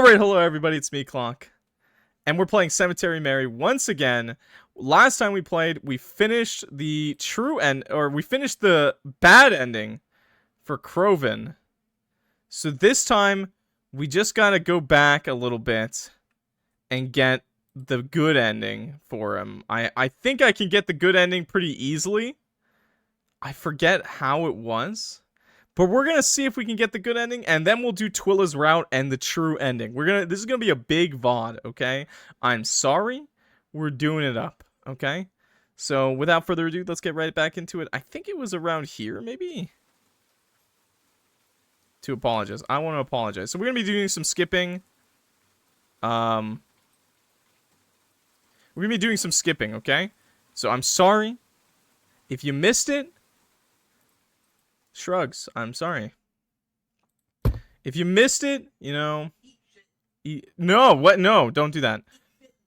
Alright, hello everybody, it's me, Clock. And we're playing Cemetery Mary once again. Last time we played, we finished the we finished the bad ending for Croven. So this time, we just gotta go back a little bit and get the good ending for him. I think I can get the good ending pretty easily. I forget how it was. But we're gonna see if we can get the good ending, and then we'll do Twyla's route and the true ending. This is gonna be a big VOD, okay? I'm sorry, we're doing it up, okay? So without further ado, let's get right back into it. I think it was around here, maybe? To apologize. I want to apologize. So we're gonna be doing some skipping. We're gonna be doing some skipping, okay? So I'm sorry if you missed it. Shrugs. I'm sorry. If you missed it, you know... No, what? No, don't do that.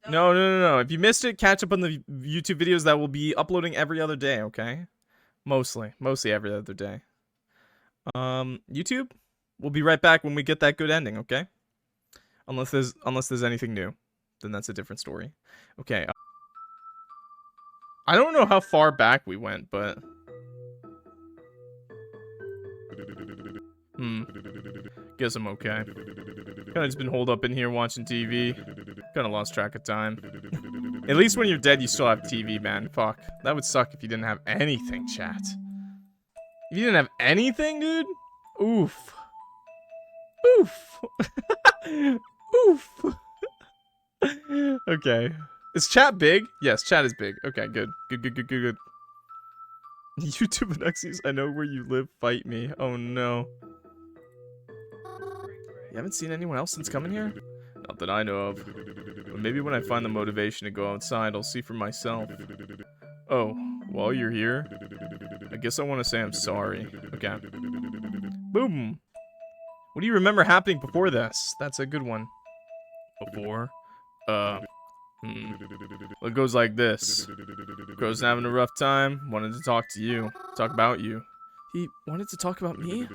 No. If you missed it, catch up on the YouTube videos that will be uploading every other day, okay? Mostly every other day. YouTube, we'll be right back when we get that good ending, okay? Unless there's anything new. Then that's a different story. Okay. I don't know how far back we went, but... Guess I'm okay. Kinda just been holed up in here watching TV. Kinda lost track of time. At least when you're dead, you still have TV, man. Fuck. That would suck if you didn't have anything, chat. If you didn't have anything, dude? Oof. Oof. Oof. Okay. Is chat big? Yes, chat is big. Okay, good. Good. YouTube and Xyz, I know where you live, fight me. Oh no. You haven't seen anyone else since coming here? Not that I know of. But maybe when I find the motivation to go outside, I'll see for myself. Oh, while you're here, I guess I want to say I'm sorry. Okay. Boom! What do you remember happening before this? That's a good one. Before? Well, it goes like this. Crow's having a rough time, wanted to talk to you. Talk about you. He wanted to talk about me?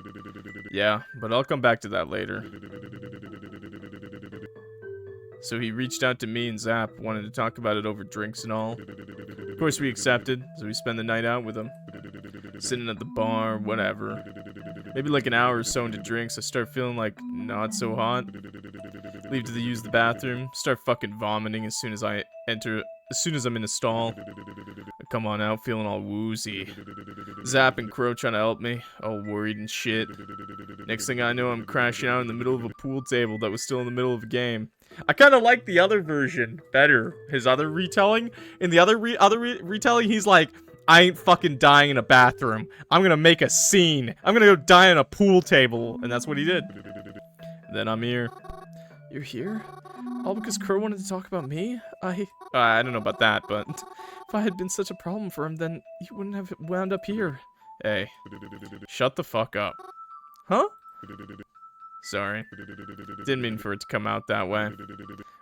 Yeah, but I'll come back to that later. So he reached out to me and Zap, wanted to talk about it over drinks and all. Of course we accepted, so we spend the night out with him. Sitting at the bar, whatever. Maybe like an hour or so into drinks, I start feeling like not so hot. Leave to use the bathroom, start fucking vomiting as soon as I'm in a stall. I come on out feeling all woozy. Zap and Crow trying to help me, all worried and shit. Next thing I know, I'm crashing out in the middle of a pool table that was still in the middle of a game. I kind of like the other version better. His other retelling. In the other retelling, he's like, I ain't fucking dying in a bathroom. I'm gonna make a scene. I'm gonna go die in a pool table. And that's what he did. And then I'm here. You're here? All because Crow wanted to talk about me? I don't know about that, but if I had been such a problem for him, then he wouldn't have wound up here. Hey, shut the fuck up. Huh? Sorry. Didn't mean for it to come out that way.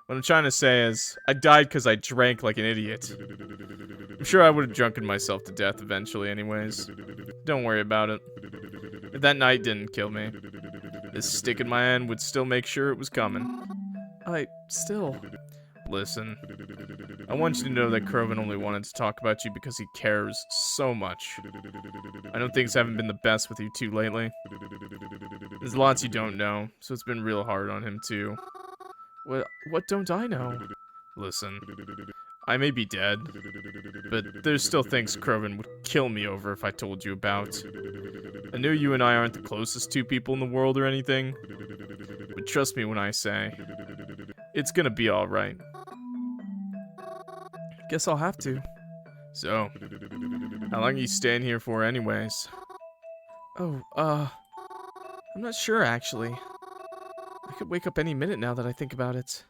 What I'm trying to say is, I died because I drank like an idiot. I'm sure I would have drunken myself to death eventually anyways. Don't worry about it. That night didn't kill me. This stick in my hand would still make sure it was coming. Listen. I want you to know that Croven only wanted to talk about you because he cares so much. I know things haven't been the best with you two lately. There's lots you don't know, so it's been real hard on him too. What don't I know? Listen. I may be dead, but there's still things Croven would kill me over if I told you about. I know you and I aren't the closest two people in the world or anything, but trust me when I say, it's gonna be alright. Guess I'll have to. So, how long are you staying here for anyways? Oh, I'm not sure actually. I could wake up any minute now that I think about it.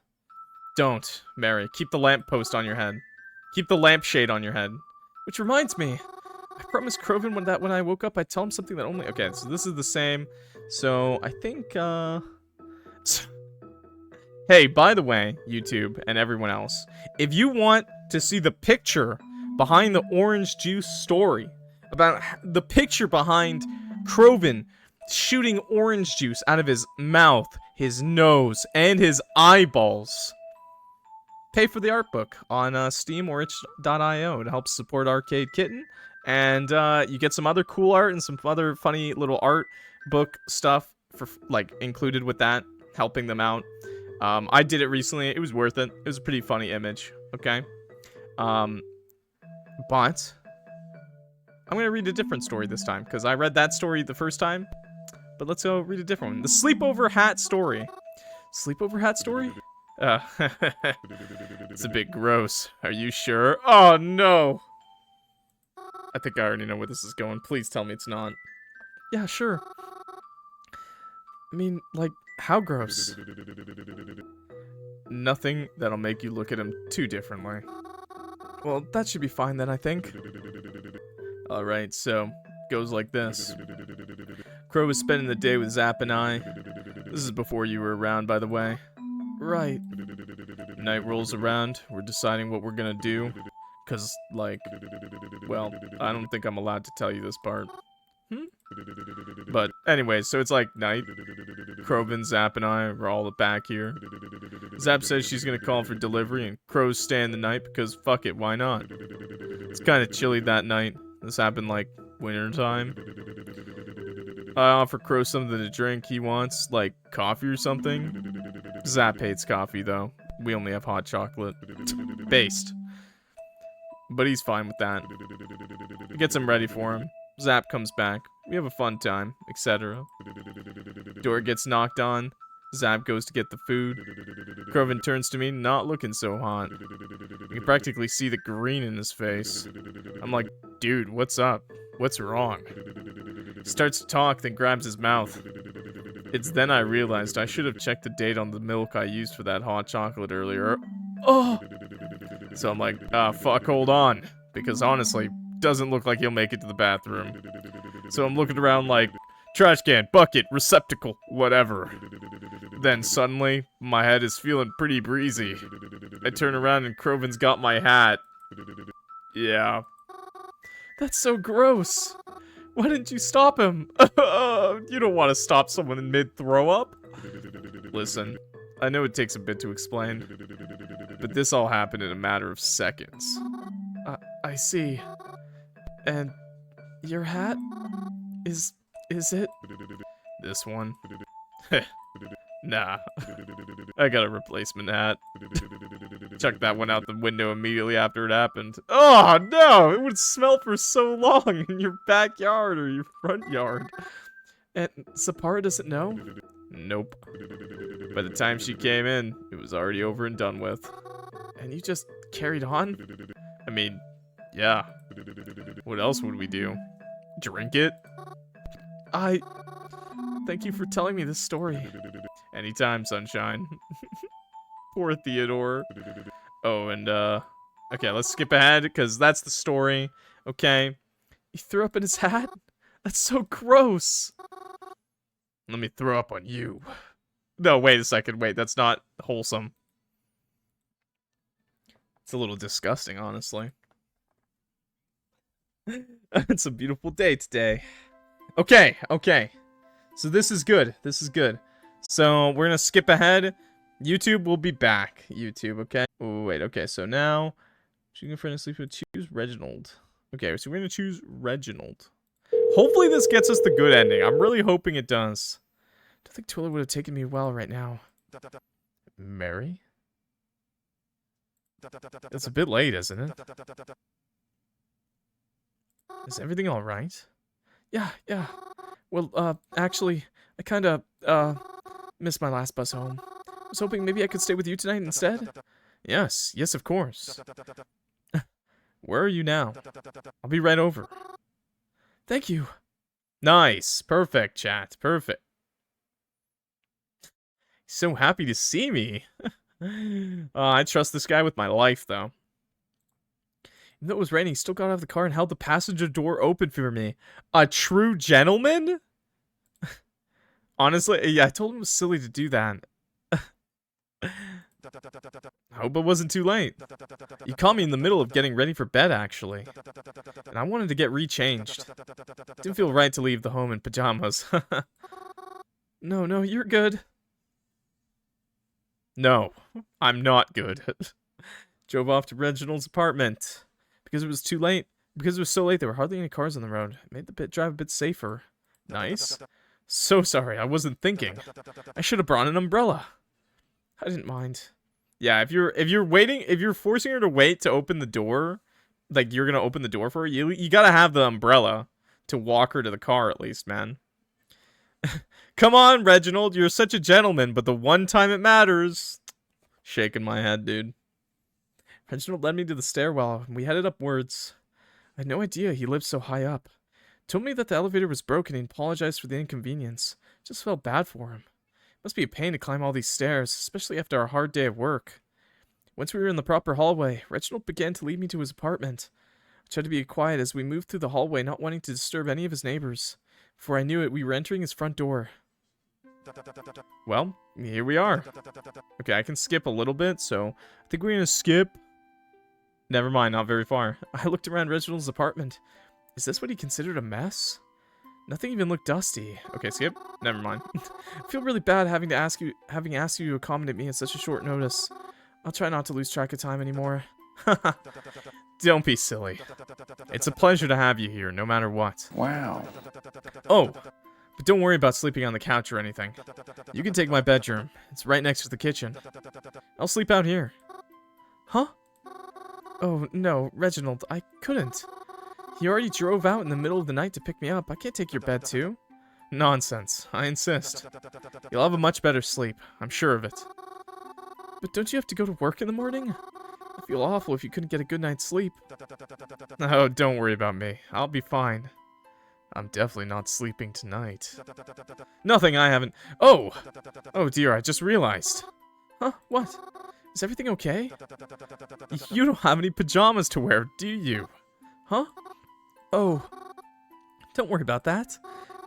Don't, Mary. Keep the lamppost on your head. Keep the lampshade on your head. Which reminds me, I promised Croven when I woke up I'd tell him something that only... Okay, so this is the same. So, I think, Hey, by the way, YouTube and everyone else, if you want to see the picture behind the orange juice story, about the picture behind Croven shooting orange juice out of his mouth, his nose, and his eyeballs. Pay for the art book on Steam or itch.io. It helps support ArcadeKitten. And you get some other cool art and some other funny little art book stuff for like included with that, helping them out. I did it recently. It was worth it. It was a pretty funny image. Okay. But I'm gonna read a different story this time because I read that story the first time. But let's go read a different one. The sleepover hat story. Sleepover hat story? It's a bit gross. Are you sure? Oh no! I think I already know where this is going. Please tell me it's not. Yeah, sure. I mean, like, how gross? Nothing that'll make you look at him too differently. Well, that should be fine then, I think. Alright, so, goes like this. Crow was spending the day with Zap and I. This is before you were around, by the way. Right. Night rolls around, we're deciding what we're gonna do. Cause, like, well, I don't think I'm allowed to tell you this part. But, anyway, so it's like night. Crovin, Zap, and I are all back here. Zap says she's gonna call for delivery, and Crow's staying the night because fuck it, why not? It's kinda chilly that night. This happened, like, winter time. I offer Crow something to drink he wants, like coffee or something. Zap hates coffee, though. We only have hot chocolate. Based. But he's fine with that. Gets him ready for him. Zap comes back. We have a fun time, etc. Door gets knocked on. Zap goes to get the food. Crovin turns to me, not looking so hot. You can practically see the green in his face. I'm like, dude, what's up? What's wrong? He starts to talk, then grabs his mouth. It's then I realized I should have checked the date on the milk I used for that hot chocolate earlier. Oh! So I'm like, fuck, hold on. Because honestly, doesn't look like he'll make it to the bathroom. So I'm looking around like, trash can, bucket, receptacle, whatever. Then suddenly, my head is feeling pretty breezy. I turn around and Crovin's got my hat. Yeah. That's so gross. Why didn't you stop him? You don't want to stop someone in mid-throw-up? Listen, I know it takes a bit to explain, but this all happened in a matter of seconds. I see. And your hat? Is it? This one? Nah. I got a replacement hat. Chucked that one out the window immediately after it happened. Oh no! It would smell for so long in your backyard or your front yard. And Sapara doesn't know? Nope. By the time she came in, it was already over and done with. And you just carried on? I mean, yeah. What else would we do? Drink it? Thank you for telling me this story. Anytime, sunshine. Poor Theodore. Oh, and, okay, let's skip ahead, because that's the story. Okay. He threw up in his hat? That's so gross. Let me throw up on you. No, wait a second. Wait, that's not wholesome. It's a little disgusting, honestly. It's a beautiful day today. Okay, okay. So this is good. This is good. So we're gonna skip ahead. YouTube will be back. YouTube, okay? Oh, wait, okay. So now, choosing a friend to sleep with, choose Reginald. Okay, so we're gonna choose Reginald. Hopefully this gets us the good ending. I'm really hoping it does. I don't think Twyla would have taken me well right now. Mary? It's a bit late, isn't it? Is everything alright? Yeah. Well, actually, I kinda, missed my last bus home. I was hoping maybe I could stay with you tonight instead? Yes, of course. Where are you now? I'll be right over. Thank you. Nice. Perfect, chat. Perfect. He's so happy to see me. I trust this guy with my life, though. Even though it was raining, he still got out of the car and held the passenger door open for me. A true gentleman? Honestly, yeah, I told him it was silly to do that. I hope it wasn't too late. You caught me in the middle of getting ready for bed, actually. And I wanted to get rechanged. Didn't feel right to leave the home in pajamas. No, you're good. No, I'm not good. Drove off to Reginald's apartment. Because it was too late. Because it was so late, there were hardly any cars on the road. It made the drive a bit safer. Nice. So sorry, I wasn't thinking. I should have brought an umbrella. I didn't mind. Yeah, if you're forcing her to wait to open the door, like you're gonna open the door for her, you gotta have the umbrella to walk her to the car at least, man. Come on, Reginald, you're such a gentleman, but the one time it matters. Shaking my head, dude. Reginald led me to the stairwell, and we headed upwards. I had no idea he lived so high up. Told me that the elevator was broken and apologized for the inconvenience. Just felt bad for him. It must be a pain to climb all these stairs, especially after a hard day of work. Once we were in the proper hallway, Reginald began to lead me to his apartment. I tried to be quiet as we moved through the hallway, not wanting to disturb any of his neighbors. Before I knew it, we were entering his front door. Well, here we are. Okay, I can skip a little bit, so I think we're gonna skip. Never mind, not very far. I looked around Reginald's apartment. Is this what he considered a mess? Nothing even looked dusty. Okay, skip. Never mind. I feel really bad having asked you to accommodate me at such a short notice. I'll try not to lose track of time anymore. Don't be silly. It's a pleasure to have you here, no matter what. Wow. Oh, but don't worry about sleeping on the couch or anything. You can take my bedroom. It's right next to the kitchen. I'll sleep out here. Huh? Oh, no, Reginald, I couldn't. He already drove out in the middle of the night to pick me up. I can't take your bed, too. Nonsense. I insist. You'll have a much better sleep. I'm sure of it. But don't you have to go to work in the morning? I feel awful if you couldn't get a good night's sleep. Oh, don't worry about me. I'll be fine. I'm definitely not sleeping tonight. Nothing, I haven't. Oh! Oh dear, I just realized. Huh? What? Is everything okay? You don't have any pajamas to wear, do you? Huh? Oh. Don't worry about that.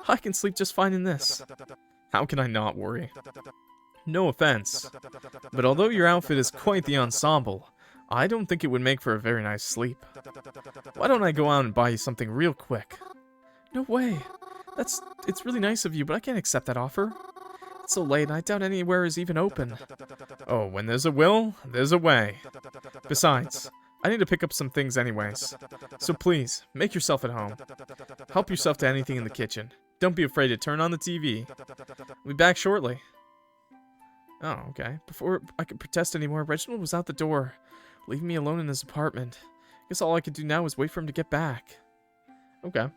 I can sleep just fine in this. How can I not worry? No offense, but although your outfit is quite the ensemble, I don't think it would make for a very nice sleep. Why don't I go out and buy you something real quick? No way. It's really nice of you, but I can't accept that offer. It's so late, and I doubt anywhere is even open. Oh, when there's a will, there's a way. Besides, I need to pick up some things anyways. So please, make yourself at home. Help yourself to anything in the kitchen. Don't be afraid to turn on the TV. I'll be back shortly. Oh, okay. Before I could protest anymore, Reginald was out the door, leaving me alone in his apartment. Guess all I could do now was wait for him to get back. Okay.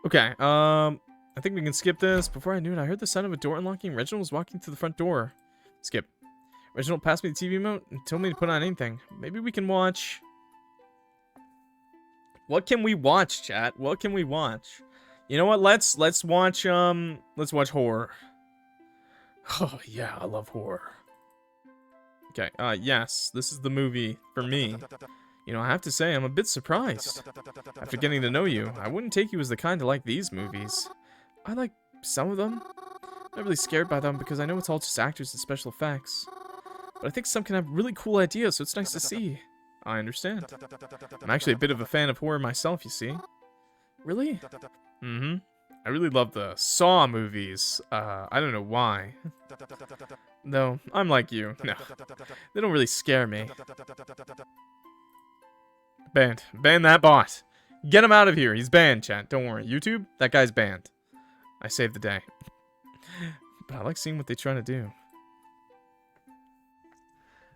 Okay, I think we can skip this. Before I knew it, I heard the sound of a door unlocking. Reginald was walking through the front door. Skip. Reginald passed me the TV remote and told me to put on anything. Maybe we can watch... What can we watch, chat? What can we watch? You know what? Let's watch horror. Oh, yeah, I love horror. Okay, yes, this is the movie for me. You know, I have to say, I'm a bit surprised. After getting to know you, I wouldn't take you as the kind to like these movies. I like some of them. I'm not really scared by them because I know it's all just actors and special effects. But I think some can have really cool ideas, so it's nice to see. I understand. I'm actually a bit of a fan of horror myself, you see. Really? Mm-hmm. I really love the Saw movies. I don't know why. No, I'm like you. No, they don't really scare me. Banned. Ban that bot. Get him out of here. He's banned, chat. Don't worry. YouTube, that guy's banned. I saved the day. But I like seeing what they're trying to do.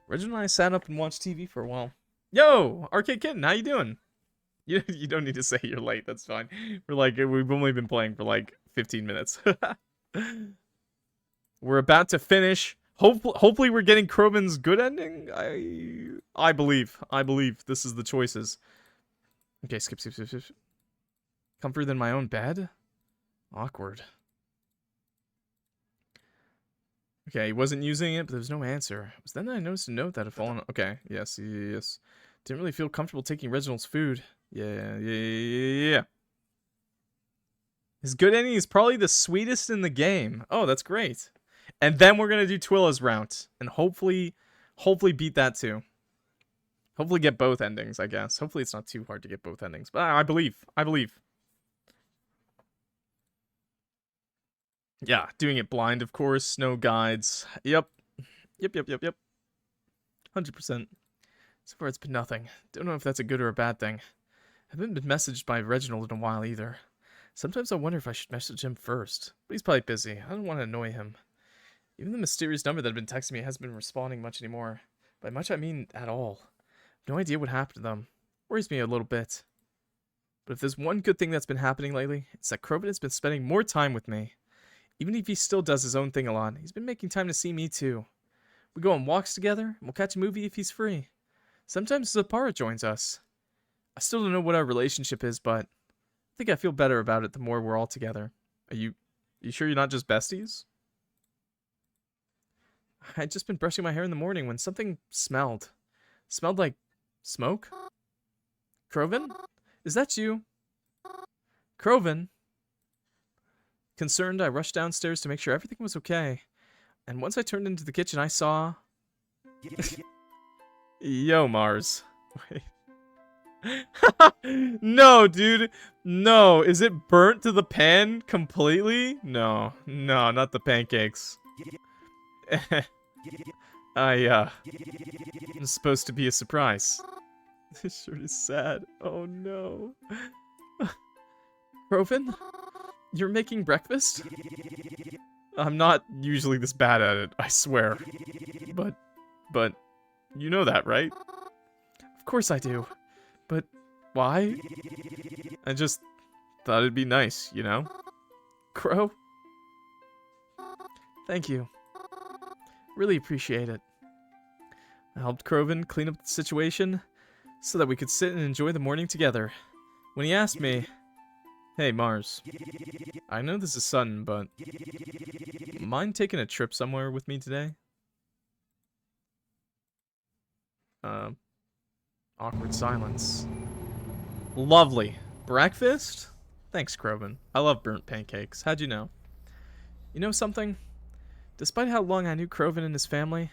Reginald and I sat up and watched TV for a while. Yo, ArcadeKitten, how you doing? You don't need to say you're late. That's fine. We've only been playing for like 15 minutes. We're about to finish. Hopefully we're getting Krobin's good ending. I believe this is the choices. Okay, skip. Comforter than my own bed? Awkward. Okay, he wasn't using it, but there was no answer. It was then that I noticed a note that had fallen. Okay, yes. Didn't really feel comfortable taking Reginald's food. Yeah. His good ending is probably the sweetest in the game. Oh, that's great. And then we're gonna do Twyla's route, and hopefully beat that too. Hopefully get both endings, I guess. Hopefully it's not too hard to get both endings, but I believe. Yeah, doing it blind, of course. No guides. Yep. Yep. 100%. So far, it's been nothing. Don't know if that's a good or a bad thing. I haven't been messaged by Reginald in a while either. Sometimes I wonder if I should message him first. But he's probably busy. I don't want to annoy him. Even the mysterious number that had been texting me hasn't been responding much anymore. By much, I mean at all. No idea what happened to them. Worries me a little bit. But if there's one good thing that's been happening lately, it's that Kroven has been spending more time with me. Even if he still does his own thing a lot, he's been making time to see me too. We go on walks together, and we'll catch a movie if he's free. Sometimes Zapara joins us. I still don't know what our relationship is, but I think I feel better about it the more we're all together. Are you sure you're not just besties? I'd just been brushing my hair in the morning when something smelled. Smelled like smoke? Kroven? Is that you? Kroven? Concerned, I rushed downstairs to make sure everything was okay. And once I turned into the kitchen, I saw... Yo, Mars. Wait. No, dude. No. Is it burnt to the pan completely? No. No, not the pancakes. It's supposed to be a surprise. This shirt is sad. Oh, no. Kroven? You're making breakfast? I'm not usually this bad at it, I swear. But, you know that, right? Of course I do. But, why? I just thought it'd be nice, you know? Crow? Thank you. Really appreciate it. I helped Kroven clean up the situation so that we could sit and enjoy the morning together. When he asked me, "Hey, Mars, I know this is sudden, but mind taking a trip somewhere with me today?" Awkward silence. Lovely. Breakfast? Thanks, Kroven. I love burnt pancakes. How'd you know? You know something? Despite how long I knew Kroven and his family,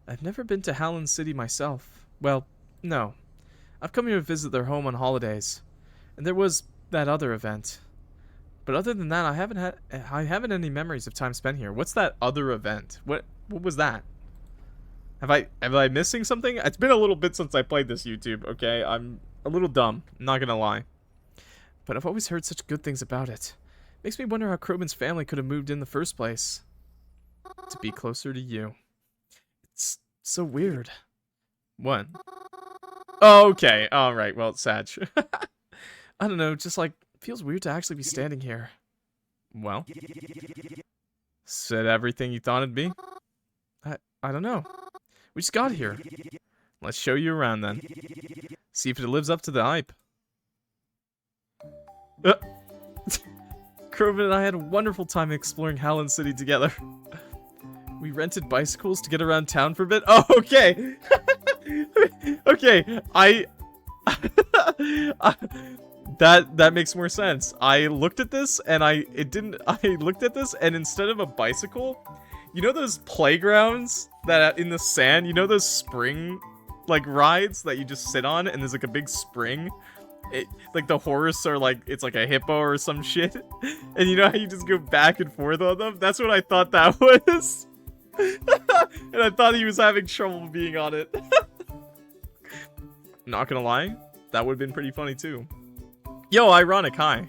I've never been to Hallen City myself. Well, no. I've come here to visit their home on holidays. And there was that other event. But other than that, I haven't any memories of time spent here. What's that other event? What was that? Am I missing something? It's been a little bit since I played this YouTube, okay? I'm a little dumb, I'm not gonna lie. But I've always heard such good things about it. Makes me wonder how Kroven's family could have moved in the first place. To be closer to you. It's so weird. What? Oh, okay. Alright, well, it's sad. I don't know, just like, feels weird to actually be standing here. Well? Said everything you thought it'd be? I don't know. We just got here. Let's show you around then. See if it lives up to the hype. Kroven and I had a wonderful time exploring Hallen City together. We rented bicycles to get around town for a bit. Oh, okay. Okay, that makes more sense. I looked at this and I looked at this and instead of a bicycle, you know those playgrounds that in the sand, you know those spring like rides that you just sit on and there's like a big spring? Like the horse or like it's like a hippo or some shit. And you know how you just go back and forth on them? That's what I thought that was. And I thought he was having trouble being on it. Not gonna lie, that would have been pretty funny too. Yo, ironic, hi.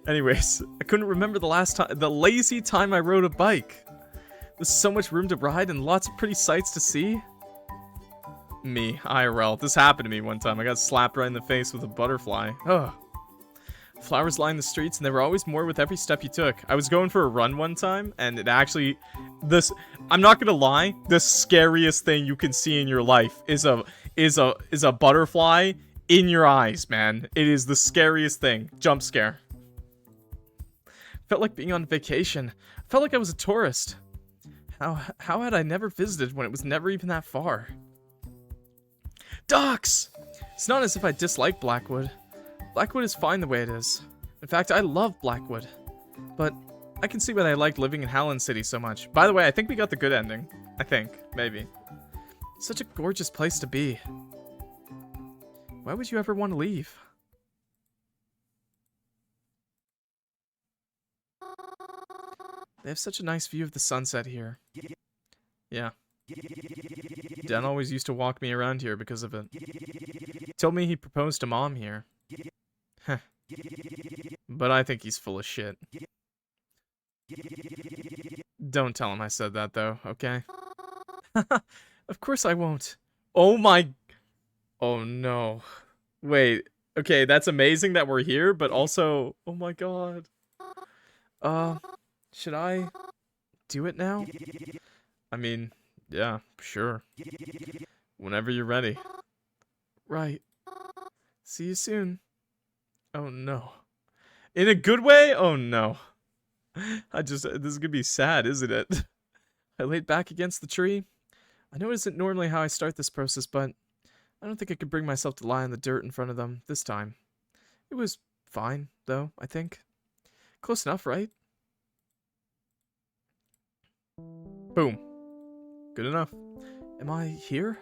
Anyways, I couldn't remember the lazy time I rode a bike. There's so much room to ride and lots of pretty sights to see. Me, IRL. This happened to me one time. I got slapped right in the face with a butterfly. Ugh. Flowers lined the streets, and there were always more with every step you took. I was going for a run one time, and it actually... I'm not gonna lie, the scariest thing you can see in your life is a butterfly in your eyes, man. It is the scariest thing. Jump scare. Felt like being on vacation. Felt like I was a tourist. How had I never visited when it was never even that far? Docks! It's not as if I dislike Blackwood. Blackwood is fine the way it is. In fact, I love Blackwood. But I can see why I liked living in Hallen City so much. By the way, I think we got the good ending. I think. Maybe. It's such a gorgeous place to be. Why would you ever want to leave? They have such a nice view of the sunset here. Yeah. Dan always used to walk me around here because of it. He told me he proposed to Mom here. Heh. But I think he's full of shit. Don't tell him I said that, though, okay? Of course I won't. Oh my... Oh no. Wait. Okay, that's amazing that we're here, but also... Oh my god. Should I do it now? I mean, yeah, sure. Whenever you're ready. Right. See you soon. Oh no. In a good way? Oh no. This is gonna be sad, isn't it? I laid back against the tree. I know it isn't normally how I start this process, but I don't think I could bring myself to lie in the dirt in front of them this time. It was fine, though, I think. Close enough, right? Boom. Good enough. Am I here?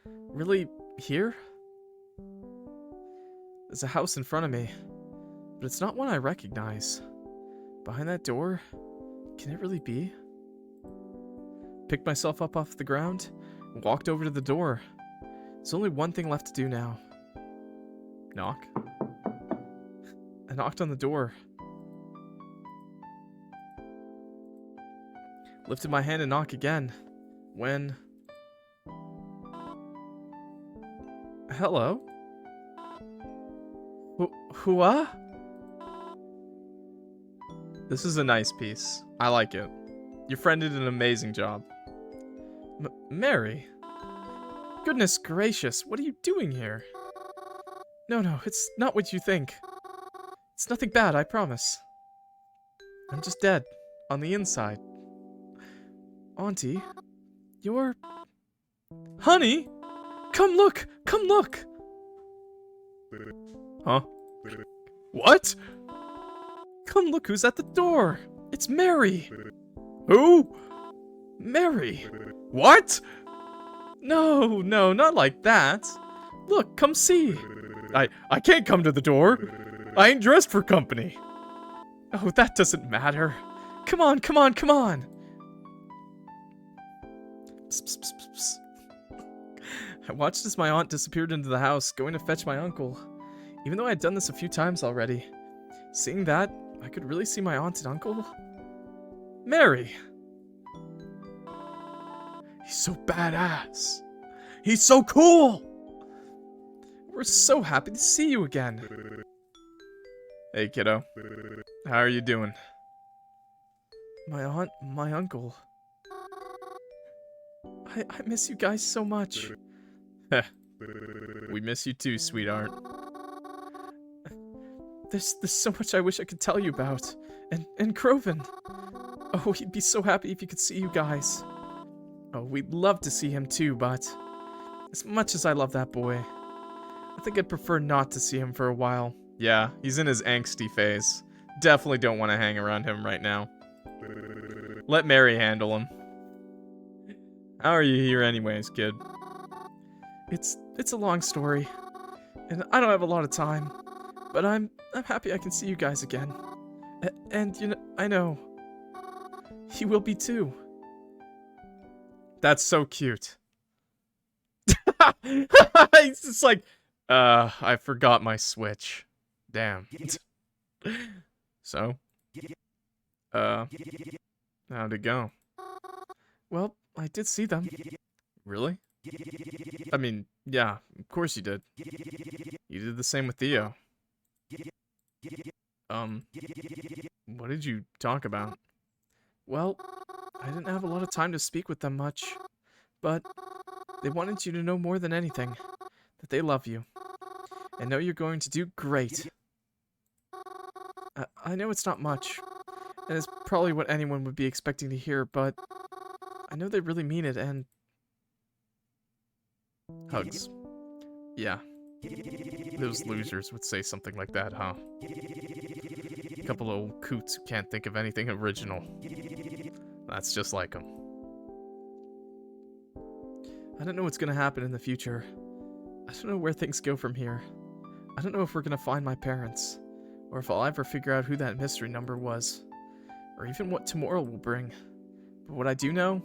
Really here? There's a house in front of me, but it's not one I recognize. Behind that door? Can it really be? Picked myself up off the ground and walked over to the door. There's only one thing left to do now. Knock. I knocked on the door. Lifted my hand and knock again. When... Hello? Whoa? This is a nice piece. I like it. Your friend did an amazing job. Mary? Goodness gracious, what are you doing here? No, it's not what you think. It's nothing bad, I promise. I'm just dead. On the inside. Auntie? You're... Honey! Come look! Come look! Huh? What? Come look who's at the door! It's Mary! Who? Mary! What? No, not like that. Look, come see. I can't come to the door. I ain't dressed for company. Oh, that doesn't matter. Come on. Psst, psst, psst, psst. I watched as my aunt disappeared into the house, going to fetch my uncle. Even though I had done this a few times already. Seeing that, I could really see my aunt and uncle. Mary! He's so badass. He's so cool! We're so happy to see you again. Hey, kiddo. How are you doing? My aunt, my uncle. I miss you guys so much. Heh. We miss you too, sweetheart. There's so much I wish I could tell you about. And Croven. Oh, he'd be so happy if he could see you guys. Oh, we'd love to see him too, but... as much as I love that boy, I think I'd prefer not to see him for a while. Yeah, he's in his angsty phase. Definitely don't want to hang around him right now. Let Mary handle him. How are you here anyways, kid? It's a long story, and I don't have a lot of time, but I'm happy I can see you guys again. And you know, I know he will be too. That's so cute. It's just like, I forgot my Switch. Damn. So, how'd it go? Well, I did see them. Really? I mean, yeah, of course you did. You did the same with Theo. What did you talk about? Well, I didn't have a lot of time to speak with them much, but they wanted you to know more than anything, that they love you, and know you're going to do great. I know it's not much, and it's probably what anyone would be expecting to hear, but I know they really mean it, and... Hugs. Yeah. Those losers would say something like that, huh? A couple of old coots who can't think of anything original. That's just like them. I don't know what's gonna happen in the future. I don't know where things go from here. I don't know if we're gonna find my parents, or if I'll ever figure out who that mystery number was, or even what tomorrow will bring. But what I do know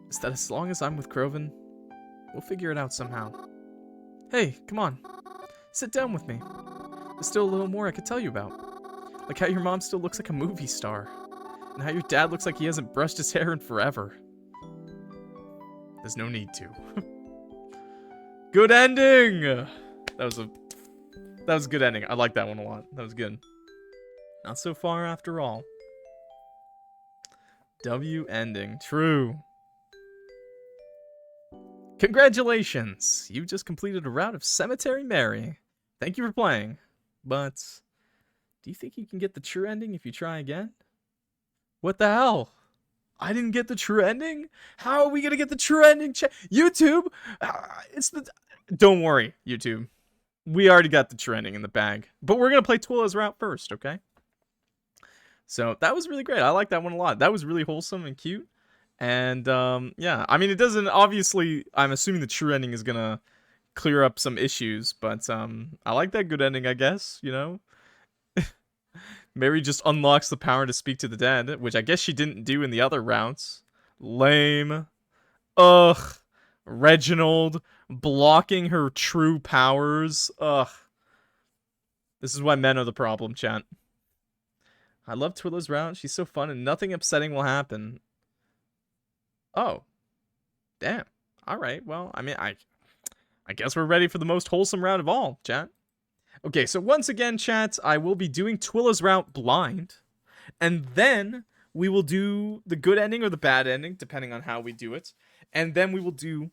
is that as long as I'm with Croven, we'll figure it out somehow. Hey, come on. Sit down with me. There's still a little more I could tell you about. Like how your mom still looks like a movie star. And how your dad looks like he hasn't brushed his hair in forever. There's no need to. Good ending! That was a good ending. I like that one a lot. That was good. Not so far after all. W ending. True. Congratulations! You just completed a route of Cemetery Mary. Thank you for playing. But do you think you can get the true ending if you try again? What the hell? I didn't get the true ending? How are we gonna get the true ending? YouTube! Don't worry, YouTube. We already got the true ending in the bag. But we're gonna play Twyla's route first, okay? So, that was really great. I like that one a lot. That was really wholesome and cute. And, yeah. I mean, it doesn't... Obviously, I'm assuming the true ending is gonna clear up some issues. But, I like that good ending, I guess. You know? Mary just unlocks the power to speak to the dead, which I guess she didn't do in the other routes. Lame. Ugh. Reginald blocking her true powers. Ugh. This is why men are the problem, chat. I love Twyla's route. She's so fun and nothing upsetting will happen. Oh. Damn. Alright, well, I mean, I guess we're ready for the most wholesome route of all, chat. Okay, so once again, chat, I will be doing Twyla's route blind. And then we will do the good ending or the bad ending, depending on how we do it. And then we will do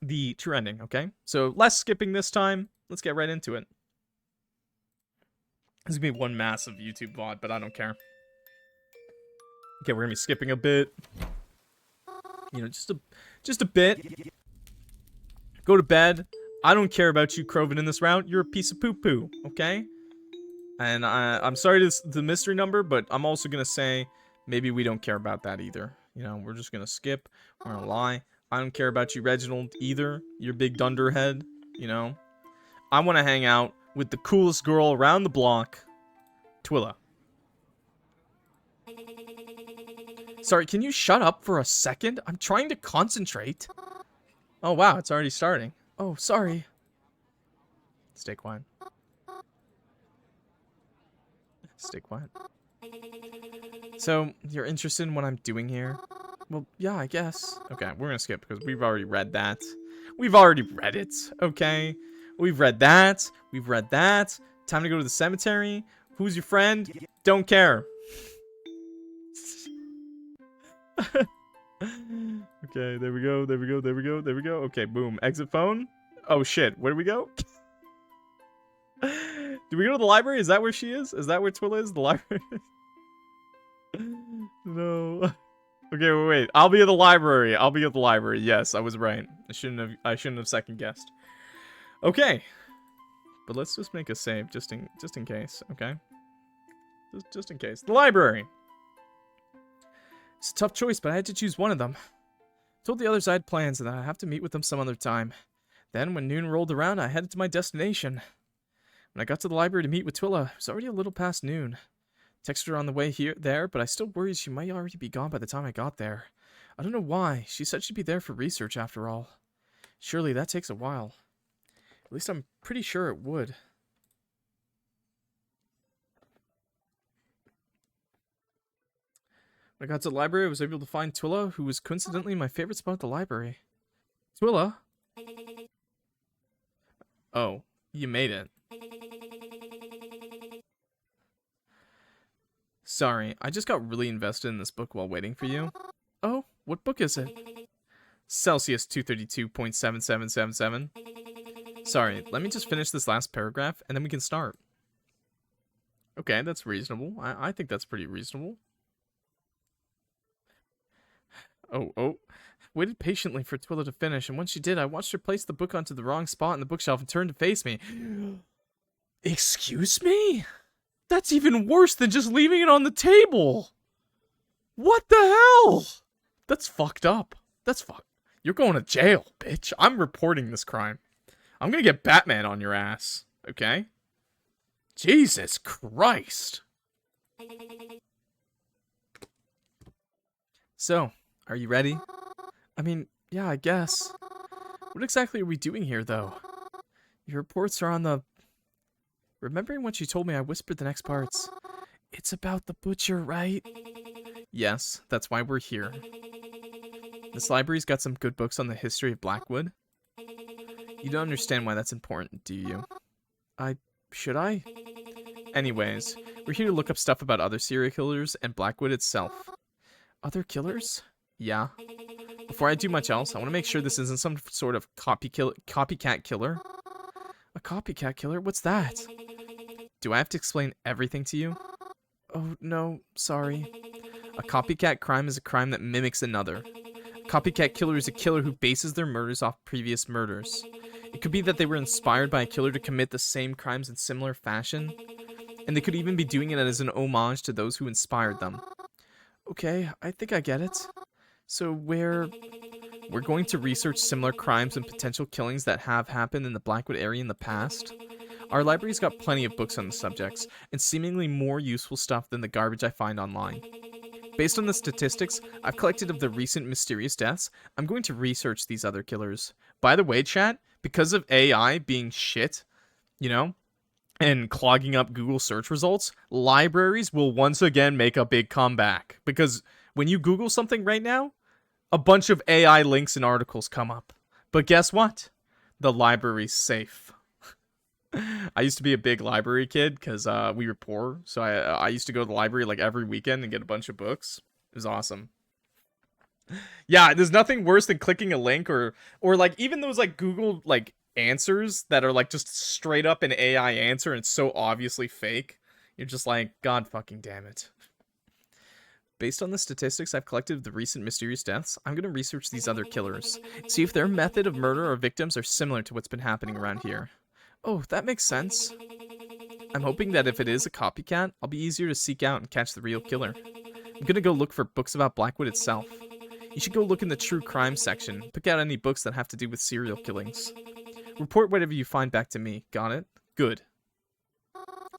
the true ending, okay? So less skipping this time. Let's get right into it. This is going to be one massive YouTube VOD, but I don't care. Okay, we're going to be skipping a bit. You know, just a bit. Go to bed. I don't care about you, Croven, in this route. You're a piece of poo-poo, okay? And I'm sorry to the mystery number, but I'm also going to say maybe we don't care about that either. You know, we're just going to skip. We're going to lie. I don't care about you, Reginald, either. You're big dunderhead, you know? I want to hang out with the coolest girl around the block, Twyla. Sorry, can you shut up for a second? I'm trying to concentrate. Oh, wow, it's already starting. Oh, sorry. Stay quiet. Stay quiet. So, you're interested in what I'm doing here? Well, yeah, I guess. Okay, we're gonna skip because we've already read that. We've already read it, okay? We've read that. We've read that. Time to go to the cemetery. Who's your friend? Don't care. Okay, there we go, there we go, there we go, there we go. Okay, boom. Exit phone. Oh, shit. Where do we go? Do we go to the library? Is that where she is? Is that where Twyla is? The library? No. Okay, wait. I'll be at the library. I'll be at the library. Yes, I was right. I shouldn't have second guessed. Okay. But let's just make a save just in case, okay? Just in case. The library. It's a tough choice, but I had to choose one of them. Told the others I had plans and that I'd have to meet with them some other time. Then, when noon rolled around, I headed to my destination. When I got to the library to meet with Twyla, it was already a little past noon. Texted her on the way there, but I still worried she might already be gone by the time I got there. I don't know why. She said she'd be there for research after all. Surely that takes a while. At least I'm pretty sure it would. When I got to the library, I was able to find Twyla, who was coincidentally my favorite spot at the library. Twyla? Oh, you made it. Sorry, I just got really invested in this book while waiting for you. Oh, what book is it? Celsius 232.7777. Sorry, let me just finish this last paragraph, and then we can start. Okay, that's reasonable. I think that's pretty reasonable. Oh. Waited patiently for Twyla to finish, and when she did, I watched her place the book onto the wrong spot in the bookshelf and turn to face me. Excuse me? That's even worse than just leaving it on the table. What the hell? That's fucked up. That's fucked. You're going to jail, bitch. I'm reporting this crime. I'm gonna get Batman on your ass, okay? Jesus Christ. So, are you ready? I mean, yeah, I guess. What exactly are we doing here, though? Your reports are on the... Remembering what you told me, I whispered the next parts. It's about the butcher, right? Yes, that's why we're here. This library's got some good books on the history of Blackwood. You don't understand why that's important, do you? Should I? Anyways, we're here to look up stuff about other serial killers and Blackwood itself. Other killers? Yeah. Before I do much else, I want to make sure this isn't some sort of copycat killer. A copycat killer? What's that? Do I have to explain everything to you? Oh, no, sorry. A copycat crime is a crime that mimics another. A copycat killer is a killer who bases their murders off previous murders. It could be that they were inspired by a killer to commit the same crimes in similar fashion, and they could even be doing it as an homage to those who inspired them. Okay, I think I get it. So we're going to research similar crimes and potential killings that have happened in the Blackwood area in the past. Our library's got plenty of books on the subjects, and seemingly more useful stuff than the garbage I find online. Based on the statistics I've collected of the recent mysterious deaths, I'm going to research these other killers. By the way, chat, because of AI being shit, you know, and clogging up Google search results, libraries will once again make a big comeback. Because when you Google something right now, a bunch of AI links and articles come up. But guess what? The library's safe. I used to be a big library kid because we were poor. So I used to go to the library like every weekend and get a bunch of books. It was awesome. Yeah, there's nothing worse than clicking a link or like even those like Google like answers that are like just straight up an AI answer and it's so obviously fake. You're just like, God fucking damn it. Based on the statistics I've collected of the recent mysterious deaths, I'm going to research these other killers, see if their method of murder or victims are similar to what's been happening around here. Oh, that makes sense. I'm hoping that if it is a copycat, I'll be easier to seek out and catch the real killer. I'm going to go look for books about Blackwood itself. You should go look in the true crime section, pick out any books that have to do with serial killings. Report whatever you find back to me, got it? Good.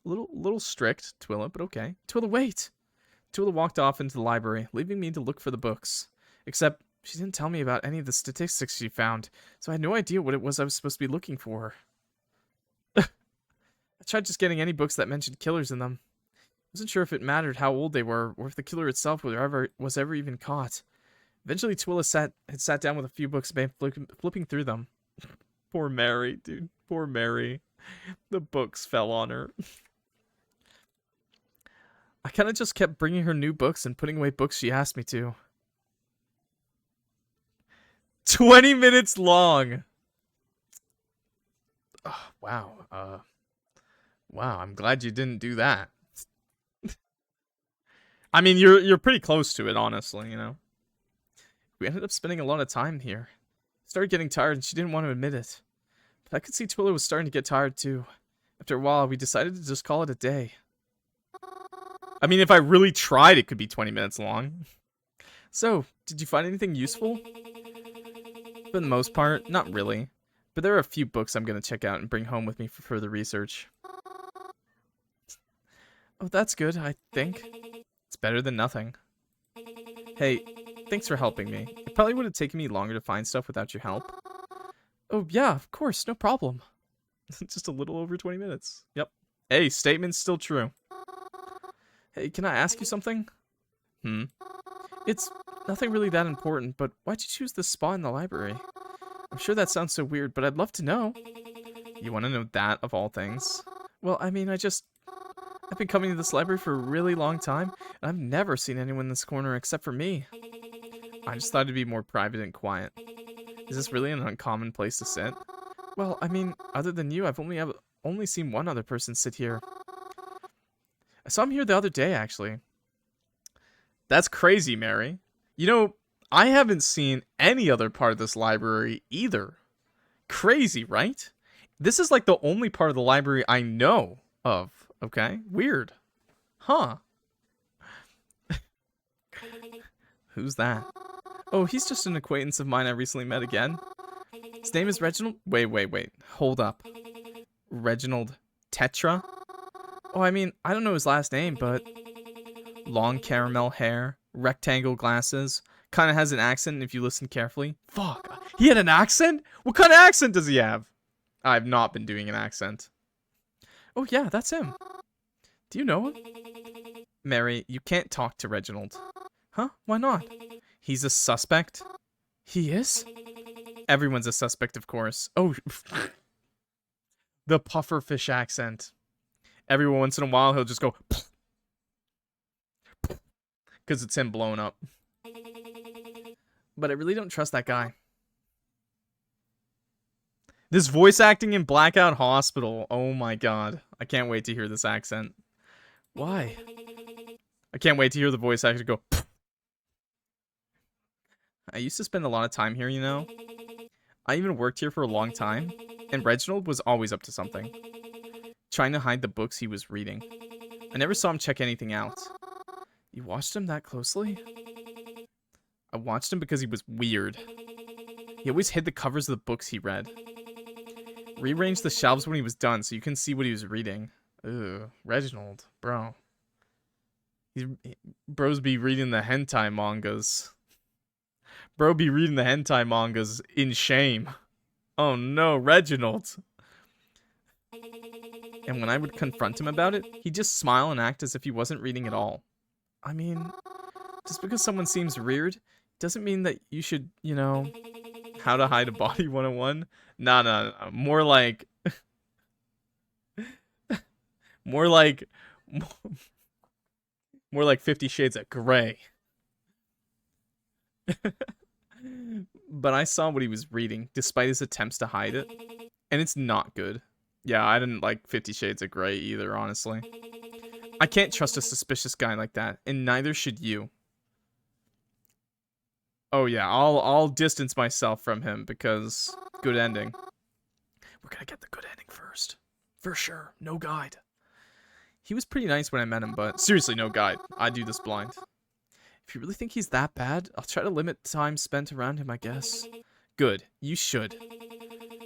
Little strict, Twyla, but okay. Twyla, wait! Twyla walked off into the library, leaving me to look for the books. Except, she didn't tell me about any of the statistics she found, so I had no idea what it was I was supposed to be looking for. I tried just getting any books that mentioned killers in them. I wasn't sure if it mattered how old they were, or if the killer itself was ever even caught. Eventually, Twyla had sat down with a few books and began flipping through them. Poor Mary, dude. Poor Mary. The books fell on her. I kind of just kept bringing her new books and putting away books she asked me to. 20 minutes long! Oh, wow. Wow, I'm glad you didn't do that. I mean, you're pretty close to it, honestly, you know? We ended up spending a lot of time here. Started getting tired and she didn't want to admit it. But I could see Twyla was starting to get tired too. After a while, we decided to just call it a day. I mean, if I really tried, it could be 20 minutes long. So, did you find anything useful? For the most part, not really. But there are a few books I'm going to check out and bring home with me for further research. Oh, that's good, I think. It's better than nothing. Hey, thanks for helping me. It probably would have taken me longer to find stuff without your help. Oh, yeah, of course, no problem. Just a little over 20 minutes. Yep. Hey, statement's still true. Hey, can I ask you something? It's nothing really that important, but why'd you choose this spot in the library? I'm sure that sounds so weird, but I'd love to know. You want to know that, of all things? Well, I mean, I've been coming to this library for a really long time, and I've never seen anyone in this corner except for me. I just thought it'd be more private and quiet. Is this really an uncommon place to sit? Well, I mean, other than you, I've only seen one other person sit here. I saw him here the other day, actually. That's crazy, Mary. You know, I haven't seen any other part of this library either. Crazy, right? This is like the only part of the library I know of. Okay, weird. Huh. Who's that? Oh, he's just an acquaintance of mine I recently met again. His name is Reginald. Wait. Hold up. Reginald Tetra? Oh, I mean, I don't know his last name, but... Long caramel hair, rectangle glasses, Kind of has an accent if you listen carefully. Fuck. He had an accent? What kind of accent does he have? I've not been doing an accent. Oh, yeah, that's him. Do you know him? Mary, you can't talk to Reginald. Huh? Why not? He's a suspect. He is? Everyone's a suspect, of course. Oh, the pufferfish accent. Every once in a while, he'll just go... because it's him blowing up. But I really don't trust that guy. This voice acting in Blackout Hospital. Oh my god. I can't wait to hear this accent. Why? I can't wait to hear the voice actor go... I used to spend a lot of time here, you know? I even worked here for a long time, and Reginald was always up to something. Trying to hide the books he was reading. I never saw him check anything out. You watched him that closely? I watched him because he was weird. He always hid the covers of the books he read. Rearranged the shelves when he was done so you couldn't see what he was reading. Ugh, Reginald, bro. Bros be reading the hentai mangas. Bro be reading the hentai mangas in shame. Oh no, Reginald. And when I would confront him about it, he'd just smile and act as if he wasn't reading at all. I mean, just because someone seems weird doesn't mean that you should, you know, how to hide a body 101. No. More like... more like 50 Shades of Grey. But I saw what he was reading, despite his attempts to hide it. And it's not good. Yeah, I didn't like 50 Shades of Grey either, honestly. I can't trust a suspicious guy like that, and neither should you. Oh yeah, I'll distance myself from him because good ending. We're gonna get the good ending first. For sure, no guide. He was pretty nice when I met him, but seriously, no guide. I do this blind. If you really think he's that bad, I'll try to limit time spent around him, I guess. Good, you should.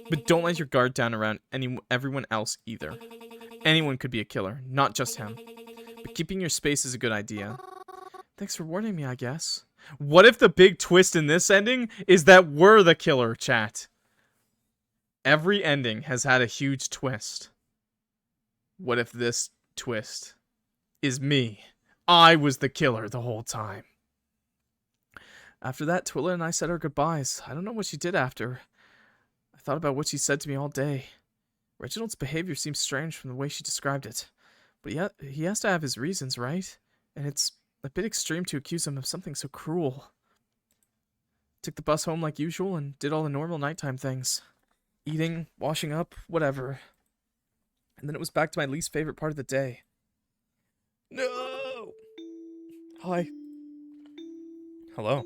But don't let your guard down around everyone else either. Anyone could be a killer, not just him. But keeping your space is a good idea. Thanks for warning me, I guess. What if the big twist in this ending is that we're the killer, chat? Every ending has had a huge twist. What if this twist is me? I was the killer the whole time. After that, Twyla and I said our goodbyes. I don't know what she did after. I thought about what she said to me all day. Reginald's behavior seems strange from the way she described it. But he has to have his reasons, right? And it's a bit extreme to accuse him of something so cruel. Took the bus home like usual and did all the normal nighttime things. Eating, washing up, whatever. And then it was back to my least favorite part of the day. No! Hi. Hello.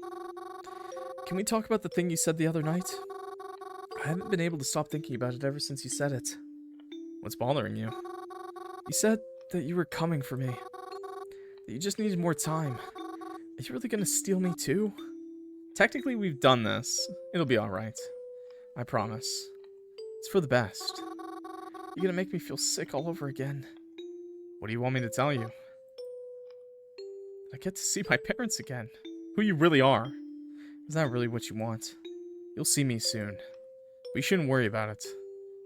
Can we talk about the thing you said the other night? I haven't been able to stop thinking about it ever since you said it. What's bothering you? You said that you were coming for me. That you just needed more time. Are you really gonna steal me too? Technically, we've done this. It'll be alright. I promise. It's for the best. You're gonna make me feel sick all over again. What do you want me to tell you? I get to see my parents again. Who you really are. Is that really what you want? You'll see me soon. But you shouldn't worry about it.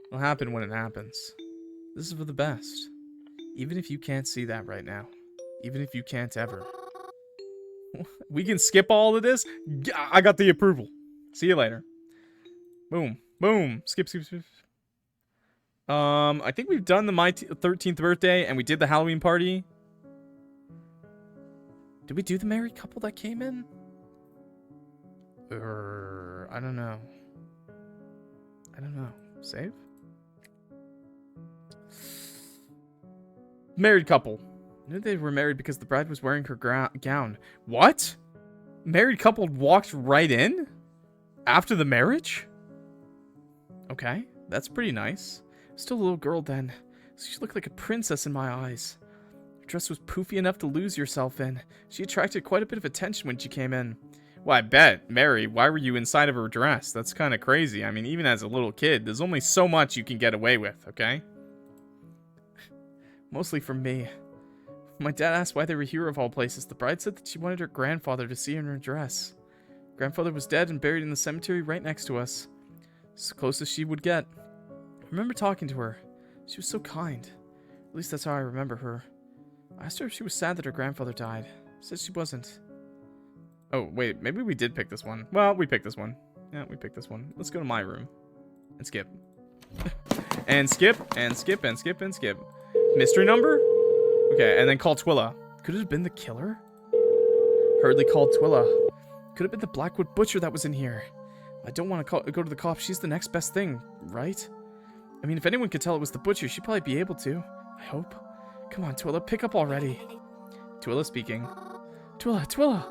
It'll happen when it happens. This is for the best. Even if you can't see that right now. Even if you can't ever. We can skip all of this? I got the approval. See you later. Boom. Boom. Skip. I think we've done the my 13th birthday, and we did the Halloween party. Did we do the married couple that came in? I don't know. Save? Married couple. I knew they were married because the bride was wearing her gown. What? Married couple walked right in? After the marriage? Okay, that's pretty nice. Still a little girl then, so she looked like a princess in my eyes. Her dress was poofy enough to lose yourself in. She attracted quite a bit of attention when she came in. Well, I bet. Mary, why were you inside of her dress? That's kind of crazy. I mean, even as a little kid, there's only so much you can get away with, okay? Mostly from me. My dad asked why they were here of all places. The bride said that she wanted her grandfather to see her in her dress. Grandfather was dead and buried in the cemetery right next to us. It's the closest she would get. I remember talking to her. She was so kind. At least that's how I remember her. I asked her if she was sad that her grandfather died. Said she wasn't. Oh, wait, maybe we did pick this one. Well, we picked this one. Yeah, we picked this one. Let's go to my room. And skip. And skip, and skip, and skip, and skip. Mystery number? Okay, and then call Twyla. Could it have been the killer? Hurriedly called Twyla. Could have been the Blackwood butcher that was in here. I don't want to go to the cops. She's the next best thing, right? I mean, if anyone could tell it was the butcher, she'd probably be able to. I hope. Come on, Twyla, pick up already. Twyla speaking. Twyla!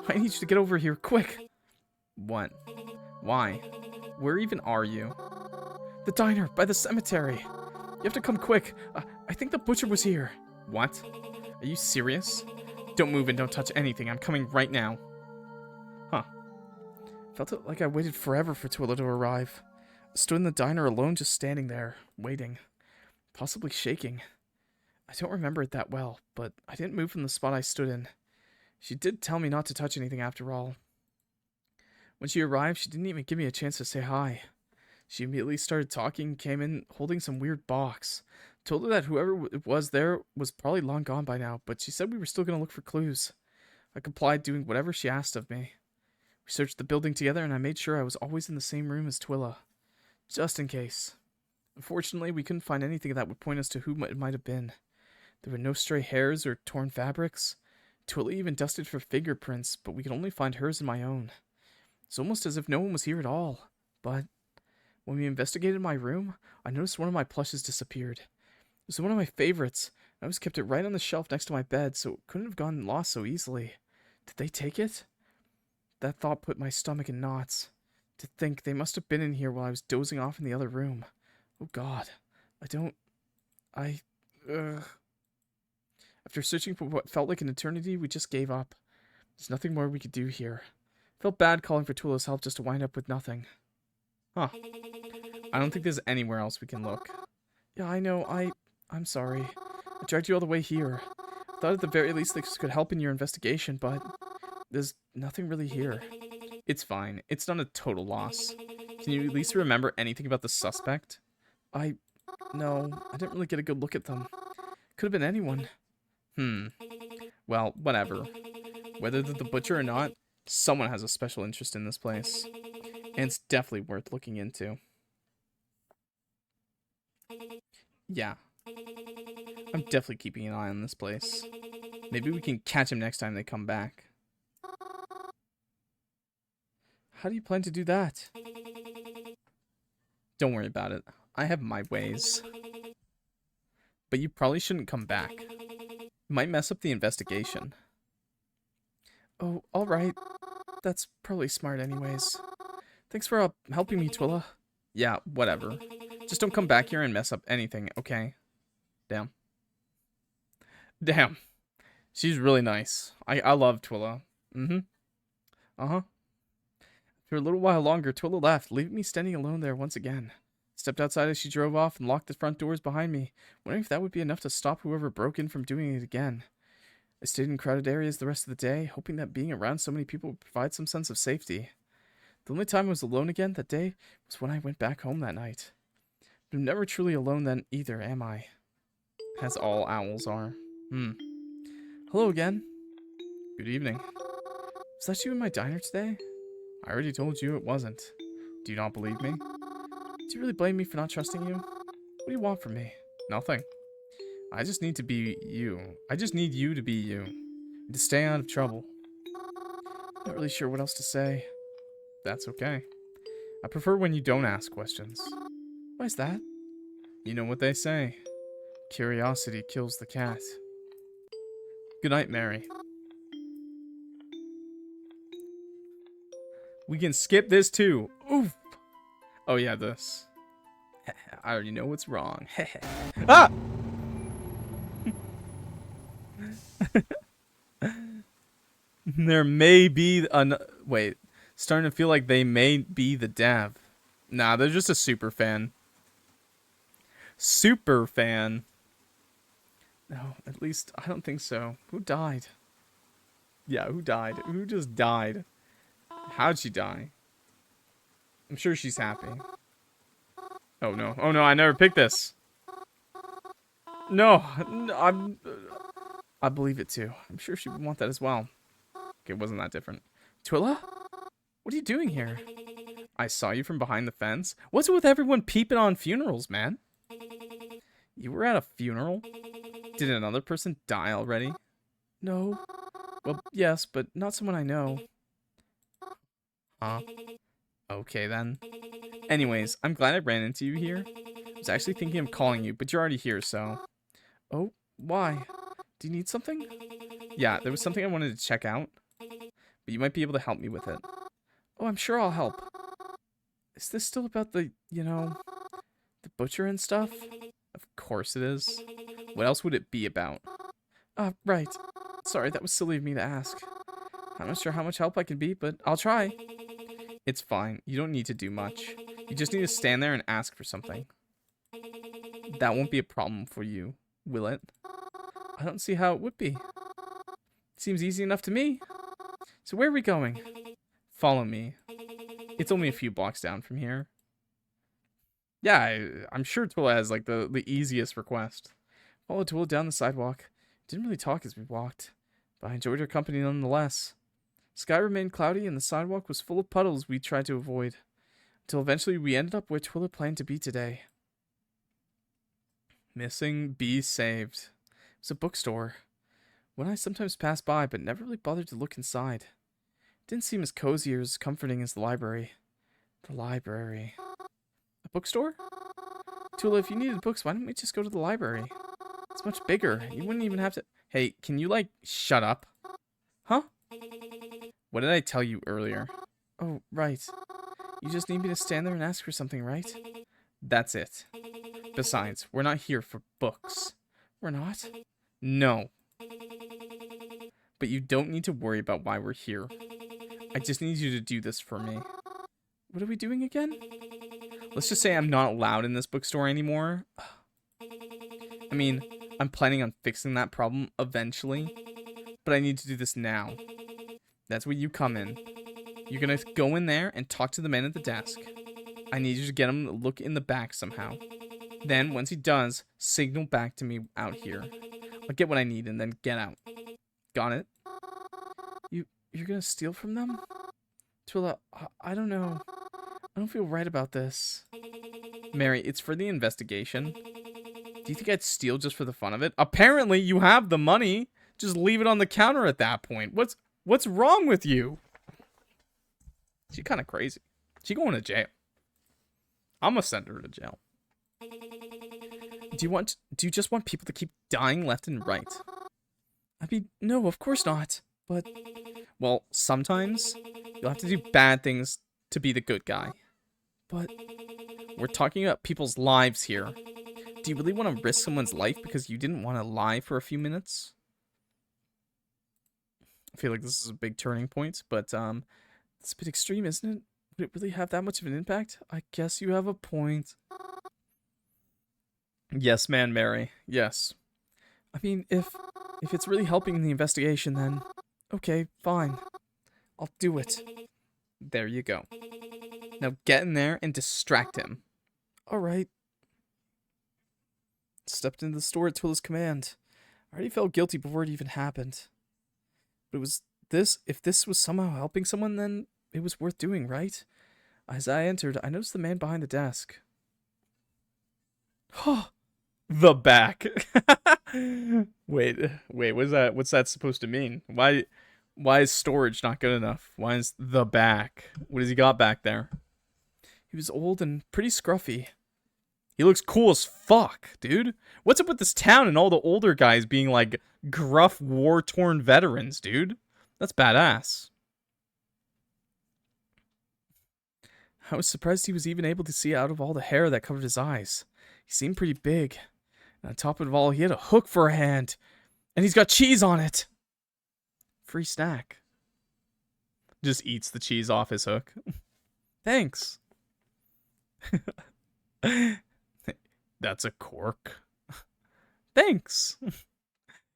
I need you to get over here, quick! What? Why? Where even are you? The diner, by the cemetery. You have to come quick. I think the butcher was here. What? Are you serious? Don't move and don't touch anything. I'm coming right now. Huh. Felt it like I waited forever for Twyla to arrive. I stood in the diner alone, just standing there, waiting. Possibly shaking. I don't remember it that well, but I didn't move from the spot I stood in. She did tell me not to touch anything after all. When she arrived, she didn't even give me a chance to say hi. She immediately started talking, came in holding some weird box. Told her that whoever it was there was probably long gone by now, but she said we were still going to look for clues. I complied, doing whatever she asked of me. We searched the building together, and I made sure I was always in the same room as Twyla. Just in case. Unfortunately, we couldn't find anything that would point us to who it might have been. There were no stray hairs or torn fabrics. Twyla even dusted for fingerprints, but we could only find hers and my own. It's almost as if no one was here at all. But when we investigated my room, I noticed one of my plushes disappeared. It was one of my favorites. I always kept it right on the shelf next to my bed, so it couldn't have gone lost so easily. Did they take it? That thought put my stomach in knots. To think they must have been in here while I was dozing off in the other room. Oh God. After searching for what felt like an eternity, we just gave up. There's nothing more we could do here. Felt bad calling for Twyla's help just to wind up with nothing. Huh. I don't think there's anywhere else we can look. Yeah, I know. I'm sorry. I dragged you all the way here. Thought at the very least this could help in your investigation, but there's nothing really here. It's fine. It's not a total loss. Can you at least remember anything about the suspect? No, I didn't really get a good look at them. Could have been anyone. Well, whatever. Whether they're the butcher or not, someone has a special interest in this place. And it's definitely worth looking into. Yeah. I'm definitely keeping an eye on this place. Maybe we can catch him next time they come back. How do you plan to do that? Don't worry about it. I have my ways. But you probably shouldn't come back. It might mess up the investigation. Oh, alright. That's probably smart anyways. Thanks for helping me, Twyla. Yeah, whatever. Just don't come back here and mess up anything, okay? Damn. Damn. She's really nice. I love Twyla. Uh-huh. For a little while longer, Twyla left, leaving me standing alone there once again. Stepped outside as she drove off and locked the front doors behind me, wondering if that would be enough to stop whoever broke in from doing it again. I stayed in crowded areas the rest of the day, hoping that being around so many people would provide some sense of safety. The only time I was alone again that day was when I went back home that night. But I'm never truly alone then either, am I? As all owls are. Hello again. Good evening. Was that you in my diner today? I already told you it wasn't. Do you not believe me? Do you really blame me for not trusting you? What do you want from me? Nothing. I just need to be you. I just need you to be you. And to stay out of trouble. Not really sure what else to say. That's okay. I prefer when you don't ask questions. Why is that? You know what they say. Curiosity kills the cat. Good night, Mary. We can skip this too. Oof. Oh yeah, this. I already know what's wrong. Ah! There may be wait. Starting to feel like they may be the dev. Nah, they're just a super fan. Super fan. No, at least I don't think so. Who died? Yeah, who died? Who just died? How'd she die? I'm sure she's happy. Oh no. Oh no, I never picked this. No, I believe it too. I'm sure she would want that as well. Okay, it wasn't that different. Twyla? What are you doing here? I saw you from behind the fence. What's it with everyone peeping on funerals, man? You were at a funeral? Did another person die already? No. Well, yes, but not someone I know. Huh? Okay, then. Anyways, I'm glad I ran into you here. I was actually thinking of calling you, but you're already here, so... Oh, why? Do you need something? Yeah, there was something I wanted to check out, but you might be able to help me with it. Oh, I'm sure I'll help. Is this still about the, you know, the butcher and stuff? Of course it is. What else would it be about? Right. Sorry, that was silly of me to ask. I'm not sure how much help I can be, but I'll try. It's fine. You don't need to do much. You just need to stand there and ask for something. That won't be a problem for you, will it? I don't see how it would be. Seems easy enough to me. So where are we going? Follow me. It's only a few blocks down from here. Yeah, I'm sure Twyla has like the easiest request. Followed Twyla down the sidewalk. Didn't really talk as we walked, but I enjoyed her company nonetheless. Sky remained cloudy and the sidewalk was full of puddles we tried to avoid, until eventually we ended up where Twyla planned to be today. Missing, be saved. It was a bookstore. One I sometimes passed by, but never really bothered to look inside. It didn't seem as cozy or as comforting as the library. The library. A bookstore? Twyla, if you needed books, why don't we just go to the library? It's much bigger. You wouldn't even have to... Hey, can you, like, shut up? Huh? What did I tell you earlier? Oh, right. You just need me to stand there and ask for something, right? That's it. Besides, we're not here for books. We're not? No. But you don't need to worry about why we're here. I just need you to do this for me. What are we doing again? Let's just say I'm not allowed in this bookstore anymore. I mean, I'm planning on fixing that problem eventually, but I need to do this now. That's where you come in. You're gonna go in there and talk to the man at the desk. I need you to get him to look in the back somehow. Then, once he does, signal back to me out here. I'll get what I need and then get out. Got it? You're gonna steal from them? Twyla, I don't know. I don't feel right about this. Mary, it's for the investigation. Do you think I'd steal just for the fun of it? Apparently, you have the money. Just leave it on the counter at that point. What's wrong with you? She's kind of crazy. She going to jail. I'm gonna send her to jail. Do you just want people to keep dying left and right? I mean, no, of course not. But, well, sometimes you'll have to do bad things to be the good guy. But we're talking about people's lives here. Do you really want to risk someone's life because you didn't want to lie for a few minutes? I feel like this is a big turning point, but it's a bit extreme, isn't it? Would it really have that much of an impact? I guess you have a point. Yes, man, Mary. Yes. I mean, if it's really helping in the investigation, then okay, fine. I'll do it. There you go. Now get in there and distract him. Alright. Stepped into the store at Twyla's command. I already felt guilty before it even happened. But it was this, if this was somehow helping someone, then it was worth doing, right? As I entered, I noticed the man behind the desk. The back. wait, what's that supposed to mean? Why is storage not good enough? Why is the back? What has he got back there? He was old and pretty scruffy. He looks cool as fuck, dude. What's up with this town and all the older guys being like gruff, war-torn veterans, dude? That's badass. I was surprised he was even able to see out of all the hair that covered his eyes. He seemed pretty big. And on top of it all, he had a hook for a hand. And he's got cheese on it. Free snack. Just eats the cheese off his hook. Thanks. That's a cork. Thanks.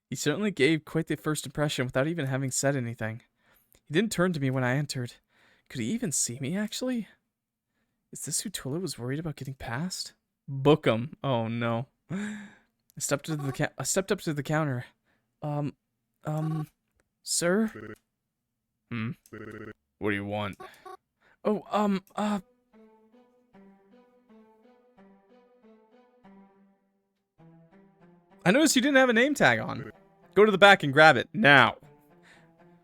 He certainly gave quite the first impression without even having said anything. He didn't turn to me when I entered. Could he even see me, actually? Is this who Twyla was worried about getting past? Book him. Oh, no. I stepped up to the counter. Sir? What do you want? Oh, I noticed you didn't have a name tag on. Go to the back and grab it, now.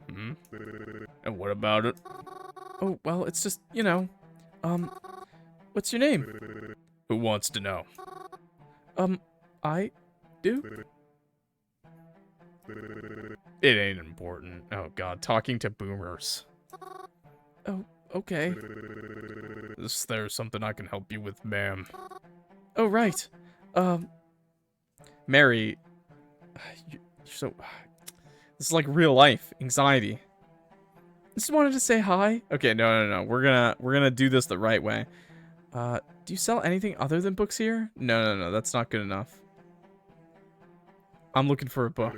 And what about it? Oh, well, it's just, you know, what's your name? Who wants to know? I do? It ain't important. Oh, God, talking to boomers. Oh, okay. Is there something I can help you with, ma'am? Oh, right. Mary, you're so... This is like real life anxiety. Just wanted to say hi. Okay, no. We're gonna do this the right way. Do you sell anything other than books here? No. That's not good enough. I'm looking for a book.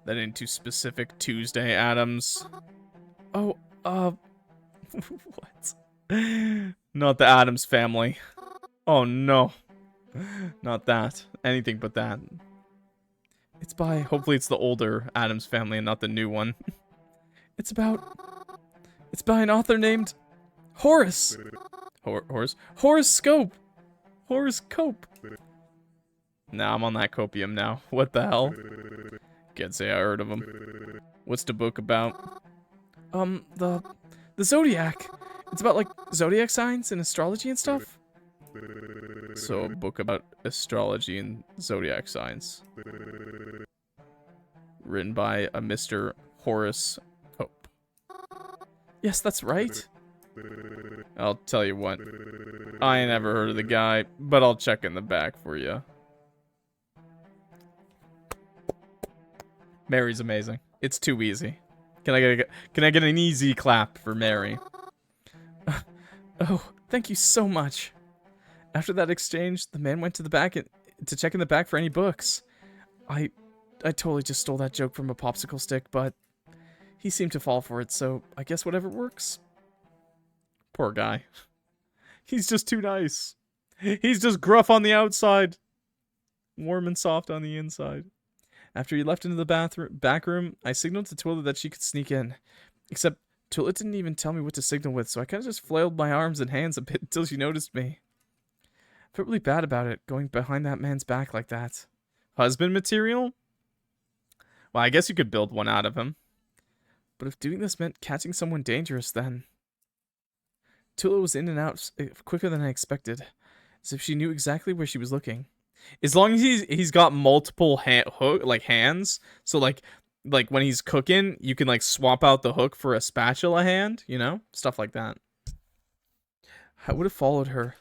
That ain't too specific, Tuesday Adams. Oh, what? Not the Adams family. Oh no. Not that. Anything but that. It's by, hopefully it's the older Adams family and not the new one. It's by an author named Horace. Horace Scope. Horace Cope. Nah, I'm on that copium now. What the hell? Can't say I heard of him. What's the book about? The Zodiac. It's about, like, zodiac signs and astrology and stuff. So, a book about astrology and zodiac signs. Written by a Mr. Horace Cope. Yes, that's right. I'll tell you what. I ain't never heard of the guy, but I'll check in the back for you. Mary's amazing. It's too easy. Can I get an easy clap for Mary? Oh, thank you so much. After that exchange, the man went to the back to check in the back for any books. I totally just stole that joke from a popsicle stick, but he seemed to fall for it, so I guess whatever works. Poor guy. He's just too nice. He's just gruff on the outside, warm and soft on the inside. After he left into the back room, I signaled to Twyla that she could sneak in. Except Twyla didn't even tell me what to signal with, so I kind of just flailed my arms and hands a bit until she noticed me. I felt really bad about it, going behind that man's back like that. Husband material? Well, I guess you could build one out of him. But if doing this meant catching someone dangerous, then... Twyla was in and out quicker than I expected, as if she knew exactly where she was looking. As long as he's got multiple hands, so like when he's cooking, you can like swap out the hook for a spatula hand, you know, stuff like that. I would have followed her,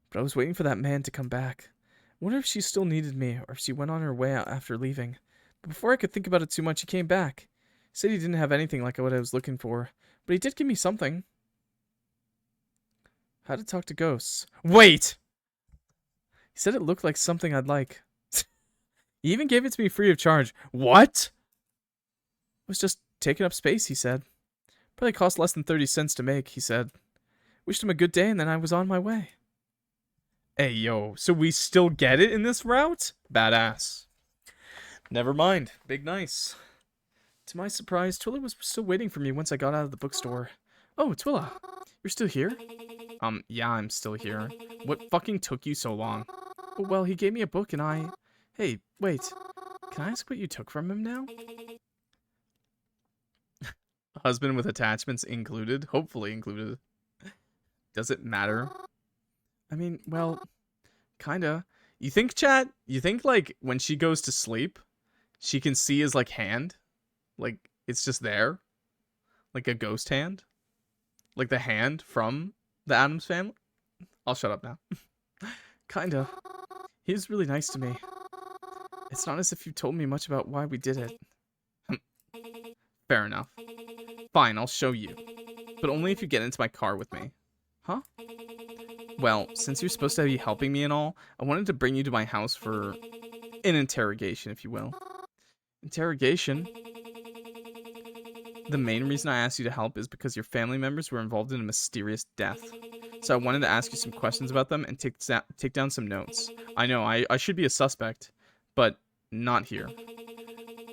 but I was waiting for that man to come back. I wonder if she still needed me, or if she went on her way out after leaving. But before I could think about it too much, he came back. He said he didn't have anything like what I was looking for, but he did give me something. How to talk to ghosts. Wait! He said it looked like something I'd like. He even gave it to me free of charge. What? It was just taking up space, he said. Probably cost less than 30 cents to make, he said. Wished him a good day, and then I was on my way. Hey, yo, so we still get it in this route? Badass. Never mind. Big nice. To my surprise, Twyla was still waiting for me once I got out of the bookstore. Oh, Twyla, you're still here? Yeah, I'm still here. What fucking took you so long? Well, he gave me a book and I... Hey, wait. Can I ask what you took from him now? Husband with attachments included? Hopefully included. Does it matter? I mean, well, kinda. You think, chat? You think, like, when she goes to sleep, she can see his, like, hand? Like, it's just there? Like a ghost hand? Like the hand from the Addams family? I'll shut up now. Kinda. He was really nice to me. It's not as if you told me much about why we did it. Fair enough. Fine, I'll show you. But only if you get into my car with me. Huh? Well, since you're supposed to be helping me and all, I wanted to bring you to my house for an interrogation, if you will. Interrogation? The main reason I asked you to help is because your family members were involved in a mysterious death. So I wanted to ask you some questions about them and take down some notes. I know, I should be a suspect, but not here.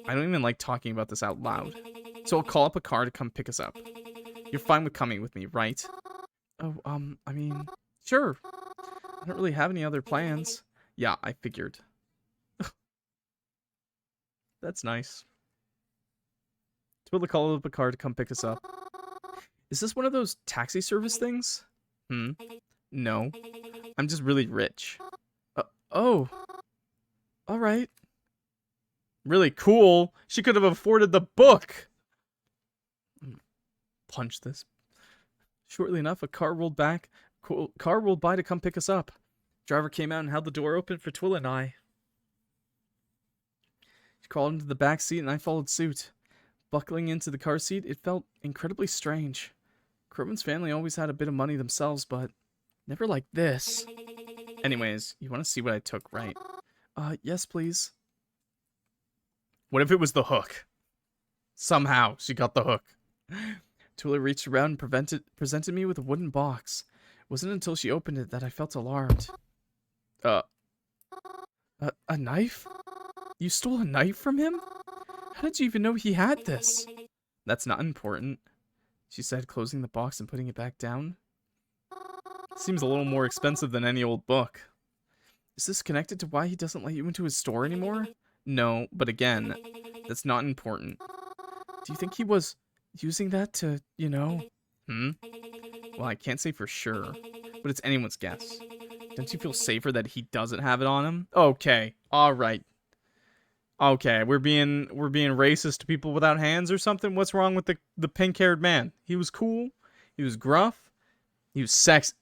I don't even like talking about this out loud. So I'll call up a car to come pick us up. You're fine with coming with me, right? Oh, I mean, sure. I don't really have any other plans. Yeah, I figured. That's nice. Twyla called up a car to come pick us up. Is this one of those taxi service things? No. I'm just really rich. Oh. Alright. Really cool. She could have afforded the book. Punch this. Shortly enough, a car rolled by to come pick us up. Driver came out and held the door open for Twyla and I. She crawled into the back seat and I followed suit. Buckling into the car seat, it felt incredibly strange. Crowman's family always had a bit of money themselves, but never like this. Anyways, you want to see what I took, right? Yes, please. What if it was the hook? Somehow, she got the hook. Twyla reached around and presented me with a wooden box. It wasn't until she opened it that I felt alarmed. A knife? You stole a knife from him? How did you even know he had this? That's not important, she said, closing the box and putting it back down. It seems a little more expensive than any old book. Is this connected to why he doesn't let you into his store anymore? No, but again, that's not important. Do you think he was using that to, you know? Well, I can't say for sure, but it's anyone's guess. Don't you feel safer that he doesn't have it on him? Okay, alright. Okay, we're being racist to people without hands or something? What's wrong with the pink-haired man? He was cool. He was gruff. He was sexy.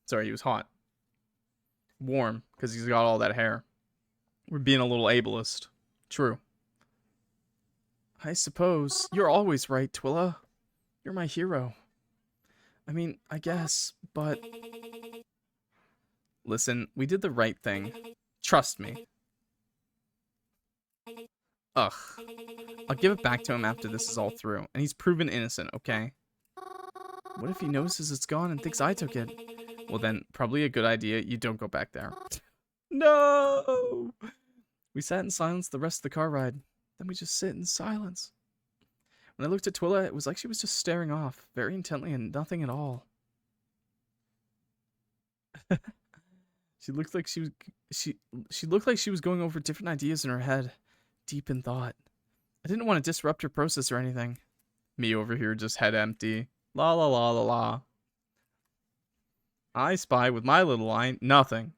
Sorry, he was hot. Warm, because he's got all that hair. We're being a little ableist. True. I suppose. You're always right, Twyla. You're my hero. I mean, I guess, but... Listen, we did the right thing. Trust me. Ugh. I'll give it back to him after this is all through, and he's proven innocent, okay? What if he notices it's gone and thinks I took it? Well then, probably a good idea you don't go back there. No! We sat in silence the rest of the car ride. Then we just sit in silence. When I looked at Twyla, it was like she was just staring off, very intently and nothing at all. She looked like she was going over different ideas in her head, deep in thought. I didn't want to disrupt her process or anything. Me over here just head empty. La la la la la. I spy with my little eye nothing.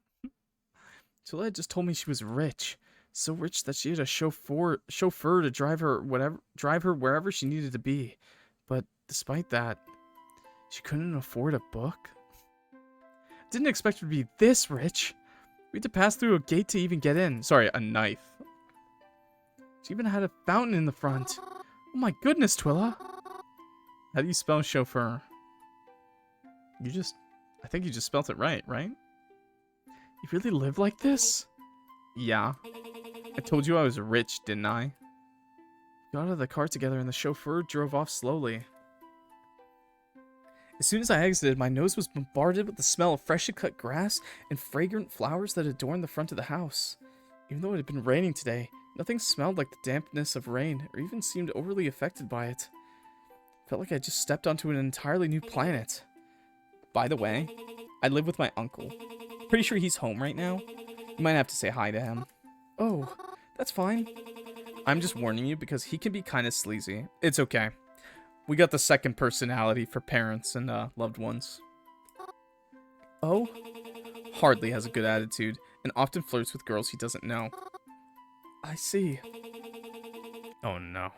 Twyla had just told me she was rich. So rich that she had a chauffeur to drive her wherever she needed to be. But despite that, she couldn't afford a book. Didn't expect her to be this rich. We had to pass through a gate to even get in. Sorry, a knife. She even had a fountain in the front. Oh my goodness, Twyla. How do you spell chauffeur? I think you just spelt it right? You really live like this? Yeah. I told you I was rich, didn't I? We got out of the car together and the chauffeur drove off slowly. As soon as I exited, my nose was bombarded with the smell of freshly cut grass and fragrant flowers that adorned the front of the house. Even though it had been raining today, nothing smelled like the dampness of rain or even seemed overly affected by it. It felt like I just stepped onto an entirely new planet. By the way, I live with my uncle. Pretty sure he's home right now. You might have to say hi to him. Oh, that's fine. I'm just warning you because he can be kind of sleazy. It's okay. We got the second personality for parents and loved ones. Oh? Hardly has a good attitude and often flirts with girls he doesn't know. I see. Oh no.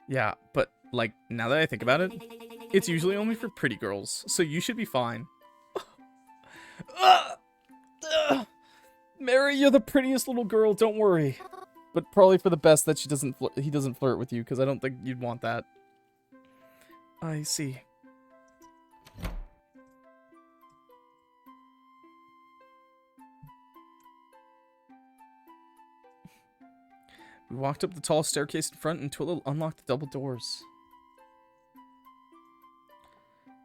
Yeah, but like now that I think about it, it's usually only for pretty girls, so you should be fine. Mary, you're the prettiest little girl, don't worry. But probably for the best that he doesn't flirt with you, because I don't think you'd want that. I see. We walked up the tall staircase in front and Twyla unlocked the double doors.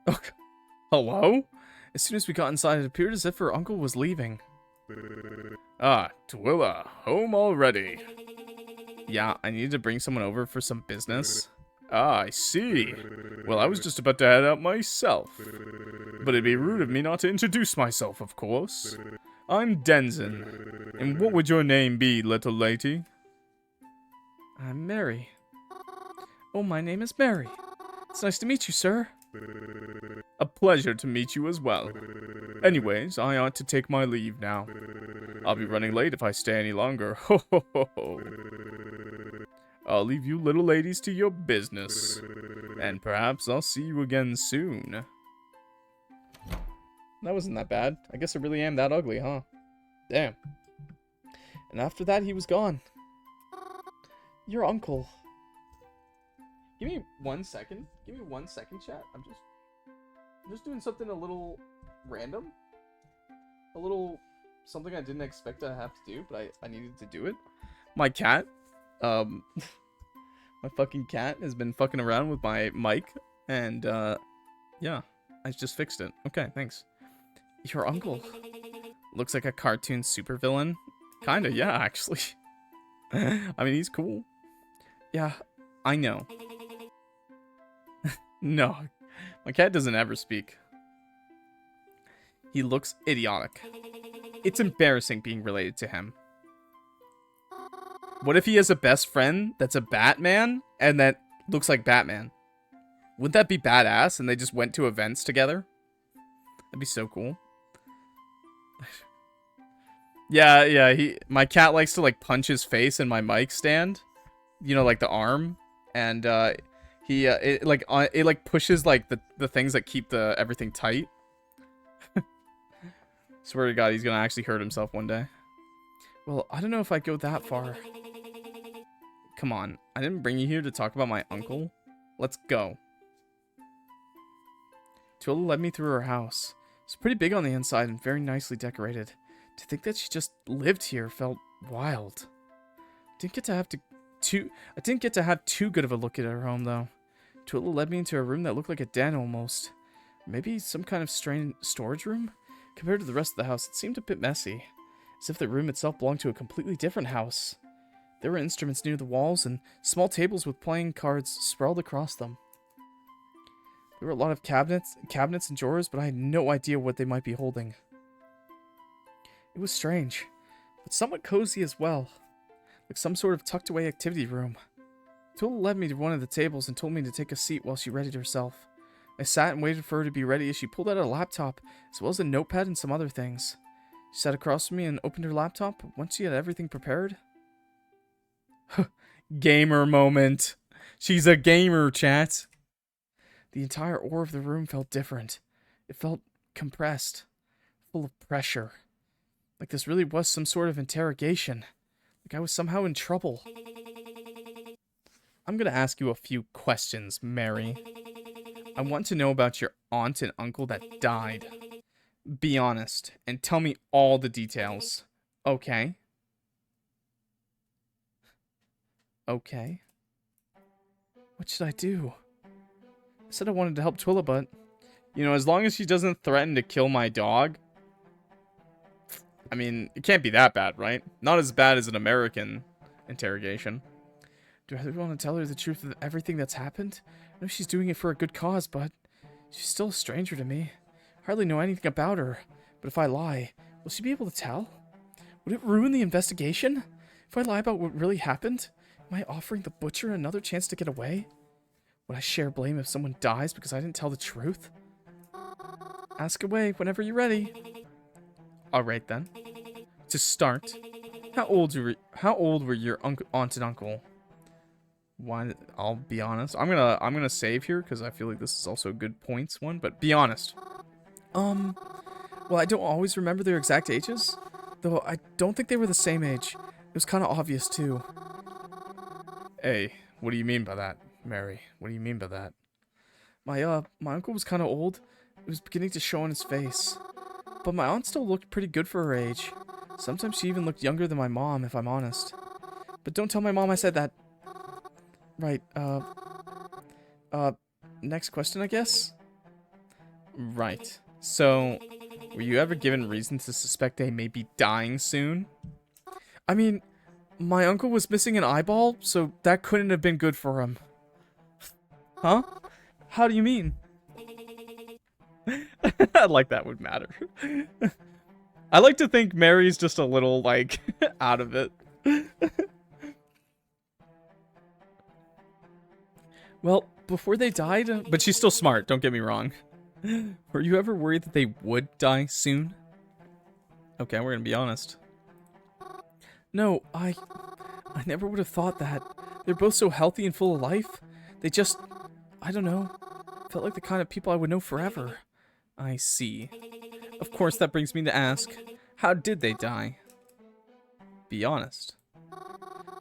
Oh, hello? As soon as we got inside, it appeared as if her uncle was leaving. Ah, Twyla, home already. Yeah, I needed to bring someone over for some business. Ah, I see. Well, I was just about to head out myself. But it'd be rude of me not to introduce myself, of course. I'm Denzin. And what would your name be, little lady? I'm Mary. Oh, my name is Mary. It's nice to meet you, sir. A pleasure to meet you as well. Anyways, I ought to take my leave now. I'll be running late if I stay any longer. Ho ho ho ho. I'll leave you little ladies to your business. And perhaps I'll see you again soon. That wasn't that bad. I guess I really am that ugly, huh? Damn. And after that, he was gone. Your uncle. Give me 1 second. Give me 1 second, chat. I'm just doing something a little random. A little something I didn't expect to have to do, but I needed to do it. My cat, my fucking cat has been fucking around with my mic, and yeah, I just fixed it. Okay, thanks. Your uncle looks like a cartoon supervillain. Kinda, yeah, actually. I mean, he's cool. Yeah, I know. No, my cat doesn't ever speak. He looks idiotic. It's embarrassing being related to him. What if he has a best friend that's a Batman and that looks like Batman? Wouldn't that be badass? And they just went to events together? That'd be so cool. Yeah, my cat likes to like punch his face in my mic stand. You know, like the arm. And it pushes like the things that keep everything tight. Swear to God, he's gonna actually hurt himself one day. Well, I don't know if I'd go that far. Come on, I didn't bring you here to talk about my uncle. Let's go. Twyla led me through her house. It's pretty big on the inside and very nicely decorated. To think that she just lived here felt wild. I didn't get to have too good of a look at her home though. Twyla led me into a room that looked like a den almost. Maybe some kind of strange storage room? Compared to the rest of the house, it seemed a bit messy. As if the room itself belonged to a completely different house. There were instruments near the walls and small tables with playing cards sprawled across them. There were a lot of cabinets and drawers, but I had no idea what they might be holding. It was strange, but somewhat cozy as well. Like some sort of tucked away activity room. Twyla led me to one of the tables and told me to take a seat while she readied herself. I sat and waited for her to be ready as she pulled out a laptop, as well as a notepad and some other things. She sat across from me and opened her laptop. Once she had everything prepared... Gamer moment. She's a gamer, chat. The entire aura of the room felt different. It felt compressed, full of pressure. Like this really was some sort of interrogation. Like I was somehow in trouble. I'm gonna ask you a few questions, Mary. I want to know about your aunt and uncle that died. Be honest, and tell me all the details. Okay? Okay. What should I do? I said I wanted to help Twyla, but... You know, as long as she doesn't threaten to kill my dog... I mean, it can't be that bad, right? Not as bad as an American interrogation. Do I really want to tell her the truth of everything that's happened? I know she's doing it for a good cause, but she's still a stranger to me. I hardly know anything about her. But if I lie, will she be able to tell? Would it ruin the investigation? If I lie about what really happened, am I offering the butcher another chance to get away? Would I share blame if someone dies because I didn't tell the truth? Ask away whenever you're ready. Alright then. To start, how old were your aunt and uncle? Why? I'll be honest. I'm gonna save here because I feel like this is also a good points one. But be honest. Well, I don't always remember their exact ages, though I don't think they were the same age. It was kind of obvious too. Hey, what do you mean by that, Mary? What do you mean by that? My uncle was kind of old. It was beginning to show on his face, but my aunt still looked pretty good for her age. Sometimes she even looked younger than my mom, if I'm honest. But don't tell my mom I said that. Right, next question, I guess? Right. So, were you ever given reason to suspect they may be dying soon? I mean, my uncle was missing an eyeball, so that couldn't have been good for him. Huh? How do you mean? Like that would matter. I like to think Mary's just a little, like, out of it. Well, before they died, but she's still smart, don't get me wrong. Were you ever worried that they would die soon? Okay, we're gonna be honest. No, I never would have thought that. They're both so healthy and full of life. They just, I don't know, felt like the kind of people I would know forever. I see. Of course, that brings me to ask, how did they die? Be honest.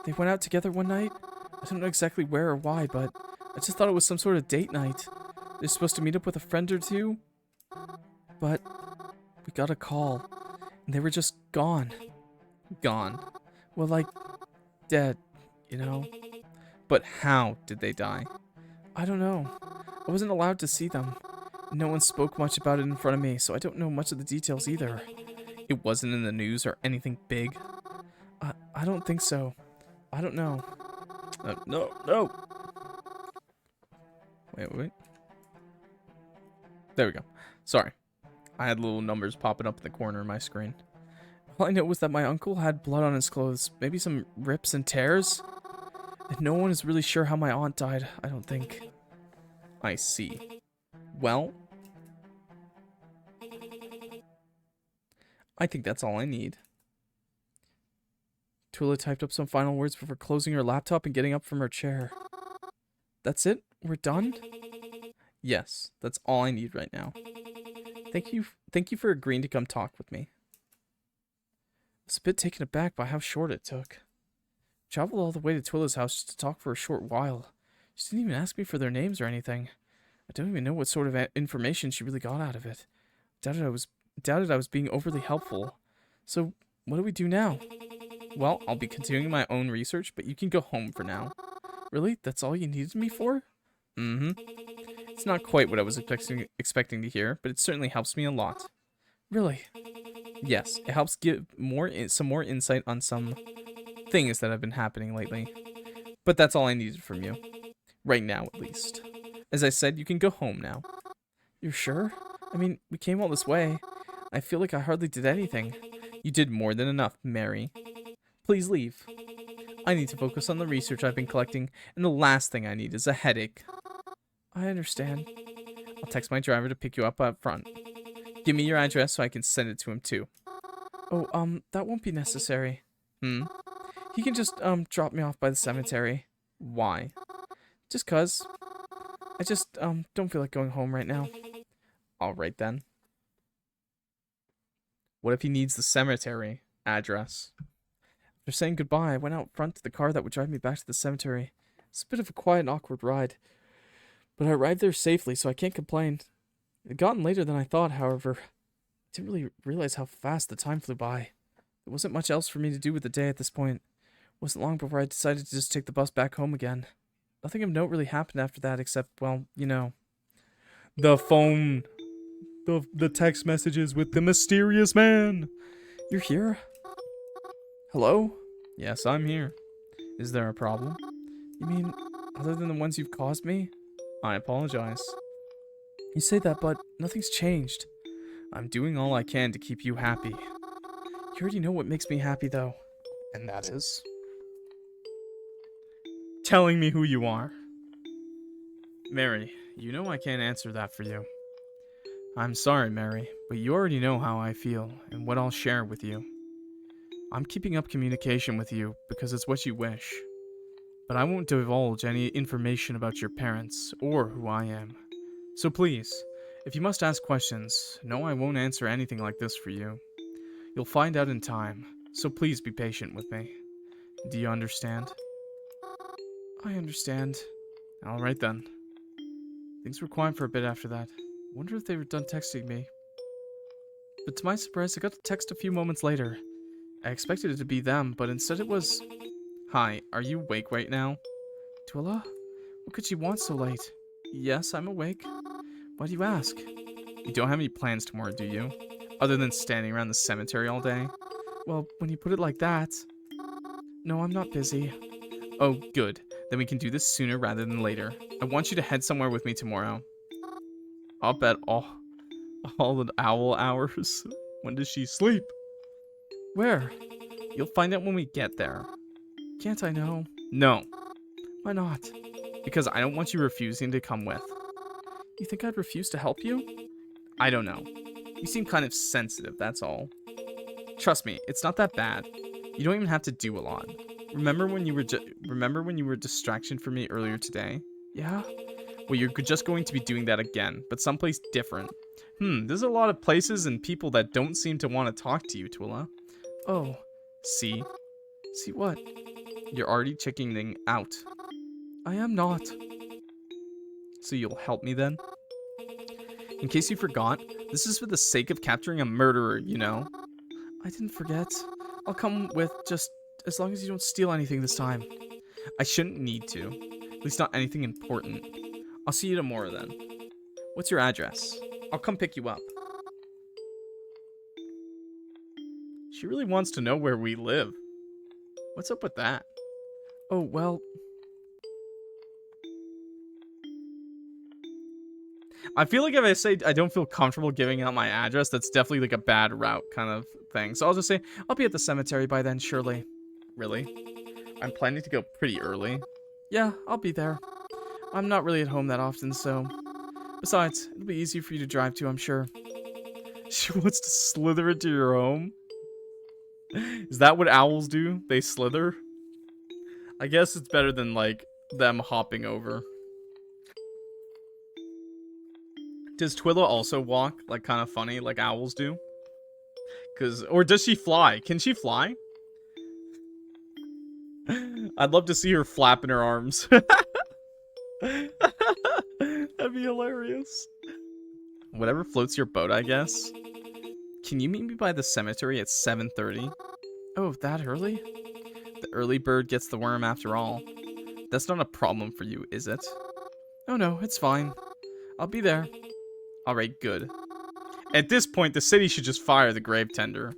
They went out together one night. I don't know exactly where or why, but I just thought it was some sort of date night. They're supposed to meet up with a friend or two. But we got a call, and they were just gone. Gone. Well, like, dead, you know? But how did they die? I don't know. I wasn't allowed to see them. No one spoke much about it in front of me, so I don't know much of the details either. It wasn't in the news or anything big? I don't think so. I don't know. No. Wait. There we go. Sorry. I had little numbers popping up in the corner of my screen. All I know was that my uncle had blood on his clothes, maybe some rips and tears. And no one is really sure how my aunt died, I don't think. I see. Well, I think that's all I need. Twyla typed up some final words before closing her laptop and getting up from her chair. That's it? We're done? Yes, that's all I need right now. Thank you for agreeing to come talk with me. I was a bit taken aback by how short it took. I traveled all the way to Twyla's house just to talk for a short while. She didn't even ask me for their names or anything. I don't even know what sort of information she really got out of it. Doubted I was being overly helpful. So, what do we do now? Well, I'll be continuing my own research, but you can go home for now. Really? That's all you needed me for? Mm-hmm. It's not quite what I was expecting to hear, but it certainly helps me a lot. Really? Yes, it helps give some more insight on some things that have been happening lately. But that's all I needed from you. Right now, at least. As I said, you can go home now. You're sure? I mean, we came all this way. I feel like I hardly did anything. You did more than enough, Mary. Please leave. I need to focus on the research I've been collecting, and the last thing I need is a headache. I understand. I'll text my driver to pick you up front. Give me your address so I can send it to him too. Oh, that won't be necessary. He can just, drop me off by the cemetery. Why? Just 'cause. I just, don't feel like going home right now. Alright then. What if he needs the cemetery address? After saying goodbye, I went out front to the car that would drive me back to the cemetery. It's a bit of a quiet and awkward ride, but I arrived there safely, so I can't complain. It had gotten later than I thought, however. I didn't really realize how fast the time flew by. There wasn't much else for me to do with the day at this point. It wasn't long before I decided to just take the bus back home again. Nothing of note really happened after that except, well, you know. The phone. The text messages with the mysterious man. You're here? Hello? Yes, I'm here. Is there a problem? You mean, other than the ones you've caused me? I apologize. You say that, but nothing's changed. I'm doing all I can to keep you happy. You already know what makes me happy, though. And that is? Telling me who you are. Mary, you know I can't answer that for you. I'm sorry, Mary, but you already know how I feel and what I'll share with you. I'm keeping up communication with you because it's what you wish. But I won't divulge any information about your parents or who I am. So please, if you must ask questions, no, I won't answer anything like this for you. You'll find out in time, so please be patient with me. Do you understand? I understand. Alright then. Things were quiet for a bit after that. I wonder if they were done texting me. But to my surprise, I got a text a few moments later. I expected it to be them, but instead it was... Hi, are you awake right now? Twyla? What could she want so late? Yes, I'm awake. Why do you ask? You don't have any plans tomorrow, do you? Other than standing around the cemetery all day? Well, when you put it like that... No, I'm not busy. Oh, good. Then we can do this sooner rather than later. I want you to head somewhere with me tomorrow. I'll bet all the owl hours. When does she sleep? Where? You'll find out when we get there. Can't I know? No. Why not? Because I don't want you refusing to come with. You think I'd refuse to help you? I don't know. You seem kind of sensitive, that's all. Trust me, it's not that bad. You don't even have to do a lot. Remember when you were a distraction for me earlier today? Yeah? Well, you're just going to be doing that again, but someplace different. There's a lot of places and people that don't seem to want to talk to you, Twyla. Oh. See? See what? You're already chickening out. I am not. So you'll help me then? In case you forgot, this is for the sake of capturing a murderer, you know? I didn't forget. I'll come with just as long as you don't steal anything this time. I shouldn't need to. At least not anything important. I'll see you tomorrow then. What's your address? I'll come pick you up. She really wants to know where we live. What's up with that? Oh, well... I feel like if I say I don't feel comfortable giving out my address, that's definitely like a bad route kind of thing. So I'll just say, I'll be at the cemetery by then, surely. Really? I'm planning to go pretty early. Yeah, I'll be there. I'm not really at home that often, so... Besides, it'll be easy for you to drive to, I'm sure. She wants to slither into your home? Is that what owls do? They slither? I guess it's better than, like, them hopping over. Does Twyla also walk, like, kind of funny, like owls do? Or does she fly? Can she fly? I'd love to see her flapping her arms. That'd be hilarious. Whatever floats your boat, I guess. Can you meet me by the cemetery at 7:30? Oh, that early? The early bird gets the worm after all. That's not a problem for you, is it? Oh no, it's fine. I'll be there. Alright, good. At this point, the city should just fire the grave tender.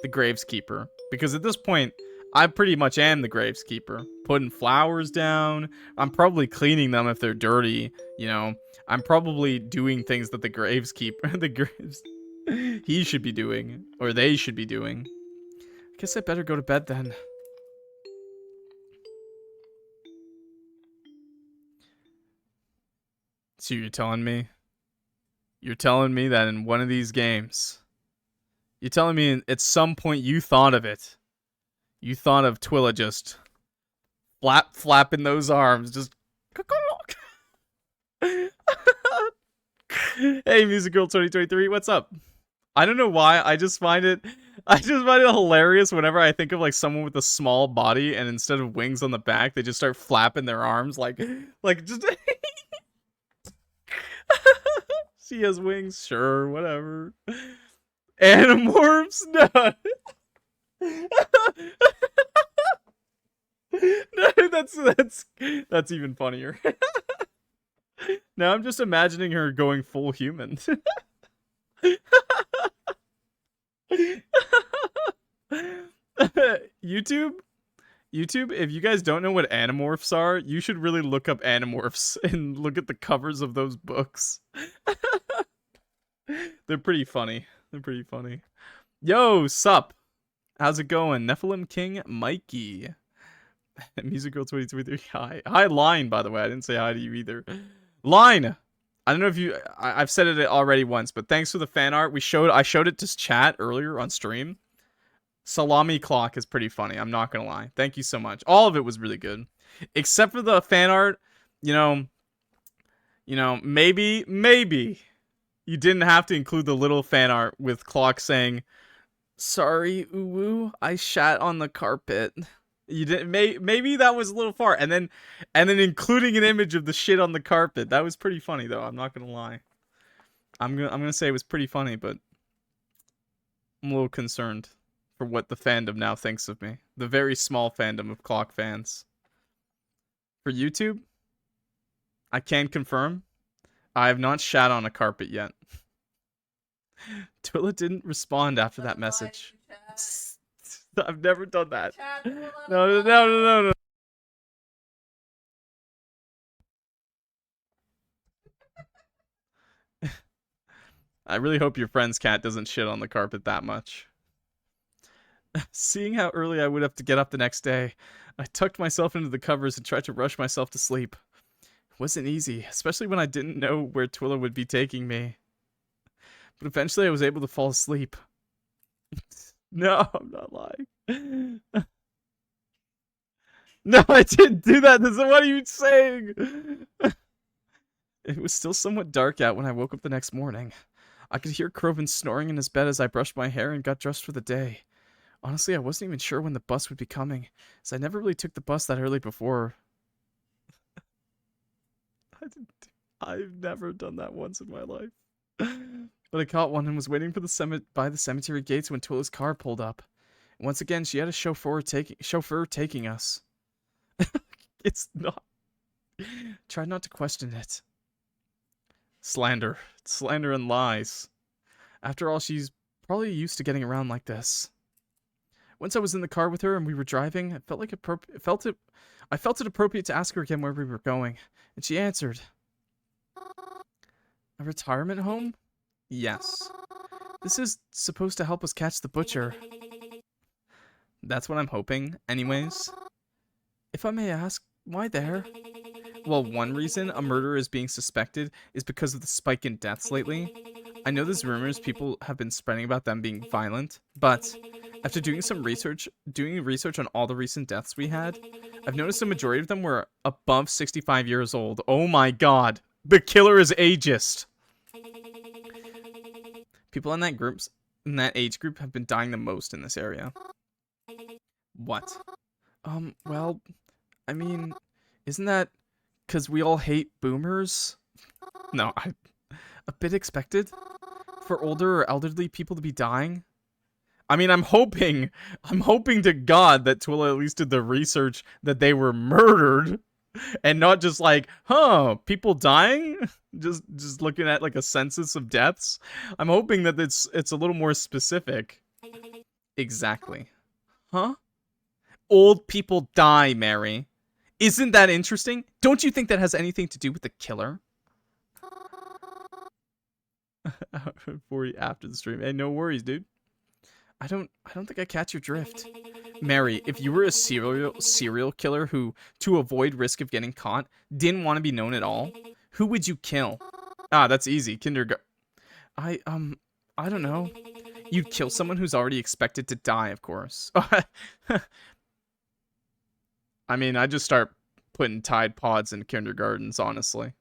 The graveskeeper. Because at this point, I pretty much am the graveskeeper. Putting flowers down. I'm probably cleaning them if they're dirty. You know, I'm probably doing things that the graveskeeper, he should be doing. Or they should be doing. I guess I better go to bed then. So you're telling me? You're telling me that in one of these games, you're telling me at some point you thought of it. You thought of Twyla just flapping those arms, just. Hey, Music Girl 2023, what's up? I don't know why. I just find it hilarious whenever I think of like someone with a small body and instead of wings on the back, they just start flapping their arms like just. She has wings, sure, whatever. Animorphs? No. No, that's even funnier. Now I'm just imagining her going full human. YouTube, if you guys don't know what Animorphs are, you should really look up Animorphs and look at the covers of those books. They're pretty funny. They're pretty funny. Yo, sup? How's it going? Nephilim King Mikey. Music Girl 2023. Hi. Hi, Line, by the way. I didn't say hi to you either. Line! I don't know if you... I've said it already once, but thanks for the fan art. I showed it to chat earlier on stream. Salami Clock is pretty funny. I'm not gonna lie. Thank you so much. All of it was really good. Except for the fan art, you know, maybe you didn't have to include the little fan art with Clock saying, "Sorry, uwu, I shat on the carpet." You didn't. Maybe that was a little far, and then including an image of the shit on the carpet. That was pretty funny, though. I'm not gonna lie. I'm gonna say it was pretty funny, but I'm a little concerned. for what the fandom now thinks of me. The very small fandom of clock fans. For YouTube, I can confirm, I have not shat on a carpet yet. Twyla didn't respond after that message. I've never done that. No. I really hope your friend's cat doesn't shit on the carpet that much. Seeing how early I would have to get up the next day, I tucked myself into the covers and tried to rush myself to sleep. It wasn't easy, especially when I didn't know where Twyla would be taking me. But eventually I was able to fall asleep. No, I'm not lying. No, I didn't do that. What are you saying? It was still somewhat dark out when I woke up the next morning. I could hear Crovin snoring in his bed as I brushed my hair and got dressed for the day. Honestly, I wasn't even sure when the bus would be coming, as I never really took the bus that early before. I've never done that once in my life. But I caught one and was waiting for by the cemetery gates when Twyla's car pulled up. And once again, she had a chauffeur taking us. It's not. Try not to question it. Slander and lies. After all, she's probably used to getting around like this. Once I was in the car with her and we were driving, I felt it appropriate to ask her again where we were going, and she answered. A retirement home? Yes. This is supposed to help us catch the butcher. That's what I'm hoping, anyways. If I may ask, why there? Well, one reason a murderer is being suspected is because of the spike in deaths lately. I know there's rumors people have been spreading about them being violent, but after doing research on all the recent deaths we had, I've noticed the majority of them were above 65 years old. Oh my god. The killer is ageist. People in that age group have been dying the most in this area. What? Well, I mean, isn't that because we all hate boomers? No, a bit expected for older or elderly people to be dying. I mean, I'm hoping to God that Twyla at least did the research that they were murdered and not just like, people dying? Just looking at like a census of deaths. I'm hoping that it's a little more specific. Exactly. Huh? Old people die, Mary. Isn't that interesting? Don't you think that has anything to do with the killer? For you after the stream. Hey, no worries, dude. I don't think I catch your drift. Mary, if you were a serial killer who, to avoid risk of getting caught, didn't want to be known at all, who would you kill? Ah, that's easy. Kindergarten. I don't know. You'd kill someone who's already expected to die, of course. I mean, I just start putting Tide Pods in kindergartens, honestly.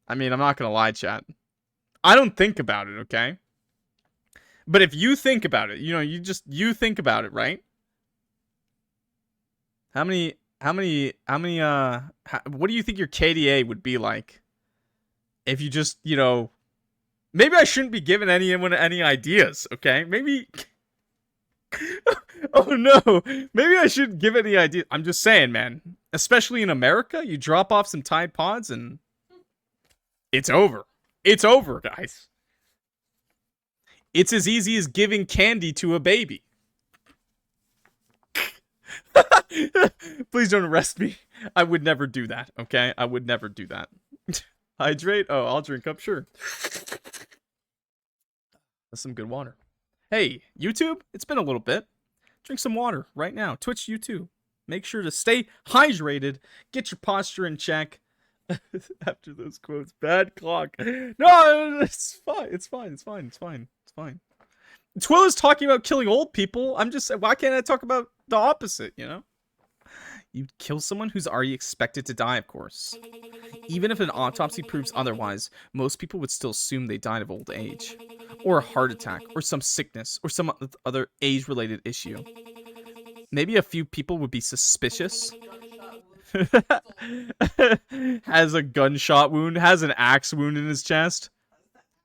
I mean, I'm not gonna lie, chat. I don't think about it, okay? But if you think about it, you think about it, right? What do you think your KDA would be like? If you just, maybe I shouldn't be giving anyone any ideas, okay? Maybe... Oh no, maybe I shouldn't give any ideas. I'm just saying, man. Especially in America, you drop off some Tide Pods and... it's over. It's over, guys. It's as easy as giving candy to a baby. Please don't arrest me. I would never do that, okay? I would never do that. Hydrate? Oh, I'll drink up, sure. That's some good water. Hey, YouTube, it's been a little bit. Drink some water right now. Twitch, YouTube. Make sure to stay hydrated. Get your posture in check. After those quotes, bad clock. No, it's fine. It's fine. Twyla's talking about killing old people. I'm just saying, why can't I talk about the opposite, You'd kill someone who's already expected to die, of course. Even if an autopsy proves otherwise, most people would still assume they died of old age, or a heart attack, or some sickness, or some other age-related issue. Maybe a few people would be suspicious. Has a gunshot wound, has an axe wound in his chest.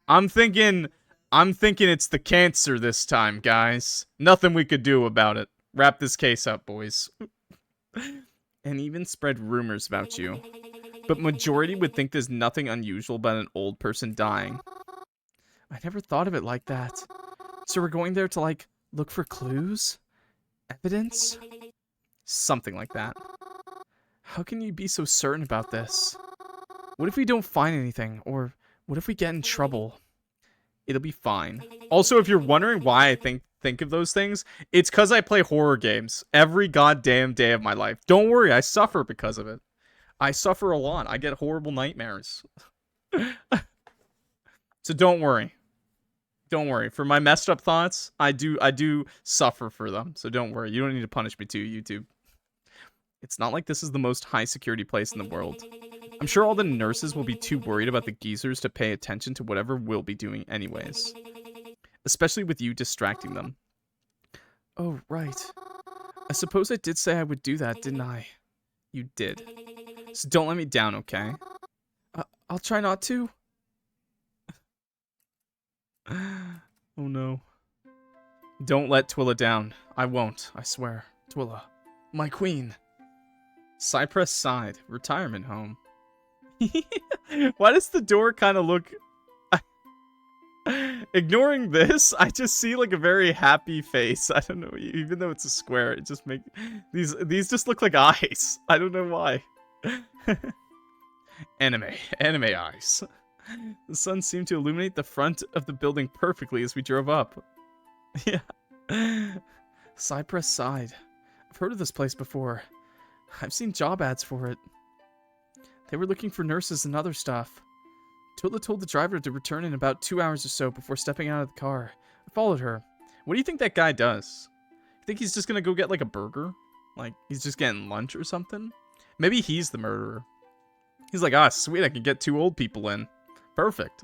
I'm thinking I'm thinking it's the cancer this time, guys. Nothing we could do about it. Wrap this case up, boys. And even spread rumors about you. But majority would think there's nothing unusual about an old person dying. I never thought of it like that. So we're going there to, like, look for clues? Evidence? Something like that. How can you be so certain about this? What if we don't find anything? Or what if we get in trouble? It'll be fine. Also, if you're wondering why I think of those things, it's because I play horror games every goddamn day of my life. Don't worry, I suffer because of it. I suffer a lot. I get horrible nightmares. So don't worry. Don't worry. For my messed up thoughts, I do suffer for them. So don't worry. You don't need to punish me too, YouTube. It's not like this is the most high security place in the world. I'm sure all the nurses will be too worried about the geezers to pay attention to whatever we'll be doing anyways. Especially with you distracting them. Oh, right. I suppose I did say I would do that, didn't I? You did. So don't let me down, okay? I'll try not to. Oh no. Don't let Twyla down. I won't, I swear. Twyla. My queen. Cypress Side. Retirement home. Why does the door kind of look... Ignoring this, I just see like a very happy face. I don't know, even though it's a square, it just makes... These just look like eyes. I don't know why. Anime eyes. The sun seemed to illuminate the front of the building perfectly as we drove up. Yeah. Cypress Side. I've heard of this place before. I've seen job ads for it. They were looking for nurses and other stuff. Twyla told the driver to return in about 2 hours or so before stepping out of the car. I followed her. What do you think that guy does? You think he's just gonna go get like a burger? Like, he's just getting lunch or something? Maybe he's the murderer. He's like, ah, sweet, I can get 2 old people in. Perfect.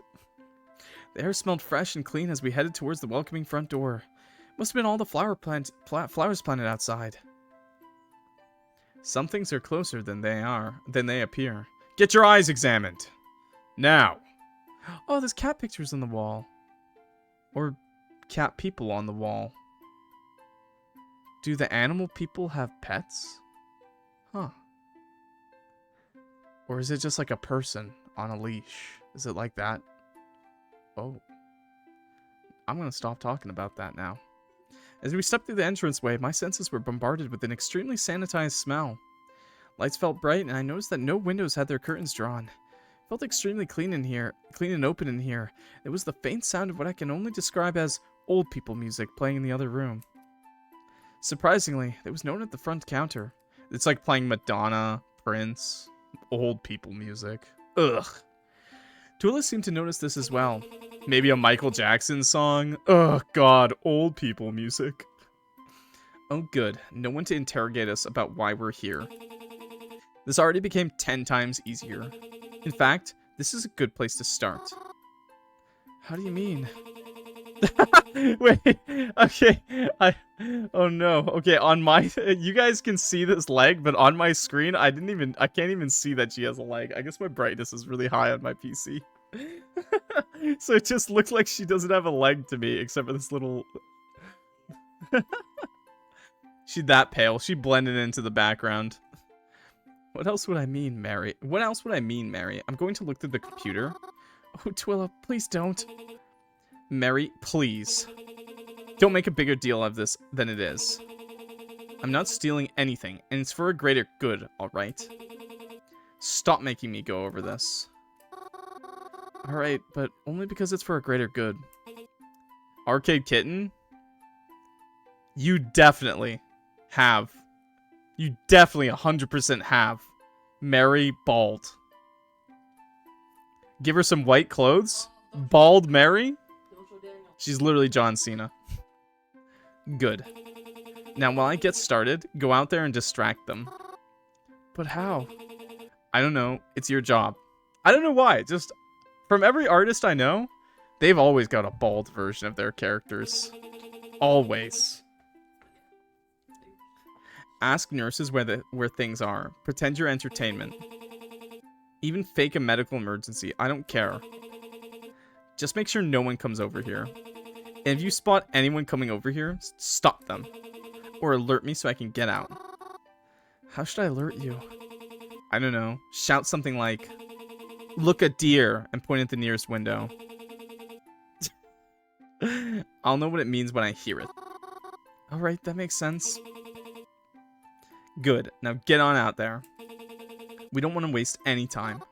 The air smelled fresh and clean as we headed towards the welcoming front door. Must have been all the flowers planted outside. Some things are closer than they appear. Get your eyes examined. Now. Oh, there's cat pictures on the wall. Or cat people on the wall. Do the animal people have pets? Huh. Or is it just like a person on a leash? Is it like that? Oh. I'm gonna stop talking about that now. As we stepped through the entranceway, my senses were bombarded with an extremely sanitized smell. Lights felt bright, and I noticed that no windows had their curtains drawn. It felt extremely clean in here, clean and open in here. It was the faint sound of what I can only describe as old people music playing in the other room. Surprisingly, there was no one at the front counter. It's like playing Madonna, Prince, old people music. Ugh. Twyla seemed to notice this as well. Maybe a Michael Jackson song? Ugh, God, old people music. Oh good, no one to interrogate us about why we're here. This already became 10 times easier. In fact, this is a good place to start. How do you mean? Wait, okay, oh no, okay, on my, you guys can see this leg, but on my screen, I can't even see that she has a leg. I guess my brightness is really high on my PC. So it just looks like she doesn't have a leg to me, except for this little... She's that pale, she blended into the background. What else would I mean, Mary? What else would I mean, Mary? I'm going to look through the computer. Oh, Twyla, please don't. Mary, please. Don't make a bigger deal of this than it is. I'm not stealing anything, and it's for a greater good, alright? Stop making me go over this. Alright, but only because it's for a greater good. ArcadeKitten? You definitely have. You definitely 100% have. Mary bald. Give her some white clothes? Bald Mary? She's literally John Cena. Good. Now, while I get started, go out there and distract them. But how? I don't know. It's your job. I don't know why. Just, from every artist I know, they've always got a bald version of their characters. Always. Ask nurses where things are. Pretend you're entertainment. Even fake a medical emergency. I don't care. Just make sure no one comes over here. And if you spot anyone coming over here, stop them. Or alert me so I can get out. How should I alert you? I don't know. Shout something like, "Look, a deer," and point at the nearest window. I'll know what it means when I hear it. Alright, that makes sense. Good. Now get on out there. We don't want to waste any time.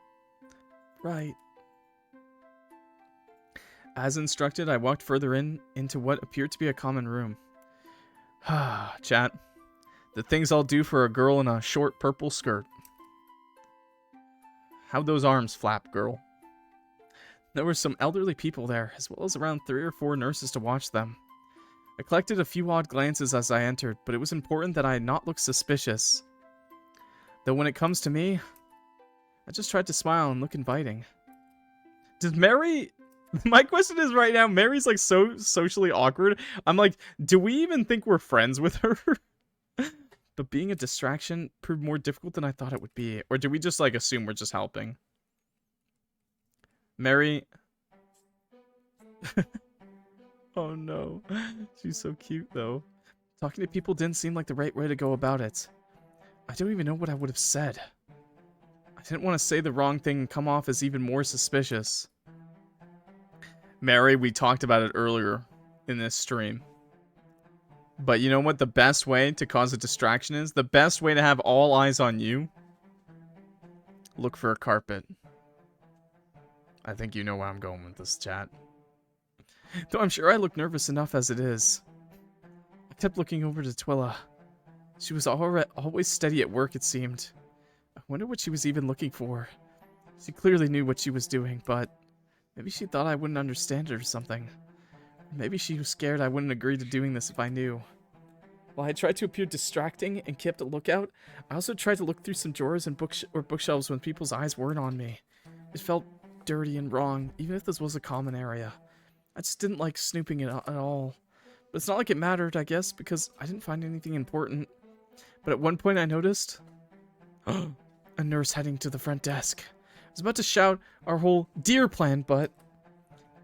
Right. As instructed, I walked further into what appeared to be a common room. Chat. The things I'll do for a girl in a short purple skirt. How'd those arms flap, girl? There were some elderly people there, as well as around 3 or 4 nurses to watch them. I collected a few odd glances as I entered, but it was important that I not look suspicious. Though when it comes to me, I just tried to smile and look inviting. Does Mary... My question is right now, Mary's like so socially awkward. I'm like, do we even think we're friends with her? But being a distraction proved more difficult than I thought it would be. Or do we just like assume we're just helping? Mary... Oh no. She's so cute though. Talking to people didn't seem like the right way to go about it. I don't even know what I would have said. I didn't want to say the wrong thing and come off as even more suspicious. Mary, we talked about it earlier in this stream. But you know what the best way to cause a distraction is? The best way to have all eyes on you? Look for a carpet. I think you know where I'm going with this, chat. Though I'm sure I look nervous enough as it is. I kept looking over to Twyla. She was always steady at work, it seemed. I wonder what she was even looking for. She clearly knew what she was doing, but maybe she thought I wouldn't understand it or something. Maybe she was scared I wouldn't agree to doing this if I knew. While I tried to appear distracting and kept a lookout, I also tried to look through some drawers and bookshelves when people's eyes weren't on me. It felt dirty and wrong, even if this was a common area. I just didn't like snooping at all. But it's not like it mattered, I guess, because I didn't find anything important. But at one point I noticed... a nurse heading to the front desk. I was about to shout our whole deer plan, but...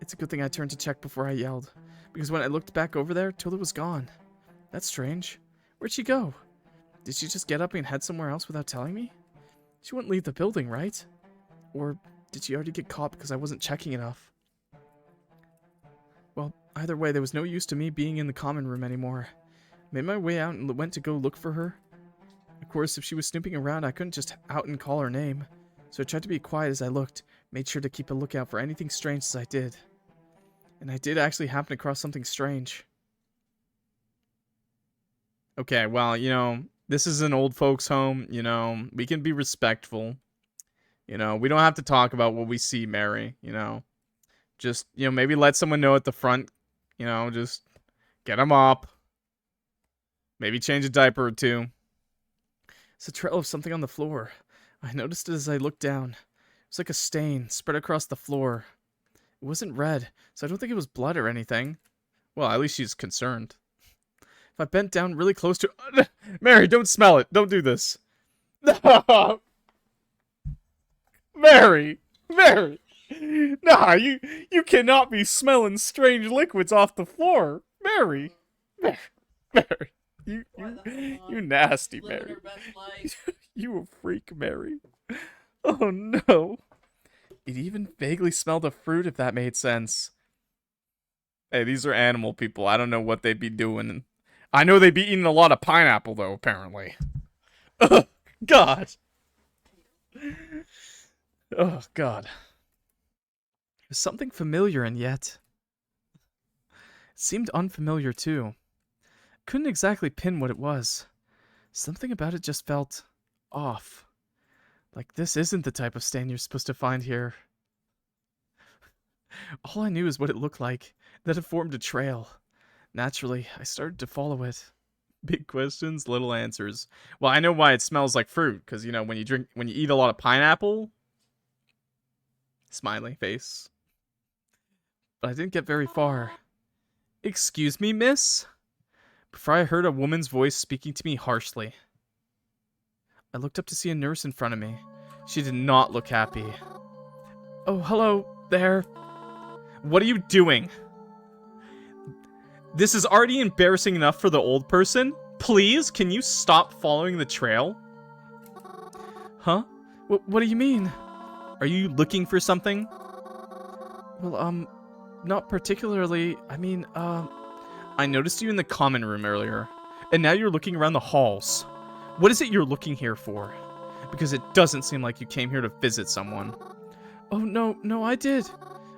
It's a good thing I turned to check before I yelled. Because when I looked back over there, Twyla was gone. That's strange. Where'd she go? Did she just get up and head somewhere else without telling me? She wouldn't leave the building, right? Or did she already get caught because I wasn't checking enough? Well, either way, there was no use to me being in the common room anymore. I made my way out and went to go look for her. Of course, if she was snooping around, I couldn't just out and call her name. So I tried to be quiet as I looked, made sure to keep a lookout for anything strange as I did. And I did actually happen across something strange. Okay, well, you know, this is an old folks' home, you know, we can be respectful. You know, we don't have to talk about what we see, Mary, you know. Just, you know, maybe let someone know at the front, you know, just get them up. Maybe change a diaper or two. It's a trail of something on the floor. I noticed it as I looked down. It was like a stain spread across the floor. It wasn't red, so I don't think it was blood or anything. Well, at least she's concerned. If I bent down really close to... Mary, don't smell it. Don't do this. No! Mary! Mary! Nah, you cannot be smelling strange liquids off the floor. Mary! Mary! You nasty, Mary. You a freak, Mary. Oh, no. It even vaguely smelled of fruit, if that made sense. Hey, these are animal people. I don't know what they'd be doing. I know they'd be eating a lot of pineapple, though, apparently. Ugh, God. Oh, God. It was something familiar, and yet... It seemed unfamiliar, too. Couldn't exactly pin what it was. Something about it just felt... off. Like this isn't the type of stain you're supposed to find here. All I knew is what it looked like, that it formed a trail. Naturally, I started to follow it. Big questions, little answers. Well, I know why it smells like fruit, because, you know, when you eat a lot of pineapple... Smiley face. But I didn't get very far. Excuse me, miss? Before I heard a woman's voice speaking to me harshly. I looked up to see a nurse in front of me. She did not look happy. Oh, hello there. What are you doing? This is already embarrassing enough for the old person. Please, can you stop following the trail? Huh? What do you mean? Are you looking for something? Well, not particularly. I mean, I noticed you in the common room earlier, and now you're looking around the halls. What is it you're looking here for? Because it doesn't seem like you came here to visit someone. Oh, no, I did.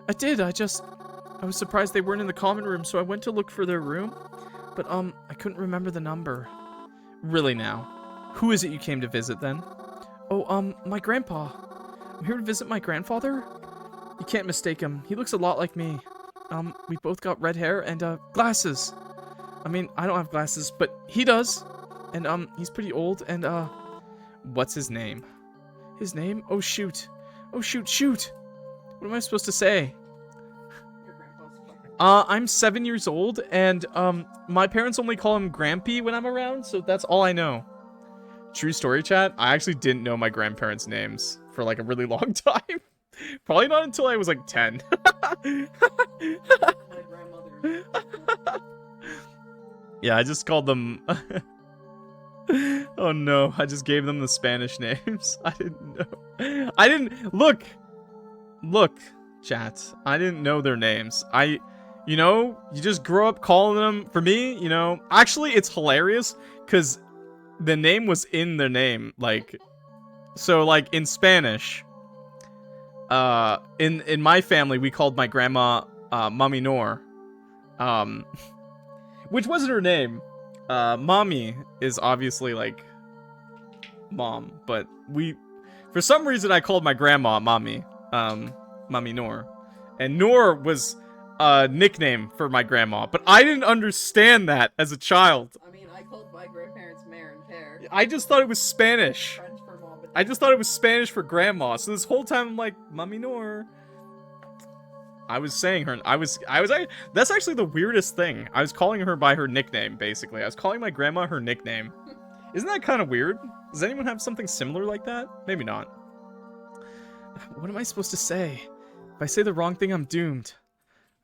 I was surprised they weren't in the common room, so I went to look for their room. But, I couldn't remember the number. Really now? Who is it you came to visit, then? Oh, my grandpa. I'm here to visit my grandfather? You can't mistake him. He looks a lot like me. We both got red hair and, glasses. I mean, I don't have glasses, but he does. And, he's pretty old, and, what's his name? His name? Oh, shoot. Oh, shoot. What am I supposed to say? I'm 7 years old, and, my parents only call him Grampy when I'm around, so that's all I know. True story, chat. I actually didn't know my grandparents' names for, like, a really long time. Probably not until I was, like, 10. My grandmother. Yeah, I just called them... Oh, no. I just gave them the Spanish names. I didn't know. I didn't... Look, chat. I didn't know their names. You know, you just grow up calling them, for me, you know, actually, it's hilarious, because the name was in their name, like, so, like, in Spanish, in my family, we called my grandma, Mami Nor, which wasn't her name. Mommy is obviously, like, mom, but for some reason, I called my grandma Mommy, Mami Nor, and Nor was a nickname for my grandma, but I didn't understand that as a child. I mean, I called my grandparents Mare and Pear. I just thought it was Spanish. French for mom, but I just thought it was Spanish for grandma. So this whole time I'm like, Mami Nor. I was saying her. That's actually the weirdest thing. I was calling her by her nickname, basically. I was calling my grandma her nickname. Isn't that kind of weird? Does anyone have something similar like that? Maybe not. What am I supposed to say? If I say the wrong thing, I'm doomed.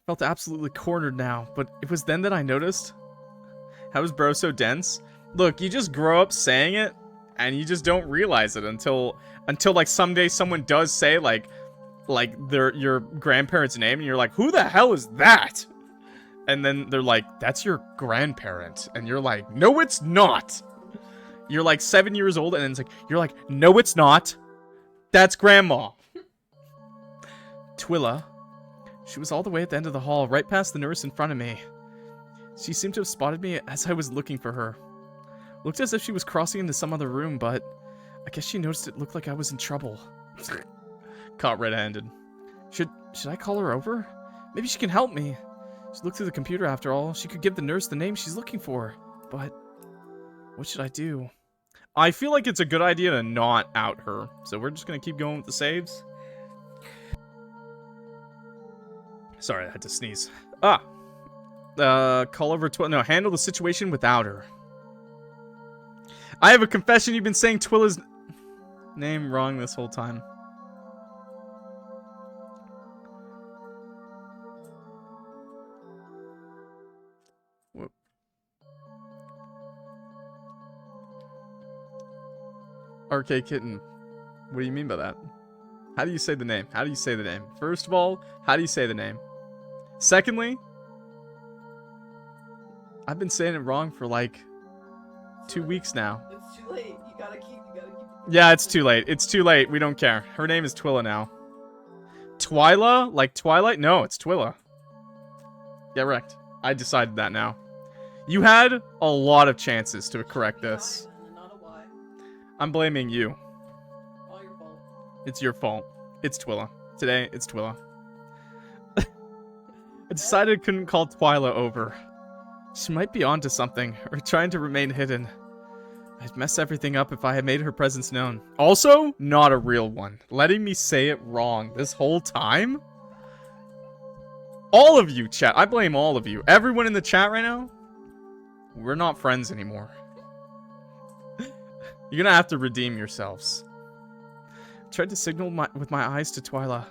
I felt absolutely cornered now, but it was then that I noticed. How is bro so dense? Look, you just grow up saying it, and you just don't realize it until like someday someone does say like your grandparent's name, and you're like, who the hell is that? And then they're like, that's your grandparent, and you're like, no, it's not. You're like 7 years old, and it's like, you're like, no, it's not. That's grandma. Twyla. She was all the way at the end of the hall, right past the nurse in front of me. She seemed to have spotted me as I was looking for her. Looked as if she was crossing into some other room, but I guess she noticed it looked like I was in trouble. Caught red-handed. Should I call her over? Maybe she can help me. She looked through the computer after all. She could give the nurse the name she's looking for. But what should I do? I feel like it's a good idea to not out her. So we're just gonna keep going with the saves. Sorry, I had to sneeze. Call over no, handle the situation without her. I have a confession. You've been saying Twyla's name wrong this whole time. Whoop. ArcadeKitten. What do you mean by that? How do you say the name? How do you say the name? First of all, how do you say the name? Secondly, I've been saying it wrong for like 2 weeks now. it's too late. You gotta keep. Yeah, it's too late. It's too late. We don't care. Her name is Twyla now. Twyla? Like Twilight? No, it's Twyla. Yeah, right. I decided that now. You had a lot of chances to correct this. Not a lie. I'm blaming you. All your fault. It's your fault. It's Twyla. Today, it's Twyla. I decided I couldn't call Twyla over. She might be onto something, or trying to remain hidden. I'd mess everything up if I had made her presence known. Also, not a real one. Letting me say it wrong this whole time? All of you, chat. I blame all of you. Everyone in the chat right now, we're not friends anymore. You're gonna have to redeem yourselves. I tried to signal with my eyes to Twyla.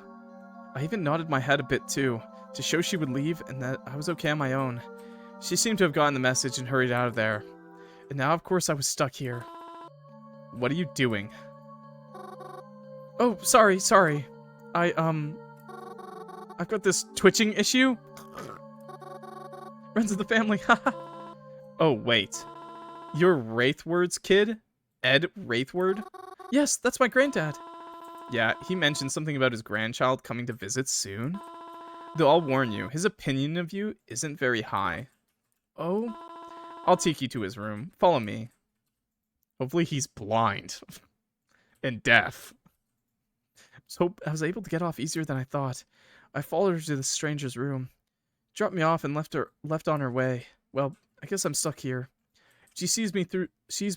I even nodded my head a bit too, to show she would leave and that I was okay on my own. She seemed to have gotten the message and hurried out of there. And now, of course, I was stuck here. What are you doing? Oh, sorry. I've got this twitching issue. Friends of the family, Oh, wait. You're Wraithword's kid? Ed Wraithword? Yes, that's my granddad. Yeah, he mentioned something about his grandchild coming to visit soon. Though I'll warn you, his opinion of you isn't very high. Oh? I'll take you to his room. Follow me. Hopefully he's blind. And deaf. So I was able to get off easier than I thought. I followed her to the stranger's room. Dropped me off and left on her way. Well, I guess I'm stuck here. If she sees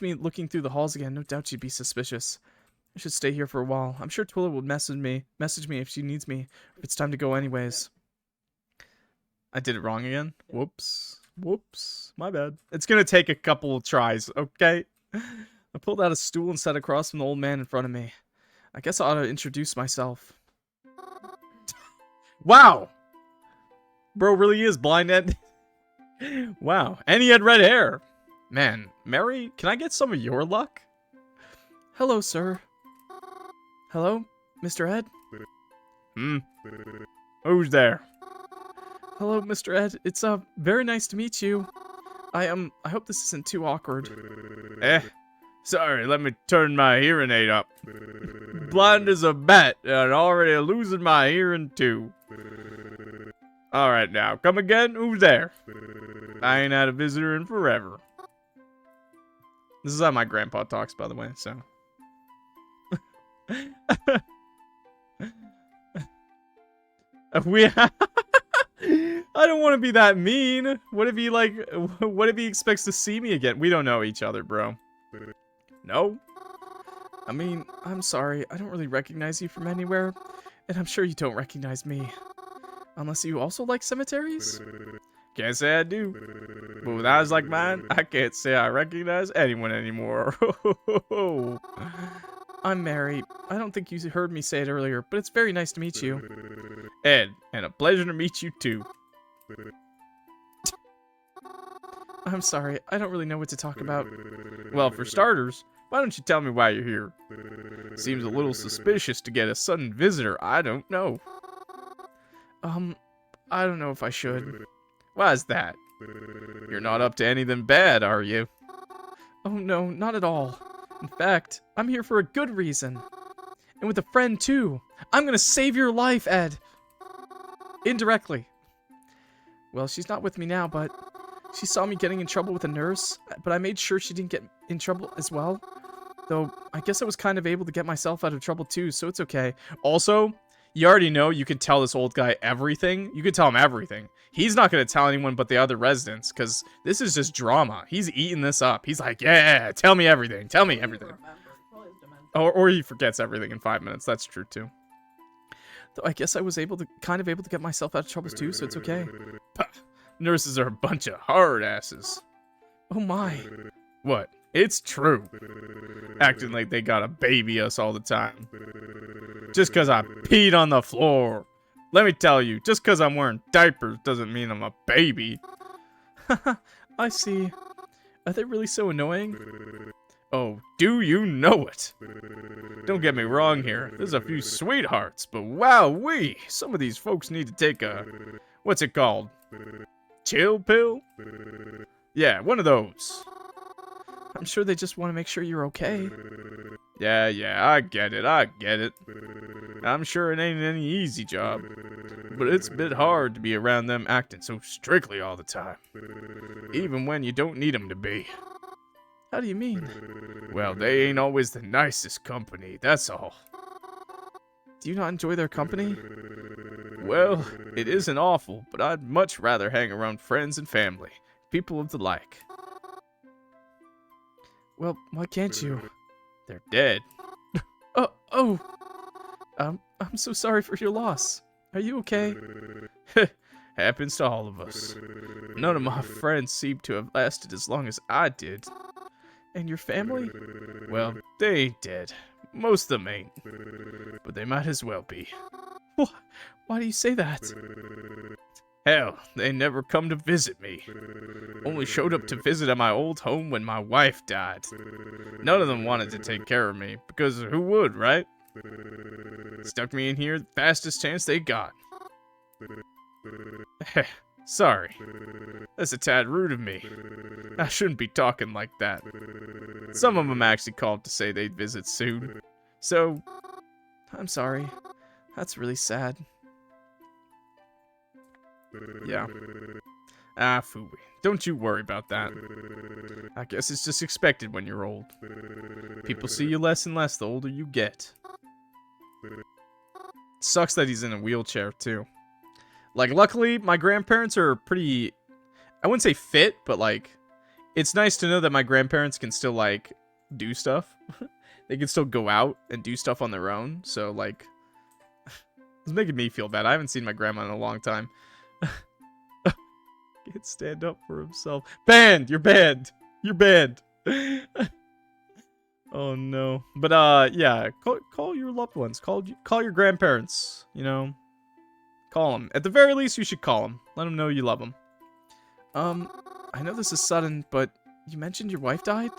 me looking through the halls again, no doubt she'd be suspicious. I should stay here for a while. I'm sure Twyla will message me if she needs me. If it's time to go anyways. I did it wrong again. Whoops. My bad. It's gonna take a couple of tries, okay? I pulled out a stool and sat across from the old man in front of me. I guess I ought to introduce myself. Wow! Bro really is blind, Ed. Wow. And he had red hair. Man, Mary, can I get some of your luck? Hello, sir. Hello, Mr. Ed? Who's there? Hello, Mr. Ed. It's, very nice to meet you. I hope this isn't too awkward. Sorry, let me turn my hearing aid up. Blind as a bat, and already losing my hearing too. Alright now, come again? Who's there? I ain't had a visitor in forever. This is how my grandpa talks, by the way, so. I don't want to be that mean. What if he expects to see me again? We don't know each other, bro. No? I mean, I'm sorry. I don't really recognize you from anywhere. And I'm sure you don't recognize me. Unless you also like cemeteries? Can't say I do. But with eyes like mine, I can't say I recognize anyone anymore. I'm Mary. I don't think you heard me say it earlier, but it's very nice to meet you. Ed, and a pleasure to meet you too. I'm sorry. I don't really know what to talk about. Well, for starters, why don't you tell me why you're here? Seems a little suspicious to get a sudden visitor I don't know. I don't know if I should. Why's that? You're not up to anything bad, are you? Oh no, not at all. In fact, I'm here for a good reason. And with a friend too. I'm gonna save your life, Ed. Indirectly. Well, she's not with me now, but she saw me getting in trouble with a nurse, but I made sure she didn't get in trouble as well. Though, I guess I was kind of able to get myself out of trouble too, so it's okay. Also, you already know you can tell this old guy everything. You can tell him everything. He's not going to tell anyone but the other residents, because this is just drama. He's eating this up. He's like, yeah, tell me everything. Tell me everything. Or he forgets everything in 5 minutes. That's true, too. Though I guess I was kind of able to get myself out of troubles too, so it's okay. Puh. Nurses are a bunch of hard asses. Oh my. What? It's true. Acting like they gotta baby us all the time. Just because I peed on the floor. Let me tell you, just because I'm wearing diapers doesn't mean I'm a baby. I see. Are they really so annoying? Oh, do you know it? Don't get me wrong here. There's a few sweethearts, but wowee, some of these folks need to take a... What's it called? Chill pill? Yeah, one of those. I'm sure they just want to make sure you're okay. Yeah, I get it. I'm sure it ain't any easy job. But it's a bit hard to be around them acting so strictly all the time. Even when you don't need them to be. How do you mean? Well, they ain't always the nicest company, that's all. Do you not enjoy their company? Well, it isn't awful, but I'd much rather hang around friends and family. People of the like. Well, why can't you? They're dead. I'm so sorry for your loss. Are you okay? Happens to all of us. None of my friends seem to have lasted as long as I did. And your family? Well, they ain't dead. Most of them ain't. But they might as well be. Why do you say that? Hell, they never come to visit me. Only showed up to visit at my old home when my wife died. None of them wanted to take care of me, because who would, right? Stuck me in here the fastest chance they got. Sorry. That's a tad rude of me. I shouldn't be talking like that. Some of them actually called to say they'd visit soon. So, I'm sorry. That's really sad. yeah. Ah, phooey. Don't you worry about that. I guess it's just expected when you're old. People see you less and less the older you get. Sucks that he's in a wheelchair, too. Like, luckily, my grandparents are pretty... I wouldn't say fit, but, like... It's nice to know that my grandparents can still, like, do stuff. They can still go out and do stuff on their own. So, like... It's making me feel bad. I haven't seen my grandma in a long time. Can't stand up for himself. Banned! You're banned! You're banned! Oh, no. But, yeah. Call your loved ones. Call your grandparents. You know? Call them. At the very least, you should call them. Let them know you love them. I know this is sudden, but you mentioned your wife died?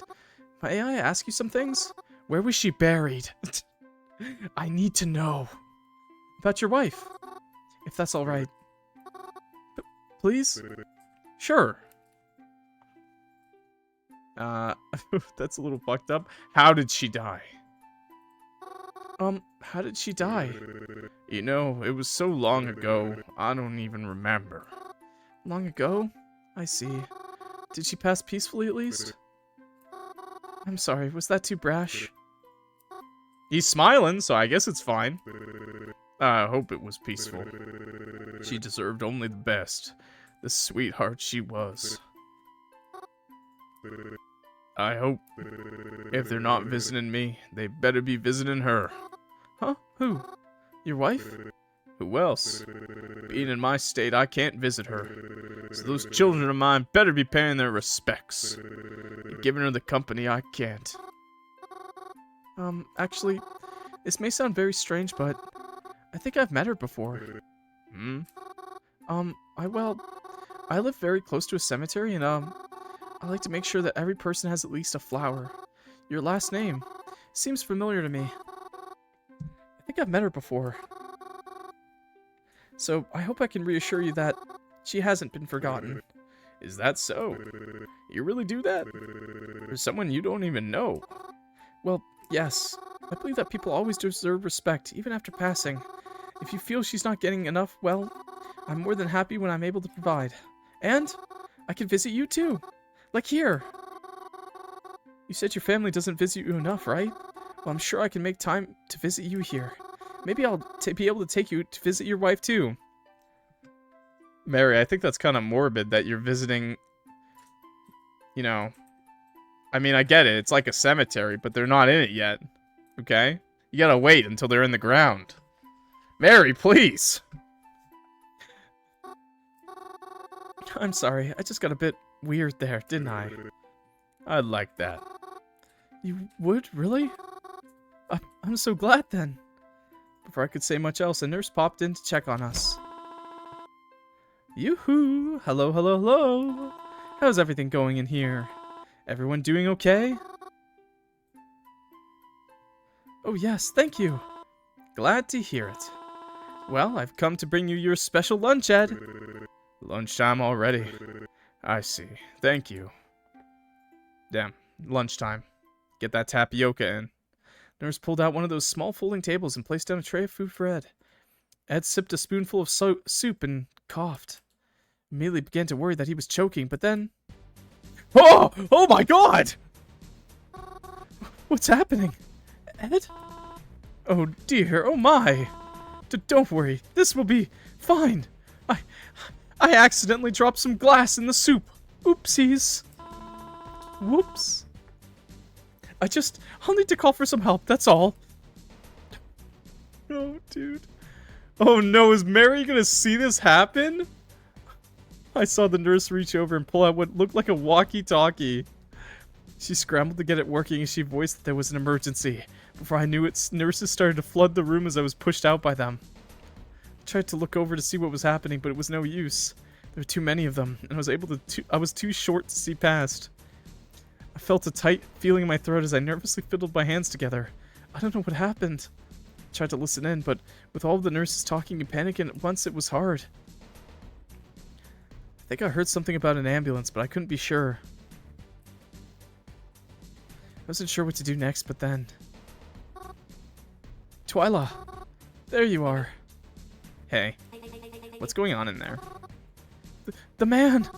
May I ask you some things? Where was she buried? I need to know. About your wife. If that's alright. Please? Sure. That's a little fucked up. How did she die? How did she die? You know, it was so long ago, I don't even remember. Long ago? I see. Did she pass peacefully at least? I'm sorry, was that too brash? He's smiling, so I guess it's fine. I hope it was peaceful. She deserved only the best. The sweetheart she was. I hope if they're not visiting me, they better be visiting her. Huh? Who? Your wife? Who else? Being in my state, I can't visit her. So those children of mine better be paying their respects. And giving her the company I can't. Actually, this may sound very strange, but I think I've met her before. Hmm? I live very close to a cemetery, and, I like to make sure that every person has at least a flower. Your last name seems familiar to me. I think I've met her before. So, I hope I can reassure you that she hasn't been forgotten. Is that so? You really do that? For someone you don't even know? Well, yes. I believe that people always deserve respect, even after passing. If you feel she's not getting enough, well, I'm more than happy when I'm able to provide. And I can visit you too. Like here. You said your family doesn't visit you enough, right? Well, I'm sure I can make time to visit you here. Maybe I'll be able to take you to visit your wife too. Mary, I think that's kind of morbid that you're visiting, you know. I mean, I get it. It's like a cemetery, but they're not in it yet. Okay? You gotta wait until they're in the ground. Mary, please! I'm sorry. I just got a bit weird there, didn't I? I'd like that. You would? Really? I'm so glad then. Before I could say much else, a nurse popped in to check on us. Yoo-hoo! Hello, hello, hello! How's everything going in here? Everyone doing okay? Oh yes, thank you! Glad to hear it. Well, I've come to bring you your special lunch, Ed. Lunchtime already. I see. Thank you. Damn, lunchtime. Get that tapioca in. Nurse pulled out one of those small folding tables and placed down a tray of food for Ed. Ed sipped a spoonful of soup and coughed. Immediately began to worry that he was choking, but then... Oh! Oh my god! What's happening? Ed? Oh dear, oh my! Don't worry, this will be fine. I accidentally dropped some glass in the soup. Oopsies. Whoops. I'll need to call for some help, that's all. Oh, dude. Oh no, is Mary gonna see this happen? I saw the nurse reach over and pull out what looked like a walkie-talkie. She scrambled to get it working as she voiced that there was an emergency. Before I knew it, nurses started to flood the room as I was pushed out by them. Tried to look over to see what was happening, but it was no use. There were too many of them, and I was too short to see past. I felt a tight feeling in my throat as I nervously fiddled my hands together. I don't know what happened. I tried to listen in, but with all of the nurses talking and panicking at once, it was hard. I think I heard something about an ambulance, but I couldn't be sure. I wasn't sure what to do next, but then... Twyla! There you are. Hey. What's going on in there? The man!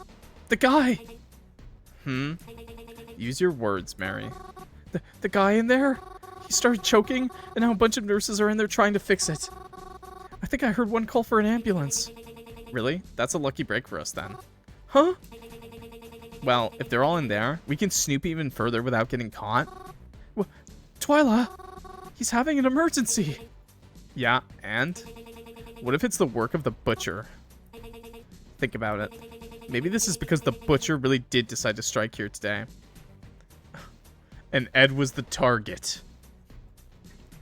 The guy! Use your words, Mary. The guy in there? He started choking, and now a bunch of nurses are in there trying to fix it. I think I heard one call for an ambulance. Really? That's a lucky break for us then. Huh? Well, if they're all in there, we can snoop even further without getting caught. Twyla! He's having an emergency! Yeah, and? What if it's the work of the butcher? Think about it. Maybe this is because the butcher really did decide to strike here today. And Ed was the target.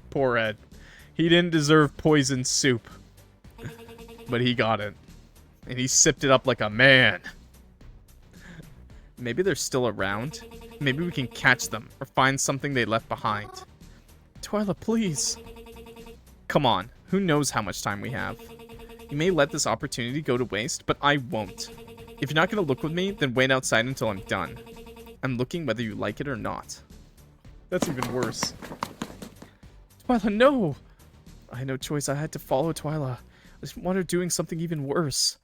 Poor Ed. He didn't deserve poison soup. But he got it. And he sipped it up like a man. Maybe they're still around. Maybe we can catch them or find something they left behind. Twyla, please. Come on. Who knows how much time we have? You may let this opportunity go to waste, but I won't. If you're not going to look with me, then wait outside until I'm done. I'm looking whether you like it or not. That's even worse. Twyla, no! I had no choice. I had to follow Twyla. I didn't want her doing something even worse.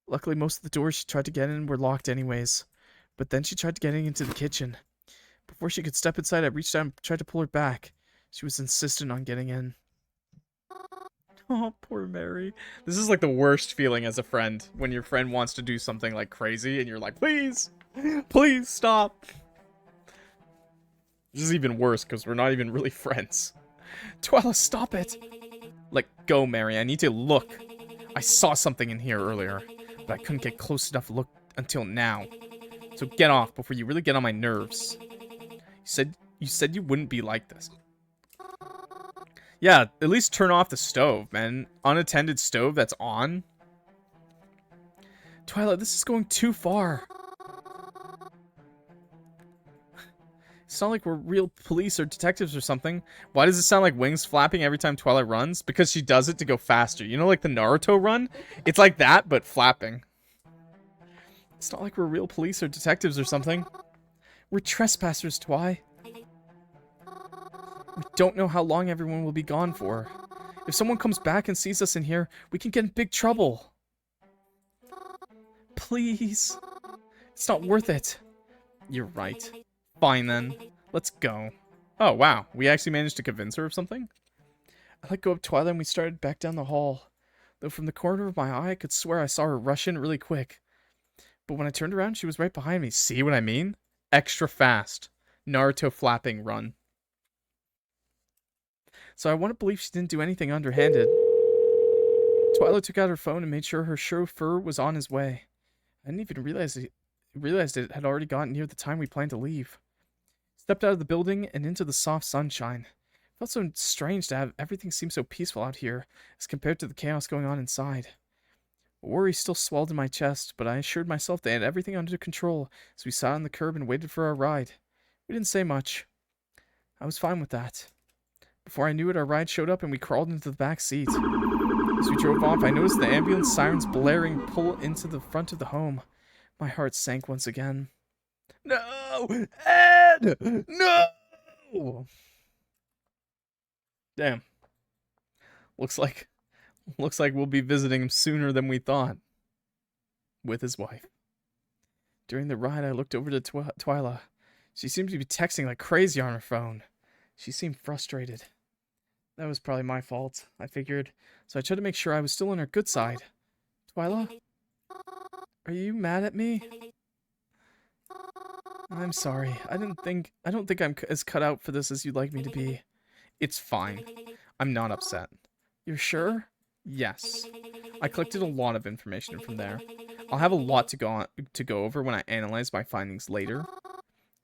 Luckily, most of the doors she tried to get in were locked anyways. But then she tried getting into the kitchen. Before she could step inside, I reached out and tried to pull her back. She was insistent on getting in. Oh, poor Mary. This is like the worst feeling as a friend. When your friend wants to do something like crazy and you're like, please, please stop. This is even worse because we're not even really friends. Twyla, stop it. Like, go, Mary. I need to look. I saw something in here earlier, but I couldn't get close enough to look until now. So get off before you really get on my nerves. You said you wouldn't be like this. Yeah, at least turn off the stove, man. Unattended stove that's on. Twyla, this is going too far. It's not like we're real police or detectives or something. Why does it sound like wings flapping every time Twyla runs? Because she does it to go faster. You know, like the Naruto run? It's like that, but flapping. It's not like we're real police or detectives or something. We're trespassers, Twy. We don't know how long everyone will be gone for. If someone comes back and sees us in here, we can get in big trouble. Please. It's not worth it. You're right. Fine then. Let's go. Oh, wow. We actually managed to convince her of something? I let go of Twyla and we started back down the hall. Though from the corner of my eye, I could swear I saw her rush in really quick. But when I turned around, she was right behind me. See what I mean? Extra fast. Naruto flapping run. So I want to believe she didn't do anything underhanded. Twyla took out her phone and made sure her chauffeur was on his way. I didn't even realize it had already gotten near the time we planned to leave. Stepped out of the building and into the soft sunshine. It felt so strange to have everything seem so peaceful out here as compared to the chaos going on inside. Worry still swelled in my chest, but I assured myself they had everything under control as we sat on the curb and waited for our ride. We didn't say much. I was fine with that. Before I knew it, our ride showed up and we crawled into the back seat. As we drove off, I noticed the ambulance sirens blaring pull into the front of the home. My heart sank once again. No! Ed! No! Damn. Looks like we'll be visiting him sooner than we thought. With his wife. During the ride, I looked over to Twyla. She seemed to be texting like crazy on her phone. She seemed frustrated. That was probably my fault, I figured, so I tried to make sure I was still on her good side. Twyla? Are you mad at me? I'm sorry. I don't think I'm as cut out for this as you'd like me to be. It's fine. I'm not upset. You're sure? Yes. I collected a lot of information from there. I'll have a lot to go over when I analyze my findings later.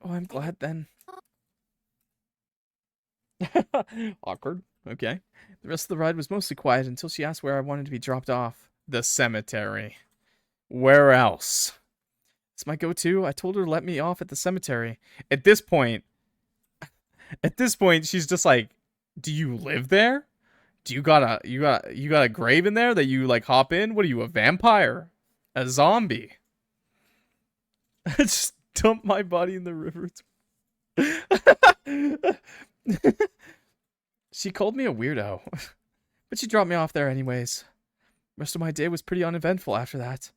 Oh, I'm glad then. Awkward. Okay. The rest of the ride was mostly quiet until she asked where I wanted to be dropped off. The cemetery. Where else? It's my go-to. I told her to let me off at the cemetery. At this point, she's just like, do you live there? Do you got a grave in there that you like hop in? What are you, a vampire? A zombie? Just dump my body in the river. She called me a weirdo, but she dropped me off there anyways. Rest of my day was pretty uneventful after that,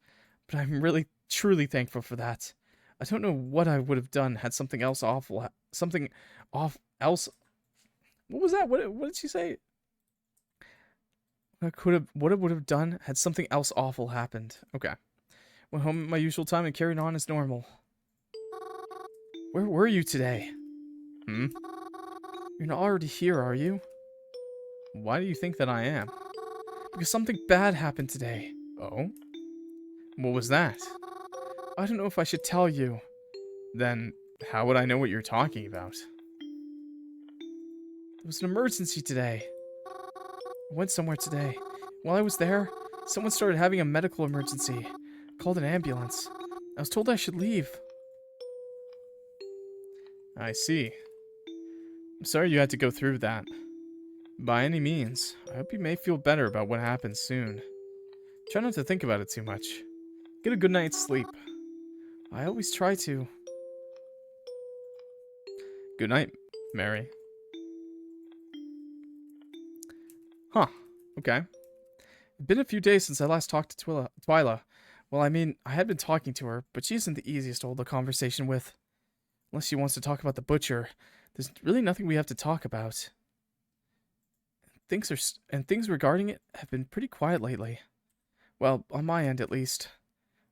but I'm really, truly thankful for that. I don't know what I would have done had something else awful, else. What was that? What did she say? What I would have done had something else awful happened. Okay. Went home at my usual time and carried on as normal. Where were you today? You're not already here, are you? Why do you think that I am? Because something bad happened today. Oh? What was that? I don't know if I should tell you. Then, how would I know what you're talking about? There was an emergency today. I went somewhere today. While I was there, someone started having a medical emergency. Called an ambulance. I was told I should leave. I see. I'm sorry you had to go through that. By any means, I hope you may feel better about what happened soon. Try not to think about it too much. Get a good night's sleep. I always try to. Good night, Mary. Huh. Okay. It's been a few days since I last talked to Twyla. Well, I mean, I had been talking to her, but she isn't the easiest to hold a conversation with. Unless she wants to talk about the butcher, there's really nothing we have to talk about. Things regarding it have been pretty quiet lately. Well, on my end at least.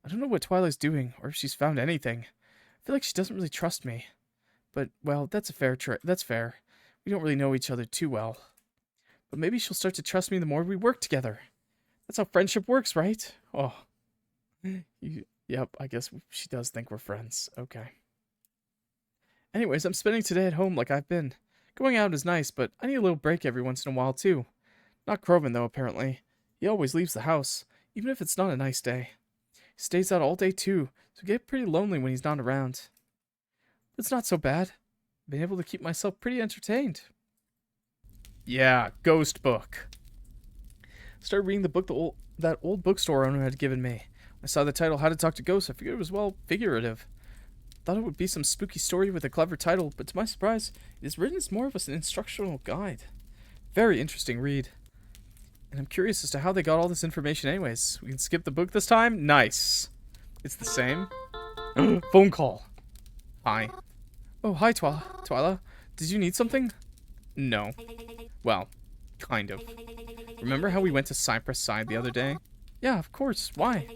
I don't know what Twyla's doing, or if she's found anything. I feel like she doesn't really trust me. But, well, that's fair. We don't really know each other too well. But maybe she'll start to trust me the more we work together. That's how friendship works, right? Oh. Yep, I guess she does think we're friends. Okay. Anyways, I'm spending today at home like I've been. Going out is nice, but I need a little break every once in a while, too. Not Croven, though, apparently. He always leaves the house, even if it's not a nice day. He stays out all day, too, so I get pretty lonely when he's not around. But it's not so bad. I've been able to keep myself pretty entertained. Yeah, ghost book. Started reading the book that old bookstore owner had given me. I saw the title, How to Talk to Ghosts. I figured it was, well, figurative. Thought it would be some spooky story with a clever title, but to my surprise, it is written as more of an instructional guide. Very interesting read. And I'm curious as to how they got all this information anyways. We can skip the book this time? Nice. It's the same. Phone call. Hi. Oh, hi, Twyla. Did you need something? No. Well, kind of. Remember how we went to Cypress Side the other day? Yeah, of course. Why?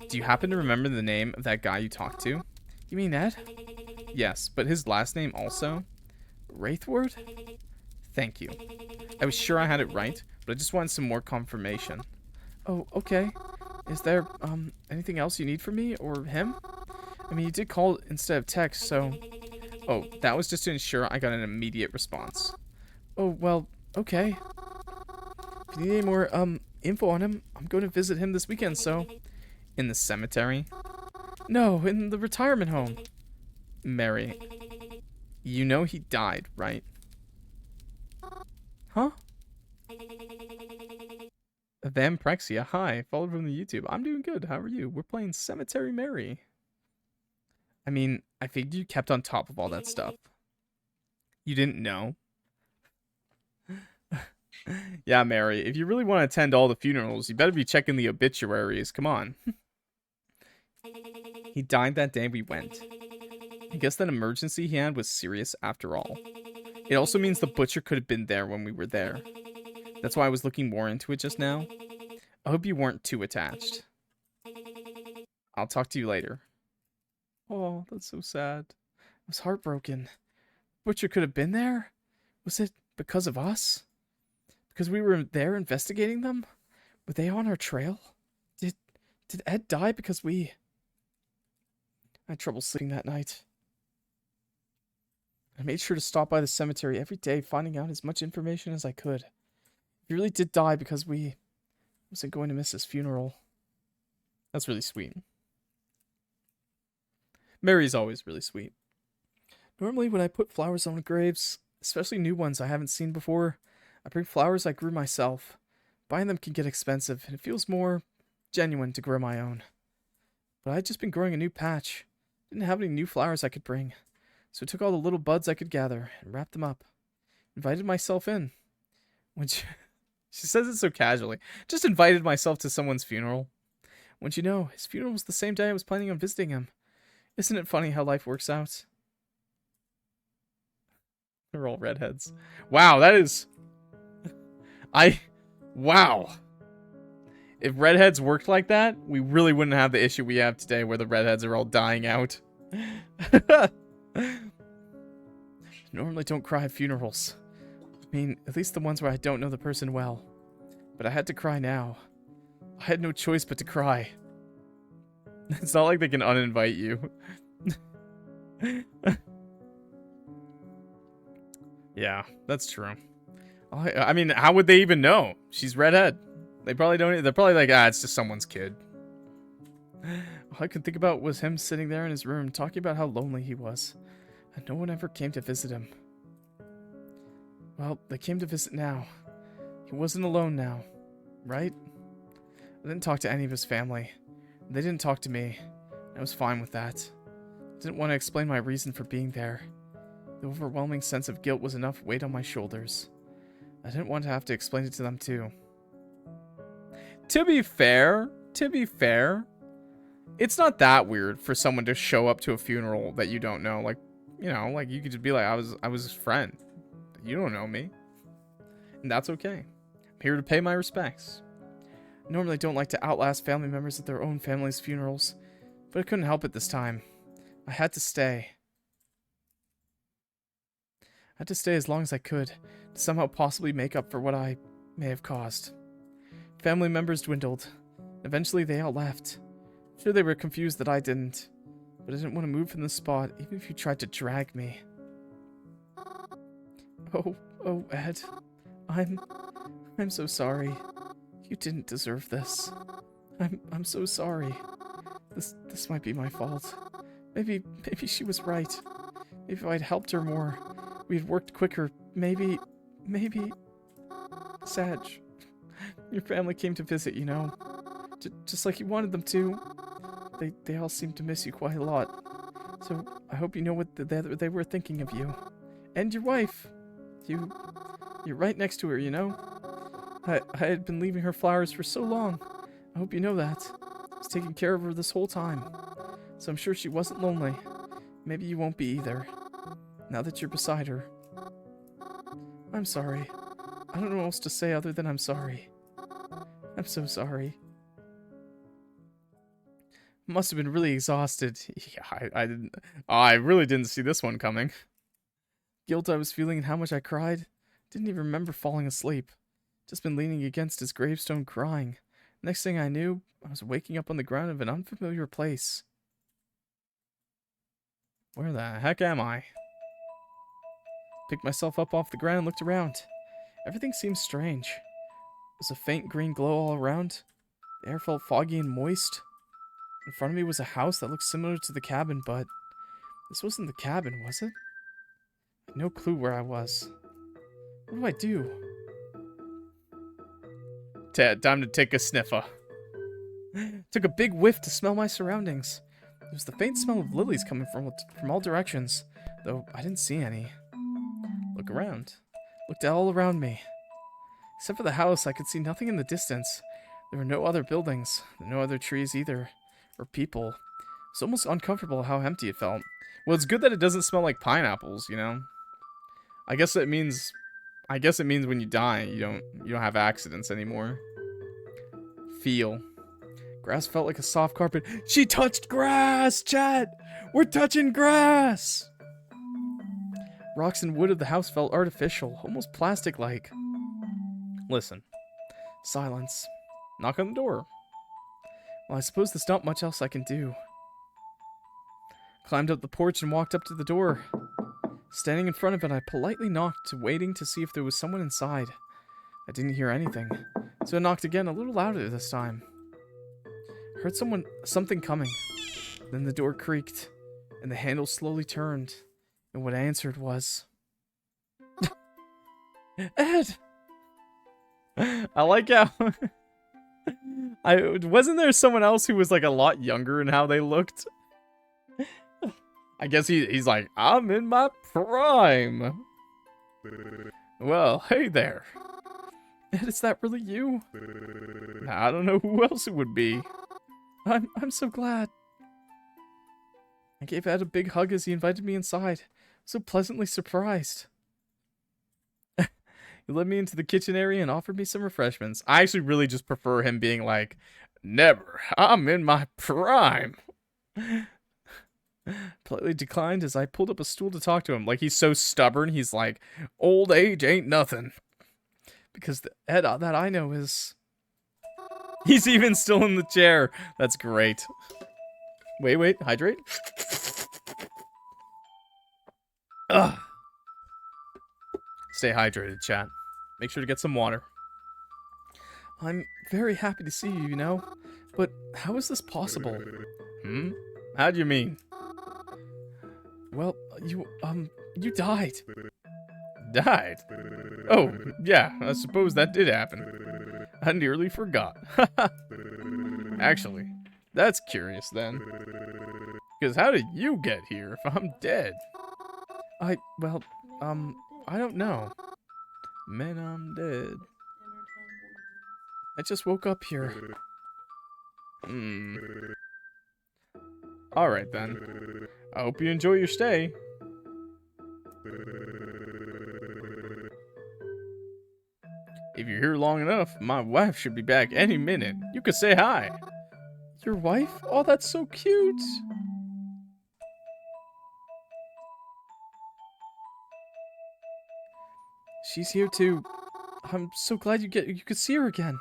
Do you happen to remember the name of that guy you talked to? You mean Ed? Yes, but his last name also? Wraithward? Thank you. I was sure I had it right, but I just wanted some more confirmation. Oh, okay. Is there, anything else you need from me or him? I mean, you did call instead of text, so... Oh, that was just to ensure I got an immediate response. Oh, well, okay. If you need any more, info on him, I'm going to visit him this weekend, so... In the cemetery? No, in the retirement home. Mary, you know he died, right? Huh? Vamprexia, hi. Followed from the YouTube. I'm doing good. How are you? We're playing Cemetery Mary. I mean, I figured you kept on top of all that stuff. You didn't know? Yeah, Mary, if you really want to attend all the funerals, you better be checking the obituaries. Come on. He died that day we went. I guess that emergency he had was serious after all. It also means the butcher could have been there when we were there. That's why I was looking more into it just now. I hope you weren't too attached. I'll talk to you later. Oh, that's so sad. I was heartbroken. Butcher could have been there? Was it because of us? Because we were there investigating them? Were they on our trail? Did Ed die because we... I had trouble sleeping that night. I made sure to stop by the cemetery every day, finding out as much information as I could. He really did die because we wasn't going to miss his funeral. That's really sweet. Mary's always really sweet. Normally when I put flowers on graves, especially new ones I haven't seen before, I bring flowers I grew myself. Buying them can get expensive, and it feels more genuine to grow my own. But I'd just been growing a new patch. Didn't have any new flowers I could bring, so I took all the little buds I could gather and wrapped them up. Invited myself in. When she says it so casually. Just invited myself to someone's funeral. Wouldn't you know, his funeral was the same day I was planning on visiting him. Isn't it funny how life works out? They're all redheads. Wow, that is... Wow. If redheads worked like that, we really wouldn't have the issue we have today where the redheads are all dying out. Normally don't cry at funerals. I mean, at least the ones where I don't know the person well. But I had to cry now. I had no choice but to cry. It's not like they can uninvite you. Yeah, that's true. I mean, how would they even know? She's redhead. They probably don't. They're probably like, it's just someone's kid. All I could think about was him sitting there in his room talking about how lonely he was. And no one ever came to visit him. Well, they came to visit now. He wasn't alone now, right? I didn't talk to any of his family. They didn't talk to me. I was fine with that. I didn't want to explain my reason for being there. The overwhelming sense of guilt was enough weight on my shoulders. I didn't want to have to explain it to them too. To be fair, it's not that weird for someone to show up to a funeral that you don't know. Like, you know, like you could just be like, I was his friend. You don't know me. And that's okay. I'm here to pay my respects. I normally don't like to outlast family members at their own family's funerals, but I couldn't help it this time. I had to stay. I had to stay as long as I could to somehow possibly make up for what I may have caused. Family members dwindled. Eventually they all left. Sure, they were confused that I didn't, but I didn't want to move from the spot even if you tried to drag me. Oh, Ed. I'm so sorry. You didn't deserve this. I'm so sorry. This might be my fault. Maybe she was right. Maybe if I'd helped her more, we'd worked quicker. Maybe... Sag, your family came to visit, you know. Just like you wanted them to. They all seem to miss you quite a lot. So I hope you know what they were thinking of you. And your wife. You're right next to her, you know. I had been leaving her flowers for so long. I hope you know that. I was taking care of her this whole time. So I'm sure she wasn't lonely. Maybe you won't be either. Now that you're beside her. I'm sorry. I don't know what else to say other than I'm sorry. I'm so sorry. Must have been really exhausted. Yeah, I really didn't see this one coming. Guilt I was feeling and how much I cried. Didn't even remember falling asleep. Just been leaning against his gravestone crying. Next thing I knew, I was waking up on the ground of an unfamiliar place. Where the heck am I? Picked myself up off the ground and looked around. Everything seemed strange. There was a faint green glow all around. The air felt foggy and moist. In front of me was a house that looked similar to the cabin, but this wasn't the cabin, was it? I had no clue where I was. What do I do? Time to take a sniffer. Took a big whiff to smell my surroundings. There was the faint smell of lilies coming from all directions, though I didn't see any. Look around. Looked all around me. Except for the house, I could see nothing in the distance. There were no other buildings, no other trees either, or people. It's almost uncomfortable how empty it felt. Well, it's good that it doesn't smell like pineapples, you know? I guess it means when you die, you don't have accidents anymore. Feel. Grass felt like a soft carpet. She touched grass, chat! We're touching grass! Rocks and wood of the house felt artificial, almost plastic-like. Listen. Silence. Knock on the door. Well, I suppose there's not much else I can do. Climbed up the porch and walked up to the door. Standing in front of it, I politely knocked, waiting to see if there was someone inside. I didn't hear anything, so I knocked again, a little louder this time. Heard something coming. Then the door creaked, and the handle slowly turned, and what I answered was... Ed! I like how... Wasn't there someone else who was like a lot younger in how they looked? I guess he's like, I'm in my prime. Well, hey there. Ed, is that really you? I don't know who else it would be. I'm so glad. I gave Ed a big hug as he invited me inside. So pleasantly surprised. He led me into the kitchen area and offered me some refreshments. I actually really just prefer him being like, never, I'm in my prime. Politely declined as I pulled up a stool to talk to him. Like, he's so stubborn, he's like, old age ain't nothing. Because the Ed that I know is... He's even still in the chair. That's great. Wait, hydrate? Ugh. Stay hydrated, chat. Make sure to get some water. I'm very happy to see you, you know. But how is this possible? How do you mean? Well, you died. Died? Oh, yeah, I suppose that did happen. I nearly forgot. Actually, that's curious then. Because how did you get here if I'm dead? Well, I don't know. Man, I'm dead. I just woke up here. Alright then. I hope you enjoy your stay. If you're here long enough, my wife should be back any minute. You could say hi. Your wife? Oh, that's so cute. She's here too. I'm so glad you could see her again.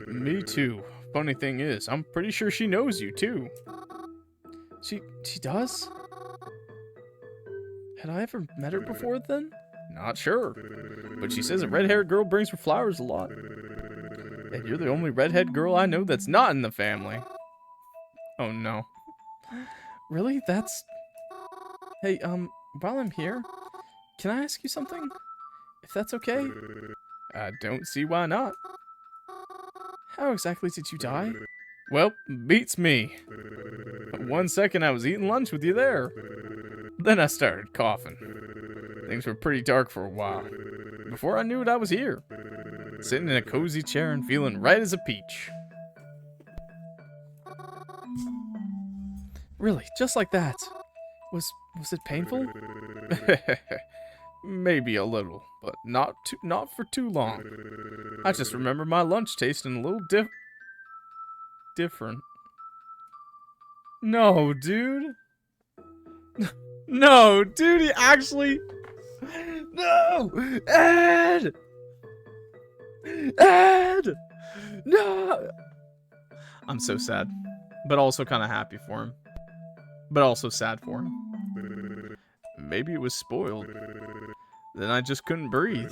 Me too. Funny thing is, I'm pretty sure she knows you too. She does? Had I ever met her before then? Not sure. But she says a red-haired girl brings her flowers a lot. And you're the only redhead girl I know that's not in the family. Oh no. Really? That's... Hey, while I'm here, can I ask you something? If that's okay? I don't see why not. How exactly did you die? Well, beats me. 1 second I was eating lunch with you there. Then I started coughing. Things were pretty dark for a while. Before I knew it, I was here. Sitting in a cozy chair and feeling right as a peach. Really, just like that. Was it painful? Maybe a little, but not for too long. I just remember my lunch tasting a little different. No, dude. No, dude, he actually... No! Ed! Ed! No! I'm so sad, but also kind of happy for him. But also sad for him. Maybe it was spoiled. Then I just couldn't breathe.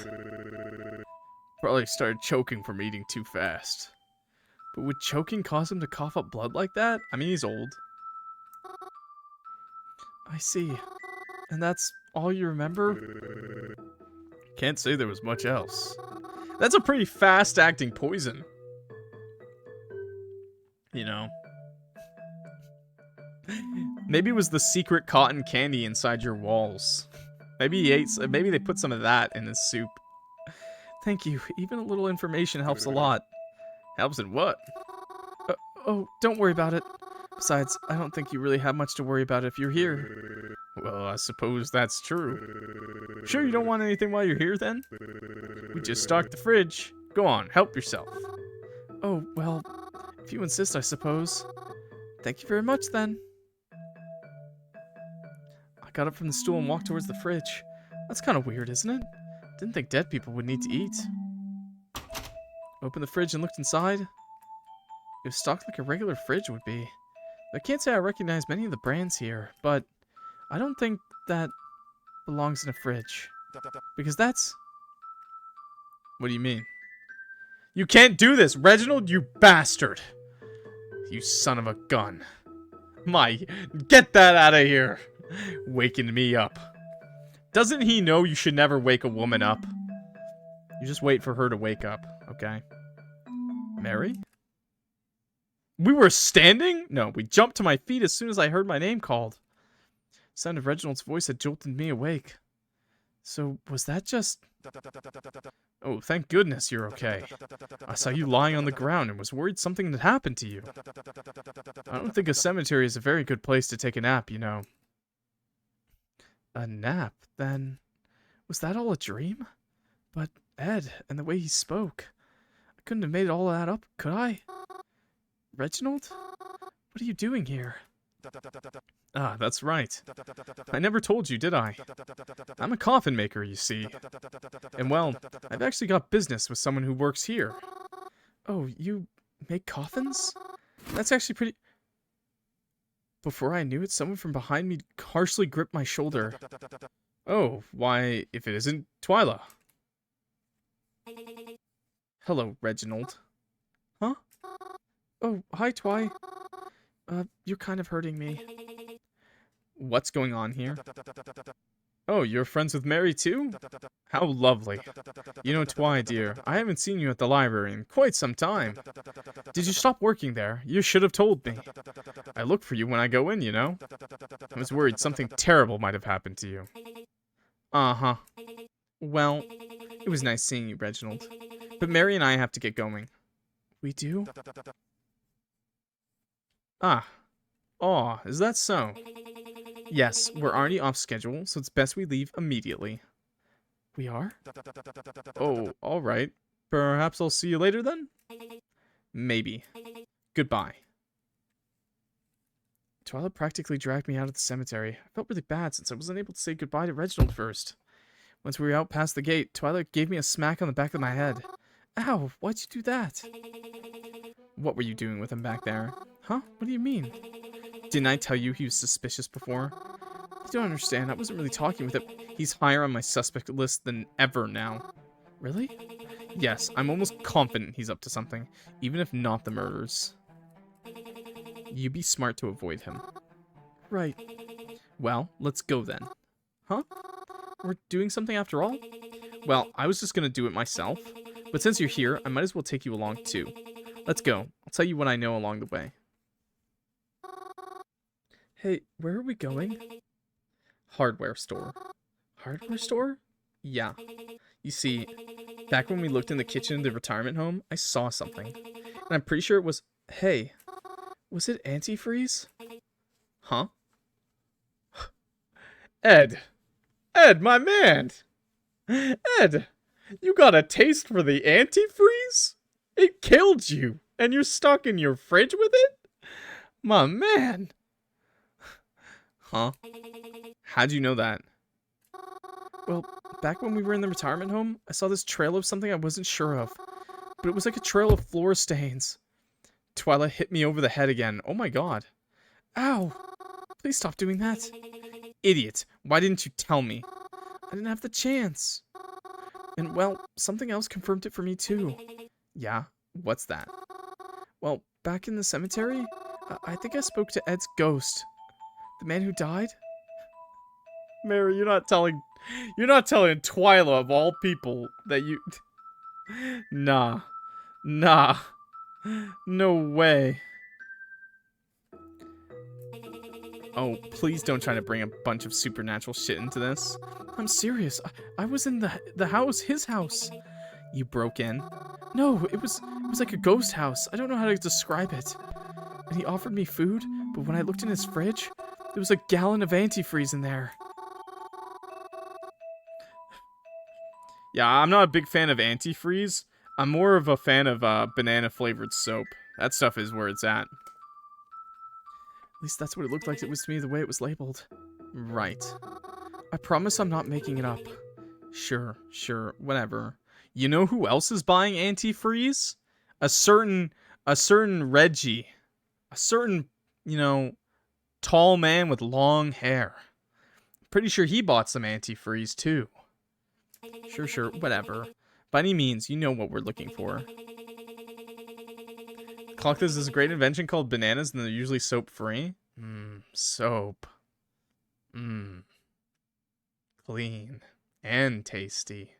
Probably started choking from eating too fast. But would choking cause him to cough up blood like that? I mean, he's old. I see. And that's all you remember? Can't say there was much else. That's a pretty fast-acting poison. You know. Maybe it was the secret cotton candy inside your walls. Maybe he ate. Maybe they put some of that in his soup. Thank you. Even a little information helps a lot. Helps in what? Oh, don't worry about it. Besides, I don't think you really have much to worry about if you're here. Well, I suppose that's true. Sure you don't want anything while you're here, then? We just stocked the fridge. Go on, help yourself. Oh, well, if you insist, I suppose. Thank you very much, then. I got up from the stool and walked towards the fridge. That's kind of weird, isn't it? Didn't think dead people would need to eat. Opened the fridge and looked inside. It was stocked like a regular fridge would be. I can't say I recognize many of the brands here, but I don't think that belongs in a fridge. Because that's... What do you mean? You can't do this, Reginald, you bastard! You son of a gun. Get that out of here! Waking me up. Doesn't he know you should never wake a woman up? You just wait for her to wake up, okay? Mary? We were standing? No, we jumped to my feet as soon as I heard my name called. The sound of Reginald's voice had jolted me awake. So, was that just... Oh, thank goodness you're okay. I saw you lying on the ground and was worried something had happened to you. I don't think a cemetery is a very good place to take a nap, you know. A nap? Then, was that all a dream? But Ed, and the way he spoke. I couldn't have made all that up, could I? Reginald? What are you doing here? Ah, that's right. I never told you, did I? I'm a coffin maker, you see. And well, I've actually got business with someone who works here. Oh, you make coffins? That's actually pretty... Before I knew it, someone from behind me harshly gripped my shoulder. Oh, why, if it isn't Twyla. Hello, Reginald. Huh? Oh, hi, Twy. You're kind of hurting me. What's going on here? Oh, you're friends with Mary too? How lovely. You know, Twy, dear, I haven't seen you at the library in quite some time. Did you stop working there? You should have told me. I look for you when I go in, you know. I was worried something terrible might have happened to you. Uh-huh. Well, it was nice seeing you, Reginald. But Mary and I have to get going. We do? Ah. Aw, is that so? Yes, we're already off schedule, so it's best we leave immediately. We are? Oh, alright. Perhaps I'll see you later then? Maybe. Goodbye. Twyla practically dragged me out of the cemetery. I felt really bad since I wasn't able to say goodbye to Reginald first. Once we were out past the gate, Twyla gave me a smack on the back of my head. Ow, why'd you do that? What were you doing with him back there? Huh? What do you mean? Didn't I tell you he was suspicious before? You don't understand, I wasn't really talking with him. He's higher on my suspect list than ever now. Really? Yes, I'm almost confident he's up to something, even if not the murders. You be smart to avoid him. Right. Well, let's go then. Huh? We're doing something after all? Well, I was just gonna do it myself, but since you're here, I might as well take you along too. Let's go. I'll tell you what I know along the way. Hey, where are we going? Hardware store. Hardware store? Yeah. You see, back when we looked in the kitchen of the retirement home, I saw something. And I'm pretty sure it was... Hey, was it antifreeze? Huh? Ed! Ed, my man! Ed! You got a taste for the antifreeze? It killed you, and you're stuck in your fridge with it? My man! Huh? How'd you know that? Well, back when we were in the retirement home, I saw this trail of something I wasn't sure of. But it was like a trail of floor stains. Twyla hit me over the head again. Oh my god. Ow! Please stop doing that. Idiot. Why didn't you tell me? I didn't have the chance. And, well, something else confirmed it for me too. Yeah? What's that? Well, back in the cemetery, I think I spoke to Ed's ghost. The man who died? Mary, you're not telling Twyla of all people that you... Nah. Nah. No way. Oh, please don't try to bring a bunch of supernatural shit into this. I'm serious. I was in the house, his house. You broke in? No, it was like a ghost house. I don't know how to describe it. And he offered me food, but when I looked in his fridge, there was a gallon of antifreeze in there. Yeah, I'm not a big fan of antifreeze. I'm more of a fan of banana-flavored soap. That stuff is where it's at. At least that's what it looked like it was to me, the way it was labeled. Right. I promise I'm not making it up. Sure, whatever. You know who else is buying antifreeze? A certain A certain Reggie. A certain, you know, tall man with long hair. Pretty sure he bought some antifreeze too. Sure, whatever. By any means, you know what we're looking for. Clock this is a great invention called bananas, and they're usually soap free. Soap. Clean. And tasty.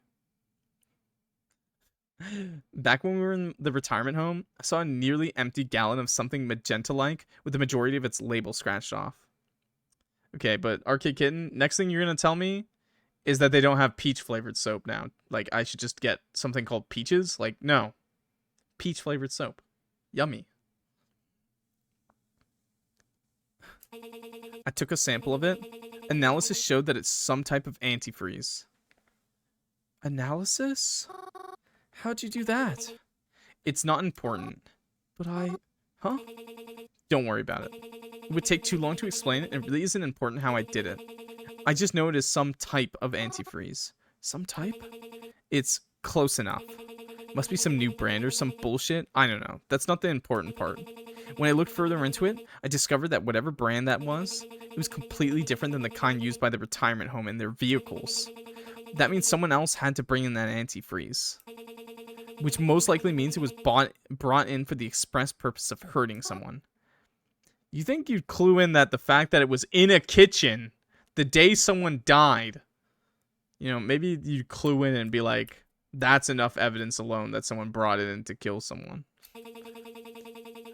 Back when we were in the retirement home, I saw a nearly empty gallon of something magenta-like with the majority of its label scratched off. Okay, but ArcadeKitten, next thing you're going to tell me is that they don't have peach-flavored soap now. Like, I should just get something called Peaches? Like, no. Peach-flavored soap. Yummy. I took a sample of it. Analysis showed that it's some type of antifreeze. Analysis? How'd you do that? It's not important. But Huh? Don't worry about it. It would take too long to explain it, and it really isn't important how I did it. I just know it is some type of antifreeze. Some type? It's close enough. Must be some new brand or some bullshit. I don't know. That's not the important part. When I looked further into it, I discovered that whatever brand that was, it was completely different than the kind used by the retirement home in their vehicles. That means someone else had to bring in that antifreeze. Which most likely means it was brought in for the express purpose of hurting someone. You think you'd clue in that the fact that it was in a kitchen the day someone died, you know, maybe you'd clue in and be like, that's enough evidence alone that someone brought it in to kill someone.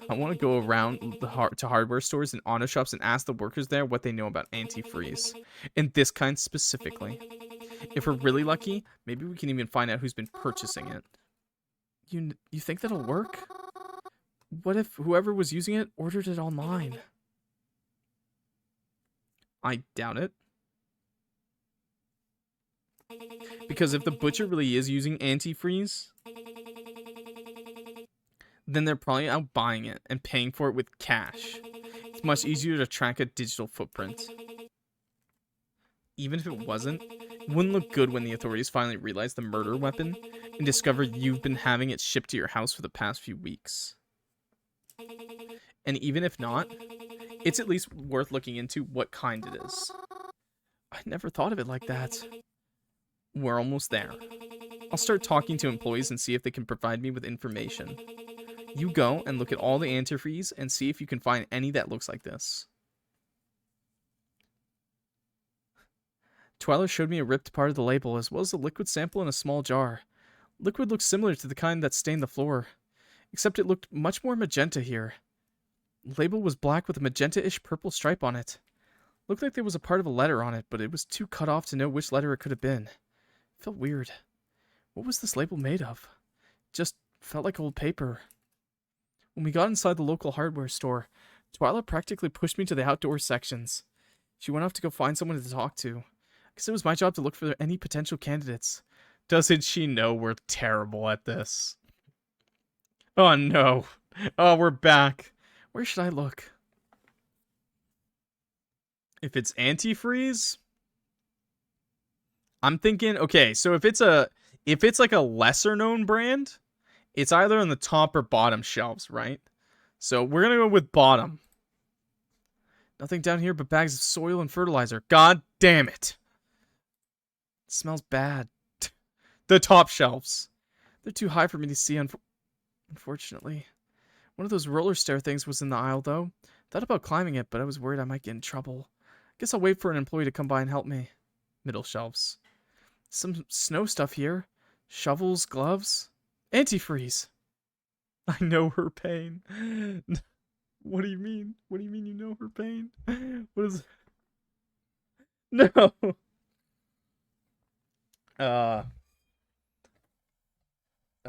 I want to go around to hardware stores and auto shops and ask the workers there what they know about antifreeze. And this kind specifically. If we're really lucky, maybe we can even find out who's been purchasing it. You think that'll work? What if whoever was using it ordered it online? I doubt it. Because if the butcher really is using antifreeze, then they're probably out buying it and paying for it with cash. It's much easier to track a digital footprint. Even if it wasn't, it wouldn't look good when the authorities finally realize the murder weapon and discover you've been having it shipped to your house for the past few weeks. And even if not, it's at least worth looking into what kind it is. I never thought of it like that. We're almost there. I'll start talking to employees and see if they can provide me with information. You go and look at all the antifreeze and see if you can find any that looks like this. Twyla showed me a ripped part of the label as well as a liquid sample in a small jar. Liquid looks similar to the kind that stained the floor, except it looked much more magenta here. The label was black with a magenta-ish purple stripe on it. Looked like there was a part of a letter on it, but it was too cut off to know which letter it could have been. It felt weird. What was this label made of? It just felt like old paper. When we got inside the local hardware store, Twyla practically pushed me to the outdoor sections. She went off to go find someone to talk to. I guess it was my job to look for any potential candidates. Doesn't she know we're terrible at this? Oh no. Oh, we're back. Where should I look? If it's antifreeze, I'm thinking, okay, so if it's like a lesser known brand, it's either on the top or bottom shelves, right? So we're gonna go with bottom. Nothing down here but bags of soil and fertilizer. God damn it. It smells bad. The top shelves. They're too high for me to see, unfortunately. One of those roller stair things was in the aisle, though. Thought about climbing it, but I was worried I might get in trouble. Guess I'll wait for an employee to come by and help me. Middle shelves. Some snow stuff here. Shovels, gloves. Antifreeze. I know her pain. What do you mean? What do you mean you know her pain? What is... No!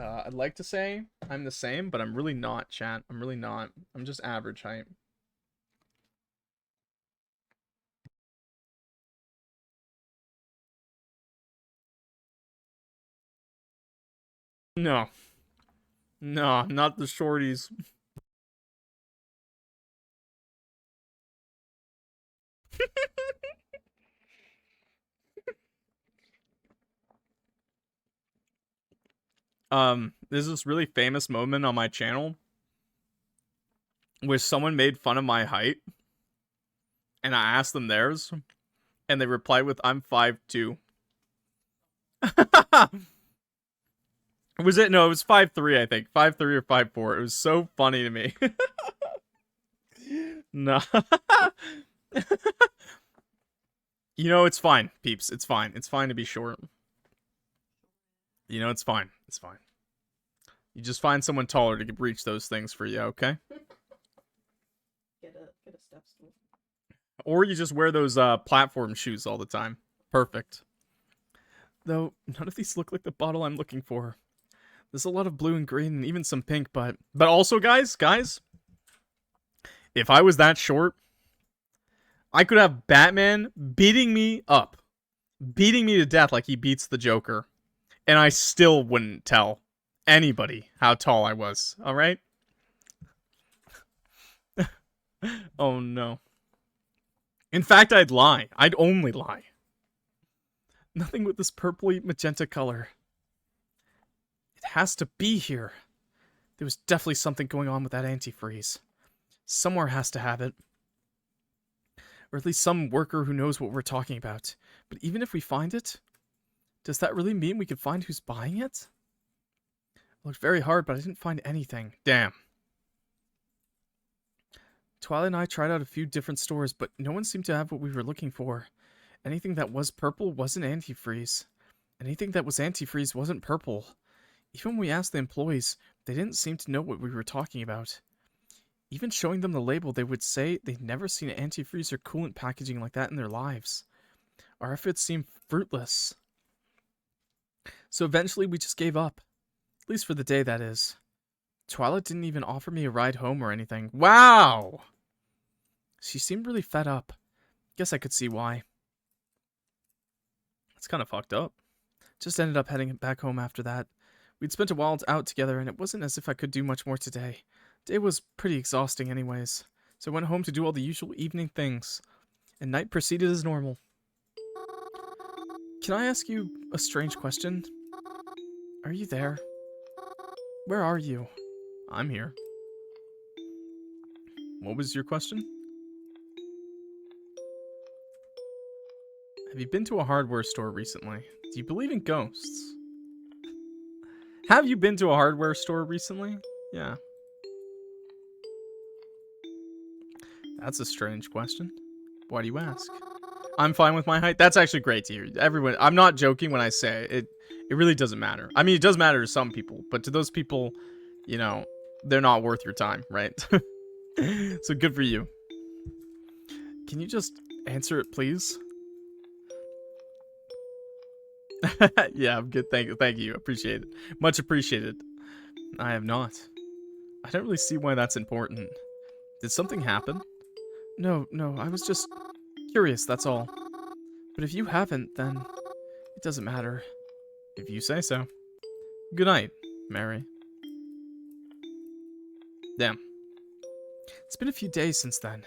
I'd like to say I'm the same, but I'm really not, chat. I'm really not. I'm just average height. No. No, not the shorties. There's this really famous moment on my channel where someone made fun of my height, and I asked them theirs, and they replied with, "I'm 5'2". Was it? No, it was 5'3", I think. 5'3" or 5'4". It was so funny to me. No. You know, it's fine, peeps. It's fine. It's fine to be short. You know, it's fine. It's fine. You just find someone taller to reach those things for you, okay? Get a step stool. Or you just wear those platform shoes all the time. Perfect. Though, none of these look like the bottle I'm looking for. There's a lot of blue and green and even some pink, but also, guys, if I was that short, I could have Batman beating me up. Beating me to death like he beats the Joker. And I still wouldn't tell anybody how tall I was, alright? Oh no. In fact, I'd lie. I'd only lie. Nothing with this purpley magenta color. It has to be here. There was definitely something going on with that antifreeze. Somewhere has to have it. Or at least some worker who knows what we're talking about. But even if we find it, does that really mean we could find who's buying it? I looked very hard, but I didn't find anything. Damn. Twyla and I tried out a few different stores, but no one seemed to have what we were looking for. Anything that was purple wasn't antifreeze. Anything that was antifreeze wasn't purple. Even when we asked the employees, they didn't seem to know what we were talking about. Even showing them the label, they would say they'd never seen antifreeze or coolant packaging like that in their lives. Our efforts seemed fruitless. So eventually we just gave up. At least for the day, that is. Twyla didn't even offer me a ride home or anything. Wow! She seemed really fed up. Guess I could see why. It's kind of fucked up. Just ended up heading back home after that. We'd spent a while out together, and it wasn't as if I could do much more today. Day was pretty exhausting anyways, so I went home to do all the usual evening things, and night proceeded as normal. Can I ask you a strange question? Are you there? Where are you? I'm here. What was your question? Have you been to a hardware store recently? Do you believe in ghosts? Have you been to a hardware store recently? Yeah. That's a strange question. Why do you ask? I'm fine with my height. That's actually great to hear. Everyone, I'm not joking when I say it. It really doesn't matter. I mean, it does matter to some people, but to those people, you know, they're not worth your time, right? So good for you. Can you just answer it, please? Yeah, I'm good. Thank you. Appreciate it. Much appreciated. I have not. I don't really see why that's important. Did something happen? No, I was just curious, that's all. But if you haven't, then it doesn't matter. If you say so. Good night, Mary. Damn. It's been a few days since then.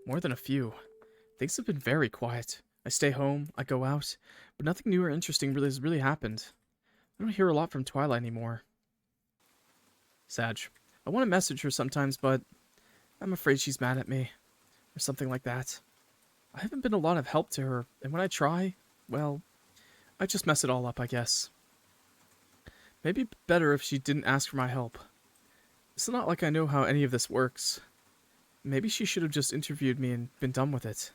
More than a few. Things have been very quiet. I stay home, I go out, but nothing new or interesting has really happened. I don't hear a lot from Twyla anymore. Sag. I want to message her sometimes, but I'm afraid she's mad at me. Or something like that. I haven't been a lot of help to her, and when I try, well, I just mess it all up, I guess. Maybe better if she didn't ask for my help. It's not like I know how any of this works. Maybe she should have just interviewed me and been done with it.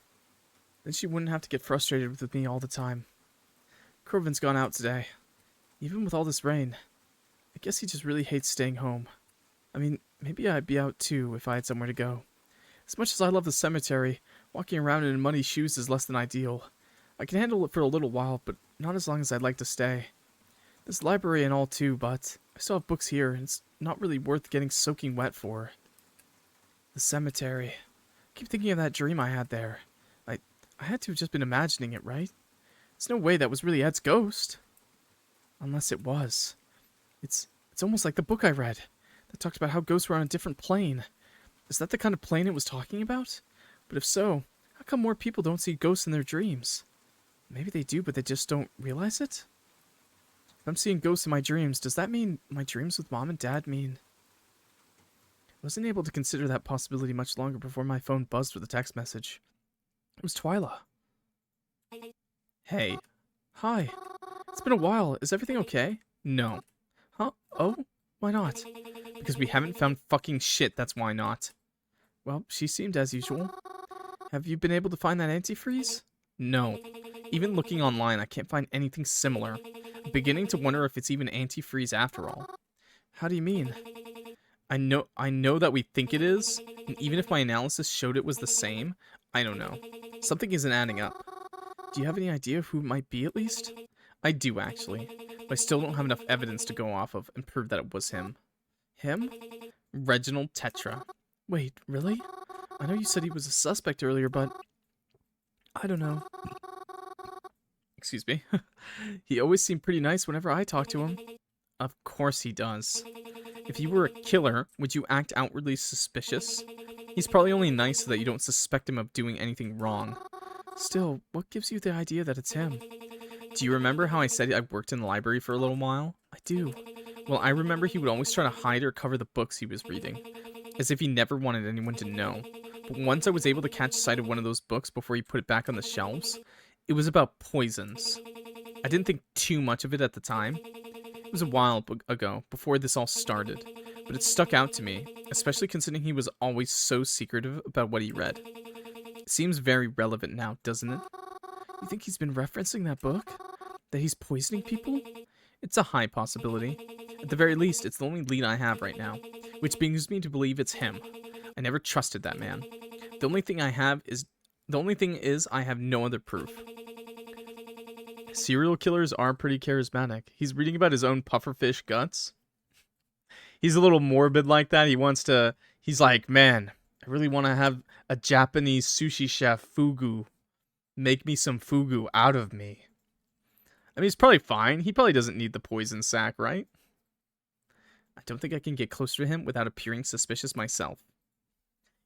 Then she wouldn't have to get frustrated with me all the time. Corvin's gone out today. Even with all this rain. I guess he just really hates staying home. I mean, maybe I'd be out too if I had somewhere to go. As much as I love the cemetery, walking around in muddy shoes is less than ideal. I can handle it for a little while, but not as long as I'd like to stay. There's library and all too, but I still have books here, and it's not really worth getting soaking wet for. The cemetery. I keep thinking of that dream I had there. I had to have just been imagining it, right? There's no way that was really Ed's ghost. Unless it was. It's almost like the book I read that talked about how ghosts were on a different plane. Is that the kind of plane it was talking about? But if so, how come more people don't see ghosts in their dreams? Maybe they do, but they just don't realize it? If I'm seeing ghosts in my dreams, does that mean my dreams with Mom and Dad mean... wasn't able to consider that possibility much longer before my phone buzzed with a text message. It was Twyla. Hey. Hi. It's been a while. Is everything okay? No. Huh? Oh? Why not? Because we haven't found fucking shit, that's why not. Well, she seemed as usual. Have you been able to find that antifreeze? No. Even looking online, I can't find anything similar. I'm beginning to wonder if it's even antifreeze after all. How do you mean? I know that we think it is, and even if my analysis showed it was the same, I don't know. Something isn't adding up. Do you have any idea of who it might be, at least? I do, actually. But I still don't have enough evidence to go off of and prove that it was him. Him? Reginald Tetra. Wait, really? I know you said he was a suspect earlier, but... I don't know. Excuse me. He always seemed pretty nice whenever I talked to him. Of course he does. If you were a killer, would you act outwardly suspicious? He's probably only nice so that you don't suspect him of doing anything wrong. Still, what gives you the idea that it's him? Do you remember how I said I worked in the library for a little while? I do. Well, I remember he would always try to hide or cover the books he was reading, as if he never wanted anyone to know. But once I was able to catch sight of one of those books before he put it back on the shelves, it was about poisons. I didn't think too much of it at the time. It was a while ago, before this all started, but it stuck out to me, especially considering he was always so secretive about what he read. It seems very relevant now, doesn't it? You think he's been referencing that book? That he's poisoning people? It's a high possibility. At the very least, it's the only lead I have right now, which brings me to believe it's him. I never trusted that man. The only thing is I have no other proof. Serial killers are pretty charismatic. He's reading about his own pufferfish guts. He's a little morbid like that. He's like, man, I really want to have a Japanese sushi chef, fugu, make me some fugu out of me. I mean, he's probably fine. He probably doesn't need the poison sac, right? I don't think I can get closer to him without appearing suspicious myself.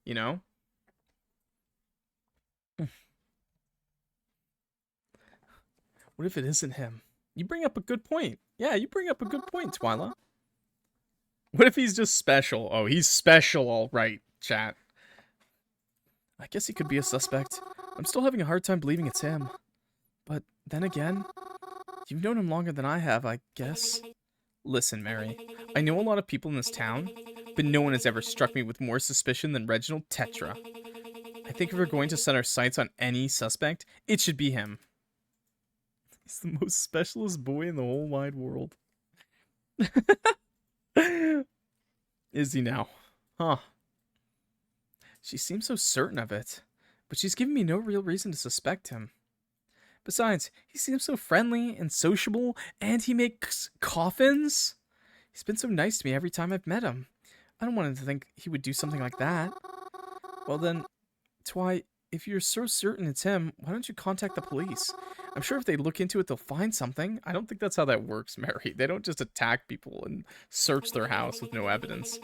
You know? What if it isn't him? You bring up a good point. Yeah, you bring up a good point, Twyla. What if he's just special? Oh, he's special, all right, chat. I guess he could be a suspect. I'm still having a hard time believing it's him. But then again, you've known him longer than I have, I guess. Listen, Mary, I know a lot of people in this town, but no one has ever struck me with more suspicion than Reginald Tetra. I think if we're going to set our sights on any suspect, it should be him. He's the most specialist boy in the whole wide world. Is he now? Huh. She seems so certain of it, but she's given me no real reason to suspect him. Besides, he seems so friendly and sociable, and he makes coffins. He's been so nice to me every time I've met him. I don't want him to think he would do something like that. Well then, Twy, if you're so certain it's him, why don't you contact the police? I'm sure if they look into it, they'll find something. I don't think that's how that works, Mary. They don't just attack people and search their house with no evidence.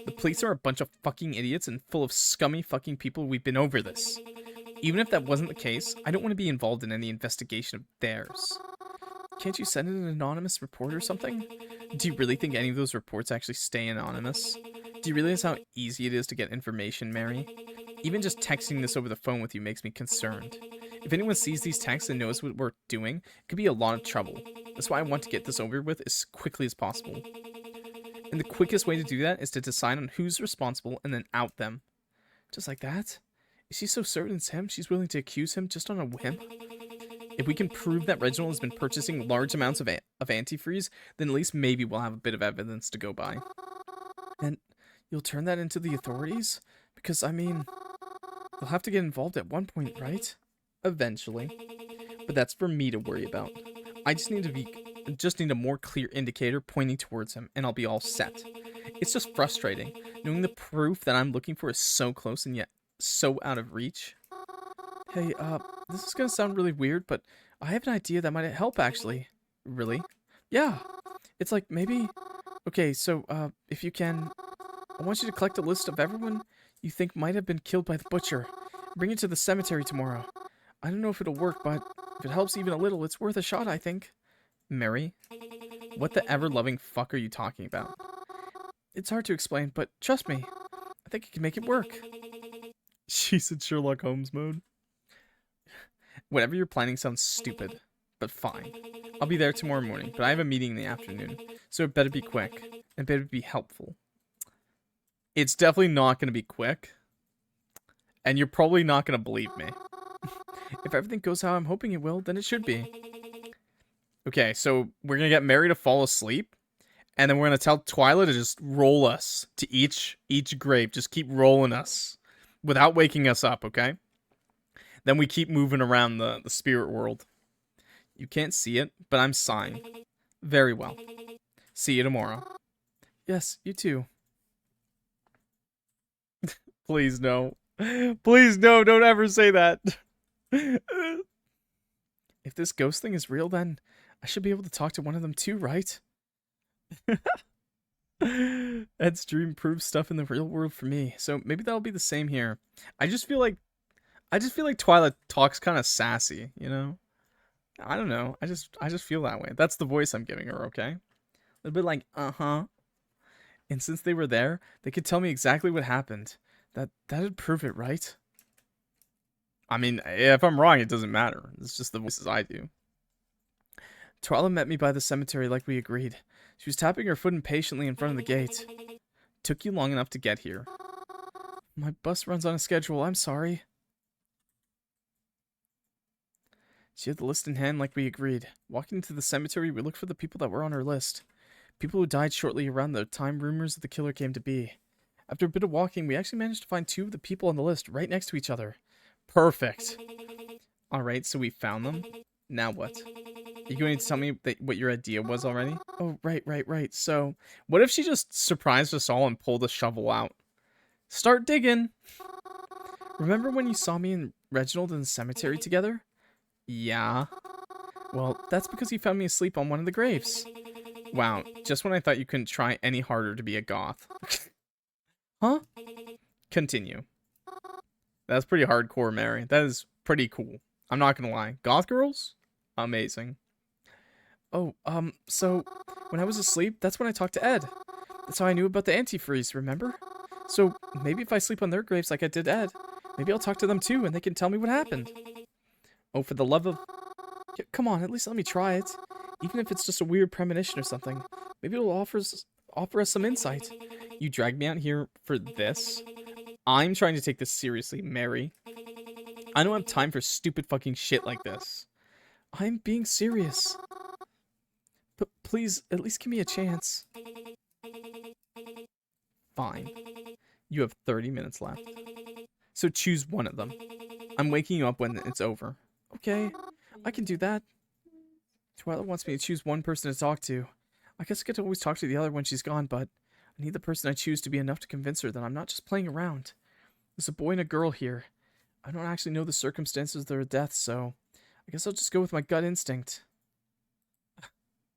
The police are a bunch of fucking idiots and full of scummy fucking people. We've been over this. Even if that wasn't the case, I don't want to be involved in any investigation of theirs. Can't you send in an anonymous report or something? Do you really think any of those reports actually stay anonymous? Do you realize how easy it is to get information, Mary? Even just texting this over the phone with you makes me concerned. If anyone sees these texts and knows what we're doing, it could be a lot of trouble. That's why I want to get this over with as quickly as possible. And the quickest way to do that is to decide on who's responsible and then out them. Just like that? Is she so certain it's him, she's willing to accuse him just on a whim? If we can prove that Reginald has been purchasing large amounts of antifreeze, then at least maybe we'll have a bit of evidence to go by. And you'll turn that into the authorities? Because, I mean, they'll have to get involved at one point, right? Eventually. But that's for me to worry about. I just need a more clear indicator pointing towards him, and I'll be all set. It's just frustrating, knowing the proof that I'm looking for is so close and yet so out of reach. Hey, this is gonna sound really weird, but I have an idea that might help, actually. Really? Yeah. It's like, maybe... Okay, so, if you can... I want you to collect a list of everyone you think might have been killed by the butcher. Bring it to the cemetery tomorrow. I don't know if it'll work, but if it helps even a little, it's worth a shot, I think. Mary? What the ever-loving fuck are you talking about? It's hard to explain, but trust me. think I can make it work. She's in Sherlock Holmes mode. Whatever you're planning sounds stupid, but fine. I'll be there tomorrow morning, but I have a meeting in the afternoon, so it better be quick, and better be helpful. It's definitely not going to be quick, and you're probably not going to believe me. If everything goes how I'm hoping it will, then it should be. Okay, so we're going to get Mary to fall asleep, and then we're going to tell Twyla to just roll us to each grave. Just keep rolling us without waking us up, okay? Then we keep moving around the spirit world. You can't see it, but I'm sighing. Very well. See you tomorrow. Yes, you too. Please no. Please no, don't ever say that. If this ghost thing is real, then I should be able to talk to one of them too, right? Ed's dream proves stuff in the real world for me, so maybe that'll be the same here. I just feel like Twyla talks kind of sassy, you know? I don't know. I just feel that way. That's the voice I'm giving her, okay? A little bit like, uh-huh. And since they were there, they could tell me exactly what happened. That'd prove it, right? I mean, if I'm wrong, it doesn't matter. It's just the voices I do. Twyla met me by the cemetery like we agreed. She was tapping her foot impatiently in front of the gate. Took you long enough to get here. My bus runs on a schedule. I'm sorry. She had the list in hand like we agreed. Walking into the cemetery, we looked for the people that were on her list. People who died shortly around the time rumors of the killer came to be. After a bit of walking, we actually managed to find 2 of the people on the list right next to each other. Perfect. Alright, so we found them. Now what? Are you going to tell me what your idea was already? Oh, right. So, what if she just surprised us all and pulled a shovel out? Start digging! Remember when you saw me and Reginald in the cemetery together? Yeah. Well, that's because you found me asleep on one of the graves. Wow, just when I thought you couldn't try any harder to be a goth. Huh? Continue. That's pretty hardcore, Mary. That is pretty cool. I'm not gonna lie. Goth girls? Amazing. Oh, so when I was asleep, that's when I talked to Ed. That's how I knew about the antifreeze, remember? So maybe if I sleep on their graves like I did Ed, maybe I'll talk to them too and they can tell me what happened. Oh, for the love of... Yeah, come on, at least let me try it. Even if it's just a weird premonition or something. Maybe it'll offer us some insight. You dragged me out here for this? I'm trying to take this seriously, Mary. I don't have time for stupid fucking shit like this. I'm being serious. But please, at least give me a chance. Fine. You have 30 minutes left. So choose one of them. I'm waking you up when it's over. Okay, I can do that. Twyla wants me to choose one person to talk to. I guess I could always talk to the other when she's gone, but I need the person I choose to be enough to convince her that I'm not just playing around. There's a boy and a girl here. I don't actually know the circumstances of their death, so I guess I'll just go with my gut instinct.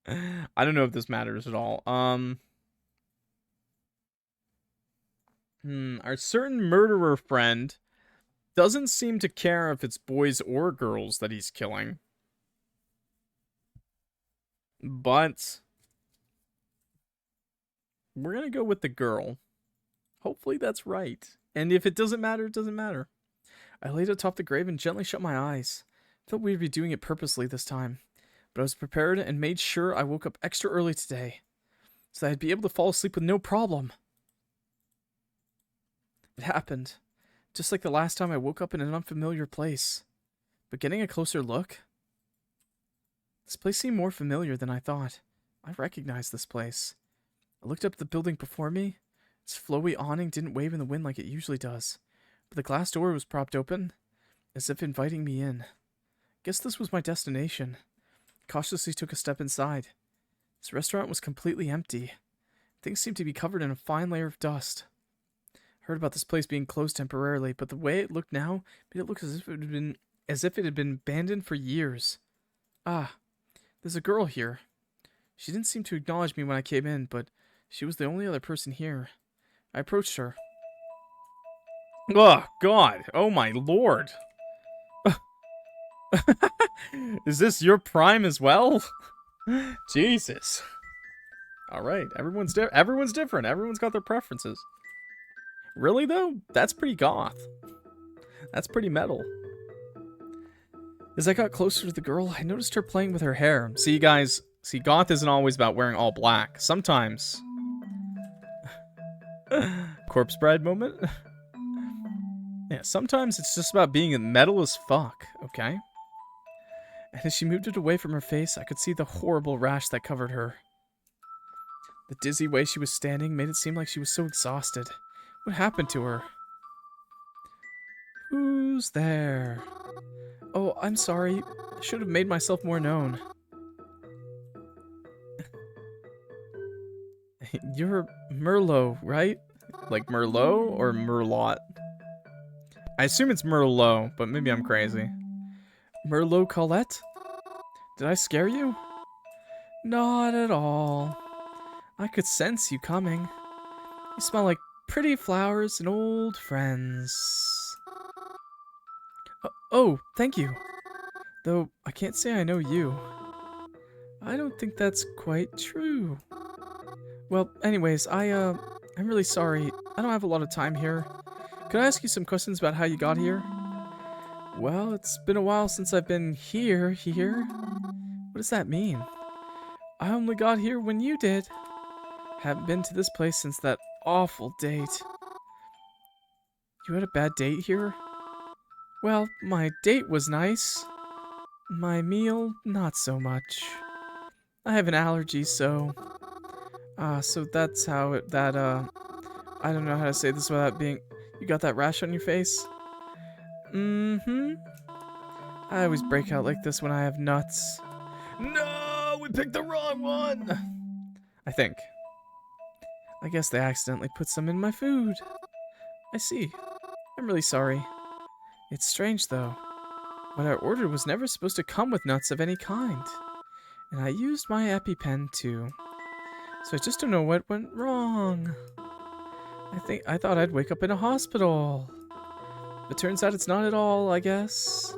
I don't know if this matters at all. Our certain murderer friend doesn't seem to care if it's boys or girls that he's killing. But we're going to go with the girl. Hopefully that's right. And if it doesn't matter, it doesn't matter. I laid atop the grave and gently shut my eyes. Felt we'd be doing it purposely this time. But I was prepared and made sure I woke up extra early today. So that I'd be able to fall asleep with no problem. It happened. Just like the last time I woke up in an unfamiliar place. But getting a closer look... This place seemed more familiar than I thought. I recognized this place. I looked up at the building before me. Its flowy awning didn't wave in the wind like it usually does. But the glass door was propped open, as if inviting me in. Guess this was my destination. Cautiously took a step inside. This restaurant was completely empty. Things seemed to be covered in a fine layer of dust. Heard about this place being closed temporarily, but the way it looked now made it look as if it had been abandoned for years. Ah, there's a girl here. She didn't seem to acknowledge me when I came in, but she was the only other person here. I approached her. Oh, God. Oh, my Lord. Is this your prime as well? Jesus. All right. Everyone's different. Everyone's got their preferences. Really, though? That's pretty goth. That's pretty metal. As I got closer to the girl, I noticed her playing with her hair. See, guys, goth isn't always about wearing all black. Sometimes... Corpse bride moment? Yeah, sometimes it's just about being metal as fuck, okay? And as she moved it away from her face, I could see the horrible rash that covered her. The dizzy way she was standing made it seem like she was so exhausted. What happened to her? Who's there? Oh, I'm sorry. I should have made myself more known. You're Merlot, right? Like Merlot or Merlot? I assume it's Merlot, but maybe I'm crazy. Merlot Colette? Did I scare you? Not at all. I could sense you coming. You smell like pretty flowers and old friends. Oh, thank you. Though I can't say I know you. I don't think that's quite true. Well, anyways, I'm really sorry. I don't have a lot of time here. Could I ask you some questions about how you got here? Well, it's been a while since I've been here. What does that mean? I only got here when you did. Haven't been to this place since that awful date. You had a bad date here? Well, my date was nice. My meal, not so much. I have an allergy, so that's how I don't know how to say this without being... You got that rash on your face? Mm-hmm. I always break out like this when I have nuts. No, we picked the wrong one! I think. I guess they accidentally put some in my food. I see. I'm really sorry. It's strange, though. What I ordered was never supposed to come with nuts of any kind. And I used my EpiPen, too. So I just don't know what went wrong. I thought I'd wake up in a hospital. But turns out it's not at all, I guess.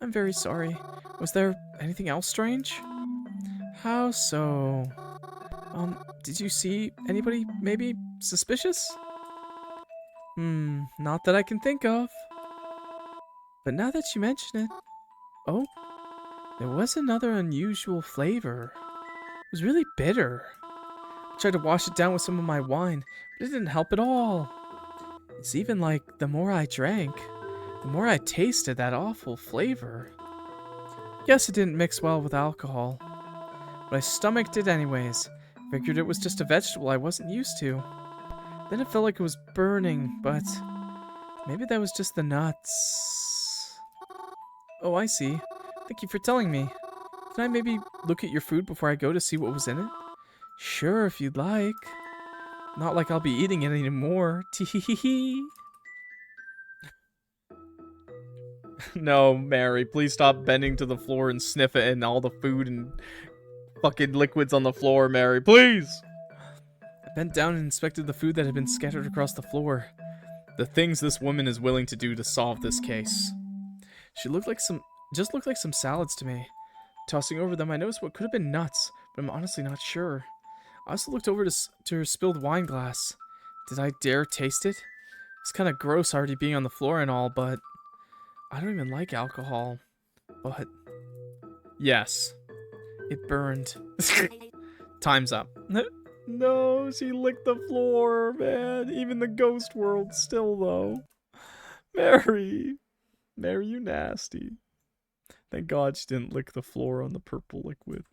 I'm very sorry. Was there anything else strange? How so? Did you see anybody maybe suspicious? Not that I can think of. But now that you mention it... Oh, there was another unusual flavor. It was really bitter. I tried to wash it down with some of my wine, but it didn't help at all. It's even like the more I drank, the more I tasted that awful flavor. Guess it didn't mix well with alcohol. But I stomached it anyways. Figured it was just a vegetable I wasn't used to. Then it felt like it was burning, but maybe that was just the nuts. Oh, I see. Thank you for telling me. Can I maybe look at your food before I go to see what was in it? Sure, if you'd like. Not like I'll be eating it anymore. Tee-hee-hee-hee. No, Mary, please stop bending to the floor and sniff it and all the food and fucking liquids on the floor, Mary, please! I bent down and inspected the food that had been scattered across the floor. The things this woman is willing to do to solve this case. She looked like just looked like some salads to me. Tossing over them, I noticed what could have been nuts, but I'm honestly not sure. I also looked over to her spilled wine glass. Did I dare taste it? It's kind of gross already being on the floor and all, but I don't even like alcohol. But yes, it burned. Time's up. No, she licked the floor, man. Even the ghost world still, though. Mary, you nasty. Thank God she didn't lick the floor on the purple liquid.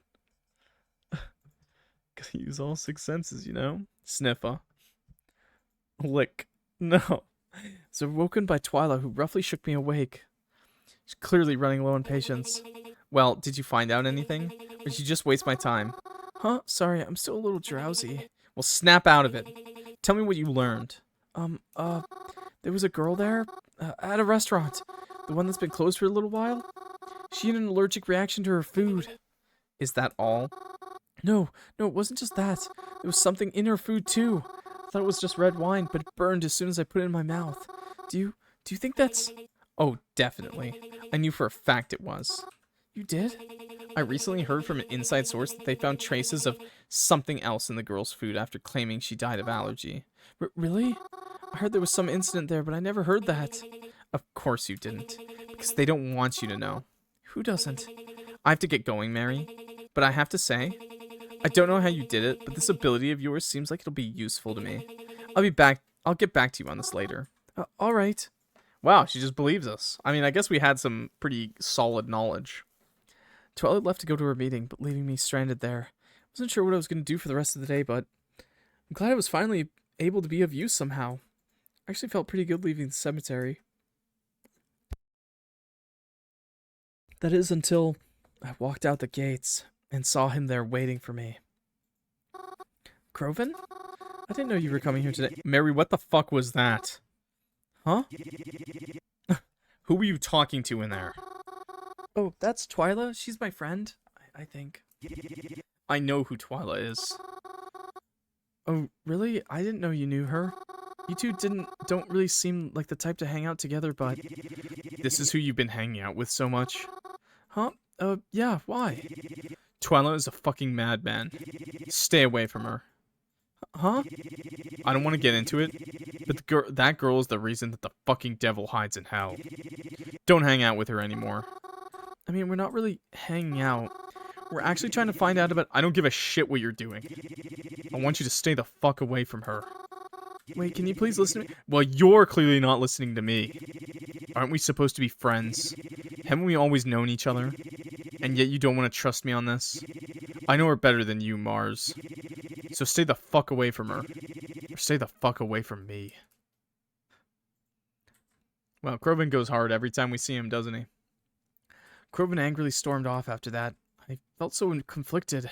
Gotta use all 6 senses, you know? Sniffer. Lick. No. So woken by Twyla, who roughly shook me awake. She's clearly running low on patience. Well, did you find out anything? Or did you just waste my time? Huh? Sorry, I'm still a little drowsy. Well, snap out of it. Tell me what you learned. There was a girl there, at a restaurant. The one that's been closed for a little while. She had an allergic reaction to her food. Is that all? No, it wasn't just that. There was something in her food, too. I thought it was just red wine, but it burned as soon as I put it in my mouth. Do you think that's... Oh, definitely. I knew for a fact it was. You did? I recently heard from an inside source that they found traces of something else in the girl's food after claiming she died of allergy. Really? I heard there was some incident there, but I never heard that. Of course you didn't. Because they don't want you to know. Who doesn't? I have to get going, Mary. But I have to say, I don't know how you did it, but this ability of yours seems like it'll be useful to me. I'll be back. I'll get back to you on this later. All right. Wow, she just believes us. I mean, I guess we had some pretty solid knowledge. Twyla left to go to her meeting, but leaving me stranded there. Wasn't sure what I was going to do for the rest of the day, but I'm glad I was finally able to be of use somehow. I actually felt pretty good leaving the cemetery. That is until I walked out the gates and saw him there waiting for me. Croven? I didn't know you were coming here today. Mary, what the fuck was that? Huh? Who were you talking to in there? Oh, that's Twyla. She's my friend, I think. I know who Twyla is. Oh, really? I didn't know you knew her. You two don't really seem like the type to hang out together, but... This is who you've been hanging out with so much? Huh? Yeah, why? Twyla is a fucking madman. Stay away from her. Huh? I don't want to get into it, but that girl is the reason that the fucking devil hides in hell. Don't hang out with her anymore. I mean, we're not really hanging out. We're actually trying to find out about... I don't give a shit what you're doing. I want you to stay the fuck away from her. Wait, can you please listen to me? Well, you're clearly not listening to me. Aren't we supposed to be friends? Haven't we always known each other? And yet you don't want to trust me on this? I know her better than you, Mars. So stay the fuck away from her. Or stay the fuck away from me. Well, Croven goes hard every time we see him, doesn't he? Croven angrily stormed off after that. I felt so conflicted.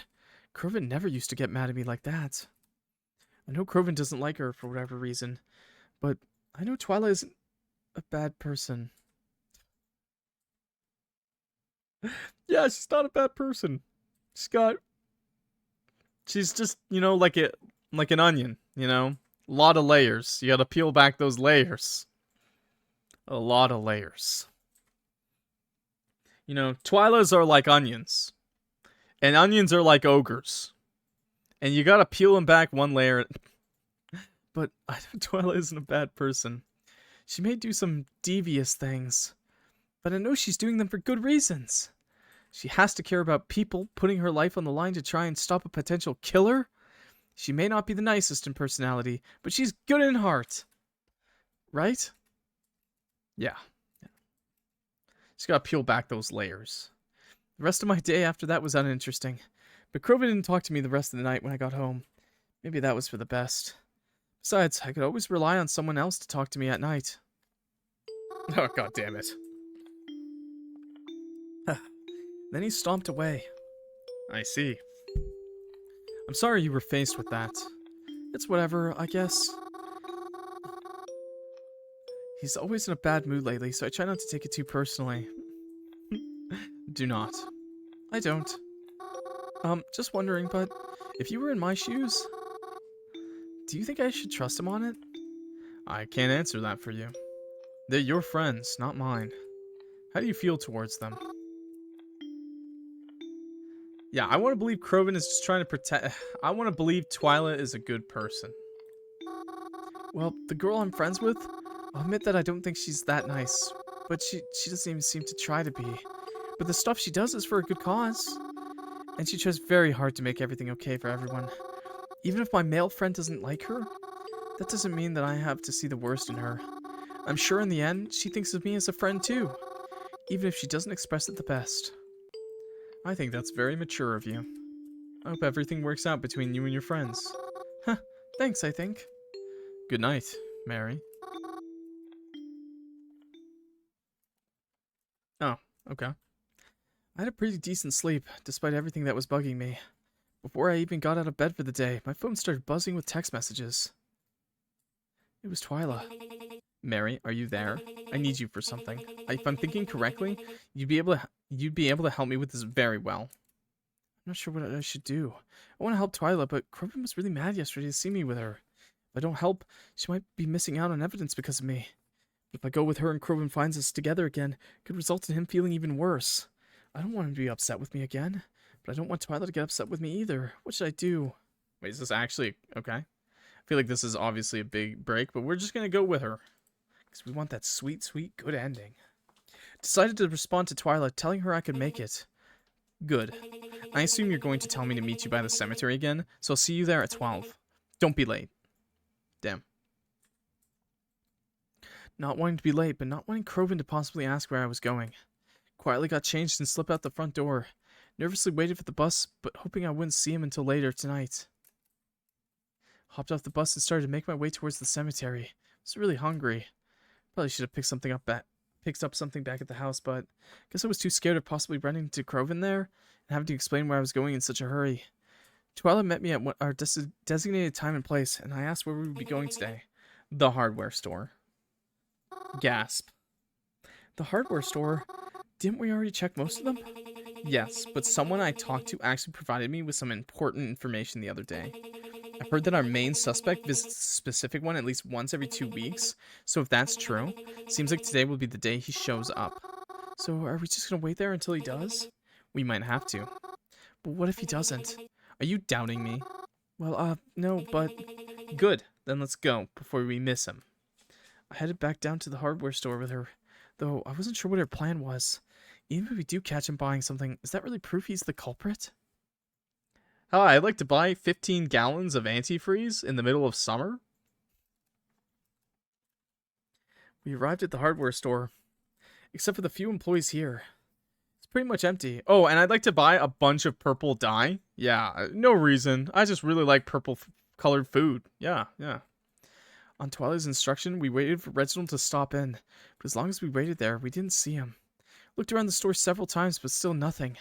Croven never used to get mad at me like that. I know Croven doesn't like her for whatever reason, but I know Twyla isn't a bad person. Yeah, she's not a bad person. She's just, you know, like an onion, you know? A lot of layers. You gotta peel back those layers. A lot of layers. You know, Twylas are like onions. And onions are like ogres. And you gotta peel them back one layer. But I know Twyla isn't a bad person. She may do some devious things. But I know she's doing them for good reasons. She has to care about people, putting her life on the line to try and stop a potential killer. She may not be the nicest in personality, but she's good in heart. Right? Yeah. Just gotta peel back those layers. The rest of my day after that was uninteresting. But Croven didn't talk to me the rest of the night when I got home. Maybe that was for the best. Besides, I could always rely on someone else to talk to me at night. Oh, god damn it. Then he stomped away. I see. I'm sorry you were faced with that. It's whatever, I guess. He's always in a bad mood lately, so I try not to take it too personally. Do not. I don't. Just wondering, but if you were in my shoes, do you think I should trust him on it? I can't answer that for you. They're your friends, not mine. How do you feel towards them? Yeah, I want to believe Croven is just trying to protect... I want to believe Twyla is a good person. Well, the girl I'm friends with, I'll admit that I don't think she's that nice. But she doesn't even seem to try to be. But the stuff she does is for a good cause. And she tries very hard to make everything okay for everyone. Even if my male friend doesn't like her, that doesn't mean that I have to see the worst in her. I'm sure in the end, she thinks of me as a friend too. Even if she doesn't express it the best. I think that's very mature of you. I hope everything works out between you and your friends. Huh, thanks, I think. Good night, Mary. Oh, okay. I had a pretty decent sleep, despite everything that was bugging me. Before I even got out of bed for the day, my phone started buzzing with text messages. It was Twyla. Mary, are you there? I need you for something. If I'm thinking correctly, you'd be able to help me with this very well. I'm not sure what I should do. I want to help Twyla, but Croven was really mad yesterday to see me with her. If I don't help, she might be missing out on evidence because of me. If I go with her and Croven finds us together again, it could result in him feeling even worse. I don't want him to be upset with me again, but I don't want Twyla to get upset with me either. What should I do? Wait, is this actually okay? feel like this is obviously a big break, but we're just gonna go with her. Because we want that sweet, sweet, good ending. Decided to respond to Twyla, telling her I could make it. Good. I assume you're going to tell me to meet you by the cemetery again, so I'll see you there at 12. Don't be late. Damn. Not wanting to be late, but not wanting Kroven to possibly ask where I was going. Quietly got changed and slipped out the front door. Nervously waited for the bus, but hoping I wouldn't see him until later tonight. Hopped off the bus and started to make my way towards the cemetery. I was really hungry. Probably should have picked up something back at the house, but guess I was too scared of possibly running into Kroven there and having to explain where I was going in such a hurry. Twyla met me at our designated time and place, and I asked where we would be going today. The hardware store. Gasp. The hardware store? Didn't we already check most of them? Yes, but someone I talked to actually provided me with some important information the other day. I've heard that our main suspect visits a specific one at least once every 2 weeks, so if that's true, seems like today will be the day he shows up. So are we just gonna wait there until he does? We might have to. But what if he doesn't? Are you doubting me? Well, no, but... Good, then let's go, before we miss him. I headed back down to the hardware store with her, though I wasn't sure what her plan was. Even if we do catch him buying something, is that really proof he's the culprit? Hi, I'd like to buy 15 gallons of antifreeze in the middle of summer. We arrived at the hardware store, except for the few employees here. It's pretty much empty. Oh, and I'd like to buy a bunch of purple dye. Yeah, no reason. I just really like purple colored food. Yeah. On Twyla's instruction, we waited for Reginald to stop in, but as long as we waited there, we didn't see him. Looked around the store several times, but still nothing.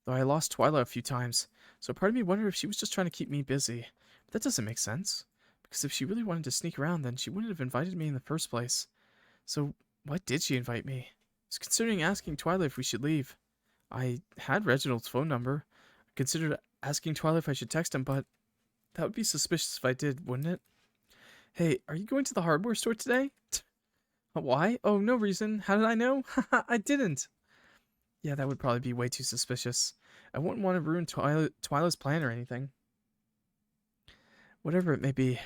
Though I lost Twyla a few times, so part of me wondered if she was just trying to keep me busy. But that doesn't make sense, because if she really wanted to sneak around, then she wouldn't have invited me in the first place. So, why did she invite me? I was considering asking Twyla if we should leave. I had Reginald's phone number. I considered asking Twyla if I should text him, but that would be suspicious if I did, wouldn't it? Hey, are you going to the hardware store today? Why? Oh, no reason. How did I know? I didn't. Yeah, that would probably be way too suspicious. I wouldn't want to ruin Twyla's plan or anything. Whatever it may be,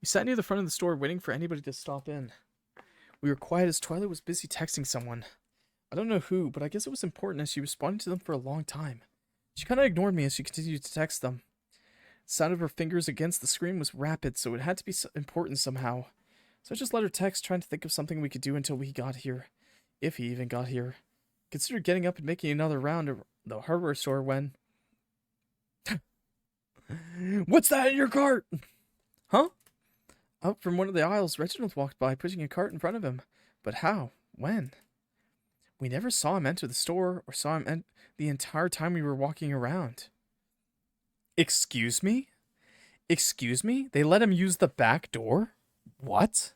we sat near the front of the store waiting for anybody to stop in. We were quiet as Twyla was busy texting someone. I don't know who, but I guess it was important as she responded to them for a long time. She kind of ignored me as she continued to text them. The sound of her fingers against the screen was rapid, so it had to be important somehow. So I just let her text, trying to think of something we could do until he got here. If he even got here. Considered getting up and making another round of the hardware store when... What's that in your cart? Huh? Out from one of the aisles, Reginald walked by, pushing a cart in front of him. But how? When? We never saw him enter the store, or saw him the entire time we were walking around. Excuse me? Excuse me? They let him use the back door? What?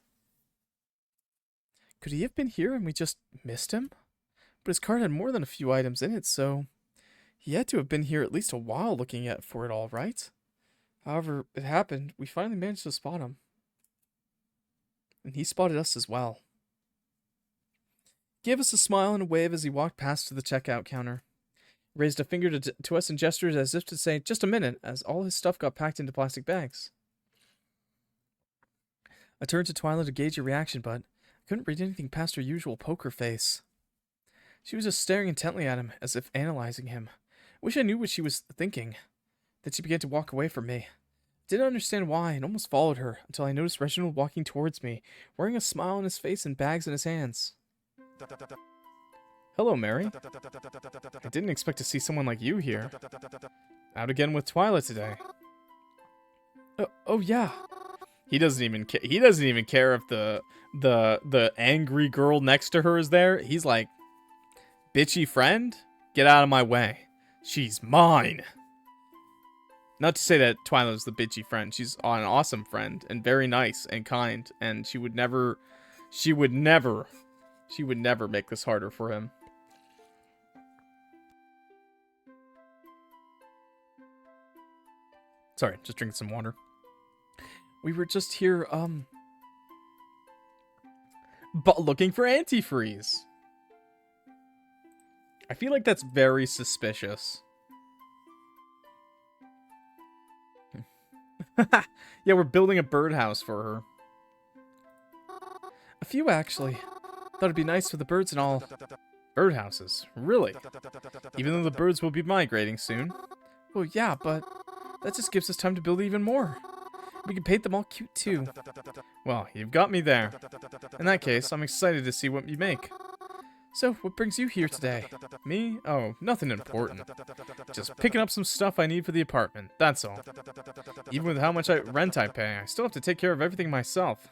Could he have been here and we just missed him? But his cart had more than a few items in it, so he had to have been here at least a while looking for it all, right? However, it happened. We finally managed to spot him. And he spotted us as well. Gave us a smile and a wave as he walked past to the checkout counter. Raised a finger to us and gestured as if to say, just a minute, as all his stuff got packed into plastic bags. I turned to Twyla to gauge her reaction, but I couldn't read anything past her usual poker face. She was just staring intently at him, as if analyzing him. I wish I knew what she was thinking. Then she began to walk away from me. Didn't understand why, and almost followed her, until I noticed Reginald walking towards me, wearing a smile on his face and bags in his hands. Hello, Mary. I didn't expect to see someone like you here. Out again with Twyla today. Oh yeah. He doesn't even care. He doesn't even care if the angry girl next to her is there. He's like, bitchy friend, get out of my way. She's mine. Not to say that Twyla's the bitchy friend. She's an awesome friend and very nice and kind, and she would never make this harder for him. Sorry, just drinking some water. We were just here, but looking for antifreeze. I feel like that's very suspicious. Yeah, we're building a birdhouse for her. A few, actually. Thought it'd be nice for the birds and all. Birdhouses? Really? Even though the birds will be migrating soon? Well, yeah, but that just gives us time to build even more. We can paint them all cute, too. Well, you've got me there. In that case, I'm excited to see what you make. So, what brings you here today? Me? Oh, nothing important. Just picking up some stuff I need for the apartment, that's all. Even with how much rent I pay, I still have to take care of everything myself.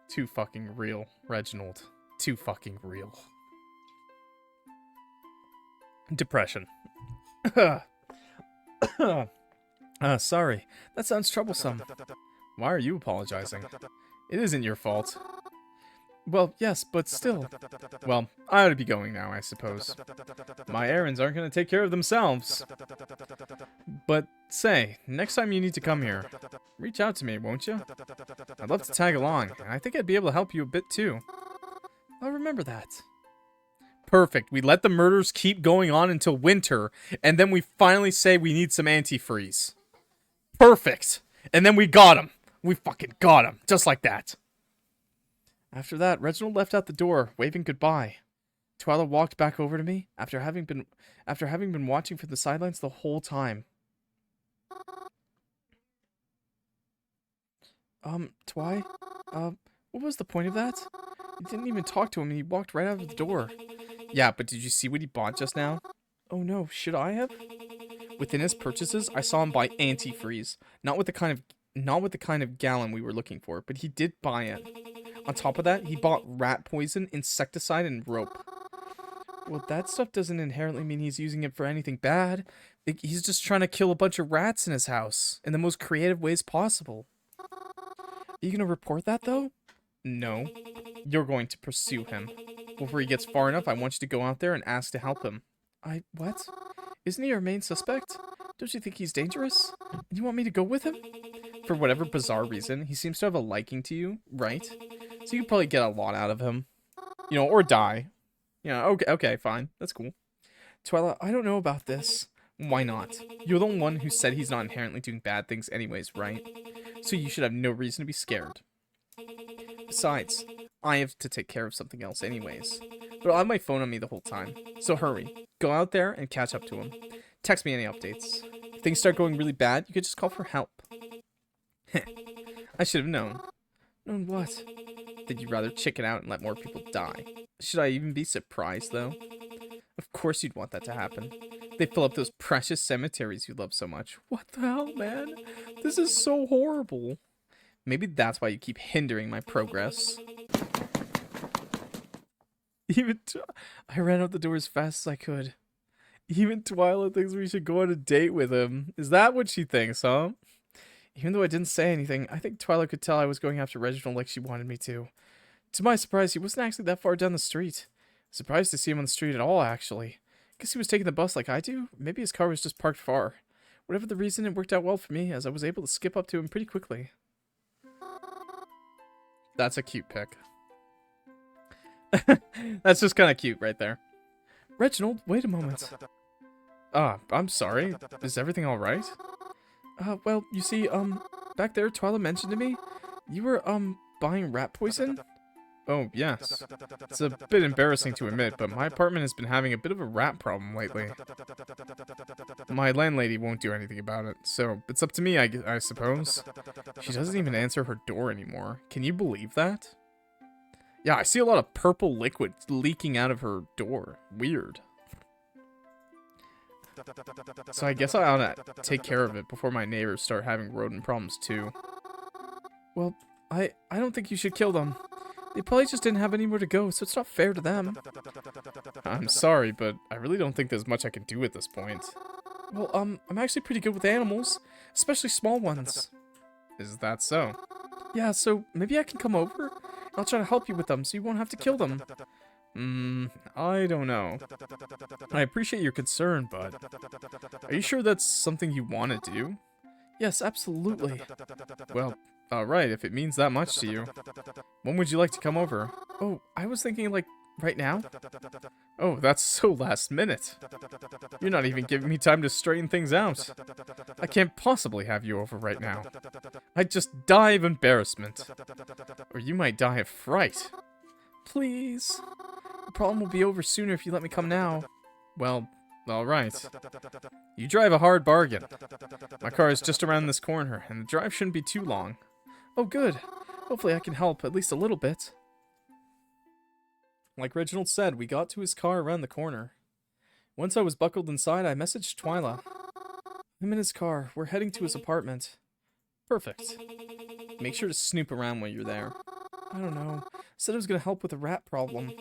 Too fucking real, Reginald. Too fucking real. Depression. Sorry. That sounds troublesome. Why are you apologizing? It isn't your fault. Well, yes, but still. Well, I ought to be going now, I suppose. My errands aren't going to take care of themselves. But, say, next time you need to come here, reach out to me, won't you? I'd love to tag along, and I think I'd be able to help you a bit, too. I'll remember that. Perfect. We let the murders keep going on until winter, and then we finally say we need some antifreeze. Perfect. And then we got him. We fucking got him. Just like that. After that, Reginald left out the door, waving goodbye. Twyla walked back over to me after having been watching from the sidelines the whole time. Twy? What was the point of that? You didn't even talk to him and he walked right out of the door. Yeah, but did you see what he bought just now? Oh no, should I have? Within his purchases, I saw him buy antifreeze. Not with the kind of gallon we were looking for, but he did buy it. On top of that, he bought rat poison, insecticide, and rope. Well, that stuff doesn't inherently mean he's using it for anything bad. He's just trying to kill a bunch of rats in his house in the most creative ways possible. Are you gonna report that, though? No. You're going to pursue him. Before he gets far enough, I want you to go out there and ask to help him. What? Isn't he our main suspect? Don't you think he's dangerous? You want me to go with him? For whatever bizarre reason, he seems to have a liking to you, right? So you could probably get a lot out of him. You know, or die. Yeah, okay, fine. That's cool. Twyla, I don't know about this. Why not? You're the one who said he's not inherently doing bad things anyways, right? So you should have no reason to be scared. Besides, I have to take care of something else anyways. But I'll have my phone on me the whole time. So hurry. Go out there and catch up to him. Text me any updates. If things start going really bad, you could just call for help. Heh. I should have known. Known what? That you'd rather chicken out and let more people die. Should I even be surprised, though? Of course you'd want that to happen. They fill up those precious cemeteries you love so much. What the hell, man? This is so horrible. Maybe that's why you keep hindering my progress. I ran out the door as fast as I could. Even Twyla thinks we should go on a date with him. Is that what she thinks, huh? Even though I didn't say anything, I think Twyla could tell I was going after Reginald like she wanted me to. To my surprise, he wasn't actually that far down the street. Surprised to see him on the street at all, actually. Guess he was taking the bus like I do. Maybe his car was just parked far. Whatever the reason, it worked out well for me, as I was able to skip up to him pretty quickly. That's a cute pic. That's just kind of cute right there. Reginald, wait a moment. I'm sorry. Is everything alright? Well, you see, back there, Twyla mentioned to me, you were, buying rat poison? Oh, yes. It's a bit embarrassing to admit, but my apartment has been having a bit of a rat problem lately. My landlady won't do anything about it, so it's up to me, I suppose. She doesn't even answer her door anymore. Can you believe that? Yeah, I see a lot of purple liquid leaking out of her door. Weird. So I guess I ought to take care of it before my neighbors start having rodent problems too. Well, I don't think you should kill them. They probably just didn't have anywhere to go, so it's not fair to them. I'm sorry, but I really don't think there's much I can do at this point. Well, I'm actually pretty good with animals, especially small ones. Is that so? Yeah, so maybe I can come over? I'll try to help you with them so you won't have to kill them. I don't know. I appreciate your concern, but are you sure that's something you want to do? Yes, absolutely. Well, alright, if it means that much to you. When would you like to come over? Oh, I was thinking like Right now? Oh, that's so last minute. You're not even giving me time to straighten things out. I can't possibly have you over right now. I'd just die of embarrassment. Or you might die of fright. Please. The problem will be over sooner if you let me come now. Well, alright. You drive a hard bargain. My car is just around this corner, and the drive shouldn't be too long. Oh, good. Hopefully I can help, at least a little bit. Like Reginald said, we got to his car around the corner. Once I was buckled inside, I messaged Twyla. I'm in his car. We're heading to his apartment. Perfect. Make sure to snoop around while you're there. I don't know. Said I was gonna help with a rat problem.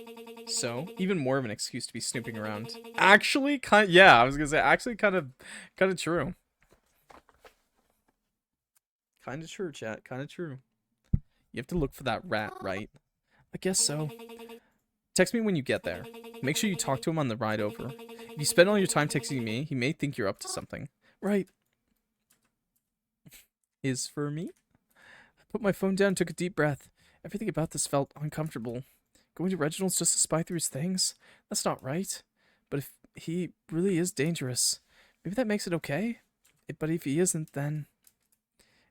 So, even more of an excuse to be snooping around. Actually, yeah, I was gonna say, actually kind of true. Kind of true, chat. Kind of true. You have to look for that rat, right? I guess so. Text me when you get there. Make sure you talk to him on the ride over. If you spend all your time texting me, he may think you're up to something. Right. Is for me? I put my phone down, took a deep breath. Everything about this felt uncomfortable. Going to Reginald's just to spy through his things? That's not right. But if he really is dangerous, maybe that makes it okay? But if he isn't, then...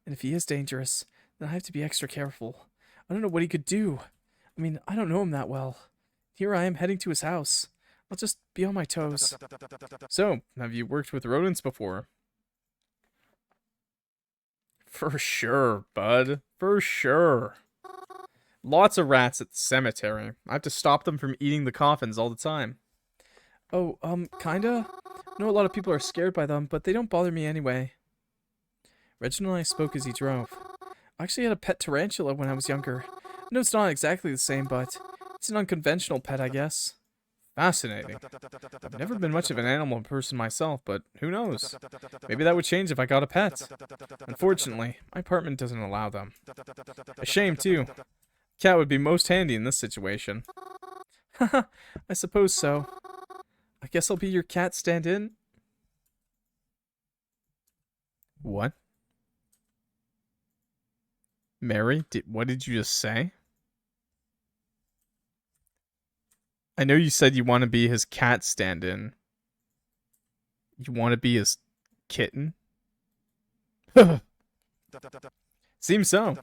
And if he is dangerous, then I have to be extra careful. I don't know what he could do. I mean, I don't know him that well. Here I am heading to his house. I'll just be on my toes. So, have you worked with rodents before? For sure, bud. For sure. Lots of rats at the cemetery. I have to stop them from eating the coffins all the time. Oh, kinda? I know a lot of people are scared by them, but they don't bother me anyway. Reginald and I spoke as he drove. I actually had a pet tarantula when I was younger. I know it's not exactly the same, but it's an unconventional pet, I guess. Fascinating. I've never been much of an animal person myself, but who knows? Maybe that would change if I got a pet. Unfortunately, my apartment doesn't allow them. A shame, too. Cat would be most handy in this situation. Haha, I suppose so. I guess I'll be your cat stand-in. What? Mary, what did you just say? I know you said you want to be his cat stand-in. You want to be his kitten? Seems so.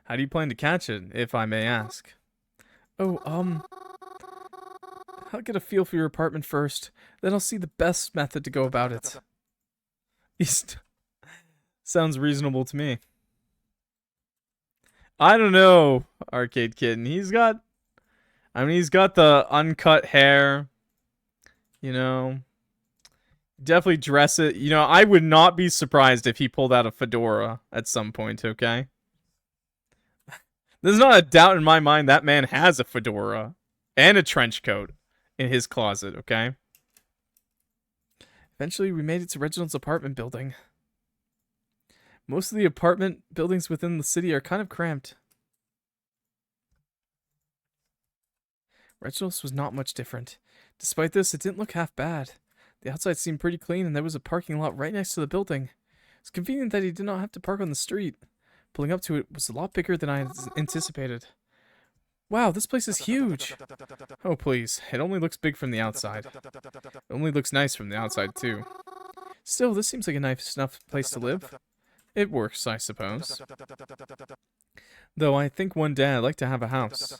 How do you plan to catch it, if I may ask? Oh, I'll get a feel for your apartment first, then I'll see the best method to go about it. Sounds reasonable to me. I don't know, ArcadeKitten. He's got the uncut hair. You know. Definitely dress it. You know, I would not be surprised if he pulled out a fedora at some point, okay? There's not a doubt in my mind that man has a fedora and a trench coat in his closet, okay? Eventually, we made it to Reginald's apartment building. Most of the apartment buildings within the city are kind of cramped. Reginald's was not much different. Despite this, it didn't look half bad. The outside seemed pretty clean, and there was a parking lot right next to the building. It's convenient that he did not have to park on the street. Pulling up to it was a lot bigger than I had anticipated. Wow, this place is huge! Oh, please. It only looks big from the outside. It only looks nice from the outside, too. Still, this seems like a nice enough place to live. It works, I suppose. Though I think one day I'd like to have a house.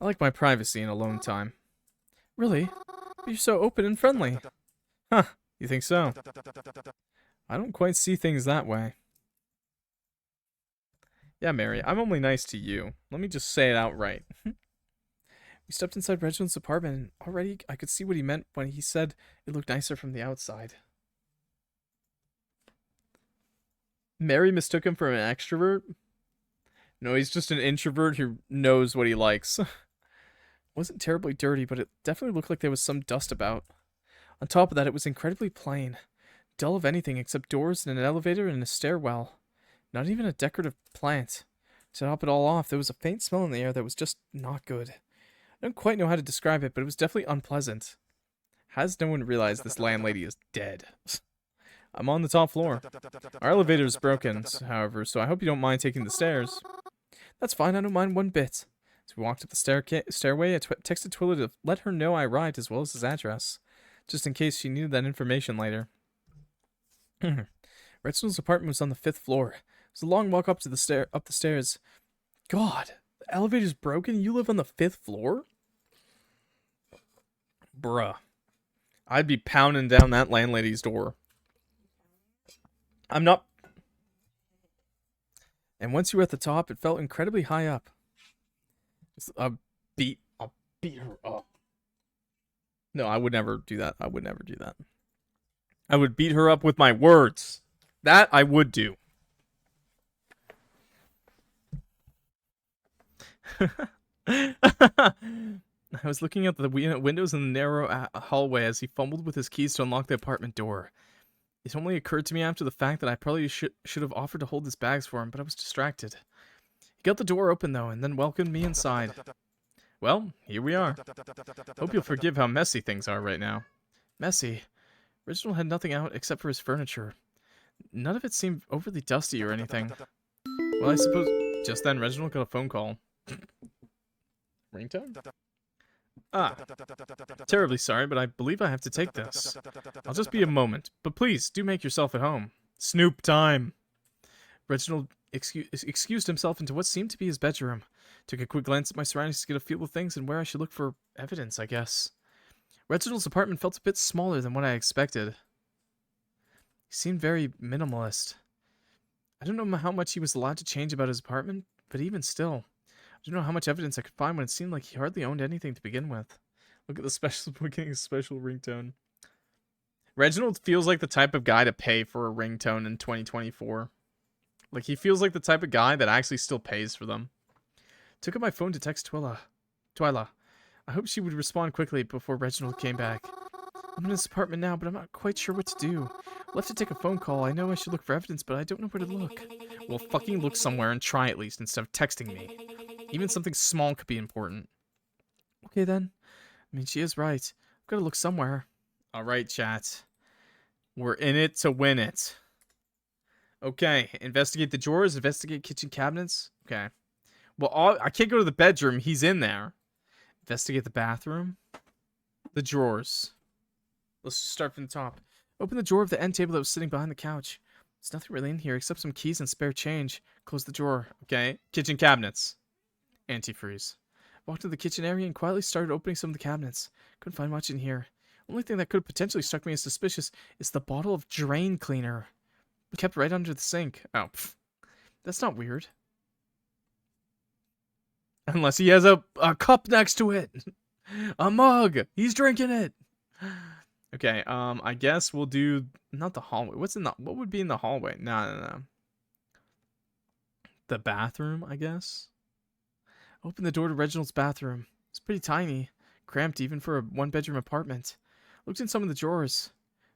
I like my privacy and alone time. Really? But you're so open and friendly. Huh, you think so? I don't quite see things that way. Yeah, Mary, I'm only nice to you. Let me just say it outright. We stepped inside Reginald's apartment, and already I could see what he meant when he said it looked nicer from the outside. Mary mistook him for an extrovert? No, he's just an introvert who knows what he likes. Wasn't terribly dirty, but it definitely looked like there was some dust about. On top of that, it was incredibly plain. Dull of anything except doors and an elevator and a stairwell. Not even a decorative plant. To top it all off, there was a faint smell in the air that was just not good. I don't quite know how to describe it, but it was definitely unpleasant. Has no one realized this landlady is dead? I'm on the top floor. Our elevator is broken, however, so I hope you don't mind taking the stairs. That's fine, I don't mind one bit. As we walked up the stairway, I texted Twyla to let her know I arrived as well as his address, just in case she needed that information later. Reginald's apartment was on the 5th floor. It was a long walk up the stairs. God, the elevator's broken. You live on the 5th floor? Bruh. I'd be pounding down that landlady's door. I'm not... And once you were at the top, it felt incredibly high up. I'll beat her up. No, I would never do that. I would never do that. I would beat her up with my words. That I would do. I was looking out the windows in the narrow hallway as he fumbled with his keys to unlock the apartment door. It only occurred to me after the fact that I probably should have offered to hold his bags for him, but I was distracted. He got the door open, though, and then welcomed me inside. Well, here we are. Hope you'll forgive how messy things are right now. Messy? Reginald had nothing out except for his furniture. None of it seemed overly dusty or anything. Well, I suppose... Just then, Reginald got a phone call. Ringtone? Ah. Terribly sorry, but I believe I have to take this. I'll just be a moment, but please, do make yourself at home. Snoop time! Reginald excused himself into what seemed to be his bedroom. Took a quick glance at my surroundings to get a feel of things and where I should look for evidence, I guess. Reginald's apartment felt a bit smaller than what I expected. He seemed very minimalist. I don't know how much he was allowed to change about his apartment, but even still, I don't know how much evidence I could find when it seemed like he hardly owned anything to begin with. Look at the special ringtone. Reginald feels like the type of guy to pay for a ringtone in 2024. Like, he feels like the type of guy that actually still pays for them. Took up my phone to text Twyla. I hoped she would respond quickly before Reginald came back. I'm in his apartment now, but I'm not quite sure what to do. I'll have to take a phone call. I know I should look for evidence, but I don't know where to look. Well, fucking look somewhere and try at least instead of texting me. Even something small could be important. Okay, then. I mean, she is right. I've got to look somewhere. Alright, chat. We're in it to win it. Okay, investigate the drawers, investigate kitchen cabinets. Okay. Well, I can't go to the bedroom. He's in there. Investigate the bathroom. The drawers. Let's start from the top. Open the drawer of the end table that was sitting behind the couch. There's nothing really in here except some keys and spare change. Close the drawer. Okay. Kitchen cabinets. Antifreeze. Walked to the kitchen area and quietly started opening some of the cabinets. Couldn't find much in here. Only thing that could have potentially struck me as suspicious is the bottle of drain cleaner. Kept right under the sink. Oh, pff. That's not weird. Unless he has a cup next to it. A mug. He's drinking it. Okay, I guess we'll do not the hallway. What would be in the hallway? No. The bathroom, I guess. Open the door to Reginald's bathroom. It's pretty tiny, cramped even for a one-bedroom apartment. Looked in some of the drawers.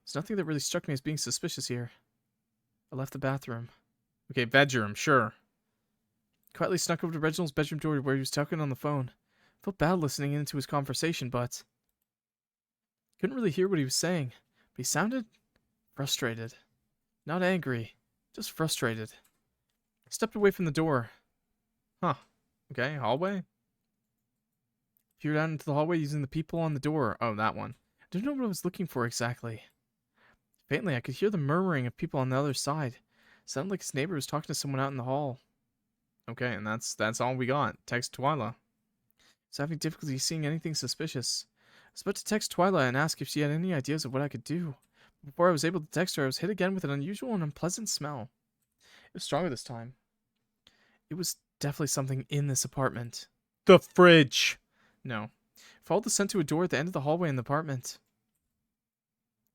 There's nothing that really struck me as being suspicious here. I left the bathroom. Okay, bedroom, sure. Quietly snuck over to Reginald's bedroom door where he was talking on the phone. Felt bad listening into his conversation, but couldn't really hear what he was saying. But he sounded frustrated. Not angry, just frustrated. Stepped away from the door. Huh. Okay, hallway? Peered out into the hallway using the peephole on the door. Oh, that one. I didn't know what I was looking for exactly. Faintly, I could hear the murmuring of people on the other side. Sounded like his neighbor was talking to someone out in the hall. Okay, and that's all we got. Text Twyla. I was having difficulty seeing anything suspicious. I was about to text Twyla and ask if she had any ideas of what I could do. Before I was able to text her, I was hit again with an unusual and unpleasant smell. It was stronger this time. It was definitely something in this apartment. The fridge! No. Followed the scent to a door at the end of the hallway in the apartment.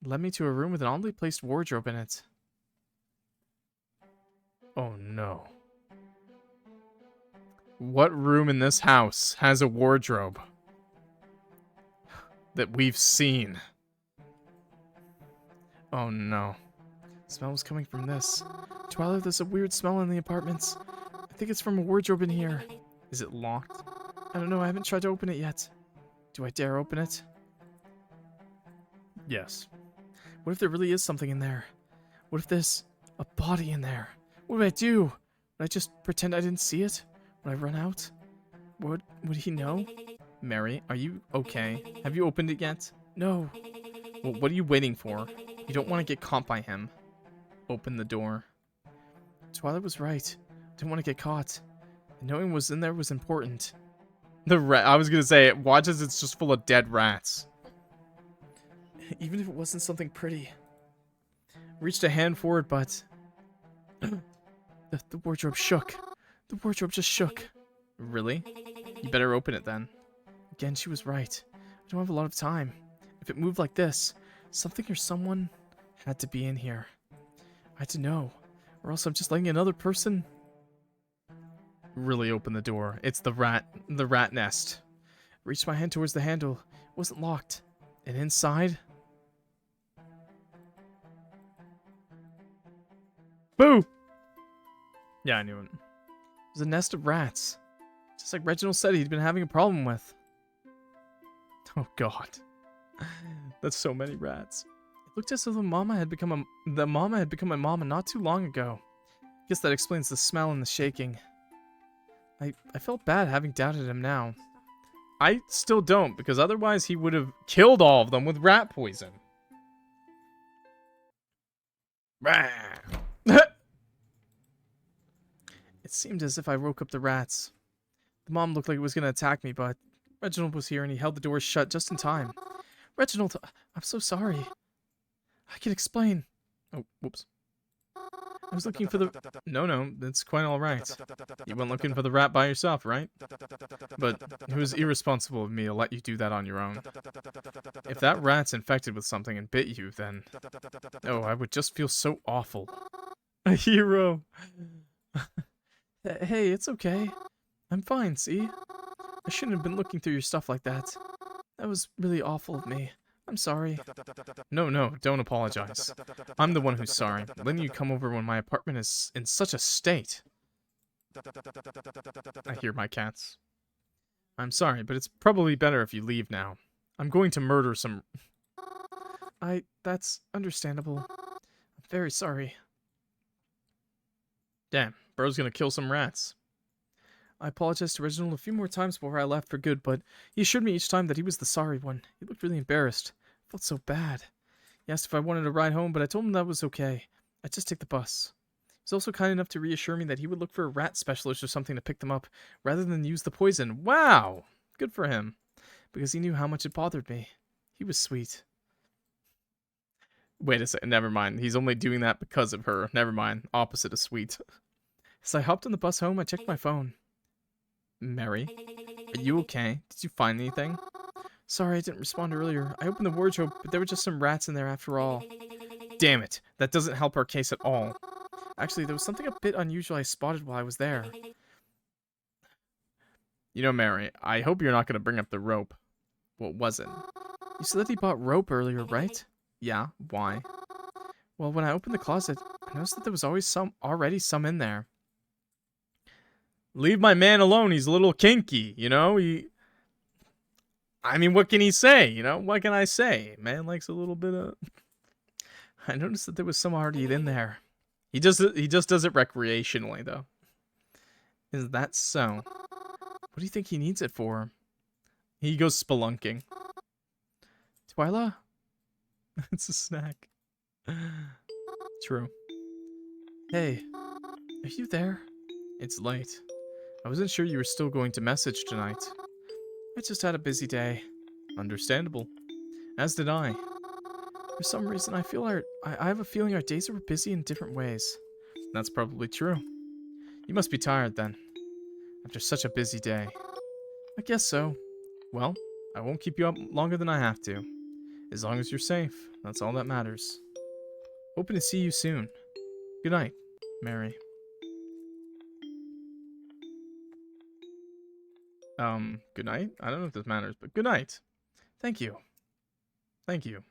It led me to a room with an oddly placed wardrobe in it. Oh no. What room in this house has a wardrobe that we've seen? Oh no. The smell was coming from this. Twyla, there's a weird smell in the apartments. I think it's from a wardrobe in here. Is it locked? I don't know, I haven't tried to open it yet. Do I dare open it? Yes. What if there really is something in there? What if there's a body in there? What would I do? Would I just pretend I didn't see it? Would I run out? Would he know? Mary, are you okay? Have you opened it yet? No. Well, what are you waiting for? You don't want to get caught by him. Open the door. Twyla was right. I didn't want to get caught. And knowing what was in there was important. I was gonna say, watch as it's just full of dead rats. Even if it wasn't something pretty. Reached a hand forward, but the wardrobe shook. The wardrobe just shook. Really? You better open it then. Again, she was right. I don't have a lot of time. If it moved like this, something or someone had to be in here. I had to know, or else I'm just letting another person really open the door. It's the rat nest. Reached my hand towards the handle. It wasn't locked. And inside... Boo! Yeah, I knew it. It was a nest of rats. Just like Reginald said he'd been having a problem with. Oh god. That's so many rats. It looked as though the mama had become a mama not too long ago. Guess that explains the smell and the shaking. I felt bad having doubted him now. I still don't, because otherwise he would have killed all of them with rat poison. It seemed as if I woke up the rats. The mom looked like it was going to attack me, but Reginald was here and he held the door shut just in time. Reginald, I'm so sorry. I can explain. Oh, whoops. I was looking for the... No, that's quite alright. You went looking for the rat by yourself, right? But it was irresponsible of me to let you do that on your own. If that rat's infected with something and bit you, then... Oh, I would just feel so awful. A hero. Hey, it's okay. I'm fine, see? I shouldn't have been looking through your stuff like that. That was really awful of me. I'm sorry. No, don't apologize. I'm the one who's sorry. Letting you come over when my apartment is in such a state. I hear my cats. I'm sorry, but it's probably better if you leave now. I'm going to murder some... That's understandable. I'm very sorry. Damn, bro's gonna kill some rats. I apologized to Reginald a few more times before I left for good, but he assured me each time that he was the sorry one. He looked really embarrassed. I felt so bad. He asked if I wanted a ride home, but I told him that was okay. I'd just take the bus. He was also kind enough to reassure me that he would look for a rat specialist or something to pick them up, rather than use the poison. Wow! Good for him. Because he knew how much it bothered me. He was sweet. Wait a second, never mind. He's only doing that because of her. Never mind. Opposite of sweet. As I hopped on the bus home, I checked my phone. Mary, are you okay? Did you find anything? Sorry, I didn't respond earlier. I opened the wardrobe, but there were just some rats in there after all. Damn it. That doesn't help our case at all. Actually, there was something a bit unusual I spotted while I was there. You know, Mary, I hope you're not going to bring up the rope. What was it? You said that he bought rope earlier, right? Yeah, why? Well, when I opened the closet, I noticed that there was already some in there. Leave my man alone. He's a little kinky, you know? I mean, what can he say, you know? What can I say? Man likes a little bit of... I noticed that there was some already in there. He just does it recreationally, though. Is that so? What do you think he needs it for? He goes spelunking. Twyla? It's a snack. True. Hey, are you there? It's late. I wasn't sure you were still going to message tonight. I just had a busy day. Understandable. As did I. For some reason, I have a feeling our days were busy in different ways. That's probably true. You must be tired then. After such a busy day. I guess so. Well, I won't keep you up longer than I have to. As long as you're safe, that's all that matters. Hoping to see you soon. Good night, Mary. Good night? I don't know if this matters, but good night. Thank you. Thank you.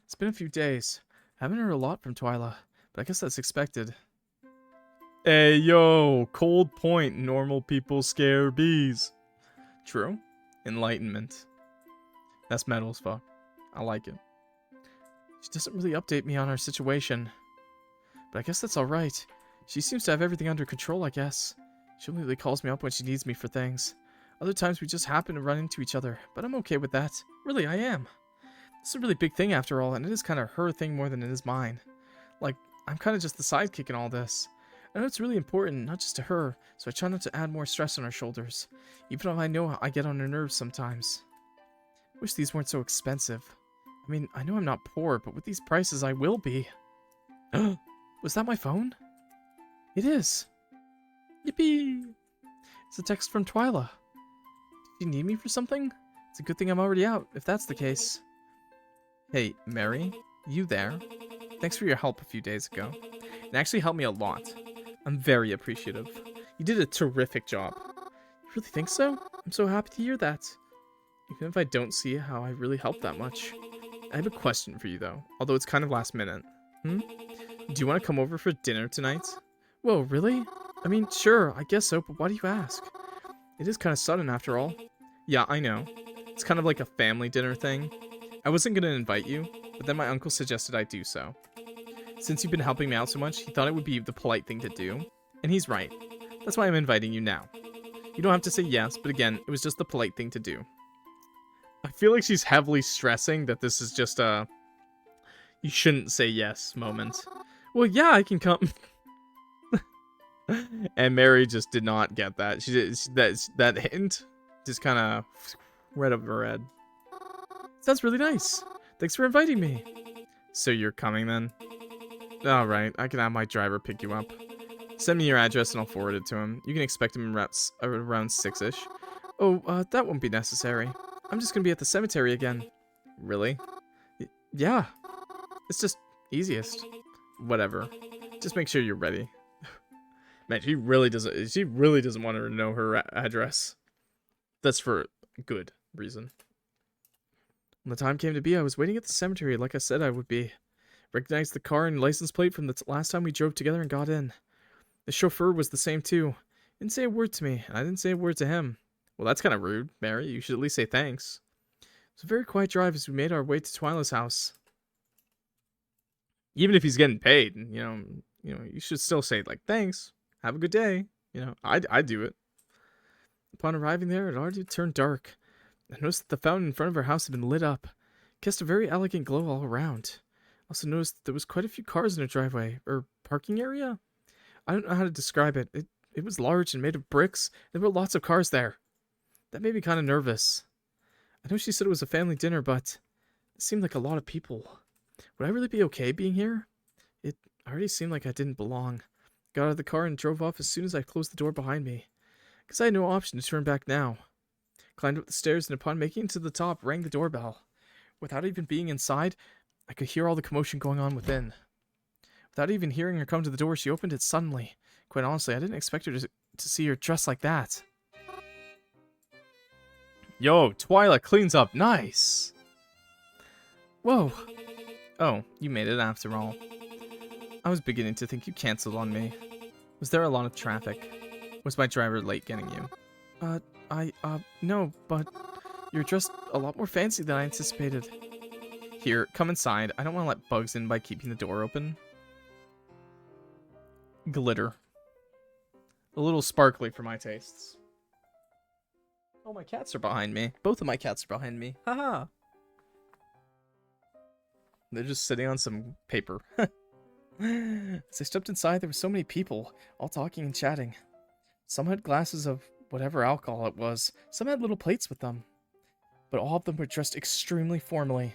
It's been a few days. I haven't heard a lot from Twyla, but I guess that's expected. Hey, yo, cold point. Normal people scare bees. True. Enlightenment. That's metal as fuck. I like it. She doesn't really update me on our situation. But I guess that's alright. She seems to have everything under control, I guess. She only really calls me up when she needs me for things. Other times we just happen to run into each other, but I'm okay with that. Really, I am. This is a really big thing after all, and it is kind of her thing more than it is mine. Like, I'm kind of just the sidekick in all this. I know it's really important, not just to her, so I try not to add more stress on her shoulders, even though I know I get on her nerves sometimes. I wish these weren't so expensive. I mean, I know I'm not poor, but with these prices I will be. Was that my phone? It is. Yippee! It's a text from Twyla. Did you need me for something? It's a good thing I'm already out, if that's the case. Hey, Mary, you there? Thanks for your help a few days ago. It actually helped me a lot. I'm very appreciative. You did a terrific job. You really think so? I'm so happy to hear that. Even if I don't see how I really helped that much. I have a question for you, though, although it's kind of last minute. Do you want to come over for dinner tonight? Whoa, really? I mean, sure, I guess so, but why do you ask? It is kind of sudden, after all. Yeah, I know. It's kind of like a family dinner thing. I wasn't going to invite you, but then my uncle suggested I do so. Since you've been helping me out so much, he thought it would be the polite thing to do. And he's right. That's why I'm inviting you now. You don't have to say yes, but again, it was just the polite thing to do. I feel like she's heavily stressing that this is just a you shouldn't say yes moment. Well, yeah, I can come. And Mary just did not get that. She did that hint just kind of right over her head. That's really nice. Thanks for inviting me. So you're coming then? All right, I can have my driver pick you up. Send me your address and I'll forward it to him. You can expect him around 6-ish. Oh, that won't be necessary. I'm just gonna be at the cemetery again. Really? Yeah. It's just easiest. Whatever. Just make sure you're ready. Man, she really doesn't want her to know her address. That's for good reason. When the time came to be, I was waiting at the cemetery like I said I would be. Recognized the car and license plate from the last time we drove together and got in. The chauffeur was the same too. Didn't say a word to me, and I didn't say a word to him. Well, that's kind of rude, Mary. You should at least say thanks. It was a very quiet drive as we made our way to Twyla's house. Even if he's getting paid, you know, you should still say like thanks. Have a good day. You know, I do it. Upon arriving there, it already turned dark. I noticed that the fountain in front of our house had been lit up. Cast a very elegant glow all around. Also noticed that there was quite a few cars in a driveway, or parking area? I don't know how to describe it. It was large and made of bricks. There were lots of cars there. That made me kind of nervous. I know she said it was a family dinner, but it seemed like a lot of people. Would I really be okay being here? It already seemed like I didn't belong. Got out of the car and drove off as soon as I closed the door behind me. Because I had no option to turn back now. Climbed up the stairs and upon making it to the top, rang the doorbell. Without even being inside, I could hear all the commotion going on within. Without even hearing her come to the door, she opened it suddenly. Quite honestly, I didn't expect her to see her dressed like that. Yo, Twyla cleans up nice. Whoa. Oh, you made it after all. I was beginning to think you canceled on me. Was there a lot of traffic? Was my driver late getting you? No, but you're dressed a lot more fancy than I anticipated. Here, come inside. I don't want to let bugs in by keeping the door open. Glitter. A little sparkly for my tastes. Oh, my cats are behind me. Both of my cats are behind me. Haha. They're just sitting on some paper. As I stepped inside, there were so many people, all talking and chatting. Some had glasses of whatever alcohol it was. Some had little plates with them. But all of them were dressed extremely formally.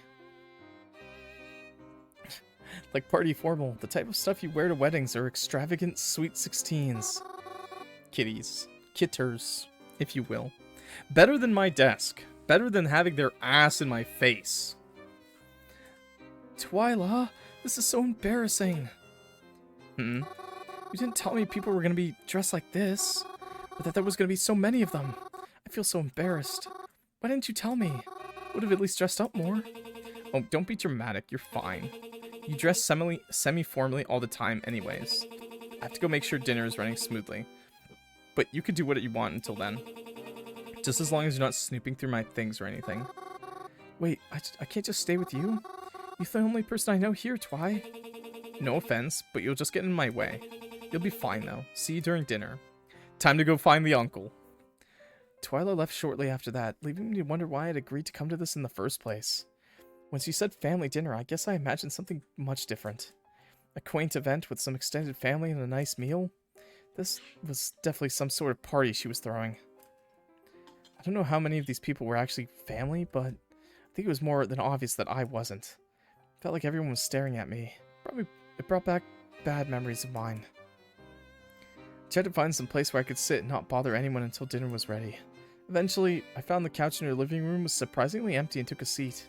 Like party formal, the type of stuff you wear to weddings or extravagant sweet 16s. Kitties. Kitters, if you will. Better than my desk. Better than having their ass in my face. Twyla, this is so embarrassing. You didn't tell me people were going to be dressed like this. Or that there was going to be so many of them. I feel so embarrassed. Why didn't you tell me? Would have at least dressed up more. Oh, don't be dramatic. You're fine. You dress semi-formally all the time anyways. I have to go make sure dinner is running smoothly. But you could do what you want until then. Just as long as you're not snooping through my things or anything. Wait, I can't just stay with you? You're the only person I know here, Twy. No offense, but you'll just get in my way. You'll be fine though. See you during dinner. time to go find the uncle. Twyla left shortly after that, leaving me to wonder why I'd agreed to come to this in the first place. When she said family dinner, I guess I imagined something much different. A quaint event with some extended family and a nice meal? This was definitely some sort of party she was throwing. I don't know how many of these people were actually family, but I think it was more than obvious that I wasn't. Felt like everyone was staring at me. It brought back bad memories of mine. I tried to find some place where I could sit and not bother anyone until dinner was ready. Eventually, I found the couch in her living room was surprisingly empty and took a seat.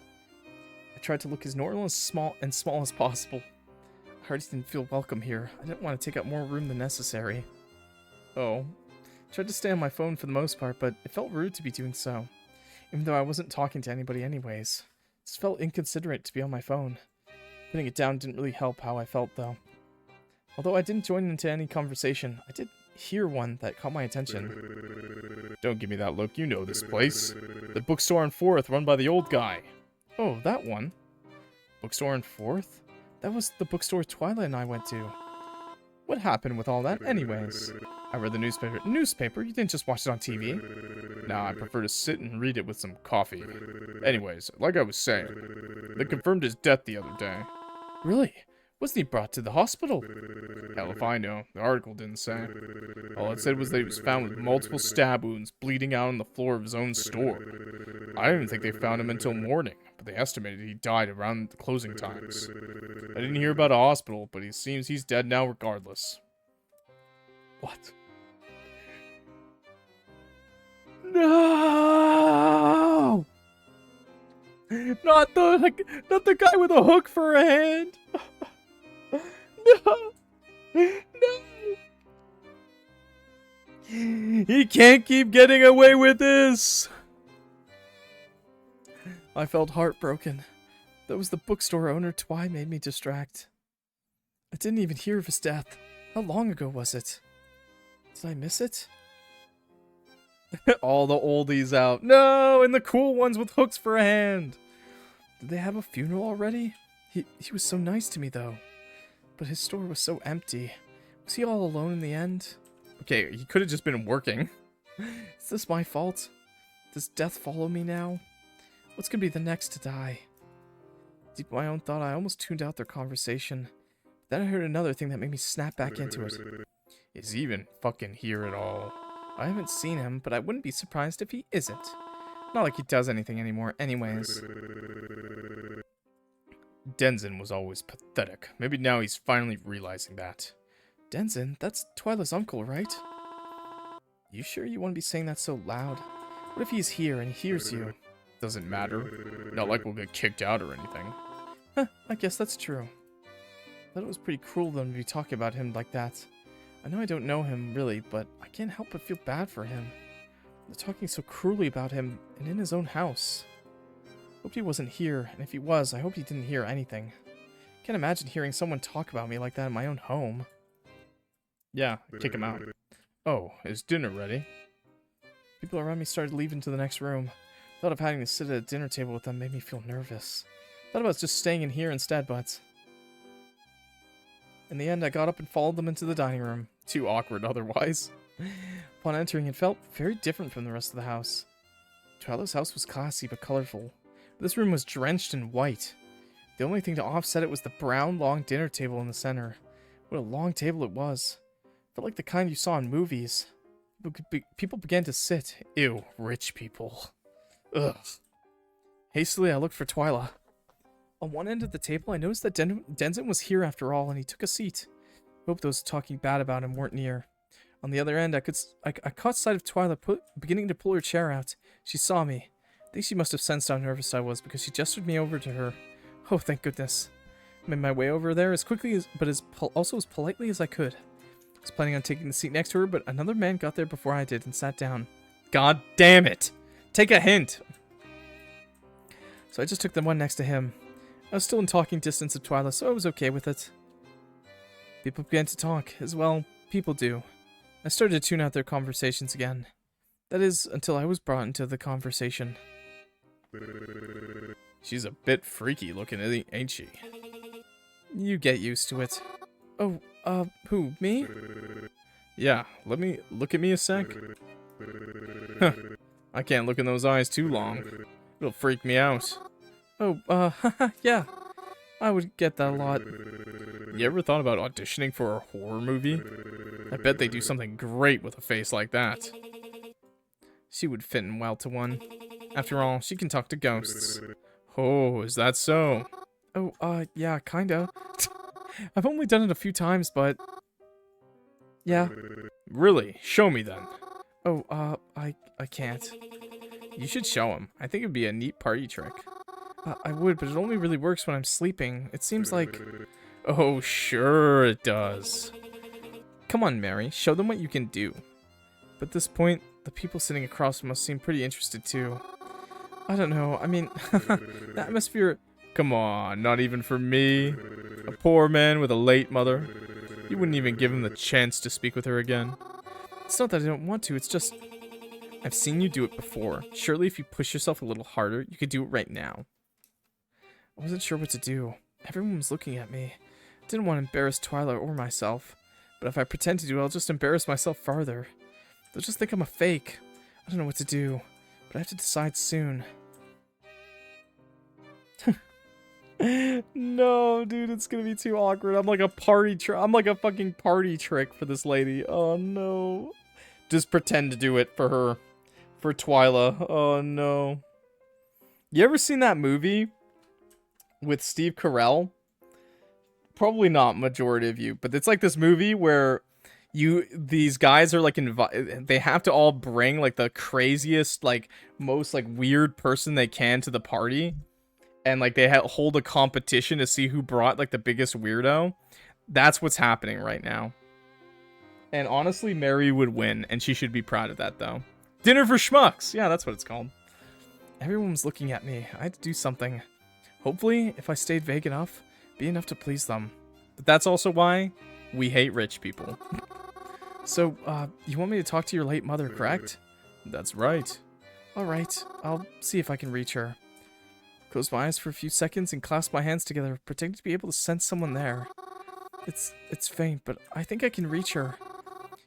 I tried to look as normal as small as possible. I hardly didn't feel welcome here. I didn't want to take up more room than necessary. Oh. I tried to stay on my phone for the most part, but it felt rude to be doing so. Even though I wasn't talking to anybody anyways. It just felt inconsiderate to be on my phone. Putting it down didn't really help how I felt, though. Although I didn't join into any conversation, I did hear one that caught my attention. Don't give me that look, you know this place. The bookstore on 4th, run by the old guy. Oh, that one. Bookstore on 4th? That was the bookstore Twyla and I went to. What happened with all that anyways? I read the newspaper. Newspaper? You didn't just watch it on TV? Nah, I prefer to sit and read it with some coffee. Anyways, like I was saying, they confirmed his death the other day. Really? Wasn't he brought to the hospital? Hell if I know. The article didn't say. All it said was that he was found with multiple stab wounds bleeding out on the floor of his own store. I don't even think they found him until morning, but they estimated he died around the closing times. I didn't hear about a hospital, but it seems he's dead now regardless. What? No! Not the guy with a hook for a hand. No! No! He can't keep getting away with this! I felt heartbroken. That was the bookstore owner Twy made me distract. I didn't even hear of his death. How long ago was it? Did I miss it? All the oldies out. No! And the cool ones with hooks for a hand! Did they have a funeral already? He was so nice to me, though. But his store was so empty. Was he all alone in the end? Okay, he could have just been working. Is this my fault? Does death follow me now? What's gonna be the next to die? Deep in my own thought, I almost tuned out their conversation. Then I heard another thing that made me snap back into it. Is he even fucking here at all? I haven't seen him, but I wouldn't be surprised if he isn't. Not like he does anything anymore anyways. Denzin was always pathetic. Maybe now he's finally realizing that. Denzin? That's Twyla's uncle, right? You sure you want to be saying that so loud? What if he's here and he hears you? Doesn't matter. Not like we'll get kicked out or anything. Huh, I guess that's true. I thought it was pretty cruel of them to be talking about him like that. I know I don't know him, really, but I can't help but feel bad for him. They're talking so cruelly about him, and in his own house. Hope he wasn't here, and if he was, I hope he didn't hear anything. Can't imagine hearing someone talk about me like that in my own home. Yeah, kick him out. Oh, is dinner ready? People around me started leaving to the next room. Thought of having to sit at a dinner table with them made me feel nervous. Thought about just staying in here instead, but... In the end, I got up and followed them into the dining room. Too awkward otherwise. Upon entering, it felt very different from the rest of the house. Twyla's house was classy but colorful. This room was drenched in white. The only thing to offset it was the brown, long dinner table in the center. What a long table it was. Felt like the kind you saw in movies. People began to sit. Ew, rich people. Ugh. Hastily, I looked for Twyla. On one end of the table, I noticed that Denzin was here after all, and he took a seat. Hope those talking bad about him weren't near. On the other end, I caught sight of Twyla beginning to pull her chair out. She saw me. I think she must have sensed how nervous I was, because she gestured me over to her. Oh, thank goodness. I made my way over there as quickly as, but also as politely as I could. I was planning on taking the seat next to her, but another man got there before I did and sat down. God damn it! Take a hint! So I just took the one next to him. I was still in talking distance of Twyla, so I was okay with it. People began to talk, as well, people do. I started to tune out their conversations again. That is, until I was brought into the conversation. She's a bit freaky looking, ain't she? You get used to it. Oh, who, me? Yeah, let me look at me a sec. Huh. I can't look in those eyes too long. It'll freak me out. Oh, yeah. I would get that a lot. You ever thought about auditioning for a horror movie? I bet they do something great with a face like that. She would fit in well to one. After all, she can talk to ghosts. Oh, is that so? Oh, yeah, kinda. I've only done it a few times, but... Yeah. Really? Show me then. Oh, I can't. You should show him. I think it'd be a neat party trick. I would, but it only really works when I'm sleeping. It seems like... Oh, sure it does. Come on, Mary. Show them what you can do. But at this point, the people sitting across from us seem pretty interested, too. I don't know. I mean, the atmosphere... Come on, not even for me. A poor man with a late mother. You wouldn't even give him the chance to speak with her again. It's not that I don't want to, it's just... I've seen you do it before. Surely if you push yourself a little harder, you could do it right now. I wasn't sure what to do. Everyone was looking at me. I didn't want to embarrass Twyla or myself. But if I pretend to do it, I'll just embarrass myself farther. They'll just think I'm a fake. I don't know what to do, but I have to decide soon. No, dude, it's gonna be too awkward. I'm like a I'm like a fucking party trick for this lady. Oh no. Just pretend to do it for her. For Twyla. Oh no. You ever seen that movie with Steve Carell? Probably not majority of you, but it's like this movie where these guys are like they have to all bring like the craziest, like most like weird person they can to the party. And like they hold a competition to see who brought like the biggest weirdo. That's what's happening right now. And honestly, Mary would win, and she should be proud of that though. Dinner for Schmucks. Yeah, that's what it's called. Everyone was looking at me. I had to do something. Hopefully, if I stayed vague enough, be enough to please them. But that's also why we hate rich people. So, you want me to talk to your late mother, correct? That's right. Alright, I'll see if I can reach her. Close my eyes for a few seconds and clasp my hands together, pretending to be able to sense someone there. It's faint, but I think I can reach her.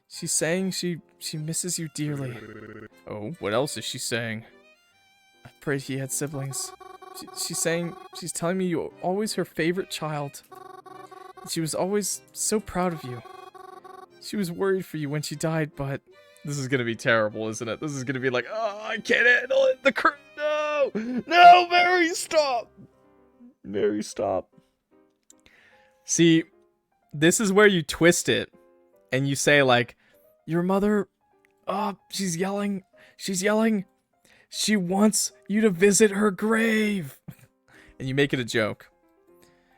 She's saying she misses you dearly. Oh, what else is she saying? I prayed he had siblings. She's telling me you're always her favorite child. She was always so proud of you. She was worried for you when she died, but... This is gonna be terrible, isn't it? This is gonna be like, oh, I can't handle it. No! No, Mary, stop! Mary, stop. See, this is where you twist it. And you say, like, your mother... Oh, she's yelling. She's yelling. She wants you to visit her grave. And you make it a joke.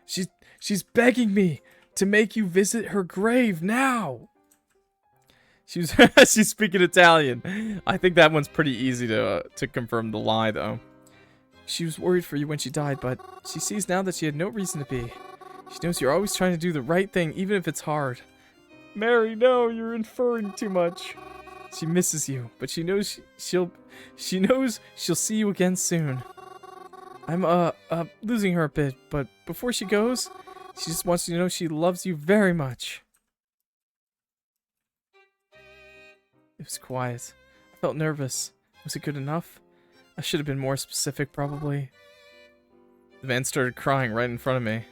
She's begging me to make you visit her grave now. She's speaking Italian. I think that one's pretty easy to confirm the lie, though. She was worried for you when she died, but she sees now that she had no reason to be. She knows you're always trying to do the right thing, even if it's hard. Mary, no, you're inferring too much. She misses you, but she knows she'll see you again soon. I'm losing her a bit, but before she goes, she just wants you to know she loves you very much. It was quiet. I felt nervous. Was it good enough? I should have been more specific, probably. The man started crying right in front of me.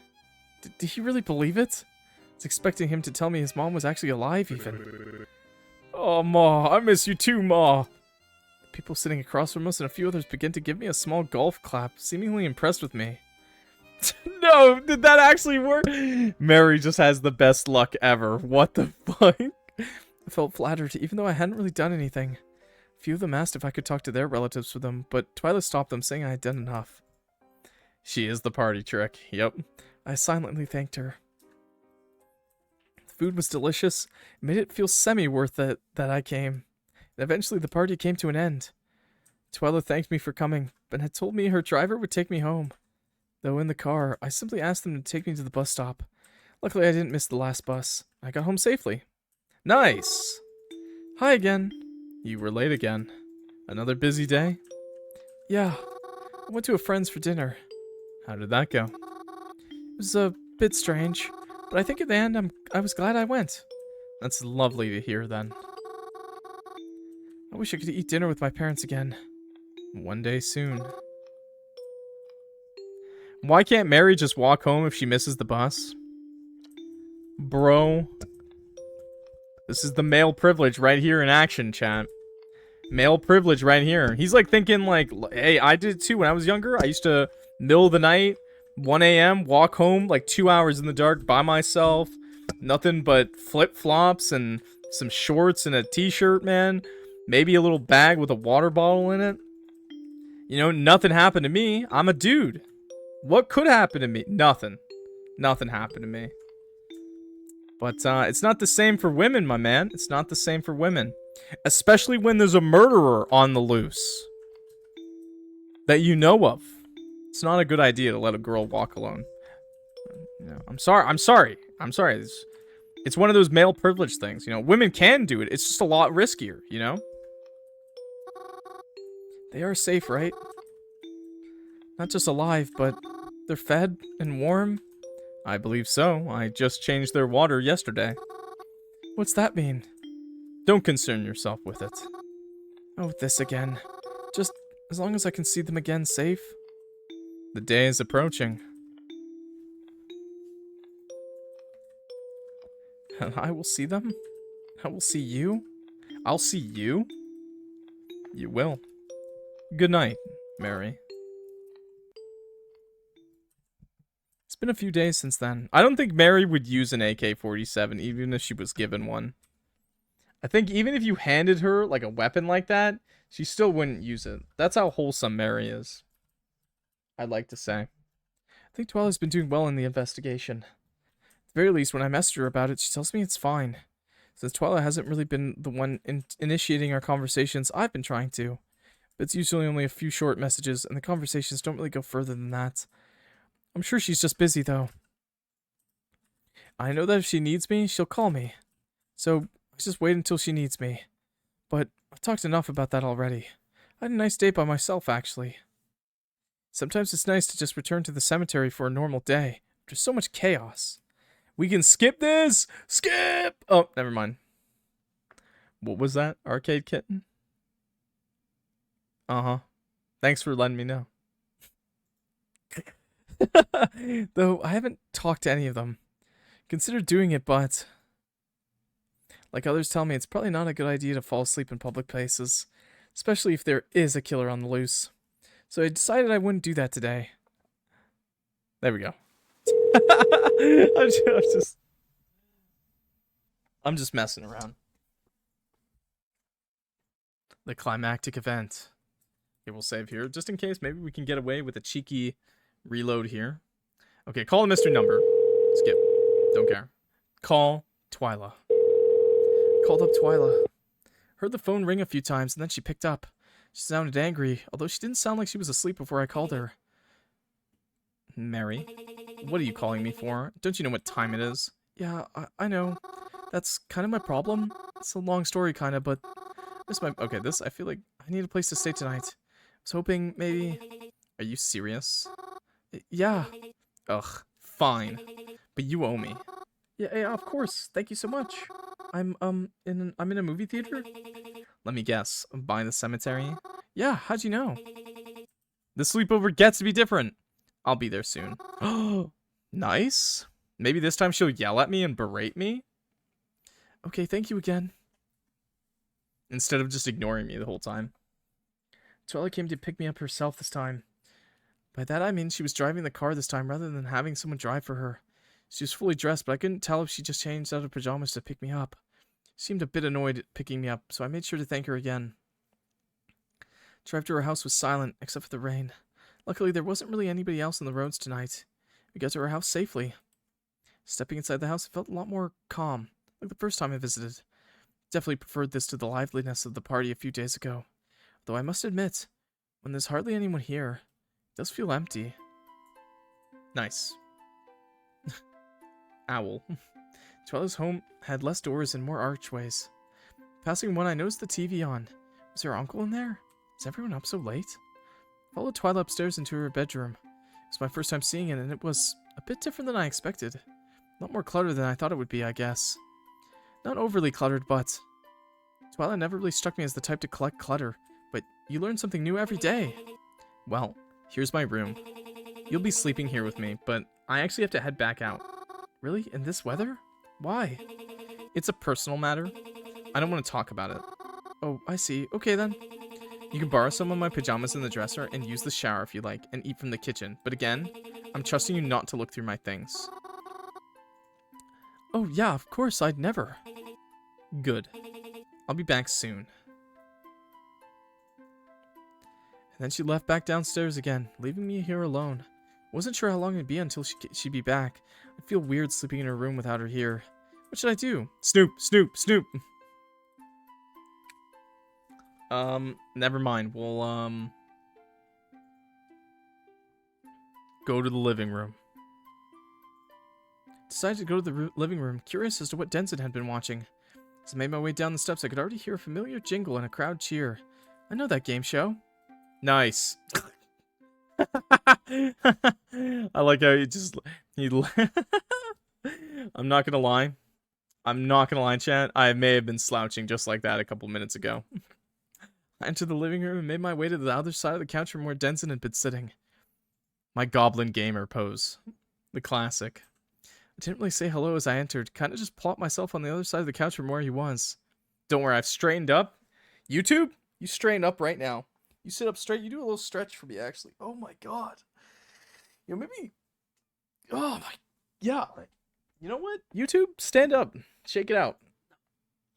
Did he really believe it? I was expecting him to tell me his mom was actually alive, even. Oh, Ma, I miss you too, Ma. The people sitting across from us and a few others began to give me a small golf clap, seemingly impressed with me. No, did that actually work? Mary just has the best luck ever. What the fuck? I felt flattered, even though I hadn't really done anything. A few of them asked if I could talk to their relatives for them, but Twyla stopped them, saying I had done enough. She is the party trick. Yep. I silently thanked her. The food was delicious. It made it feel semi-worth it that I came. And eventually the party came to an end. Twyla thanked me for coming, but had told me her driver would take me home. Though in the car, I simply asked them to take me to the bus stop. Luckily, I didn't miss the last bus. I got home safely. Nice. Hi again. You were late again. Another busy day? Yeah. I went to a friend's for dinner. How did that go? It was a bit strange, but I think at the end I was glad I went. That's lovely to hear, then. I wish I could eat dinner with my parents again. One day soon. Why can't Mary just walk home if she misses the bus? Bro. This is the male privilege right here in action, chat. Male privilege right here. He's like thinking like, hey, I did it too when I was younger. I used to, middle of the night, 1 a.m., walk home like 2 hours in the dark by myself. Nothing but flip-flops and some shorts and a t-shirt, man. Maybe a little bag with a water bottle in it. You know, nothing happened to me. I'm a dude. What could happen to me? Nothing. Nothing happened to me. But it's not the same for women, my man. It's not the same for women. Especially when there's a murderer on the loose. That you know of. It's not a good idea to let a girl walk alone. You know, I'm sorry. It's one of those male privilege things. You know, women can do it. It's just a lot riskier, you know? They are safe, right? Not just alive, but they're fed and warm. I believe so. I just changed their water yesterday. What's that mean? Don't concern yourself with it. Oh, this again. Just as long as I can see them again safe. The day is approaching. And I will see them? I will see you? I'll see you? You will. Good night, Mary. It's been a few days since then. I don't think Mary would use an AK-47 even if she was given one. I think even if you handed her like a weapon like that, she still wouldn't use it. That's how wholesome Mary is. I'd like to say. I think Twyla's been doing well in the investigation. At the very least, when I messaged her about it, she tells me it's fine. Since Twyla hasn't really been the one initiating our conversations, I've been trying to. But it's usually only a few short messages, and the conversations don't really go further than that. I'm sure she's just busy, though. I know that if she needs me, she'll call me. So, I just wait until she needs me. But I've talked enough about that already. I had a nice day by myself, actually. Sometimes it's nice to just return to the cemetery for a normal day. There's so much chaos. We can skip this! Skip! Oh, never mind. What was that? ArcadeKitten? Uh-huh. Thanks for letting me know. Though I haven't talked to any of them. Considered doing it, but like others tell me, it's probably not a good idea to fall asleep in public places, especially if there is a killer on the loose. So I decided I wouldn't do that today. There we go. I'm just messing around. The climactic event. Okay, we'll save here just in case. Maybe we can get away with a cheeky reload here. Okay, call the mystery number. Skip. Don't care. Call Twyla. Called up Twyla. Heard the phone ring a few times and then she picked up. She sounded angry, although she didn't sound like she was asleep before I called her. Mary, what are you calling me for? Don't you know what time it is? Yeah, I know. That's kind of my problem. It's a long story, kind of, but this might... Okay, I feel like I need a place to stay tonight. I was hoping maybe... Are you serious? Yeah. Ugh, fine. But you owe me. Yeah, of course. Thank you so much. I'm in a movie theater? Let me guess. By the cemetery? Yeah, how'd you know? The sleepover gets to be different. I'll be there soon. Oh, nice. Maybe this time she'll yell at me and berate me? Okay, thank you again. Instead of just ignoring me the whole time. Twyla came to pick me up herself this time. By that I mean she was driving the car this time rather than having someone drive for her. She was fully dressed, but I couldn't tell if she just changed out of pajamas to pick me up. She seemed a bit annoyed at picking me up, so I made sure to thank her again. Drive to her house was silent, except for the rain. Luckily, there wasn't really anybody else on the roads tonight. We got to her house safely. Stepping inside the house, it felt a lot more calm, like the first time I visited. Definitely preferred this to the liveliness of the party a few days ago. Though I must admit, when there's hardly anyone here, it does feel empty. Nice. Owl. Twyla's home had less doors and more archways. Passing one, I noticed the TV on. Was her uncle in there? Is everyone up so late? I followed Twyla upstairs into her bedroom. It was my first time seeing it, and it was a bit different than I expected. A lot more clutter than I thought it would be, I guess. Not overly cluttered, but... Twyla never really struck me as the type to collect clutter, but you learn something new every day. Well, here's my room. You'll be sleeping here with me, but I actually have to head back out. Really? In this weather? Why? It's a personal matter. I don't want to talk about it. Oh, I see. Okay, then. You can borrow some of my pajamas in the dresser and use the shower if you like, and eat from the kitchen. But again, I'm trusting you not to look through my things. Oh, yeah, of course, I'd never. Good. I'll be back soon. And then she left back downstairs again, leaving me here alone. Wasn't sure how long it'd be until she'd be back. I'd feel weird sleeping in her room without her here. What should I do? Snoop, Snoop, Snoop. Never mind. We'll, go to the living room. Decided to go to the living room, curious as to what Denson had been watching. As I made my way down the steps, I could already hear a familiar jingle and a crowd cheer. I know that game show. Nice. I like how I'm not gonna lie. I'm not gonna lie, chat. I may have been slouching just like that a couple minutes ago. I entered the living room and made my way to the other side of the couch from where Denson had been sitting. My goblin gamer pose. The classic. I didn't really say hello as I entered. Kind of just plopped myself on the other side of the couch from where he was. Don't worry, I've straightened up. YouTube, you straighten up right now. You sit up straight. You do a little stretch for me, actually. Oh my god. You know, maybe... Oh my... Yeah. You know what? YouTube, stand up. Shake it out.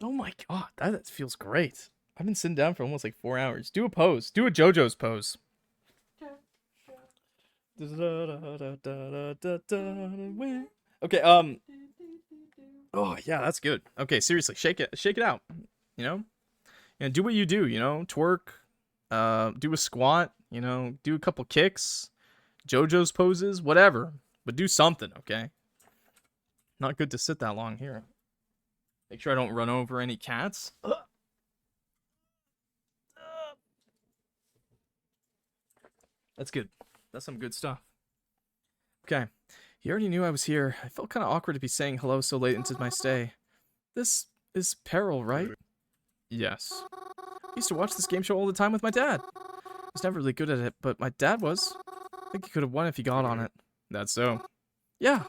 Oh my god, that feels great. I've been sitting down for almost like 4 hours. Do a pose. Do a JoJo's pose. Okay, oh yeah, that's good. Okay, seriously, shake it out. You know? And do what you do, you know? Twerk, do a squat, you know, do a couple kicks, JoJo's poses, whatever. But do something, okay? Not good to sit that long here. Make sure I don't run over any cats. That's good. That's some good stuff. Okay. He already knew I was here. I felt kind of awkward to be saying hello so late into my stay. This is Peril, right? Yes. I used to watch this game show all the time with my dad. I was never really good at it, but my dad was. I think he could have won if he got on it. That's so. Yeah.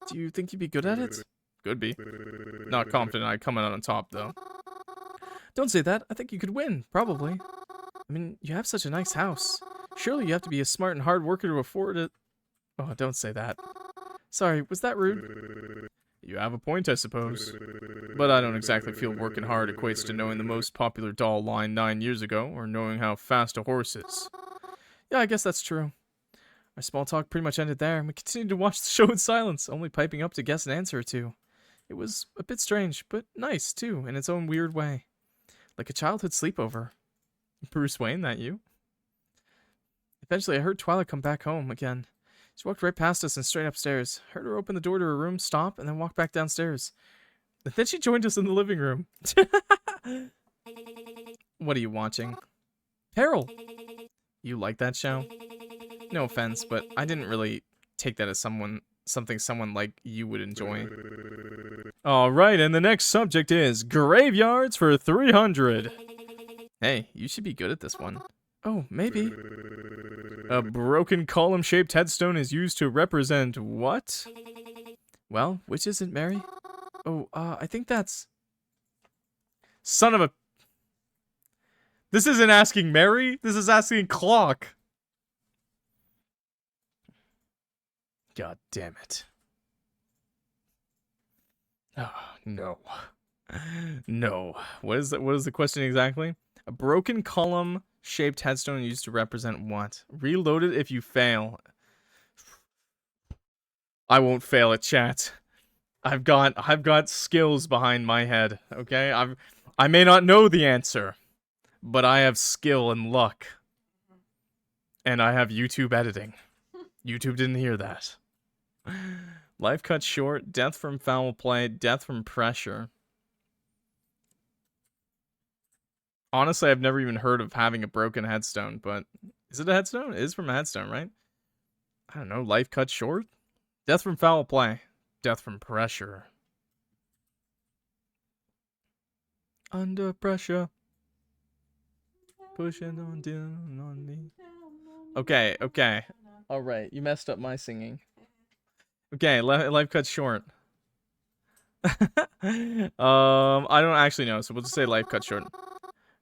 Do you think you'd be good at it? Could be. Not confident I'd come out on top, though. Don't say that. I think you could win, probably. I mean, you have such a nice house. Surely you have to be a smart and hard worker to afford it. Oh, don't say that. Sorry, was that rude? You have a point, I suppose. But I don't exactly feel working hard equates to knowing the most popular doll line 9 years ago, or knowing how fast a horse is. Yeah, I guess that's true. Our small talk pretty much ended there, and we continued to watch the show in silence, only piping up to guess an answer or two. It was a bit strange, but nice, too, in its own weird way. Like a childhood sleepover. Bruce Wayne, that you? Eventually, I heard Twyla come back home again. She walked right past us and straight upstairs. Heard her open the door to her room, stop, and then walk back downstairs. And then she joined us in the living room. What are you watching? Peril! You like that show? No offense, but I didn't really take that as something someone like you would enjoy. Alright, and the next subject is graveyards for 300. Hey, you should be good at this one. Oh, maybe. A broken column-shaped headstone is used to represent what? Well, which is it, Mary? Oh, I think that's... Son of a... This isn't asking Mary, this is asking Clock. God damn it. Oh, no. No. What is the question exactly? A broken column-shaped headstone used to represent what? Reload it if you fail. I won't fail at chat. I've got skills behind my head, okay? I may not know the answer, but I have skill and luck. And I have YouTube editing. YouTube didn't hear that. Life cut short, death from foul play, death from pressure. Honestly, I've never even heard of having a broken headstone, but... Is it a headstone? It is from a headstone, right? I don't know, life cut short? Death from foul play. Death from pressure. Under pressure. Pushing on down on me. Okay, okay. Alright, you messed up my singing. Okay, life cut short. I don't actually know, so we'll just say life cut short.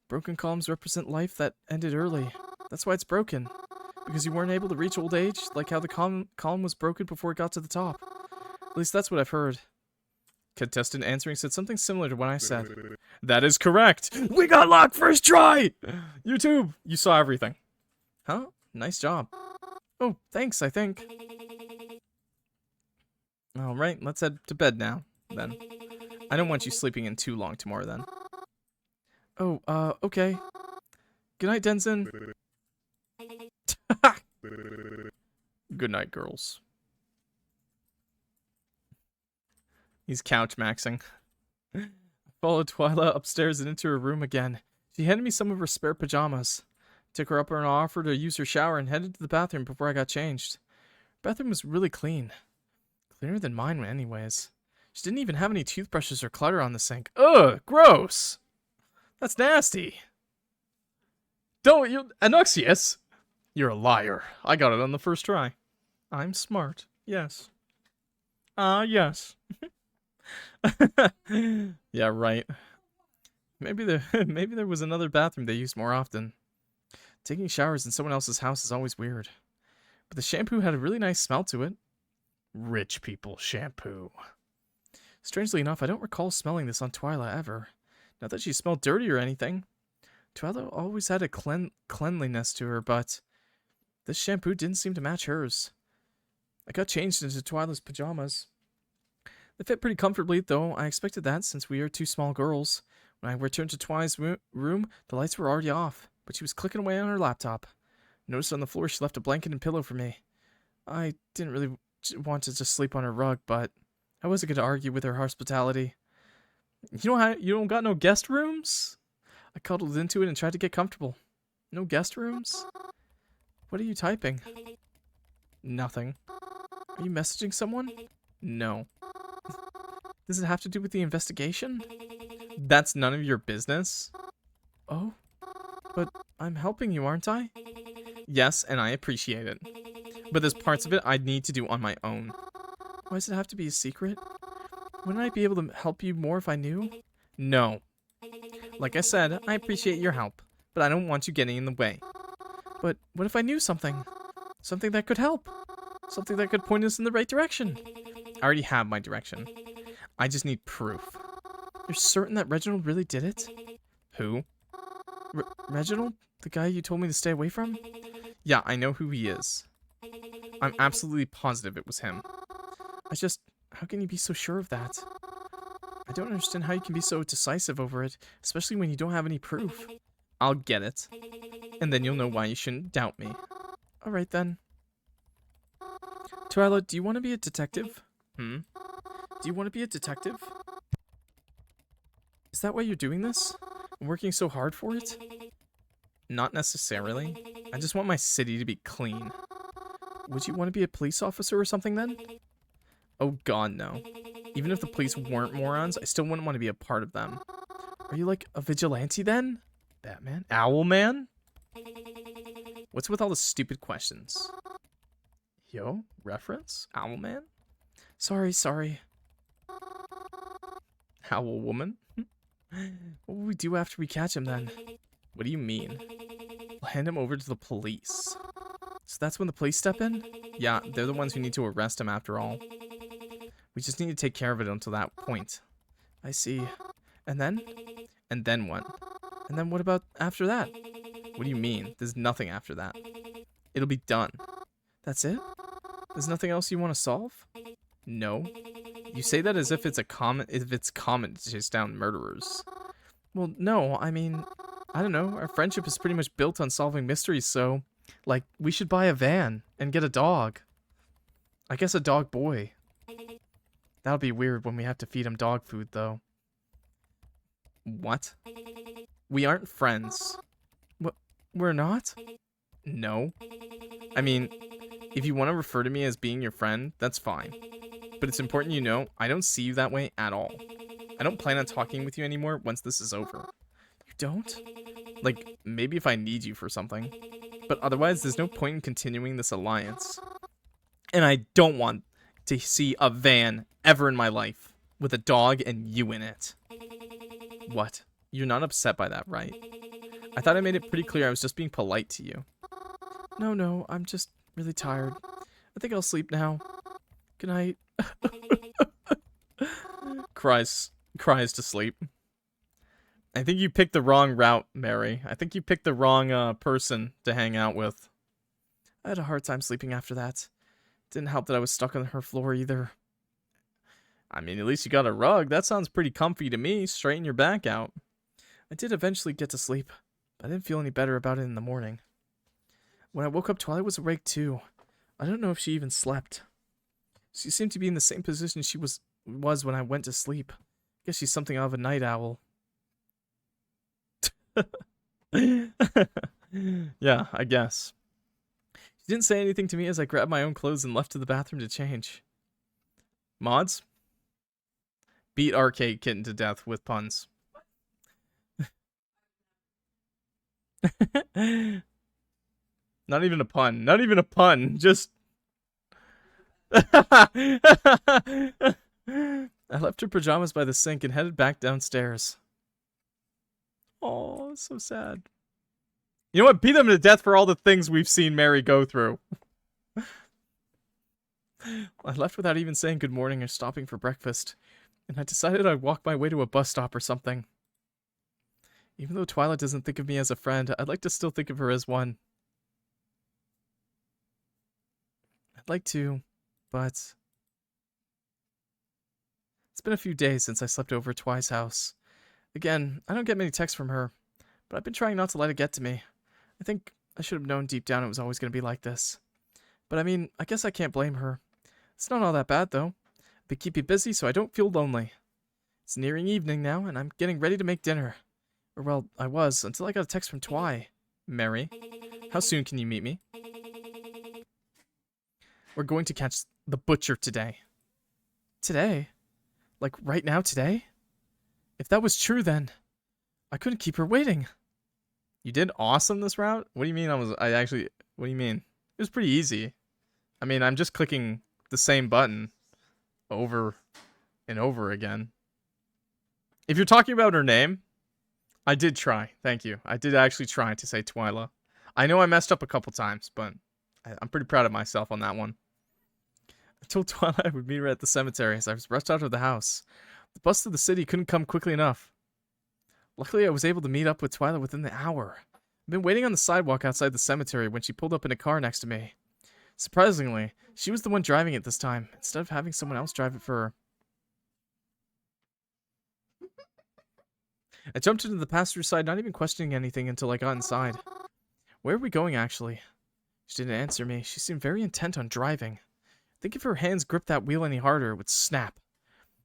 Broken columns represent life that ended early. That's why it's broken. Because you weren't able to reach old age, like how the column was broken before it got to the top. At least that's what I've heard. Contestant answering said something similar to what I said. That is correct! We got luck first try! YouTube, you saw everything. Huh? Nice job. Oh, thanks, I think. Alright, let's head to bed now, then. I don't want you sleeping in too long tomorrow, then. Oh, okay. Good night, Denson. Good night, girls. He's couch maxing. I followed Twyla upstairs and into her room again. She handed me some of her spare pajamas. Took her up and offered to use her shower and headed to the bathroom before I got changed. Her bathroom was really clean. Cleaner than mine anyways. She didn't even have any toothbrushes or clutter on the sink. Ugh, gross! That's nasty. Don't you, Anuxius? You're a liar. I got it on the first try. I'm smart. Yes. Yes. Yeah, right. Maybe there was another bathroom they used more often. Taking showers in someone else's house is always weird. But the shampoo had a really nice smell to it. Rich people shampoo. Strangely enough, I don't recall smelling this on Twyla ever. Not that she smelled dirty or anything. Twyla always had a cleanliness to her, but this shampoo didn't seem to match hers. I got changed into Twyla's pajamas. They fit pretty comfortably, though I expected that since we are two small girls. When I returned to Twyla's room, the lights were already off, but she was clicking away on her laptop. I noticed on the floor she left a blanket and pillow for me. I didn't really want to just sleep on her rug, but I wasn't going to argue with her hospitality. You don't got no guest rooms? I cuddled into it and tried to get comfortable. No guest rooms? What are you typing? Nothing. Are you messaging someone? No. Does it have to do with the investigation? That's none of your business. Oh? But I'm helping you, aren't I? Yes, and I appreciate it. But there's parts of it I'd need to do on my own. Why does it have to be a secret? Wouldn't I be able to help you more if I knew? No. Like I said, I appreciate your help, but I don't want you getting in the way. But what if I knew something? Something that could help? Something that could point us in the right direction? I already have my direction. I just need proof. You're certain that Reginald really did it? Who? Reginald? The guy you told me to stay away from? Yeah, I know who he is. I'm absolutely positive it was him. How can you be so sure of that? I don't understand how you can be so decisive over it, especially when you don't have any proof. I'll get it. And then you'll know why you shouldn't doubt me. Alright then. Twyla, do you want to be a detective? Do you want to be a detective? Is that why you're doing this? I'm working so hard for it? Not necessarily. I just want my city to be clean. Would you want to be a police officer or something then? Oh god, no. Even if the police weren't morons, I still wouldn't want to be a part of them. Are you like a vigilante then? Batman? Owlman? What's with all the stupid questions? Yo, reference? Owlman? Sorry. Owl woman? What will we do after we catch him then? What do you mean? We'll hand him over to the police. So that's when the police step in? Yeah, they're the ones who need to arrest him after all. We just need to take care of it until that point. I see. And then? And then what? And then what about after that? What do you mean? There's nothing after that. It'll be done. That's it? There's nothing else you want to solve? No. You say that as if it's common to chase down murderers. Well, no, I mean, I don't know. Our friendship is pretty much built on solving mysteries, so, like, we should buy a van and get a dog. I guess a dog boy. That'll be weird when we have to feed him dog food, though. What? We aren't friends. What? We're not? No. I mean, if you want to refer to me as being your friend, that's fine. But it's important you know, I don't see you that way at all. I don't plan on talking with you anymore once this is over. You don't? Like, maybe if I need you for something. But otherwise, there's no point in continuing this alliance. And I don't want to see a van ever in my life with a dog and you in it. What? You're not upset by that, right? I thought I made it pretty clear I was just being polite to you. No, I'm just really tired. I think I'll sleep now. Good night. Cries to sleep. I think you picked the wrong route, Mary. I think you picked the wrong person to hang out with. I had a hard time sleeping after that. Didn't help that I was stuck on her floor either. I mean, at least you got a rug. That sounds pretty comfy to me. Straighten your back out. I did eventually get to sleep, but I didn't feel any better about it in the morning. When I woke up, Twyla was awake too. I don't know if she even slept. She seemed to be in the same position she was when I went to sleep. I guess she's something of a night owl. Yeah, I guess. She didn't say anything to me as I grabbed my own clothes and left to the bathroom to change. Mods? Beat ArcadeKitten to death with puns. Not even a pun. Not even a pun. Just... I left her pajamas by the sink and headed back downstairs. Oh, so sad. You know what? Beat them to death for all the things we've seen Mary go through. I left without even saying good morning or stopping for breakfast, and I decided I'd walk my way to a bus stop or something. Even though Twyla doesn't think of me as a friend, I'd like to still think of her as one. I'd like to, but... It's been a few days since I slept over at Twy's house. Again, I don't get many texts from her, but I've been trying not to let it get to me. I think I should have known deep down it was always going to be like this. But I mean, I guess I can't blame her. It's not all that bad, though. I've been keeping busy so I don't feel lonely. It's nearing evening now, and I'm getting ready to make dinner. Or, well, I was, until I got a text from Twy. Mary, how soon can you meet me? We're going to catch the butcher today. Today? Like, right now today? If that was true, then I couldn't keep her waiting. You did awesome this route? What do you mean what do you mean? It was pretty easy. I mean, I'm just clicking the same button over and over again. If you're talking about her name, I did try. Thank you. I did actually try to say Twyla. I know I messed up a couple times, but I'm pretty proud of myself on that one. I told Twyla I would meet her at the cemetery as I was rushed out of the house. The bus to the city couldn't come quickly enough. Luckily, I was able to meet up with Twyla within the hour. I've been waiting on the sidewalk outside the cemetery when she pulled up in a car next to me. Surprisingly, she was the one driving it this time, instead of having someone else drive it for her. I jumped into the passenger side, not even questioning anything until I got inside. Where are we going, actually? She didn't answer me. She seemed very intent on driving. I think if her hands gripped that wheel any harder, it would snap.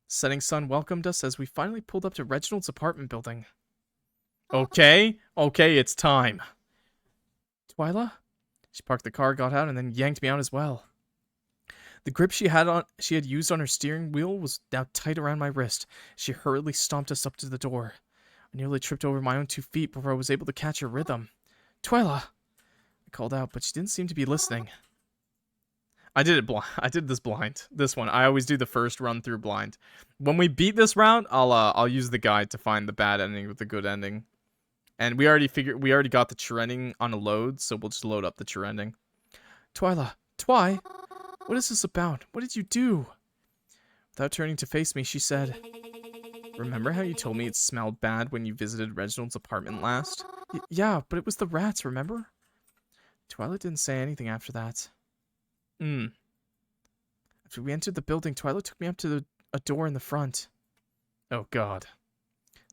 The setting sun welcomed us as we finally pulled up to Reginald's apartment building. Okay, it's time. Twyla? She parked the car, got out, and then yanked me out as well. The grip she had used on her steering wheel was now tight around my wrist. She hurriedly stomped us up to the door. I nearly tripped over my own 2 feet before I was able to catch her rhythm. Twyla! I called out, but she didn't seem to be listening. I did this blind. This one. I always do the first run through blind. When we beat this round, I'll use the guide to find the bad ending with the good ending. And we already got the true ending on a load, so we'll just load up the true ending. Twyla, Twy, what is this about? What did you do? Without turning to face me, she said, remember how you told me it smelled bad when you visited Reginald's apartment last? Yeah, but it was the rats, remember? Twyla didn't say anything after that. After we entered the building, Twyla took me up to a door in the front. Oh, God.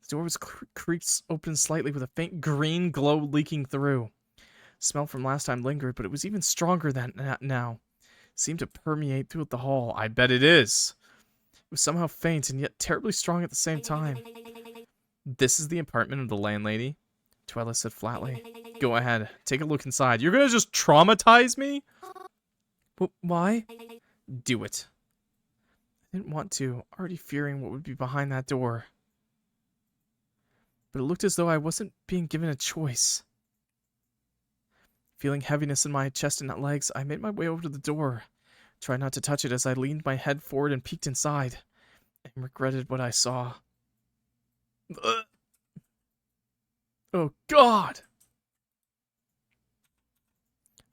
The door was creaked open slightly with a faint green glow leaking through. The smell from last time lingered, but it was even stronger now. It seemed to permeate throughout the hall. I bet it is. It was somehow faint and yet terribly strong at the same time. This is the apartment of the landlady, Twyla said flatly. Go ahead. Take a look inside. You're gonna just traumatize me? Why? Do it. I didn't want to, already fearing what would be behind that door. but it looked as though I wasn't being given a choice. Feeling heaviness in my chest and legs, I made my way over to the door. Tried not to touch it as I leaned my head forward and peeked inside, and regretted what I saw. Ugh. Oh, God!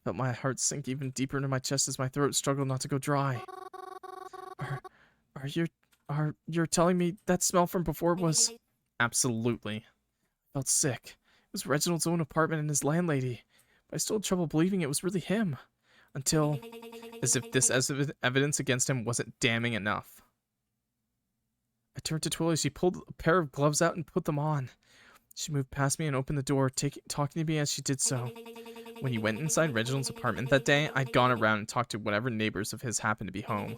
Felt my heart sink even deeper into my chest as my throat struggled not to go dry. You're telling me that smell from before was... Absolutely. I felt sick. It was Reginald's own apartment and his landlady. But I still had trouble believing it was really him. Until... As if this evidence against him wasn't damning enough. I turned to Twyla. She pulled a pair of gloves out and put them on. She moved past me and opened the door, talking to me as she did so. When he went inside Reginald's apartment that day, I'd gone around and talked to whatever neighbors of his happened to be home.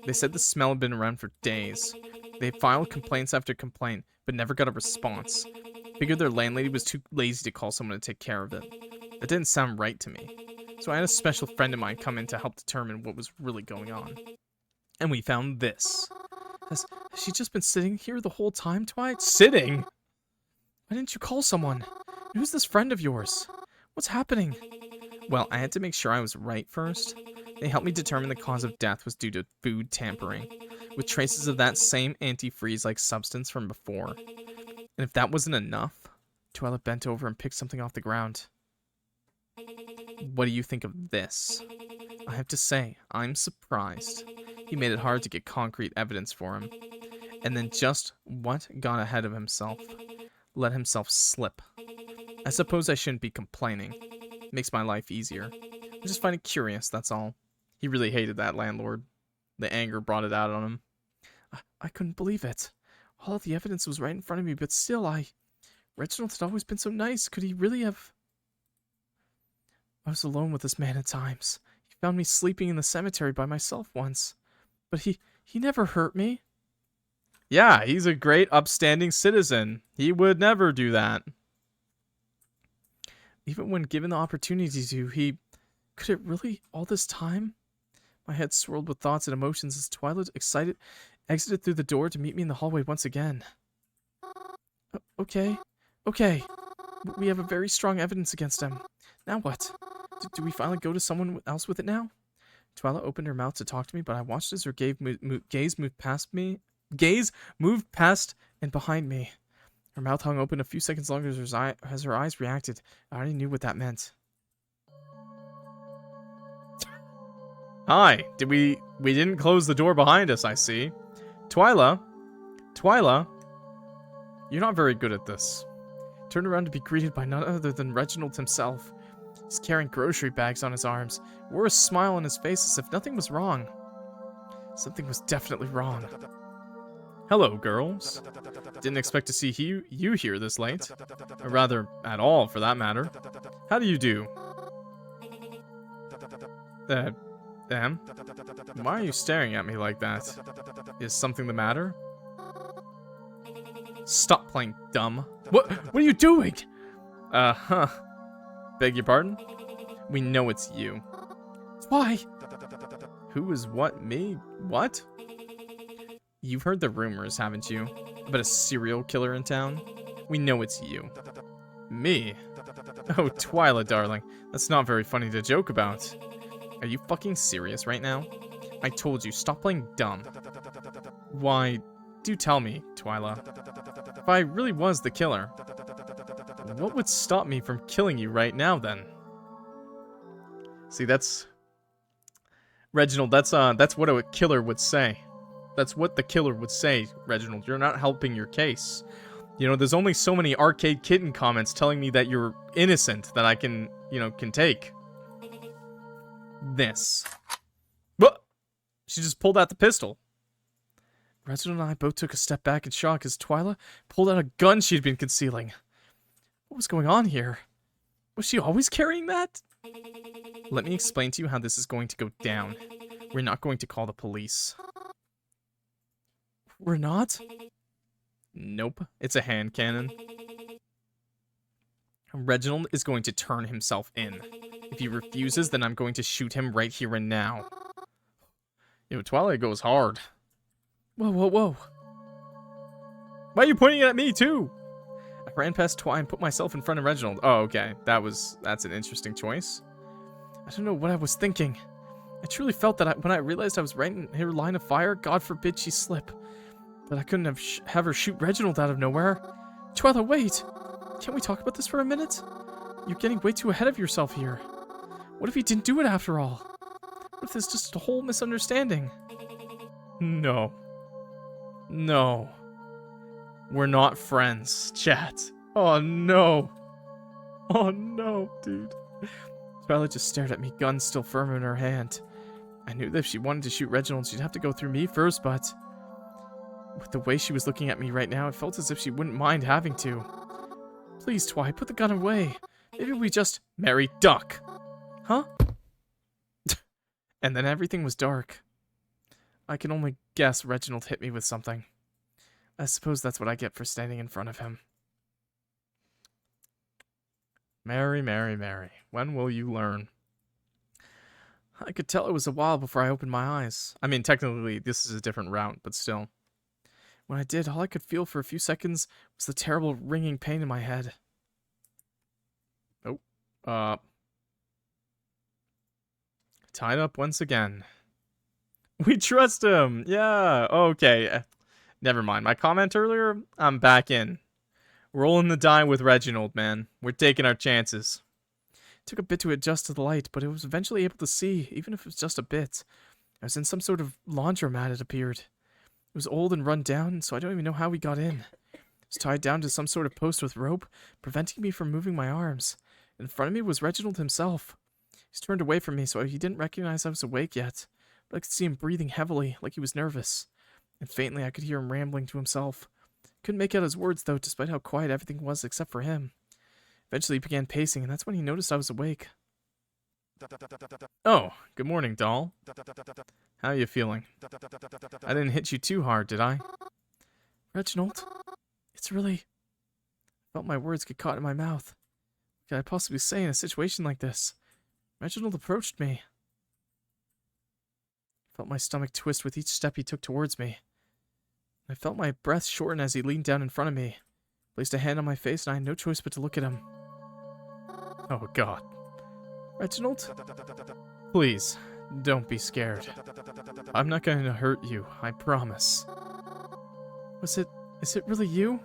They said the smell had been around for days. They filed complaints after complaint, but never got a response. Figured their landlady was too lazy to call someone to take care of it. That didn't sound right to me. So I had a special friend of mine come in to help determine what was really going on. And we found this. Has she just been sitting here the whole time, Twy? Sitting? Why didn't you call someone? Who's this friend of yours? What's happening? Well, I had to make sure I was right first. They helped me determine the cause of death was due to food tampering, with traces of that same antifreeze-like substance from before. And if that wasn't enough, Twyla bent over and picked something off the ground. What do you think of this? I have to say, I'm surprised. He made it hard to get concrete evidence for him. And then just what got ahead of himself? Let himself slip. I suppose I shouldn't be complaining. It makes my life easier. I just find it curious, that's all. He really hated that landlord. The anger brought it out on him. I couldn't believe it. All of the evidence was right in front of me, but still, Reginald had always been so nice. Could he really have... I was alone with this man at times. He found me sleeping in the cemetery by myself once. But he never hurt me. Yeah, he's a great, upstanding citizen. He would never do that. Even when given the opportunity to, he... Could it really, all this time? My head swirled with thoughts and emotions as Twyla, excited, exited through the door to meet me in the hallway once again. Okay. We have a very strong evidence against him. Now what? Do we finally go to someone else with it now? Twyla opened her mouth to talk to me, but I watched as her gaze moved past and behind me. Her mouth hung open a few seconds longer as her eyes reacted. I already knew what that meant. Hi. We didn't close the door behind us, I see. Twyla, you're not very good at this. Turned around to be greeted by none other than Reginald himself. He's carrying grocery bags on his arms, wore a smile on his face as if nothing was wrong. Something was definitely wrong. Hello, girls. Didn't expect to see you here this late. Or rather, at all, for that matter. How do you do? Why are you staring at me like that? Is something the matter? Stop playing dumb. What are you doing? Beg your pardon? We know it's you. Why? Who is what? Me? What? You've heard the rumors, haven't you? About a serial killer in town? We know it's you. Me? Oh, Twyla, darling. That's not very funny to joke about. Are you fucking serious right now? I told you, stop playing dumb. Why, do tell me, Twyla. If I really was the killer, what would stop me from killing you right now, then? See, that's... Reginald, that's what a killer would say. That's what the killer would say, Reginald. You're not helping your case. You know, there's only so many ArcadeKitten comments telling me that you're innocent that I can, can take. This. What? She just pulled out the pistol. Reginald and I both took a step back in shock as Twyla pulled out a gun she'd been concealing. What was going on here? Was she always carrying that? Let me explain to you how this is going to go down. We're not going to call the police. We're not? Nope, it's a hand cannon. Reginald is going to turn himself in. If he refuses, then I'm going to shoot him right here and now. Twyla goes hard. Whoa. Why are you pointing it at me, too? I ran past Twy and put myself in front of Reginald. Oh, okay. That's an interesting choice. I don't know what I was thinking. I truly felt that when I realized I was right in her line of fire, God forbid she slip. But I couldn't have her shoot Reginald out of nowhere. Twyla, wait! Can't we talk about this for a minute? You're getting way too ahead of yourself here. What if he didn't do it after all? What if there's just a whole misunderstanding? No. No. We're not friends, chat. Oh no. Oh no, dude. Twyla just stared at me, gun still firm in her hand. I knew that if she wanted to shoot Reginald, she'd have to go through me first, but with the way she was looking at me right now, it felt as if she wouldn't mind having to. Please, Twy, put the gun away. Maybe we just marry Duck. Huh? And then everything was dark. I can only guess Reginald hit me with something. I suppose that's what I get for standing in front of him. Mary, Mary, Mary, when will you learn? I could tell it was a while before I opened my eyes. I mean, technically, this is a different route, but still. When I did, all I could feel for a few seconds was the terrible ringing pain in my head. Oh. Tied up once again. We trust him! Yeah, okay. Never mind. My comment earlier, I'm back in. Rolling the die with Reginald, man. We're taking our chances. It took a bit to adjust to the light, but I was eventually able to see, even if it was just a bit. I was in some sort of laundromat, it appeared. It was old and run down, so I don't even know how we got in. It was tied down to some sort of post with rope, preventing me from moving my arms. In front of me was Reginald himself. He's turned away from me, so he didn't recognize I was awake yet, but I could see him breathing heavily, like he was nervous. And faintly I could hear him rambling to himself. Couldn't make out his words, though, despite how quiet everything was except for him. Eventually he began pacing, and that's when he noticed I was awake. Oh, good morning, doll. How are you feeling? I didn't hit you too hard, did I? Reginald, it's really... I felt my words get caught in my mouth. What could I possibly say in a situation like this? Reginald approached me. I felt my stomach twist with each step he took towards me. I felt my breath shorten as he leaned down in front of me, placed a hand on my face, and I had no choice but to look at him. Oh, God. Reginald? Please, don't be scared. I'm not going to hurt you, I promise. Is it really you?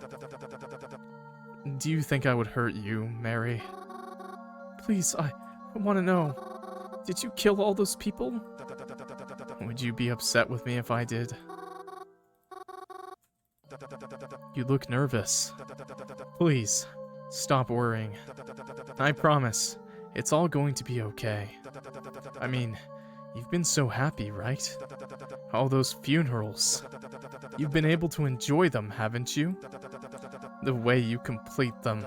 Do you think I would hurt you, Mary? Please, I want to know. Did you kill all those people? Would you be upset with me if I did? You look nervous. Please, stop worrying. I promise, it's all going to be okay. I mean, you've been so happy, right? All those funerals. You've been able to enjoy them, haven't you? The way you complete them.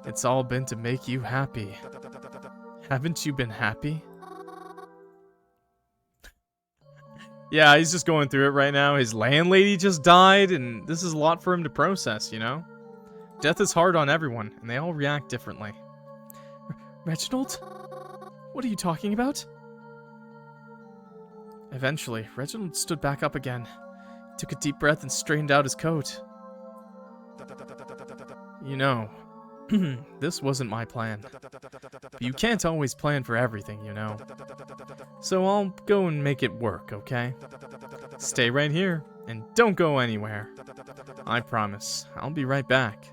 It's all been to make you happy. Haven't you been happy? Yeah, he's just going through it right now. His landlady just died, and this is a lot for him to process, you know? Death is hard on everyone, and they all react differently. Reginald? What are you talking about? Eventually, Reginald stood back up again. He took a deep breath and straightened out his coat. You know, this wasn't my plan. But you can't always plan for everything, you know. So I'll go and make it work, okay? Stay right here, and don't go anywhere. I promise, I'll be right back.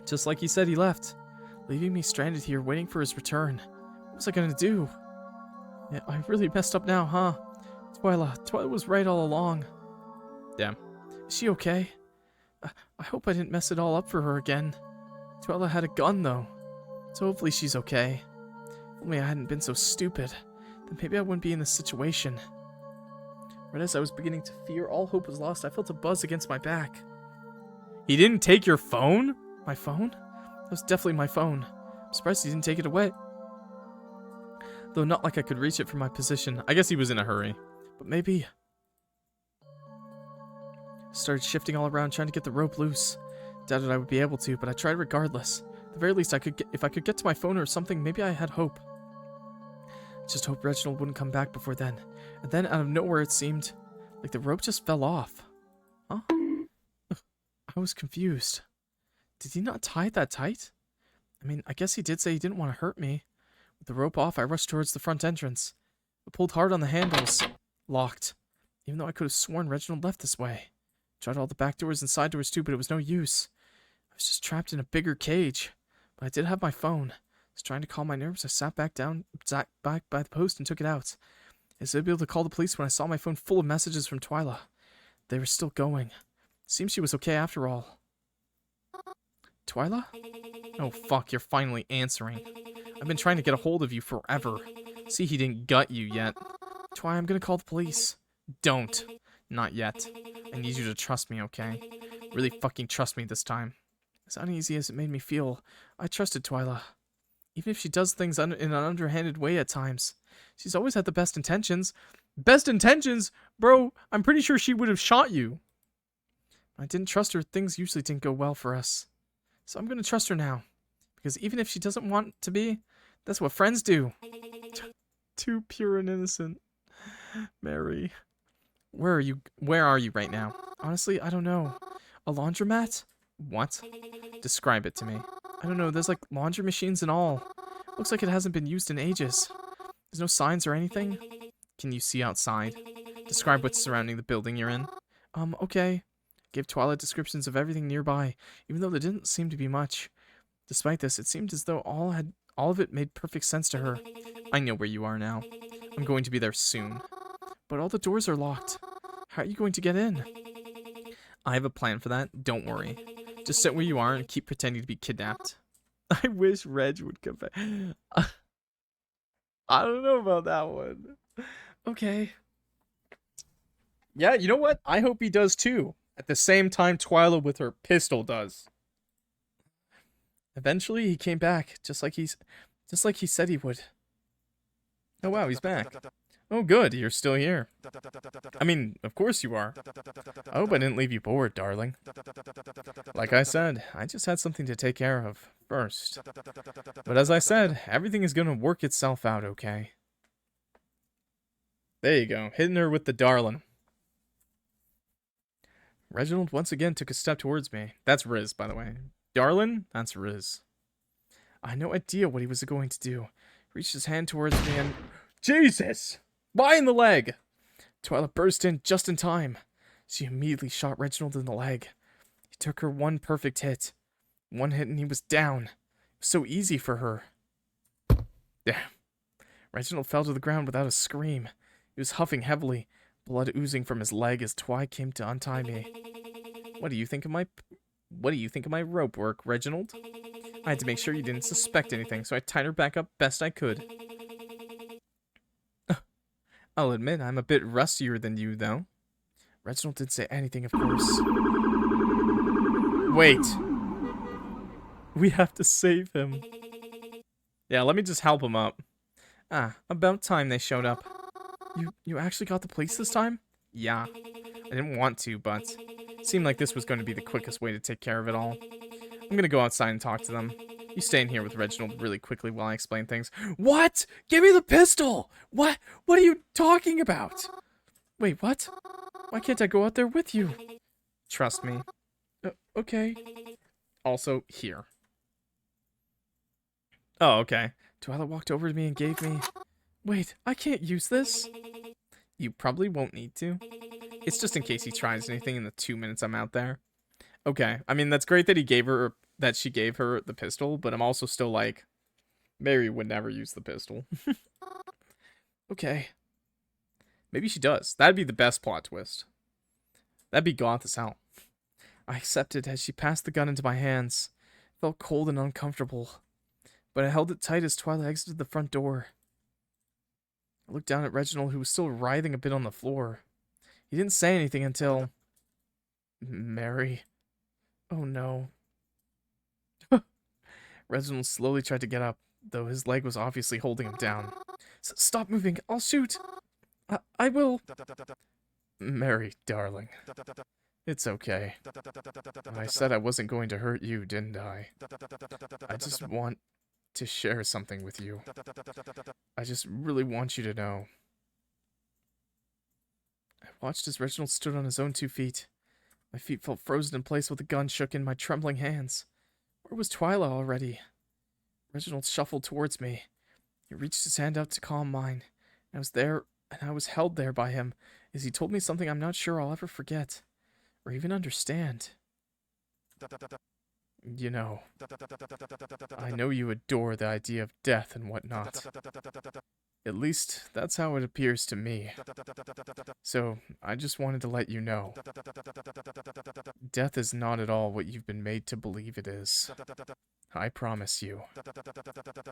Just like he said, he left, leaving me stranded here waiting for his return. What was I gonna do? Yeah, I really messed up now, huh? Twyla was right all along. Damn. Is she okay? I hope I didn't mess it all up for her again. Twyla had a gun, though. So hopefully she's okay. If only I hadn't been so stupid. Then maybe I wouldn't be in this situation. Right as I was beginning to fear all hope was lost, I felt a buzz against my back. He didn't take your phone? My phone? That was definitely my phone. I'm surprised he didn't take it away. Though not like I could reach it from my position. I guess he was in a hurry. But maybe... Started shifting all around, trying to get the rope loose. Doubted I would be able to, but I tried regardless. At the very least, if I could get to my phone or something, maybe I had hope. Just hoped Reginald wouldn't come back before then. And then, out of nowhere, it seemed like the rope just fell off. Huh? I was confused. Did he not tie it that tight? I mean, I guess he did say he didn't want to hurt me. With the rope off, I rushed towards the front entrance. I pulled hard on the handles. Locked. Even though I could have sworn Reginald left this way. Tried all the back doors and side doors too, but it was no use. I was just trapped in a bigger cage. But I did have my phone. I was trying to calm my nerves. I sat back by the post and took it out. I was able to call the police when I saw my phone full of messages from Twyla. They were still going. Seems she was okay after all. Twyla? Oh fuck, you're finally answering. I've been trying to get a hold of you forever. See, he didn't gut you yet. Twy, I'm gonna call the police. Don't. Not yet. I need you to trust me, okay? Really fucking trust me this time. As uneasy as it made me feel, I trusted Twyla. Even if she does things in an underhanded way at times. She's always had the best intentions. Best intentions? Bro, I'm pretty sure she would have shot you. I didn't trust her. Things usually didn't go well for us. So I'm gonna trust her now. Because even if she doesn't want to be, that's what friends do. Too pure and innocent. Mary. Where are you right now? Honestly, I don't know. A laundromat? What? Describe it to me. I don't know, there's like laundry machines and all. Looks like it hasn't been used in ages. There's no signs or anything. Can you see outside? Describe what's surrounding the building you're in. Okay. Gave Twyla descriptions of everything nearby, even though there didn't seem to be much. Despite this, it seemed as though all of it made perfect sense to her. I know where you are now. I'm going to be there soon. But all the doors are locked. How are you going to get in? I have a plan for that. Don't worry. Just sit where you are and keep pretending to be kidnapped. I wish Reg would come back. I don't know about that one. Okay. Yeah, you know what? I hope he does too. At the same time Twyla with her pistol does. Eventually he came back, just like he said he would. Oh wow, he's back. Oh good, you're still here. I mean, of course you are. I hope I didn't leave you bored, darling. Like I said, I just had something to take care of first. But as I said, everything is gonna work itself out, okay? There you go, hitting her with the darling. Reginald once again took a step towards me. That's Riz, by the way. Darlin? That's Riz. I had no idea what he was going to do. He reached his hand towards me and... Jesus! Why in the leg? Twyla burst in just in time. She immediately shot Reginald in the leg. He took her one perfect hit. One hit and he was down. It was so easy for her. Damn. Reginald fell to the ground without a scream. He was huffing heavily, blood oozing from his leg as Twy came to untie me. What do you think of my rope work, Reginald? I had to make sure you didn't suspect anything, so I tied her back up best I could. I'll admit, I'm a bit rustier than you, though. Reginald didn't say anything, of course. Wait. We have to save him. Yeah, let me just help him up. Ah, about time they showed up. You actually got the police this time? Yeah. I didn't want to, but it seemed like this was going to be the quickest way to take care of it all. I'm gonna go outside and talk to them. You stay in here with Reginald really quickly while I explain things. What? Give me the pistol! What? What are you talking about? Wait, what? Why can't I go out there with you? Trust me. Okay. Also, here. Oh, okay. Twyla walked over to me and gave me... Wait, I can't use this? You probably won't need to. It's just in case he tries anything in the 2 minutes I'm out there. Okay, I mean, that's great that she gave her the pistol, but I'm also still like, Mary would never use the pistol. Okay. Maybe she does. That'd be the best plot twist. That'd be goth as hell. I accepted as she passed the gun into my hands. It felt cold and uncomfortable, but I held it tight as Twyla exited the front door. I looked down at Reginald, who was still writhing a bit on the floor. He didn't say anything until... Mary... Oh no. Reginald slowly tried to get up, though his leg was obviously holding him down. Stop moving, I'll shoot! I will! Mary, darling. It's okay. I said I wasn't going to hurt you, didn't I? I just want to share something with you. I just really want you to know. I watched as Reginald stood on his own 2 feet. My feet felt frozen in place with the gun shook in my trembling hands. Where was Twyla already? Reginald shuffled towards me. He reached his hand out to calm mine. I was there, and I was held there by him as he told me something I'm not sure I'll ever forget, or even understand. You know, I know you adore the idea of death and whatnot. At least, that's how it appears to me. So, I just wanted to let you know. Death is not at all what you've been made to believe it is. I promise you.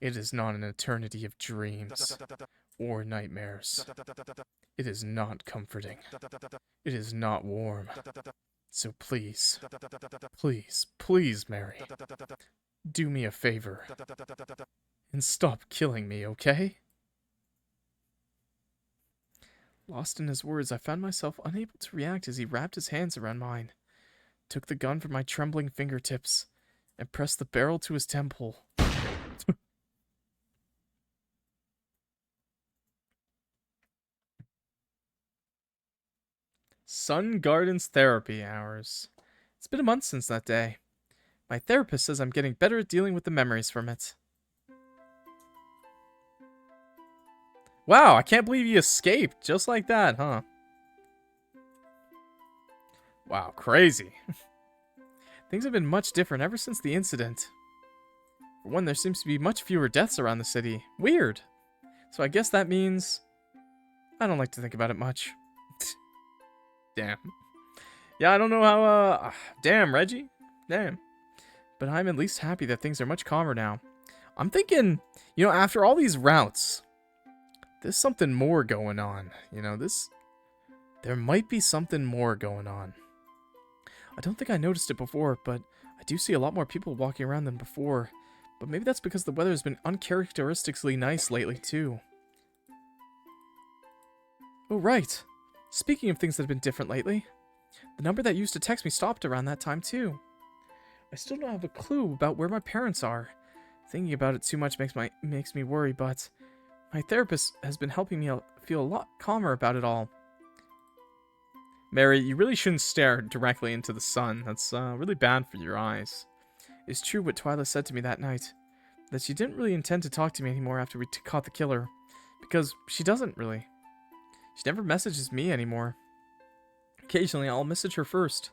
It is not an eternity of dreams or nightmares. It is not comforting. It is not warm. So please, please, please, Mary, do me a favor and stop killing me, okay? Lost in his words, I found myself unable to react as he wrapped his hands around mine, took the gun from my trembling fingertips, and pressed the barrel to his temple. Sun Gardens therapy hours. It's been a month since that day. My therapist says I'm getting better at dealing with the memories from it. Wow, I can't believe you escaped just like that, huh? Wow, crazy. Things have been much different ever since the incident. For one, there seems to be much fewer deaths around the city. Weird. So I guess that means... I don't like to think about it much. Damn. Yeah, I don't know how, damn, Reggie. Damn. But I'm at least happy that things are much calmer now. I'm thinking, you know, after all these routes, there's something more going on. You know, there might be something more going on. I don't think I noticed it before, but I do see a lot more people walking around than before. But maybe that's because the weather has been uncharacteristically nice lately, too. Oh, right. Speaking of things that have been different lately, the number that used to text me stopped around that time, too. I still don't have a clue about where my parents are. Thinking about it too much makes me worry, but my therapist has been helping me feel a lot calmer about it all. Mary, you really shouldn't stare directly into the sun. That's really bad for your eyes. It's true what Twyla said to me that night, that she didn't really intend to talk to me anymore after we caught the killer, because she doesn't really. She never messages me anymore. Occasionally, I'll message her first,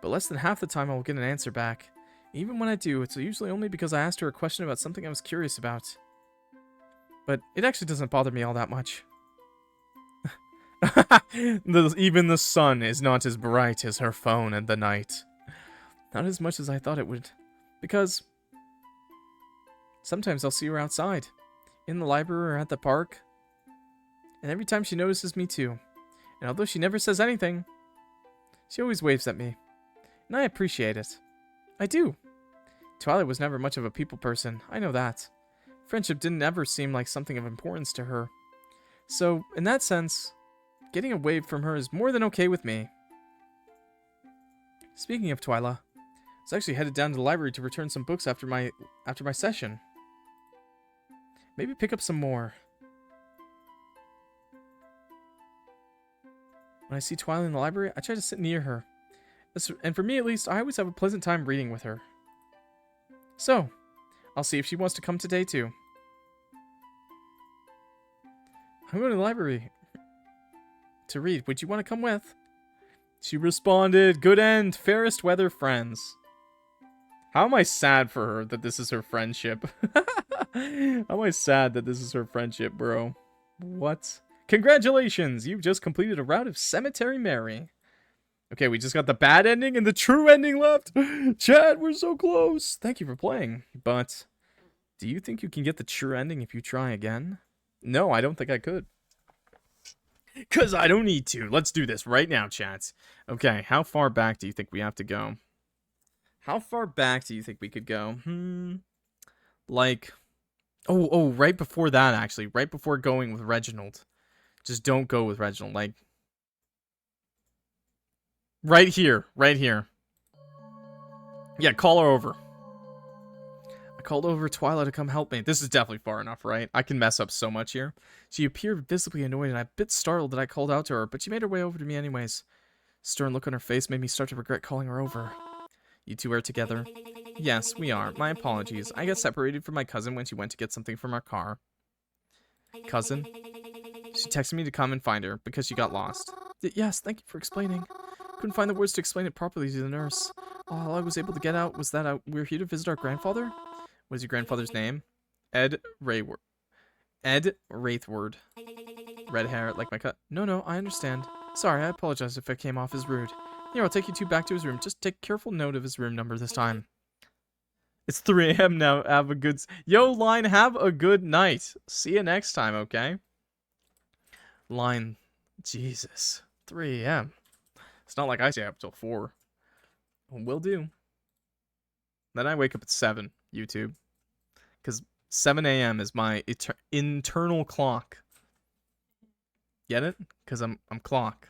but less than half the time I will get an answer back. Even when I do, it's usually only because I asked her a question about something I was curious about. But it actually doesn't bother me all that much. Even the sun is not as bright as her phone at the night. Not as much as I thought it would. Because sometimes I'll see her outside, in the library or at the park. And every time she notices me too. And although she never says anything, she always waves at me. And I appreciate it. I do. Twyla was never much of a people person, I know that. Friendship didn't ever seem like something of importance to her. So, in that sense, getting a wave from her is more than okay with me. Speaking of Twyla, I was actually headed down to the library to return some books after my session. Maybe pick up some more. When I see Twyla in the library, I try to sit near her. And for me at least, I always have a pleasant time reading with her. So, I'll see if she wants to come today too. I'm going to the library to read. Would you want to come with? She responded, good end, fairest weather friends. How am I sad for her that this is her friendship? How am I sad that this is her friendship, bro? What? Congratulations, you've just completed a route of Cemetery Mary. Okay, we just got the bad ending and the true ending left. Chad, we're so close. Thank you for playing. But do you think you can get the true ending if you try again? No, I don't think I could. Because I don't need to. Let's do this right now, chat. Okay, how far back do you think we have to go? How far back do you think we could go? Like, oh, right before that, actually. Right before going with Reginald. Just don't go with Reginald. Like, right here. Right here. Yeah, call her over. I called over Twyla to come help me. This is definitely far enough, right? I can mess up so much here. She appeared visibly annoyed, and I'm a bit startled that I called out to her, but she made her way over to me anyways. Stern look on her face made me start to regret calling her over. You two are together? Yes, we are. My apologies. I got separated from my cousin when she went to get something from our car. Cousin? She texted me to come and find her because she got lost. Yes, thank you for explaining. Couldn't find the words to explain it properly to the nurse. All I was able to get out was that we're here to visit our grandfather. What is your grandfather's name? Ed Rayward. Ed Wraithward. Red hair, like my cut. No, I understand. Sorry, I apologize if I came off as rude. Here, I'll take you two back to his room. Just take careful note of his room number this time. It's 3 a.m. now. Have a good... Yo, Line, have a good night. See you next time, okay? Line. Jesus. 3 a.m. It's not like I stay up till 4. Will do. Then I wake up at 7, YouTube. Because 7 a.m. is my internal clock. Get it? Because I'm clock.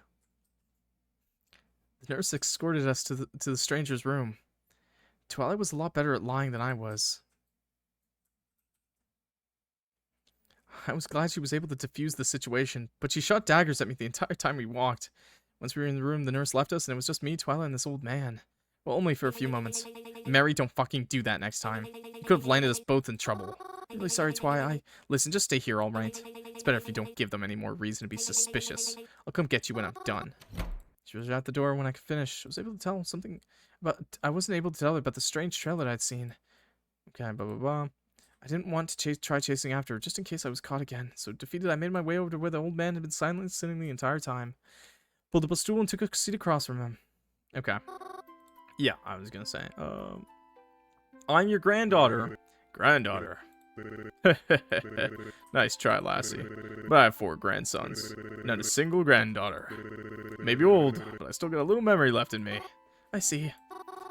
The nurse escorted us to the stranger's room. Twyla was a lot better at lying than I was. I was glad she was able to defuse the situation, but she shot daggers at me the entire time we walked. Once we were in the room, the nurse left us, and it was just me, Twyla, and this old man. Well, only for a few moments. Mary, don't fucking do that next time. You could have landed us both in trouble. I'm really sorry, Twy. Listen, just stay here, alright? It's better if you don't give them any more reason to be suspicious. I'll come get you when I'm done. She was at the door when I could finish. I was able to tell something about... I wasn't able to tell her about the strange trail that I'd seen. Okay, blah, blah, blah. I didn't want to try chasing after her, just in case I was caught again. So defeated, I made my way over to where the old man had been silently sitting the entire time. Pulled up a stool and took a seat across from him. Okay. Yeah, I was gonna say. I'm your granddaughter. Granddaughter. Nice try, lassie. But I have 4 grandsons. Not a single granddaughter. Maybe old, but I still got a little memory left in me. I see.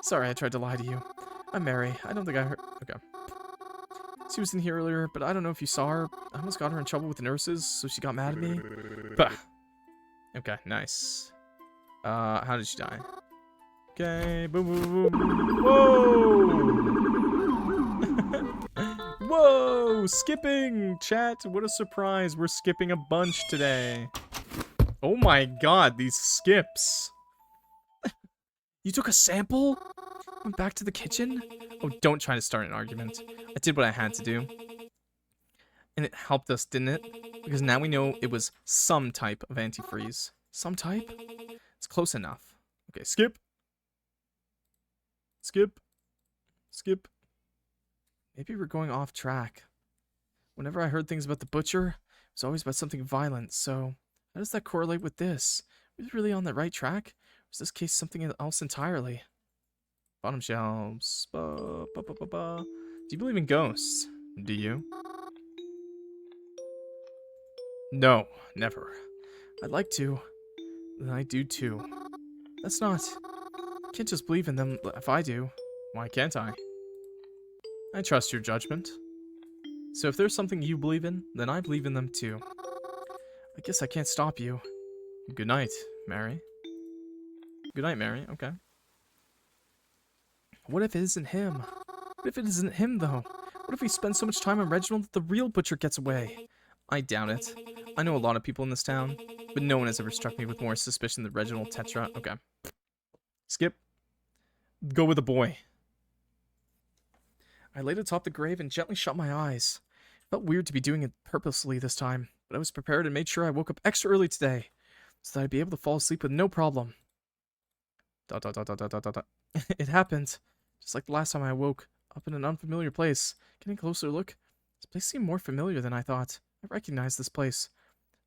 Sorry I tried to lie to you. I'm Mary. I don't think I heard... Okay. She was in here earlier, but I don't know if you saw her. I almost got her in trouble with the nurses, so she got mad at me. Bah. Okay, nice. How did she die? Okay, boom, boom, boom. Whoa! Whoa! Skipping! Chat, what a surprise. We're skipping a bunch today. Oh my god, these skips. You took a sample? Went back to the kitchen? Oh, don't try to start an argument. I did what I had to do. And it helped us, didn't it? Because now we know it was some type of antifreeze. Some type? It's close enough. Okay, skip. Skip. Skip. Maybe we're going off track. Whenever I heard things about the butcher, it was always about something violent, so how does that correlate with this? Are we really on the right track? Or is this case something else entirely? Bottom shelves. Do you believe in ghosts? Do you? No, never. I'd like to. And I do too. That's not... I can't just believe in them if I do. Why can't I? I trust your judgment. So if there's something you believe in, then I believe in them too. I guess I can't stop you. Good night, Mary. Good night, Mary. Okay. What if it isn't him? What if it isn't him, though? What if we spend so much time on Reginald that the real butcher gets away? I doubt it. I know a lot of people in this town, but no one has ever struck me with more suspicion than Reginald Tetra. Okay. Skip. Go with the boy. I laid atop the grave and gently shut my eyes. It felt weird to be doing it purposely this time, but I was prepared and made sure I woke up extra early today, so that I'd be able to fall asleep with no problem. ... It happened. Just like the last time I woke up in an unfamiliar place. Getting a closer look, this place seemed more familiar than I thought. I recognized this place.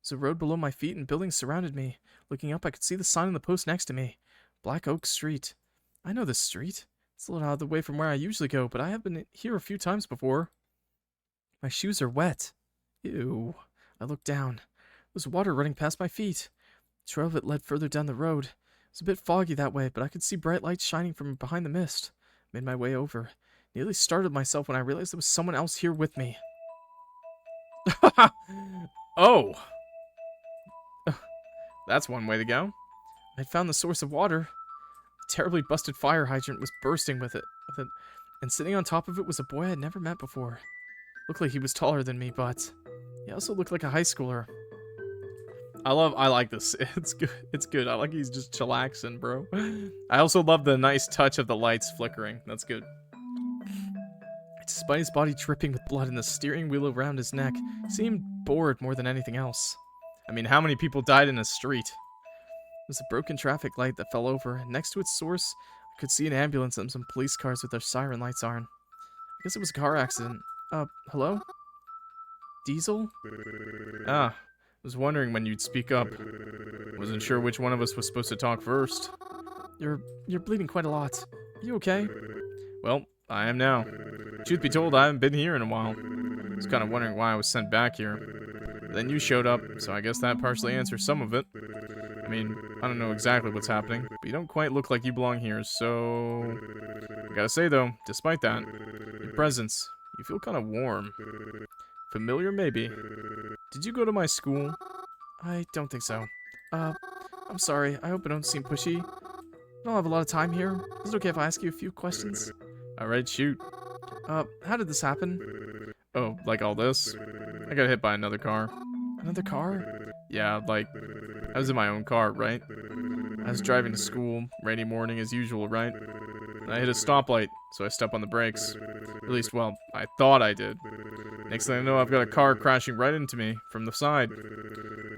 There's a road below my feet and buildings surrounded me. Looking up, I could see the sign on the post next to me. Black Oak Street. I know this street. It's a little out of the way from where I usually go, but I have been here a few times before. My shoes are wet. Ew. I looked down. There was water running past my feet. The trail of it led further down the road. It was a bit foggy that way, but I could see bright lights shining from behind the mist. Made my way over. Nearly startled myself when I realized there was someone else here with me. Oh! That's one way to go. I'd found the source of water. A terribly busted fire hydrant was bursting with it. And sitting on top of it was a boy I'd never met before. Looked like he was taller than me, but he also looked like a high schooler. I like this. It's good. It's good. I like he's just chillaxing, bro. I also love the nice touch of the lights flickering. That's good. Despite his body dripping with blood and the steering wheel around his neck, he seemed bored more than anything else. I mean, how many people died in a street? It was a broken traffic light that fell over, and next to its source, I could see an ambulance and some police cars with their siren lights on. I guess it was a car accident. Hello? Diesel? Ah, I was wondering when you'd speak up. Wasn't sure which one of us was supposed to talk first. You're bleeding quite a lot. Are you okay? Well, I am now. Truth be told, I haven't been here in a while. I was kind of wondering why I was sent back here. But then you showed up, so I guess that partially answers some of it. I mean, I don't know exactly what's happening, but you don't quite look like you belong here, so... I gotta say though, despite that, your presence, you feel kind of warm. Familiar, maybe. Did you go to my school? I don't think so. I'm sorry. I hope I don't seem pushy. I don't have a lot of time here. Is it okay if I ask you a few questions? Alright, shoot. How did this happen? Oh, like all this? I got hit by another car. Another car? Yeah, like, I was in my own car, right? I was driving to school, rainy morning as usual, right? And I hit a stoplight, so I stepped on the brakes. At least, well, I thought I did. Next thing I know, I've got a car crashing right into me from the side.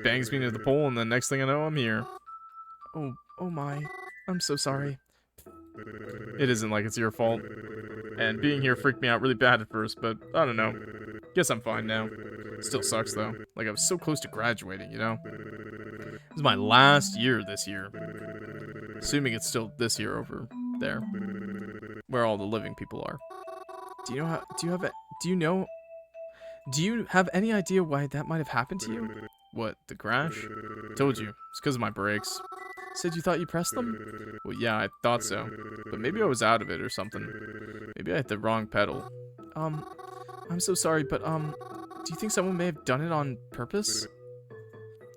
Bangs me into the pole, and then next thing I know, I'm here. Oh my. I'm so sorry. It isn't like it's your fault. And being here freaked me out really bad at first, but I don't know. Guess I'm fine now. Still sucks though. Like I was so close to graduating, you know? This is my last year this year. Assuming it's still this year over there. Where all the living people are. Do you have any idea why that might have happened to you? What, the crash? Told you. It's because of my brakes. Said you thought you pressed them? Well, yeah, I thought so. But maybe I was out of it or something. Maybe I hit the wrong pedal. I'm so sorry, but, do you think someone may have done it on purpose?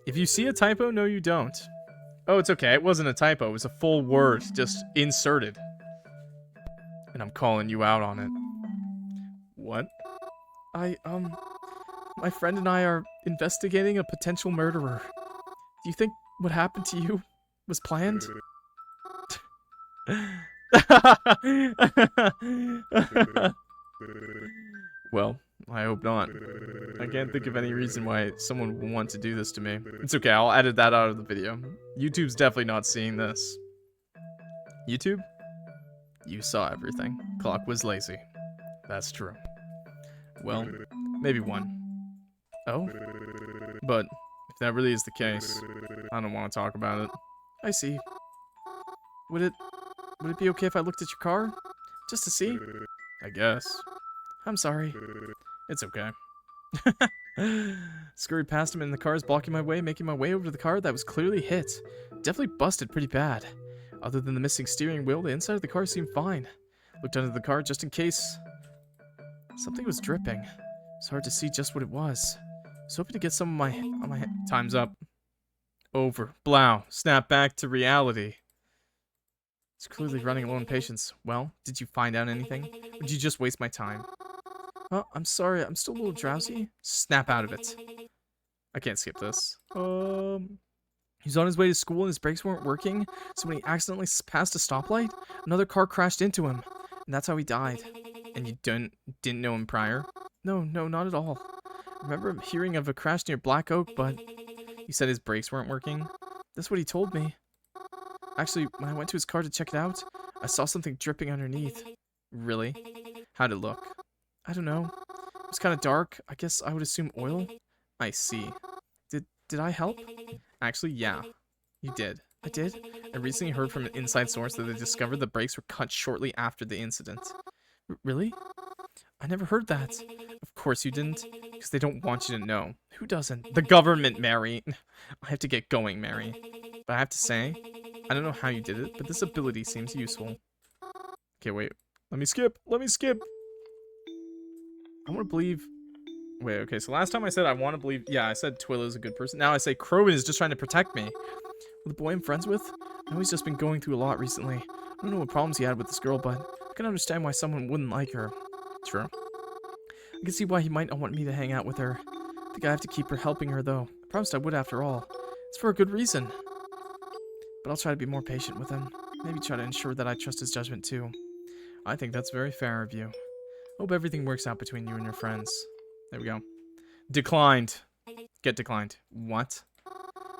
If you see a typo, no you don't. Oh, it's okay. It wasn't a typo. It was a full word, just inserted. And I'm calling you out on it. What? My friend and I are investigating a potential murderer. Do you think what happened to you was planned? Well, I hope not. I can't think of any reason why someone would want to do this to me. It's okay, I'll edit that out of the video. YouTube's definitely not seeing this. YouTube? You saw everything. Clock was lazy. That's true. Well, maybe one. Oh? But if that really is the case, I don't want to talk about it. I see. Would it be okay if I looked at your car? Just to see? I guess. I'm sorry. It's okay. Scurried past him and the car is blocking my way, making my way over to the car that was clearly hit. Definitely busted pretty bad. Other than the missing steering wheel, the inside of the car seemed fine. Looked under the car just in case. Something was dripping. It's hard to see just what it was. I was hoping to get some on my Time's up. Over. Blow. Snap back to reality. It's clearly running low on patience. Well, did you find out anything? Or did you just waste my time? Oh, I'm sorry. I'm still a little drowsy. Snap out of it. I can't skip this. He's on his way to school and his brakes weren't working, so when he accidentally passed a stoplight, another car crashed into him, and that's how he died. And you didn't know him prior? No, not at all. I remember hearing of a crash near Black Oak, but he said his brakes weren't working. That's what he told me. Actually, when I went to his car to check it out, I saw something dripping underneath. Really? How'd it look? I don't know. It was kind of dark. I guess I would assume oil. I see. Did I help? Actually, yeah. You did. I did? I recently heard from an inside source that they discovered the brakes were cut shortly after the incident. Really? I never heard that. Of course you didn't, because they don't want you to know. Who doesn't? The government, Mary. I have to get going, Mary. But I have to say, I don't know how you did it, but this ability seems useful. Okay, wait. Let me skip. I want to believe... Wait, okay, so last time I said I want to believe... Yeah, I said Twyla is a good person. Now I say Crowman is just trying to protect me. Well, the boy I'm friends with? I know he's just been going through a lot recently. I don't know what problems he had with this girl, but I can understand why someone wouldn't like her. True. I can see why he might not want me to hang out with her. I think I have to keep her helping her, though. I promised I would after all. It's for a good reason. But I'll try to be more patient with him. Maybe try to ensure that I trust his judgment too. I think that's very fair of you. Hope everything works out between you and your friends. There we go. Declined. Get declined. What?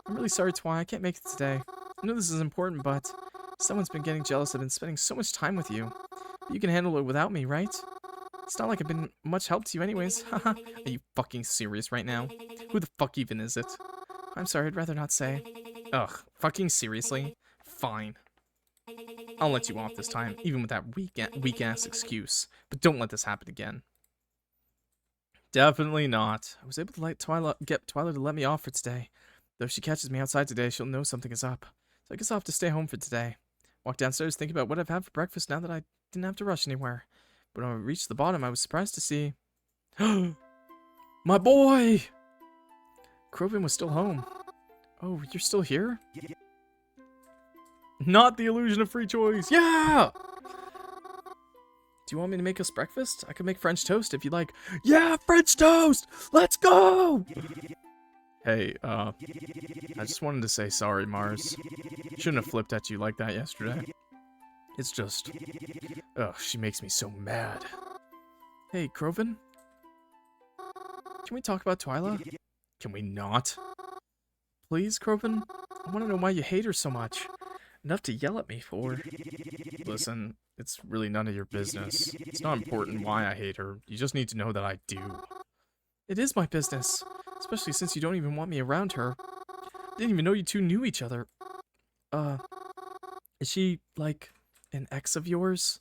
I'm really sorry, Twy. I can't make it today. I know this is important, but someone's been getting jealous. I've been spending so much time with you. But you can handle it without me, right? It's not like I've been much help to you anyways. Haha. Are you fucking serious right now? Who the fuck even is it? I'm sorry, I'd rather not say. Ugh. Fucking seriously? Fine. I'll let you off this time, even with that weak-ass excuse. But don't let this happen again. Definitely not. I was able to get Twyla to let me off for today. Though if she catches me outside today, she'll know something is up. So I guess I'll have to stay home for today. Walk downstairs, think about what I've had for breakfast now that I didn't have to rush anywhere. But when I reached the bottom, I was surprised to see... My boy! Kroven was still home. Oh, you're still here? Not the illusion of free choice. Yeah! Do you want me to make us breakfast? I could make French toast if you like. Yeah, French toast! Let's go! Hey, I just wanted to say sorry, Mars. Shouldn't have flipped at you like that yesterday. It's just... Ugh, she makes me so mad. Hey, Kroven? Can we talk about Twyla? Can we not? Please, Kroven? I want to know why you hate her so much. Enough to yell at me for. Listen, it's really none of your business. It's not important why I hate her. You just need to know that I do. It is my business. Especially since you don't even want me around her. I didn't even know you two knew each other. Is she, like, an ex of yours?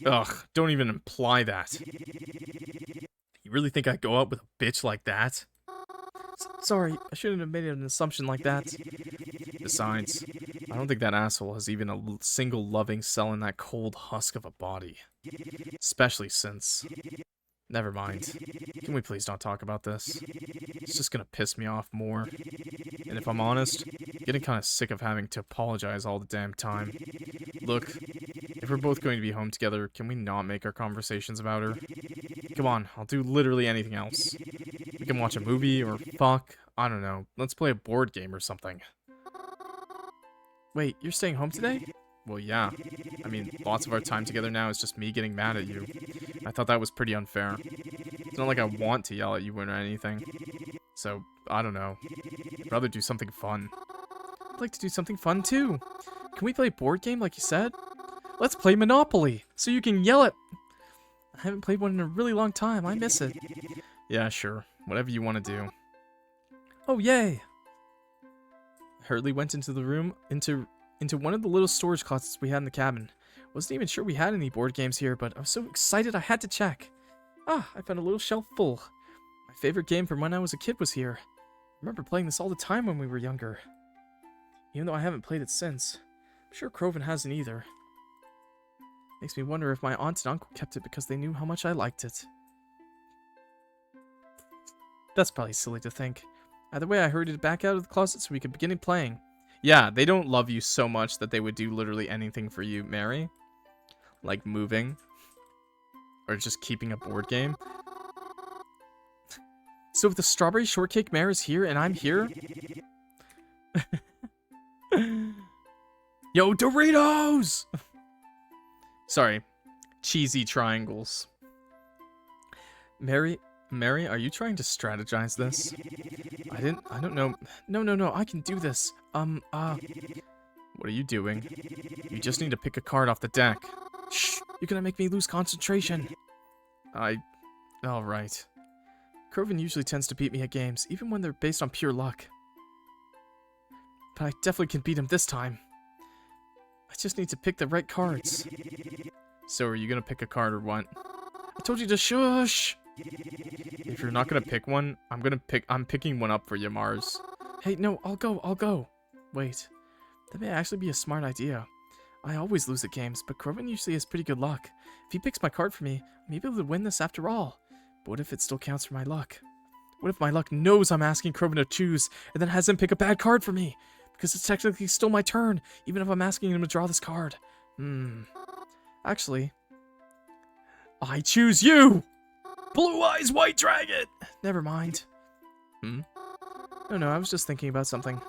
Ugh, don't even imply that. You really think I'd go out with a bitch like that? Sorry, I shouldn't have made an assumption like that. Besides, I don't think that asshole has even a single loving cell in that cold husk of a body. Especially since... Never mind. Can we please not talk about this? It's just gonna piss me off more. And if I'm honest, getting kind of sick of having to apologize all the damn time. Look, if we're both going to be home together, can we not make our conversations about her? Come on, I'll do literally anything else. We can watch a movie or fuck. I don't know. Let's play a board game or something. Wait, you're staying home today? Well, yeah. I mean, lots of our time together now is just me getting mad at you. I thought that was pretty unfair. It's not like I want to yell at you or anything. So, I don't know. I'd rather do something fun. I'd like to do something fun too. Can we play a board game like you said? Let's play Monopoly, so you can yell at... I haven't played one in a really long time. I miss it. Yeah, sure. Whatever you want to do. Oh, yay! I hurriedly went into the room, into one of the little storage closets we had in the cabin. Wasn't even sure we had any board games here, but I was so excited I had to check. Ah, I found a little shelf full. My favorite game from when I was a kid was here. I remember playing this all the time when we were younger. Even though I haven't played it since. I'm sure Kroven hasn't either. Makes me wonder if my aunt and uncle kept it because they knew how much I liked it. That's probably silly to think. Either way, I hurried it back out of the closet so we could begin playing. Yeah, they don't love you so much that they would do literally anything for you, Mary. Like moving. Or just keeping a board game. So if the strawberry shortcake mare is here and I'm here... Yo, Doritos! Sorry. Cheesy triangles. Mary, are you trying to strategize this? I don't know. No, I can do this. What are you doing? You just need to pick a card off the deck. Shh, you're gonna make me lose concentration. Alright. Kroven usually tends to beat me at games, even when they're based on pure luck. But I definitely can beat him this time. I just need to pick the right cards. So are you gonna pick a card or what? I told you to shush! If you're not gonna pick one, I'm picking one up for you, Mars. Hey, no, I'll go. Wait, that may actually be a smart idea. I always lose at games, but Kroven usually has pretty good luck. If he picks my card for me, I may be able to win this after all. But what if it still counts for my luck? What if my luck knows I'm asking Kroven to choose, and then has him pick a bad card for me? Because it's technically still my turn, even if I'm asking him to draw this card. Actually, I choose you! Blue Eyes White Dragon! Never mind. No, I was just thinking about something.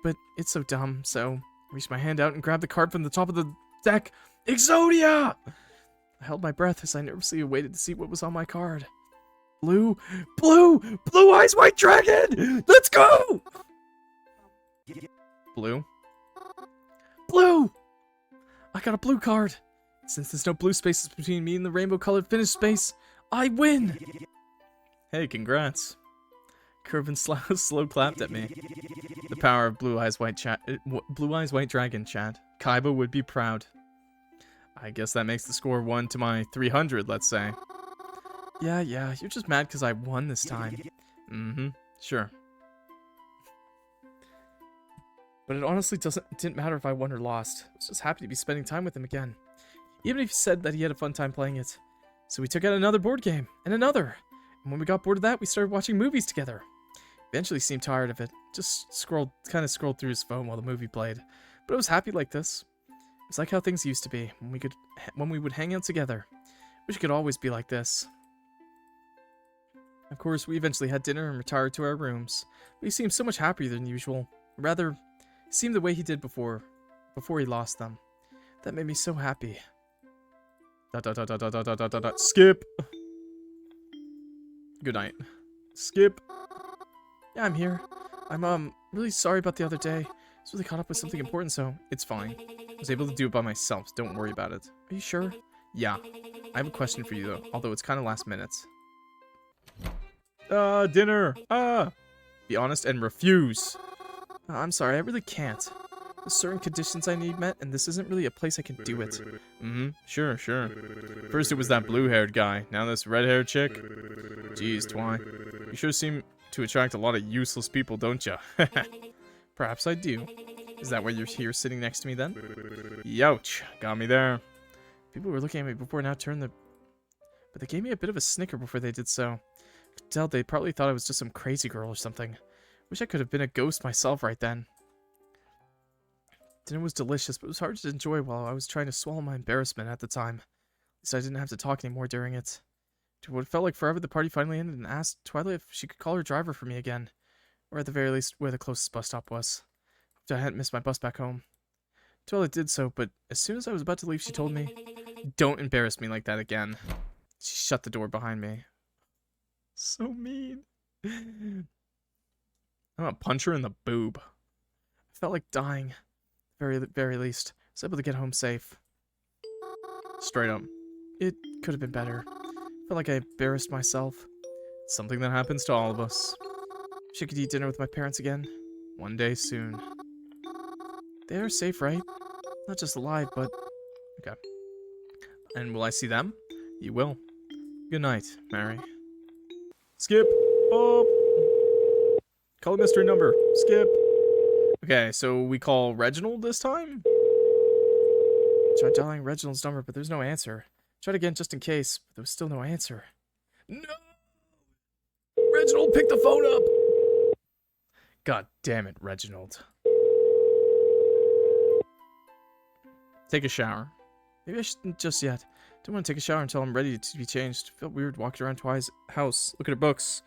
but it's so dumb, so I reached my hand out and grabbed the card from the top of the deck. Exodia! I held my breath as I nervously awaited to see what was on my card. Blue eyes white dragon! Let's go! Blue. I got a blue card. Since there's no blue spaces between me and the rainbow-colored finished space, I win! Hey, congrats. Curvin slow clapped at me. The power of Blue Eyes White Dragon, chat. Kaiba would be proud. I guess that makes the score 1 to my 300, let's say. Yeah, you're just mad because I won this time. Mm-hmm, sure. But it honestly didn't matter if I won or lost. I was just happy to be spending time with him again. Even if he said that he had a fun time playing it. So we took out another board game, and another. And when we got bored of that, we started watching movies together. Eventually seemed tired of it. Just kind of scrolled through his phone while the movie played. But I was happy like this. It was like how things used to be, when we would hang out together. Wish it could always be like this. Of course, we eventually had dinner and retired to our rooms. But he seemed so much happier than usual. Rather, it seemed the way he did before he lost them. That made me so happy. Skip! Good night. Skip! Yeah, I'm here. I'm, really sorry about the other day. I was really caught up with something important, so it's fine. I was able to do it by myself, so don't worry about it. Are you sure? Yeah. I have a question for you, though, although it's kind of last minute. Dinner! Be honest and refuse. I'm sorry, I really can't. There's certain conditions I need met, and this isn't really a place I can do it. Mm-hmm, sure. First it was that blue-haired guy, now this red-haired chick. Jeez, Twy. You sure seem to attract a lot of useless people, don't ya? Perhaps I do. Is that why you're here sitting next to me, then? Youch, got me there. People were looking at me before now turned the... But they gave me a bit of a snicker before they did so. I could tell they probably thought I was just some crazy girl or something. Wish I could have been a ghost myself right then. Dinner was delicious, but it was hard to enjoy while I was trying to swallow my embarrassment at the time. At least I didn't have to talk anymore during it. To what felt like forever, the party finally ended and asked Twyla if she could call her driver for me again. Or at the very least, where the closest bus stop was. Hoped I hadn't missed my bus back home. Twyla did so, but as soon as I was about to leave, she told me, "Don't embarrass me like that again." She shut the door behind me. So mean. I'm gonna punch her in the boob. I felt like dying. Very least. I was able to get home safe. Straight up. It could have been better. I felt like I embarrassed myself. It's something that happens to all of us. Wish I could eat dinner with my parents again. One day soon. They are safe, right? Not just alive, but... Okay. And will I see them? You will. Good night, Mary. Skip! Oh! Call a mystery number. Skip! Okay, so we call Reginald this time? Tried dialing Reginald's number, but there's no answer. Tried again just in case, but there was still no answer. No! Reginald, pick the phone up! God damn it, Reginald. Take a shower. Maybe I shouldn't just yet. Don't want to take a shower until I'm ready to be changed. Felt weird walking around Twy's house. Look at her books.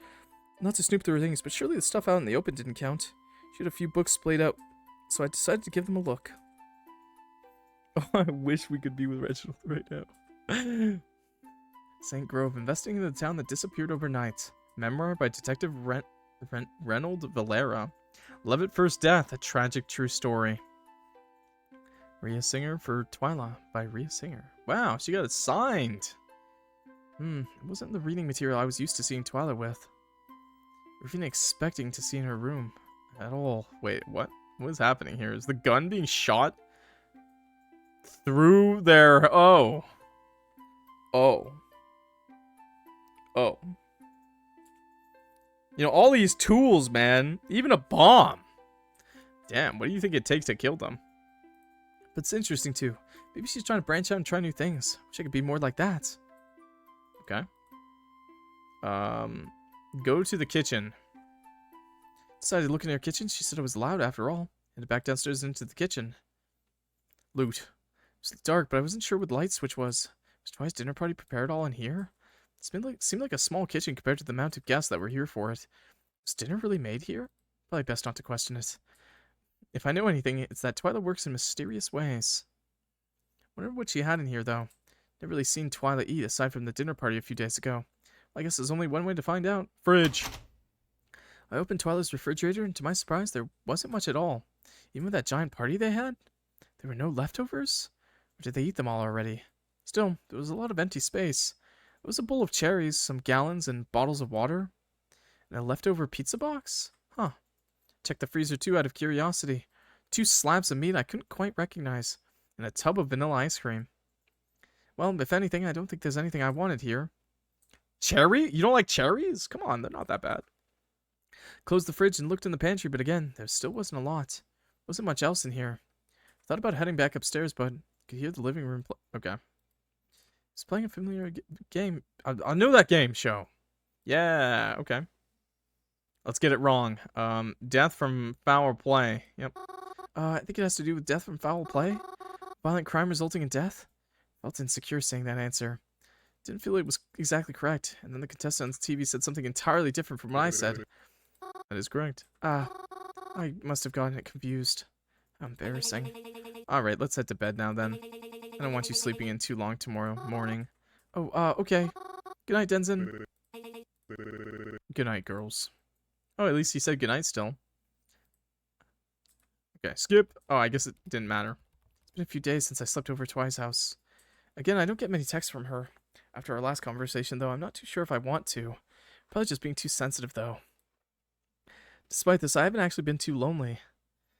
Not to snoop through her things, but surely the stuff out in the open didn't count. She had a few books splayed out, so I decided to give them a look. Oh, I wish we could be with Reginald right now. St. Grove, investing in the town that disappeared overnight. Memoir by Detective Reginald Valera. Love at First Death, a tragic true story. Rhea Singer for Twyla by Rhea Singer. Wow, she got it signed. It wasn't the reading material I was used to seeing Twyla with. Or even expecting to see in her room at all. Wait, what? What is happening here? Is the gun being shot through their... Oh. You know, all these tools, man. Even a bomb. Damn, what do you think it takes to kill them? But it's interesting, too. Maybe she's trying to branch out and try new things. Wish I could be more like that. Okay. Go to the kitchen. Decided to look in her kitchen. She said it was loud after all. Headed back downstairs into the kitchen. Loot. It was dark, but I wasn't sure what the light switch was. Was Twy's dinner party prepared all in here? It seemed like a small kitchen compared to the amount of guests that were here for it. Was dinner really made here? Probably best not to question it. If I know anything, it's that Twyla works in mysterious ways. Wonder what she had in here, though. Never really seen Twyla eat aside from the dinner party a few days ago. I guess there's only one way to find out. Fridge! I opened Twyla's refrigerator, and to my surprise, there wasn't much at all. Even with that giant party they had, there were no leftovers? Or did they eat them all already? Still, there was a lot of empty space. It was a bowl of cherries, some gallons and bottles of water, and a leftover pizza box? Huh. Checked the freezer too out of curiosity. 2 slabs of meat I couldn't quite recognize, and a tub of vanilla ice cream. Well, if anything, I don't think there's anything I wanted here. Cherry? You don't like cherries? Come on, they're not that bad. Closed the fridge and looked in the pantry, but again, there still wasn't a lot. Wasn't much else in here. Thought about heading back upstairs, but could hear the living room okay. It's playing a familiar game. I know that game show. Yeah, okay. Let's get it wrong. Death from foul play. Yep. I think it has to do with death from foul play. Violent crime resulting in death. Felt insecure saying that answer. Didn't feel it was exactly correct, and then the contestant on TV said something entirely different from what I said. That is correct. I must have gotten it confused. How embarrassing. Alright, let's head to bed now then. I don't want you sleeping in too long tomorrow morning. Oh, okay. Good night, Denzin. Good night, girls. Oh, at least he said good night still. Okay, skip. Oh, I guess it didn't matter. It's been a few days since I slept over at Twy's house. Again, I don't get many texts from her. After our last conversation, though, I'm not too sure if I want to. Probably just being too sensitive, though. Despite this, I haven't actually been too lonely.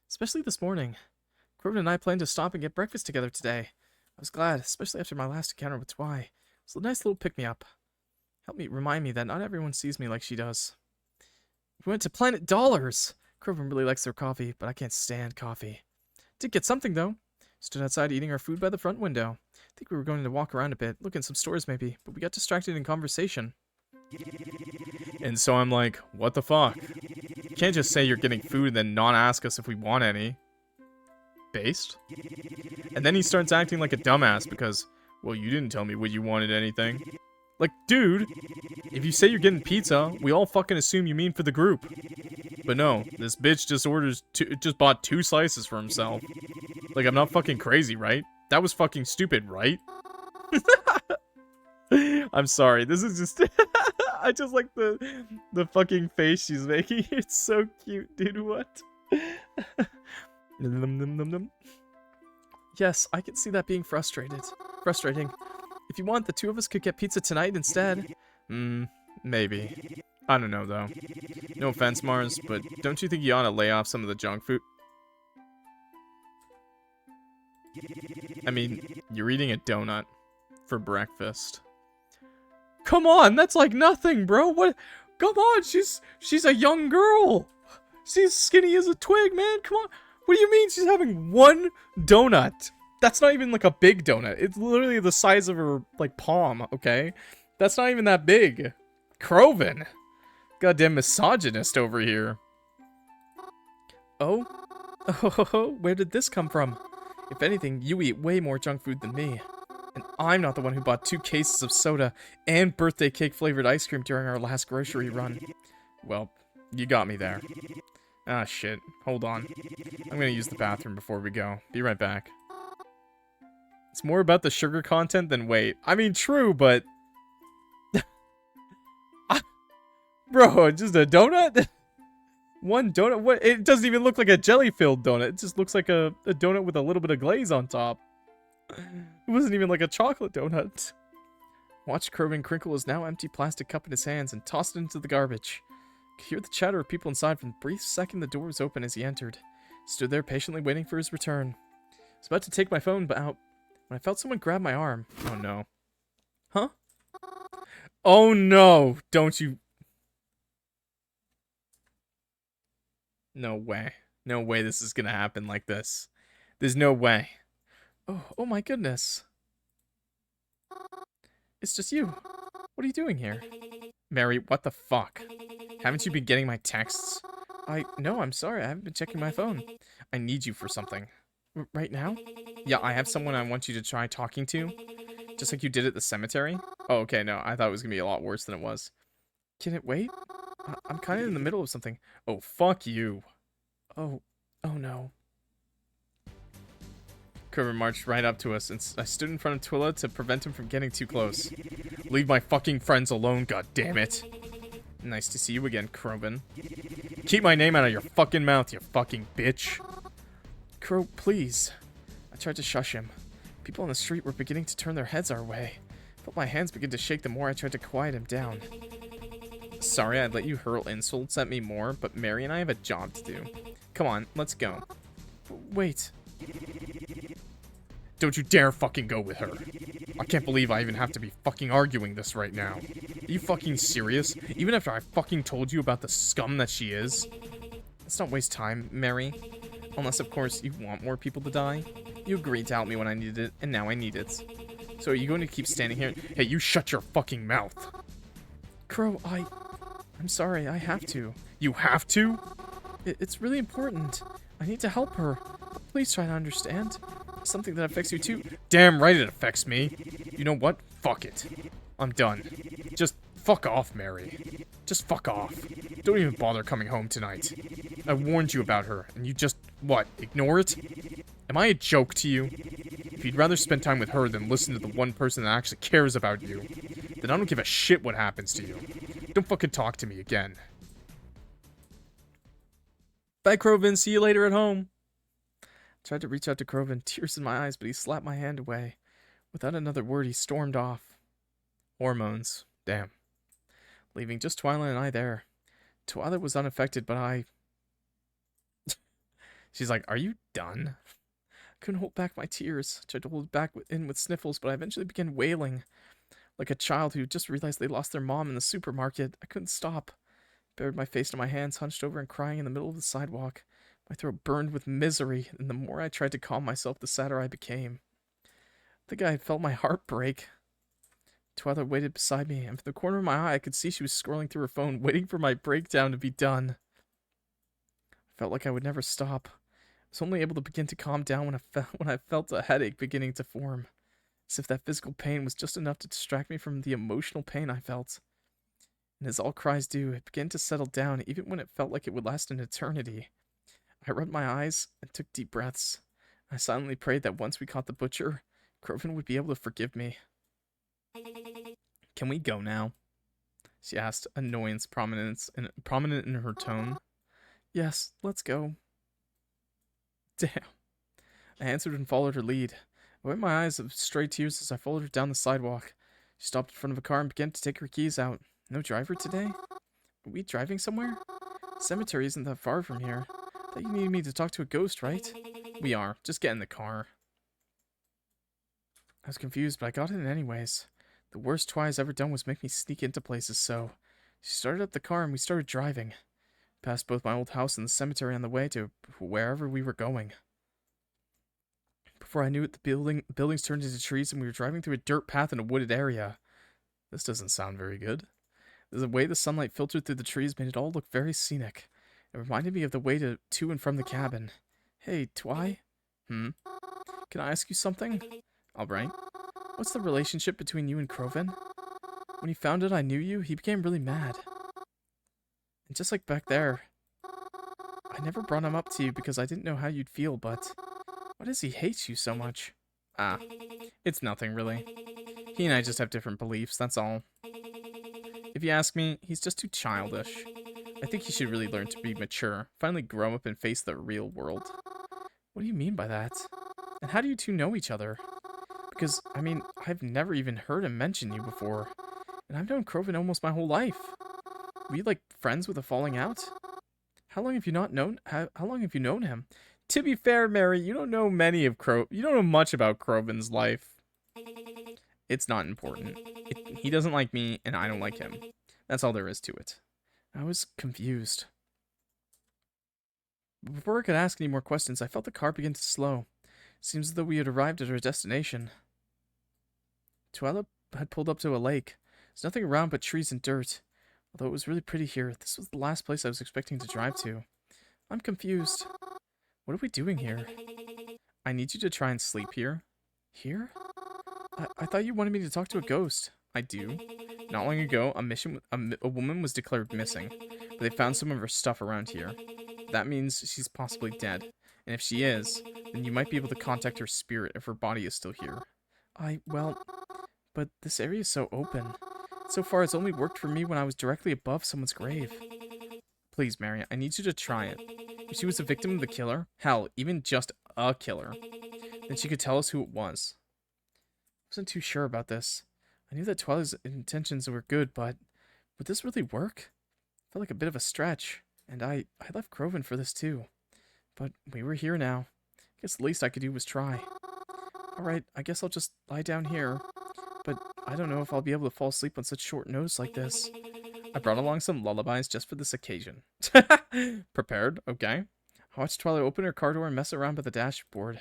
Especially this morning. Corbin and I planned to stop and get breakfast together today. I was glad, especially after my last encounter with Twy. It was a nice little pick-me-up. Helped me remind me that not everyone sees me like she does. We went to Planet Dollars! Corbin really likes their coffee, but I can't stand coffee. Did get something, though. Stood outside eating our food by the front window. I think we were going to walk around a bit, look in some stores maybe, but we got distracted in conversation. And so I'm like, what the fuck? You can't just say you're getting food and then not ask us if we want any. Based? And then he starts acting like a dumbass because, well, you didn't tell me when you wanted anything. Like, dude, if you say you're getting pizza, we all fucking assume you mean for the group. But no, this bitch just bought 2 slices for himself. Like, I'm not fucking crazy, right? That was fucking stupid, right? I'm sorry, this is just... I just like the fucking face she's making. It's so cute, dude, what? Yes, I can see that being frustrating. If you want, the 2 of us could get pizza tonight instead. Maybe. I don't know, though. No offense, Mars, but don't you think you ought to lay off some of the junk food? I mean, you're eating a donut for breakfast. Come on, that's like nothing, bro. What? Come on, she's a young girl. She's skinny as a twig, man. Come on. What do you mean she's having 1 donut? That's not even like a big donut. It's literally the size of her like palm, okay? That's not even that big. Croven. Goddamn misogynist over here. Oh? Oh, where did this come from? If anything, you eat way more junk food than me. And I'm not the one who bought 2 cases of soda and birthday cake flavored ice cream during our last grocery run. Well, you got me there. Ah, shit. Hold on. I'm gonna use the bathroom before we go. Be right back. It's more about the sugar content than weight. I mean, true, but... Bro, just a donut? 1 donut? What? It doesn't even look like a jelly-filled donut. It just looks like a donut with a little bit of glaze on top. It wasn't even like a chocolate donut. Watched Corbin crinkle his now empty plastic cup in his hands and tossed it into the garbage. Could hear the chatter of people inside from the brief second the door was open as he entered. Stood there patiently waiting for his return. I was about to take my phone out when I felt someone grab my arm. Oh no. Huh? Oh no! Don't you... No way. No way this is gonna happen like this. There's no way. Oh my goodness. It's just you. What are you doing here? Mary, what the fuck? Haven't you been getting my texts? No, I'm sorry. I haven't been checking my phone. I need you for something. Right now? Yeah, I have someone I want you to try talking to. Just like you did at the cemetery. Oh, okay, no. I thought it was gonna be a lot worse than it was. Can it wait? I'm kind of in the middle of something. Oh, fuck you. Oh no. Kroven marched right up to us, and I stood in front of Twyla to prevent him from getting too close. Leave my fucking friends alone, goddammit. Nice to see you again, Kroven. Keep my name out of your fucking mouth, you fucking bitch. Crow, please. I tried to shush him. People on the street were beginning to turn their heads our way. I felt my hands begin to shake the more I tried to quiet him down. Sorry I'd let you hurl insults at me more, but Mary and I have a job to do. Come on, let's go. Wait. Don't you dare fucking go with her. I can't believe I even have to be fucking arguing this right now. Are you fucking serious? Even after I fucking told you about the scum that she is? Let's not waste time, Mary. Unless, of course, you want more people to die. You agreed to help me when I needed it, and now I need it. So are you going to keep standing here? Hey, you shut your fucking mouth. Crow, I'm sorry, I have to. You have to? It's really important. I need to help her. Please try to understand. Something that affects you too. Damn right it affects me. You know what? Fuck it. I'm done. Just fuck off, Mary. Just fuck off. Don't even bother coming home tonight. I warned you about her, and you just, what, ignore it? Am I a joke to you? If you'd rather spend time with her than listen to the one person that actually cares about you, then I don't give a shit what happens to you. Don't fucking talk to me again. Bye, Kroven. See you later at home. I tried to reach out to Kroven, tears in my eyes, but he slapped my hand away. Without another word, he stormed off. Hormones. Damn. Leaving just Twyla and I there. Twyla was unaffected, but I... She's like, are you done? I couldn't hold back my tears. I tried to hold it back in with sniffles, but I eventually began wailing. Like a child who just realized they lost their mom in the supermarket. I couldn't stop. Buried my face in my hands, hunched over and crying in the middle of the sidewalk. My throat burned with misery, and the more I tried to calm myself, the sadder I became. I think I had felt my heart break. Twyla waited beside me, and from the corner of my eye, I could see she was scrolling through her phone, waiting for my breakdown to be done. I felt like I would never stop. I was only able to begin to calm down when I felt a headache beginning to form, as if that physical pain was just enough to distract me from the emotional pain I felt. And as all cries do, it began to settle down, even when it felt like it would last an eternity. I rubbed my eyes and took deep breaths. I silently prayed that once we caught the butcher, Kroven would be able to forgive me. Can we go now? She asked, annoyance prominent in her tone. Yes, let's go. Damn. I answered and followed her lead. I wiped my eyes of stray tears as I followed her down the sidewalk. She stopped in front of a car and began to take her keys out. No driver today? Are we driving somewhere? The cemetery isn't that far from here. I thought you needed me to talk to a ghost, right? We are. Just get in the car. I was confused, but I got in anyways. The worst Twy's ever done was make me sneak into places, so... She started up the car and we started driving. Past both my old house and the cemetery on the way to wherever we were going. Before I knew it, the buildings turned into trees and we were driving through a dirt path in a wooded area. This doesn't sound very good. The way the sunlight filtered through the trees made it all look very scenic. It reminded me of the way to and from the cabin. Hey, Twy? Can I ask you something? Alright. What's the relationship between you and Kroven? When he found out I knew you, he became really mad. And just like back there, I never brought him up to you because I didn't know how you'd feel, but why does he hate you so much? Ah, it's nothing really. He and I just have different beliefs, that's all. If you ask me, he's just too childish. I think he should really learn to be mature, finally grow up and face the real world. What do you mean by that? And how do you two know each other? Because, I mean, I've never even heard him mention you before. And I've known Kroven almost my whole life. Were you like friends with a falling out? How long have you known him? To be fair, Mary, you don't know you don't know much about Kroven's life. It's not important. He doesn't like me, and I don't like him. That's all there is to it. I was confused. Before I could ask any more questions, I felt the car begin to slow. Seems as though we had arrived at our destination. Twyla had pulled up to a lake. There's nothing around but trees and dirt. Although it was really pretty here, this was the last place I was expecting to drive to. I'm confused. What are we doing here? I need you to try and sleep here. Here? I thought you wanted me to talk to a ghost. I do. Not long ago, a woman was declared missing, but they found some of her stuff around here. That means she's possibly dead. And if she is, then you might be able to contact her spirit if her body is still here. Well, but this area is so open. So far, it's only worked for me when I was directly above someone's grave. Please, Mary, I need you to try it. If she was a victim of the killer, hell, even just a killer, then she could tell us who it was. I wasn't too sure about this. I knew that Twyla's intentions were good, but would this really work? Felt like a bit of a stretch, and I left Groven for this too. But we were here now. Guess the least I could do was try. Alright, I guess I'll just lie down here. But I don't know if I'll be able to fall asleep on such short notice like this. I brought along some lullabies just for this occasion. Prepared, okay. I watched Twyla open her car door and mess around by the dashboard.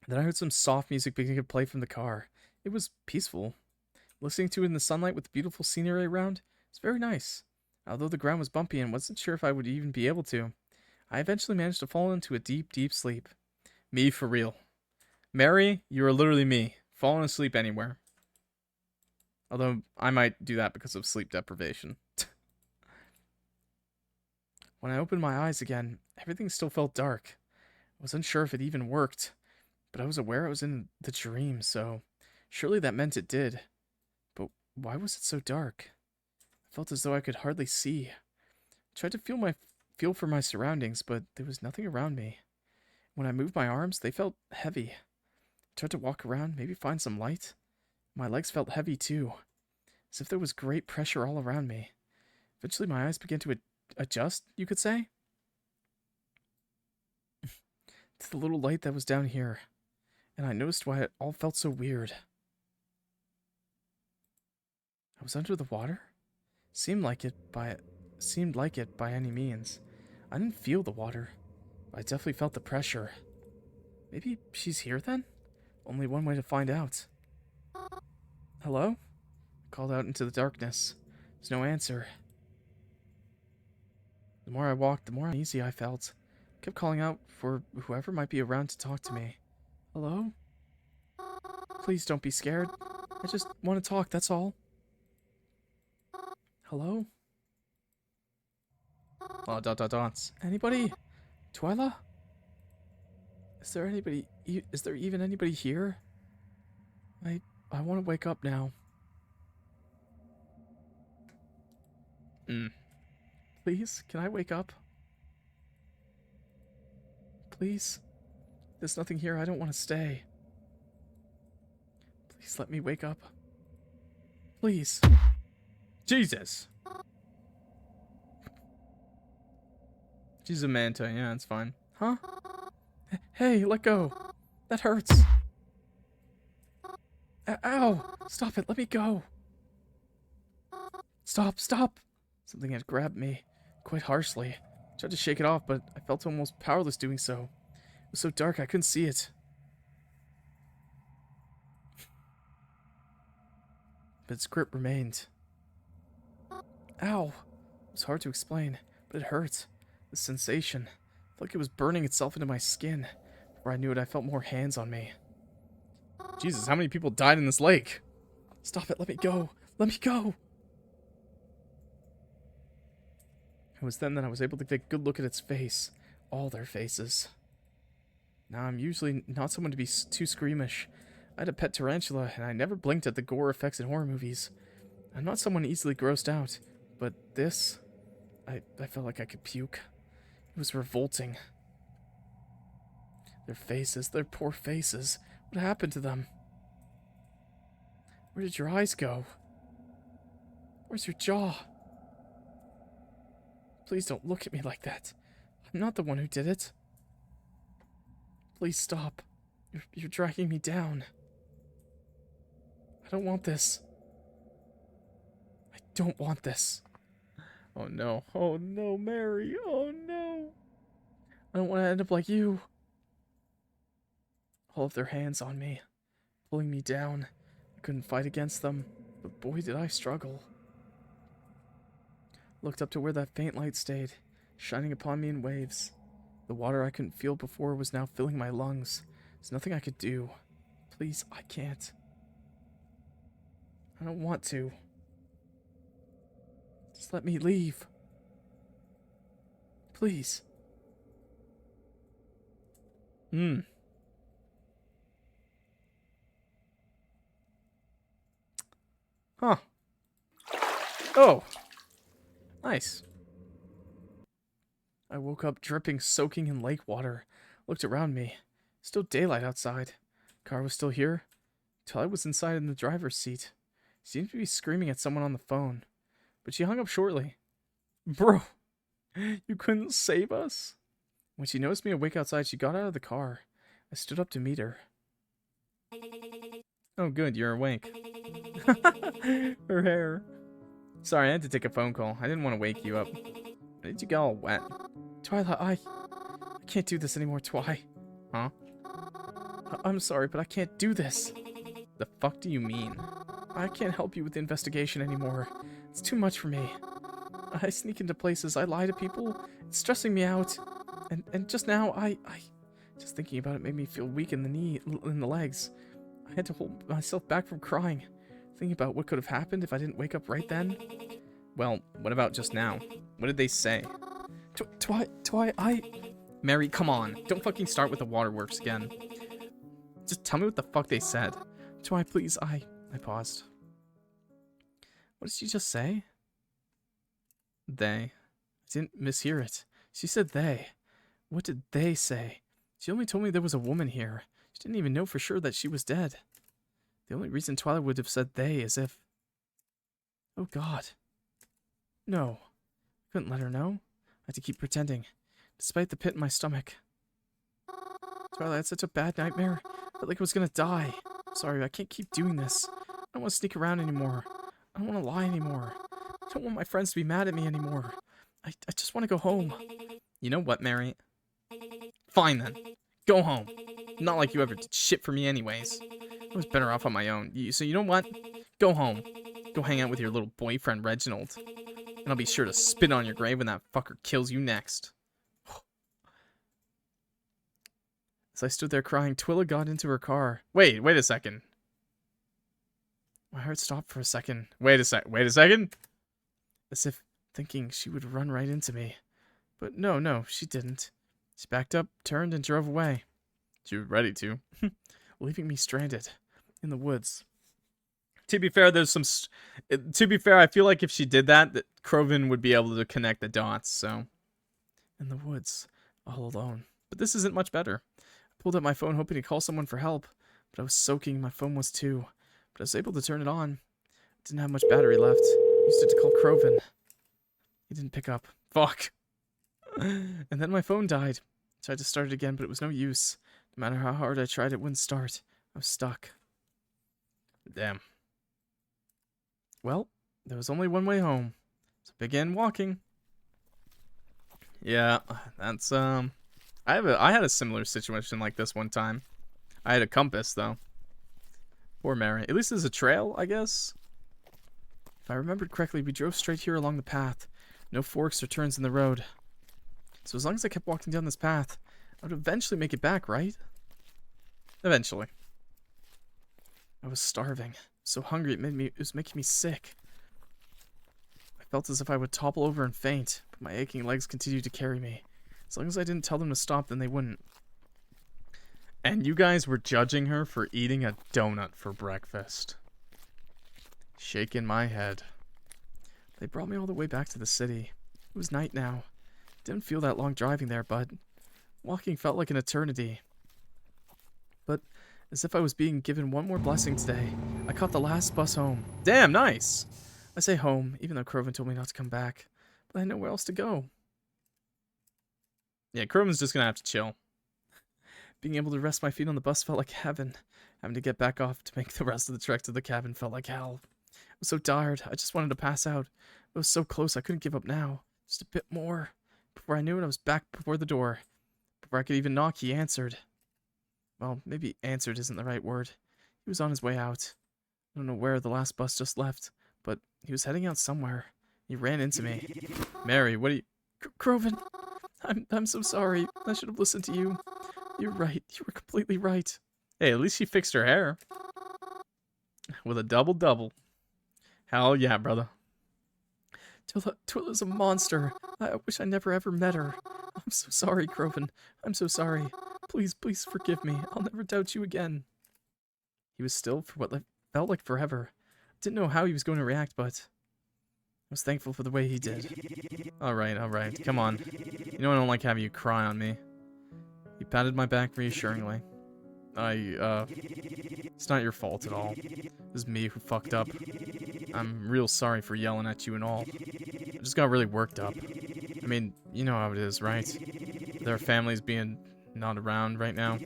Then I heard some soft music beginning to play from the car. It was peaceful. Listening to it in the sunlight with the beautiful scenery around, it's very nice. Although the ground was bumpy and wasn't sure if I would even be able to, I eventually managed to fall into a deep, deep sleep. Me for real. Mary, you are literally me. Falling asleep anywhere. Although, I might do that because of sleep deprivation. When I opened my eyes again, everything still felt dark. I was unsure if it even worked, but I was aware I was in the dream, so surely that meant it did. But why was it so dark? I felt as though I could hardly see. I tried to feel for my surroundings, but there was nothing around me. When I moved my arms, they felt heavy. I tried to walk around, maybe find some light. My legs felt heavy too, as if there was great pressure all around me. Eventually my eyes began to adjust, you could say, to the little light that was down here, and I noticed why it all felt so weird. I was under the water? Seemed like it by any means. I didn't feel the water, but I definitely felt the pressure. Maybe she's here then? Only one way to find out. Hello? I called out into the darkness. There's no answer. The more I walked, the more uneasy I felt. I kept calling out for whoever might be around to talk to me. Hello? Please don't be scared. I just want to talk, that's all. Hello? Oh, dots. Anybody? Twyla? Is there even anybody here? I want to wake up now. Please, can I wake up? Please? There's nothing here, I don't want to stay. Please let me wake up. Please. Jesus. She's a manta, yeah, it's fine. Huh? Hey, let go. That hurts. Ow! Stop it, let me go. Stop. Something had grabbed me, quite harshly. I tried to shake it off, but I felt almost powerless doing so. It was so dark I couldn't see it. But its grip remained. Ow! It was hard to explain, but it hurt. The sensation. Felt like it was burning itself into my skin. Before I knew it, I felt more hands on me. Jesus, how many people died in this lake? Stop it, let me go. Let me go! It was then that I was able to get a good look at its face. All their faces. Now, I'm usually not someone to be too squeamish. I had a pet tarantula, and I never blinked at the gore effects in horror movies. I'm not someone easily grossed out, but this... I felt like I could puke. It was revolting. Their faces, their poor faces. What happened to them? Where did your eyes go? Where's your jaw? Please don't look at me like that. I'm not the one who did it. Please stop. You're dragging me down. I don't want this. I don't want this. Oh no. Oh no, Mary. Oh no. I don't want to end up like you. All of their hands on me, pulling me down. I couldn't fight against them, but boy did I struggle. Looked up to where that faint light stayed, shining upon me in waves. The water I couldn't feel before was now filling my lungs. There's nothing I could do. Please, I can't. I don't want to. Just let me leave. Please. Hmm. Huh. Oh. Nice. I woke up dripping, soaking in lake water. Looked around me. Still daylight outside. Car was still here. Twyla was inside in the driver's seat. Seemed to be screaming at someone on the phone. But she hung up shortly. Bro, you couldn't save us? When she noticed me awake outside, she got out of the car. I stood up to meet her. Oh good, you're awake. Her hair. Sorry, I had to take a phone call. I didn't want to wake you up. Why did you get all wet? Twyla, I can't do this anymore, Twy. Huh? I'm sorry, but I can't do this. The fuck do you mean? I can't help you with the investigation anymore. It's too much for me. I sneak into places, I lie to people. It's stressing me out. And just now, I just thinking about it made me feel weak in the legs. I had to hold myself back from crying, thinking about what could have happened if I didn't wake up right then. Well, what about just now? What did they say? Twy, Mary, come on. Don't fucking start with the waterworks again. Just tell me what the fuck they said. Twy, please, I paused. What did she just say? They. I didn't mishear it. She said they. What did they say? She only told me there was a woman here. She didn't even know for sure that she was dead. The only reason Twyla would have said they is if... Oh god. No. I couldn't let her know. I had to keep pretending, despite the pit in my stomach. Twyla, I had such a bad nightmare. I felt like I was gonna die. Sorry, I can't keep doing this. I don't want to sneak around anymore. I don't want to lie anymore. I don't want my friends to be mad at me anymore. I just want to go home. You know what, Mary? Fine then. Go home. Not like you ever did shit for me anyways. I was better off on my own. So you know what? Go home. Go hang out with your little boyfriend, Reginald. And I'll be sure to spit on your grave when that fucker kills you next. As I stood there crying, Twyla got into her car. Wait a second. My heart stopped for a second. Wait a second. As if thinking she would run right into me. But no, she didn't. She backed up, turned, and drove away. She was ready to. Leaving me stranded in the woods. To be fair, I feel like if she did that Croven would be able to connect the dots, so. In the woods, all alone. But this isn't much better. I pulled out my phone hoping to call someone for help, but I was soaking, my phone was too. But I was able to turn it on. I didn't have much battery left. I used it to call Croven. He didn't pick up. Fuck. And then my phone died. I tried to start it again, but it was no use. No matter how hard I tried, it wouldn't start. I was stuck. Damn. Well, there was only one way home. So I began walking. Yeah, that's, I had a similar situation like this one time. I had a compass, though. Poor Mary. At least there's a trail, I guess. If I remembered correctly, we drove straight here along the path. No forks or turns in the road. So as long as I kept walking down this path, I would eventually make it back, right? Eventually. I was starving. So hungry it was making me sick. I felt as if I would topple over and faint, but my aching legs continued to carry me. As long as I didn't tell them to stop, then they wouldn't. And you guys were judging her for eating a donut for breakfast. Shaking my head. They brought me all the way back to the city. It was night now. Didn't feel that long driving there, but walking felt like an eternity. But as if I was being given one more blessing today, I caught the last bus home. Damn, nice! I say home, even though Croven told me not to come back. But I had nowhere else to go. Yeah, Croven's just gonna have to chill. Being able to rest my feet on the bus felt like heaven. Having to get back off to make the rest of the trek to the cabin felt like hell. I was so tired, I just wanted to pass out. It was so close, I couldn't give up now. Just a bit more. Before I knew it, I was back before the door. Before I could even knock, he answered. Well, maybe answered isn't the right word. He was on his way out. I don't know where the last bus just left, but he was heading out somewhere. He ran into me. Mary, what are you... Croven! I'm so sorry. I should have listened to you. You're right. You were completely right. Hey, at least she fixed her hair. With a double-double. Hell yeah, brother. Twyla's a monster. I wish I never ever met her. I'm so sorry, Croven. I'm so sorry. Please, please forgive me. I'll never doubt you again. He was still for what felt like forever. Didn't know how he was going to react, but I was thankful for the way he did. Alright. Come on. You know I don't like having you cry on me. He patted my back reassuringly. It's not your fault at all. It was me who fucked up. I'm real sorry for yelling at you and all. I just got really worked up. I mean, you know how it is, right? There are families being not around right now.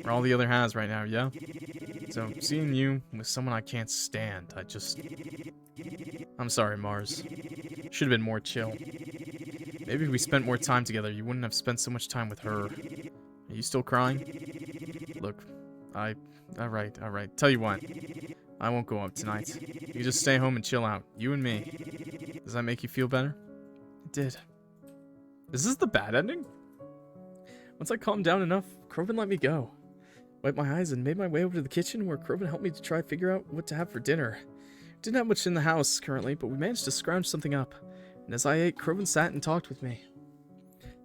Or all the other has right now, yeah? So, seeing you with someone I can't stand, I'm sorry, Mars. Should've been more chill. Maybe if we spent more time together, you wouldn't have spent so much time with her. Are you still crying? Look, alright. Tell you what, I won't go up tonight. You just stay home and chill out, you and me. Does that make you feel better? It did. Is this the bad ending? Once I calmed down enough, Kroven let me go. Wiped my eyes and made my way over to the kitchen where Kroven helped me to try to figure out what to have for dinner. Didn't have much in the house currently, but we managed to scrounge something up. And as I ate, Kroven sat and talked with me.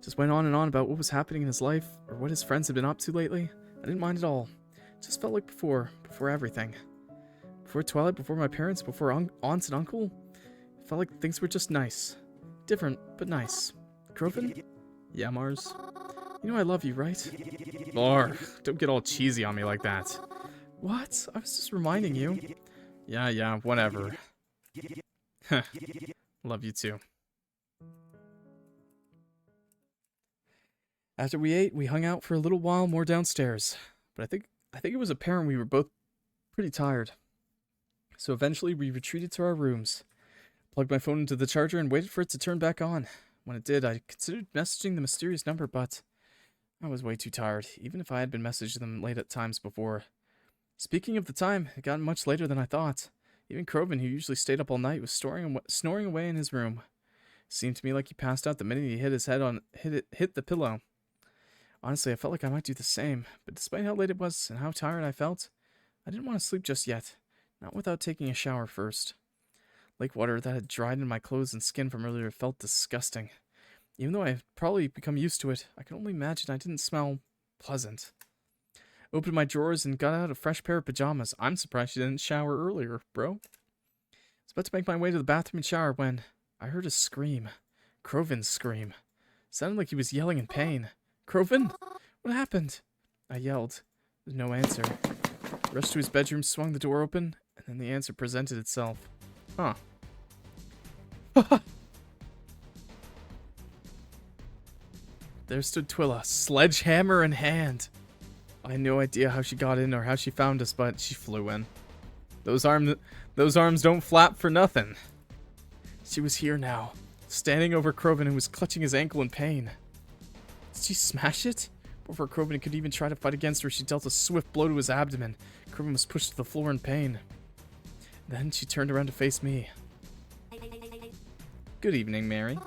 Just went on and on about what was happening in his life, or what his friends had been up to lately. I didn't mind at all. Just felt like before everything. Before Twilight, before my parents, before aunts and uncle. It felt like things were just nice. Different, but nice. Kroven? Yeah, Mars? You know I love you, right? Lord, don't get all cheesy on me like that. What? I was just reminding you. Yeah, whatever. Love you too. After we ate, we hung out for a little while more downstairs. But I think it was apparent we were both pretty tired. So eventually we retreated to our rooms. Plugged my phone into the charger and waited for it to turn back on. When it did, I considered messaging the mysterious number, but I was way too tired, even if I had been messaging them late at times before. Speaking of the time, it got much later than I thought. Even Kroven, who usually stayed up all night, was snoring away in his room. It seemed to me like he passed out the minute he hit his head on hit the pillow. Honestly, I felt like I might do the same, but despite how late it was and how tired I felt, I didn't want to sleep just yet, not without taking a shower first. Lake water that had dried in my clothes and skin from earlier felt disgusting. Even though I had probably become used to it, I could only imagine I didn't smell pleasant. Opened my drawers and got out a fresh pair of pajamas. I'm surprised you didn't shower earlier, bro. I was about to make my way to the bathroom and shower when I heard a scream. Kroven's scream. It sounded like he was yelling in pain. Kroven? What happened? I yelled. There's no answer. Rushed to his bedroom, swung the door open, and then the answer presented itself. Huh. There stood Twyla, sledgehammer in hand. I had no idea how she got in or how she found us, but she flew in. Those arms don't flap for nothing. She was here now, standing over Kroven, who was clutching his ankle in pain. Did she smash it? Before Kroven could even try to fight against her, she dealt a swift blow to his abdomen. Kroven was pushed to the floor in pain. Then she turned around to face me. Good evening, Mary.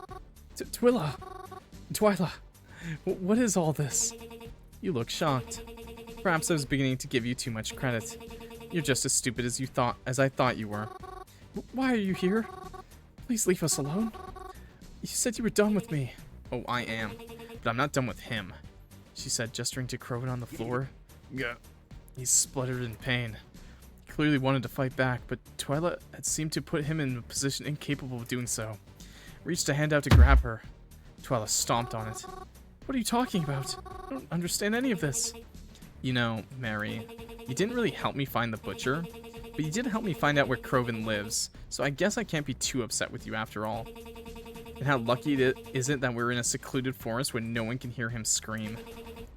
Twyla! What is all this? You look shocked. Perhaps I was beginning to give you too much credit. You're just as stupid as I thought you were. Why are you here? Please leave us alone. You said you were done with me. Oh, I am. But I'm not done with him, she said, gesturing to Kroven on the floor. Gah. He spluttered in pain. He clearly wanted to fight back, but Twyla had seemed to put him in a position incapable of doing so. Reached a hand out to grab her. Twyla stomped on it. What are you talking about? I don't understand any of this. You know, Mary, you didn't really help me find the butcher, but you did help me find out where Kroven lives, so I guess I can't be too upset with you after all. And how lucky is it that we're in a secluded forest where no one can hear him scream.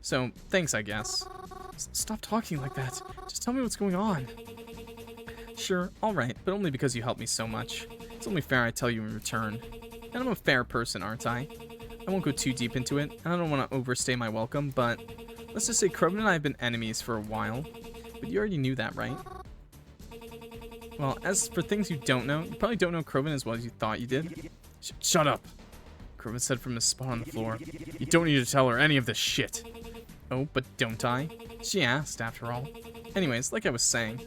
So, thanks, I guess. Stop talking like that. Just tell me what's going on. Sure, alright, but only because you helped me so much. It's only fair I tell you in return. And I'm a fair person, aren't I? I won't go too deep into it, and I don't want to overstay my welcome, but let's just say Kroven and I have been enemies for a while. But you already knew that, right? Well, as for things you don't know, you probably don't know Kroven as well as you thought you did. Shut up! Kroven said from his spot on the floor. You don't need to tell her any of this shit. Oh, but don't I? She asked, after all. Anyways, like I was saying,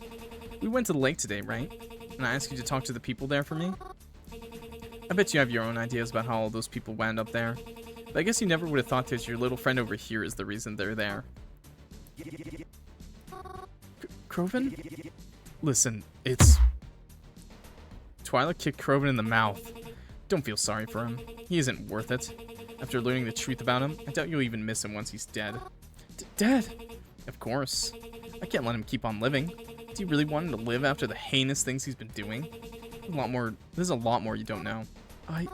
we went to the lake today, right? And I asked you to talk to the people there for me? I bet you have your own ideas about how all those people wound up there. But I guess you never would have thought that your little friend over here is the reason they're there. Kroven? Listen, it's... Twyla kicked Kroven in the mouth. Don't feel sorry for him. He isn't worth it. After learning the truth about him, I doubt you'll even miss him once he's dead. Dead? Of course. I can't let him keep on living. Do you really want him to live after the heinous things he's been doing? There's a lot more you don't know. I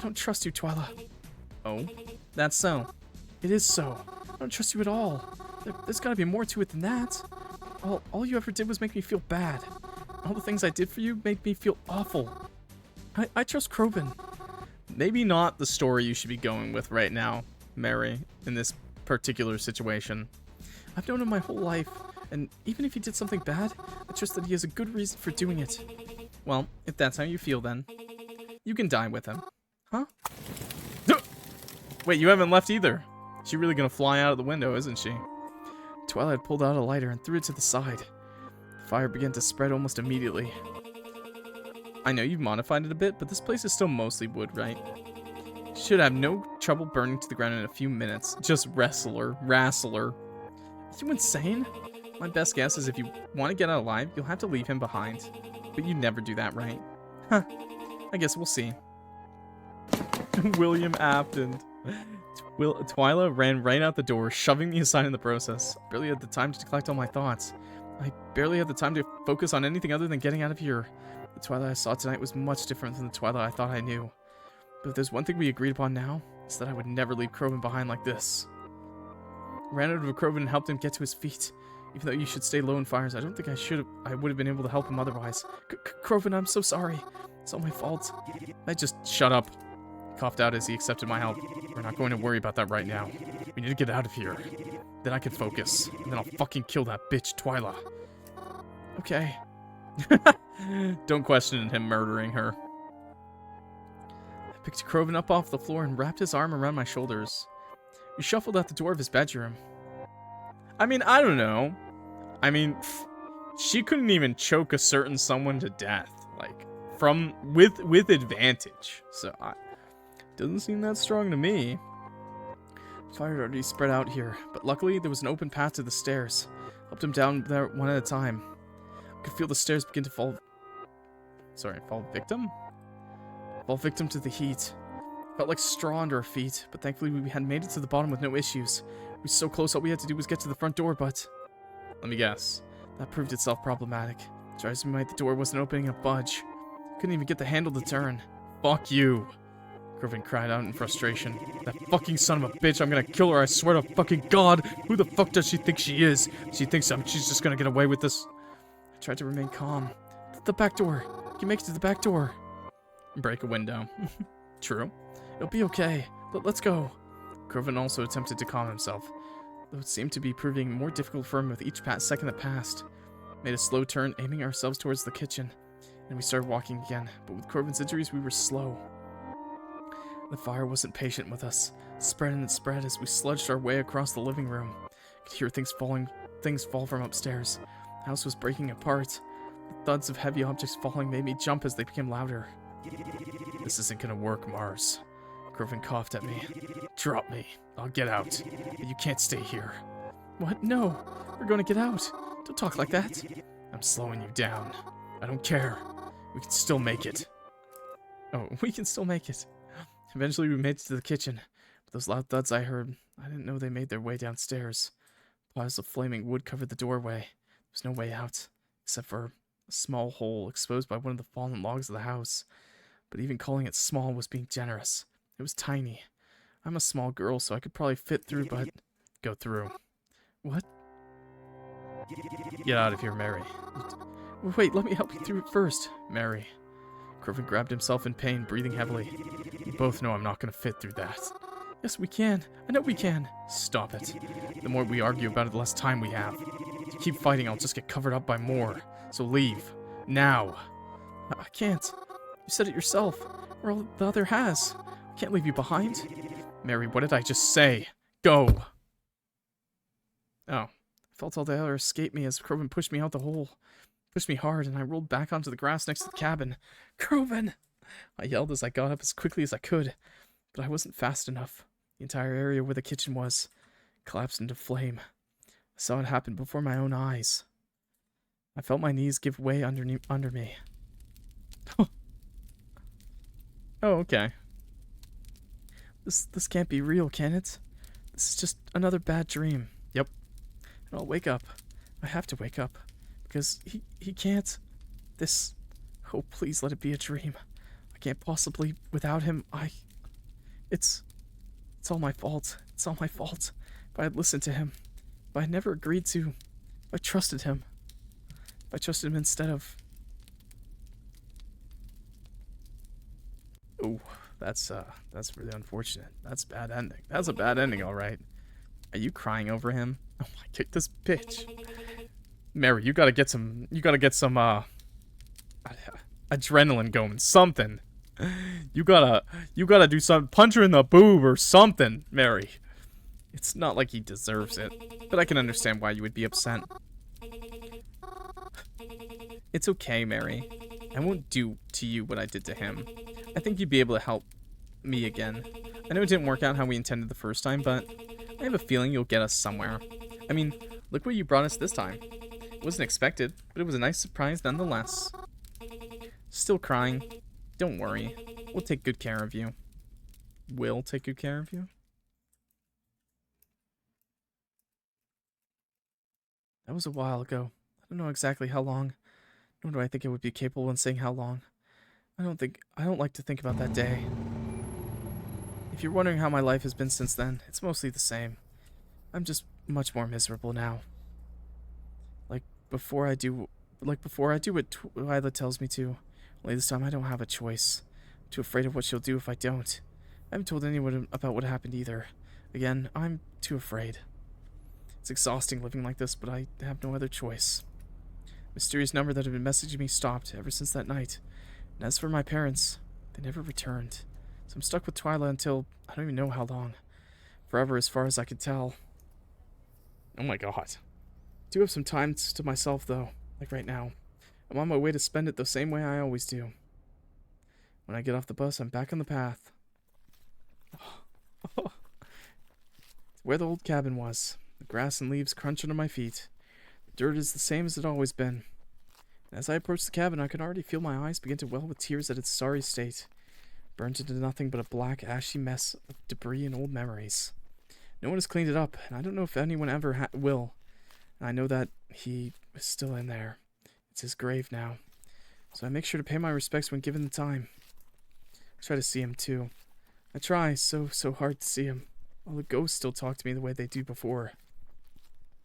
don't trust you, Twyla. Oh? That's so. It is so. I don't trust you at all. There's gotta be more to it than that. All you ever did was make me feel bad. All the things I did for you made me feel awful. I trust Kroven. Maybe not the story you should be going with right now, Mary, in this particular situation. I've known him my whole life, and even if he did something bad, I trust that he has a good reason for doing it. Well, if that's how you feel then, you can die with him. Huh? Wait, you haven't left either. She's really gonna fly out of the window, isn't she? Twyla had pulled out a lighter and threw it to the side. The fire began to spread almost immediately. I know you've modified it a bit, but this place is still mostly wood, right? Should have no trouble burning to the ground in a few minutes. Just wrestler. Are you insane? My best guess is if you want to get out alive, you'll have to leave him behind. But you never do that, right? Huh. I guess we'll see. William Afton. Twyla ran right out the door, shoving me aside in the process. I barely had the time to collect all my thoughts. I barely had the time to focus on anything other than getting out of here. The Twyla I saw tonight was much different than the Twyla I thought I knew. But if there's one thing we agreed upon now, it's that I would never leave Kroven behind like this. I ran over to Kroven and helped him get to his feet. Even though you should stay low in fires, I don't think I would have been able to help him otherwise. Kroven, I'm so sorry. It's all my fault. I just shut up. He coughed out as he accepted my help. We're not going to worry about that right now. We need to get out of here. Then I can focus. And then I'll fucking kill that bitch, Twyla. Okay. Don't question him murdering her. I picked Kroven up off the floor and wrapped his arm around my shoulders. We shuffled out the door of his bedroom. I mean, I don't know. I mean, she couldn't even choke a certain someone to death, like with advantage. So, doesn't seem that strong to me. Fire had already spread out here, but luckily there was an open path to the stairs. Helped him down there one at a time. I could feel the stairs begin to fall victim? Fall victim to the heat. Felt like straw under our feet, but thankfully we had made it to the bottom with no issues. We were so close, all we had to do was get to the front door, but... Let me guess. That proved itself problematic. Try as we might, the door wasn't opening a budge. Couldn't even get the handle to turn. Fuck you. Kroven cried out in frustration. That fucking son of a bitch, I'm gonna kill her, I swear to fucking God! Who the fuck does she think she is? She thinks she's just gonna get away with this. I tried to remain calm. The back door. You can make it to the back door. Break a window. True. It'll be okay. Let's go. Kroven also attempted to calm himself, though it seemed to be proving more difficult for him with each second that passed. Made a slow turn, aiming ourselves towards the kitchen, and we started walking again, but with Kroven's injuries, we were slow. The fire wasn't patient with us. It spread and it spread as we sludged our way across the living room. I could hear things fall from upstairs. The house was breaking apart. The thuds of heavy objects falling made me jump as they became louder. This isn't gonna work, Mars. Kroven coughed at me. Drop me. I'll get out. But you can't stay here. What? No. We're gonna get out. Don't talk like that. I'm slowing you down. I don't care. We can still make it. Oh, we can still make it. Eventually we made it to the kitchen. But those loud thuds I heard, I didn't know they made their way downstairs. Piles of flaming wood covered the doorway. There was no way out, except for a small hole exposed by one of the fallen logs of the house. But even calling it small was being generous. It was tiny. I'm a small girl, so I could probably fit through, but... Go through. What? Get out of here, Mary. Wait, let me help you through it first, Mary. Kroven grabbed himself in pain, breathing heavily. We both know I'm not going to fit through that. Yes, we can. I know we can. Stop it. The more we argue about it, the less time we have. If you keep fighting, I'll just get covered up by more. So leave. Now. I can't. You said it yourself. Or all the other has. I can't leave you behind. Mary, what did I just say? Go! Oh. I felt all the other escape me as Kroven pushed me out the hole. Pushed me hard, and I rolled back onto the grass next to the cabin. Kroven! I yelled as I got up as quickly as I could, but I wasn't fast enough. The entire area where the kitchen was collapsed into flame. I saw it happen before my own eyes. I felt my knees give way under me. Oh, okay. This can't be real, can it? This is just another bad dream. Yep. And I'll wake up. I have to wake up. Because he can't. This... Oh, please let it be a dream. I can't possibly... Without him, It's all my fault. It's all my fault. If I had listened to him. If I had never agreed to... If I trusted him. If I trusted him instead of... Oh, that's really unfortunate. That's a bad ending. That's a bad ending, alright. Are you crying over him? Oh my god, this bitch. Mary, you gotta get some adrenaline going. Something. You gotta do something. Punch her in the boob or something, Mary. It's not like he deserves it, but I can understand why you would be upset. It's okay, Mary. I won't do to you what I did to him. I think you'd be able to help me again. I know it didn't work out how we intended the first time, but I have a feeling you'll get us somewhere. I mean, look where you brought us this time. It wasn't expected, but it was a nice surprise nonetheless. Still crying? Don't worry. We'll take good care of you. We'll take good care of you? That was a while ago. I don't know exactly how long, nor do I think I would be capable in saying how long. I don't like to think about that day. If you're wondering how my life has been since then, it's mostly the same. I'm just much more miserable now. Before I do what Twyla tells me to. Only this time I don't have a choice. I'm too afraid of what she'll do if I don't. I haven't told anyone about what happened either. Again, I'm too afraid. It's exhausting living like this, but I have no other choice. The mysterious number that had been messaging me stopped ever since that night. And as for my parents, they never returned. So I'm stuck with Twyla until I don't even know how long. Forever as far as I can tell. Oh my god. I do have some time to myself though, like right now. I'm on my way to spend it the same way I always do. When I get off the bus, I'm back on the path. Where the old cabin was. The grass and leaves crunch under my feet. The dirt is the same as it always been. And as I approach the cabin, I can already feel my eyes begin to well with tears at its sorry state. Burnt into nothing but a black, ashy mess of debris and old memories. No one has cleaned it up, and I don't know if anyone ever will. And I know that he is still in there. It's his grave now. So I make sure to pay my respects when given the time. I try to see him, too. I try so hard to see him. All the ghosts still talk to me the way they do before.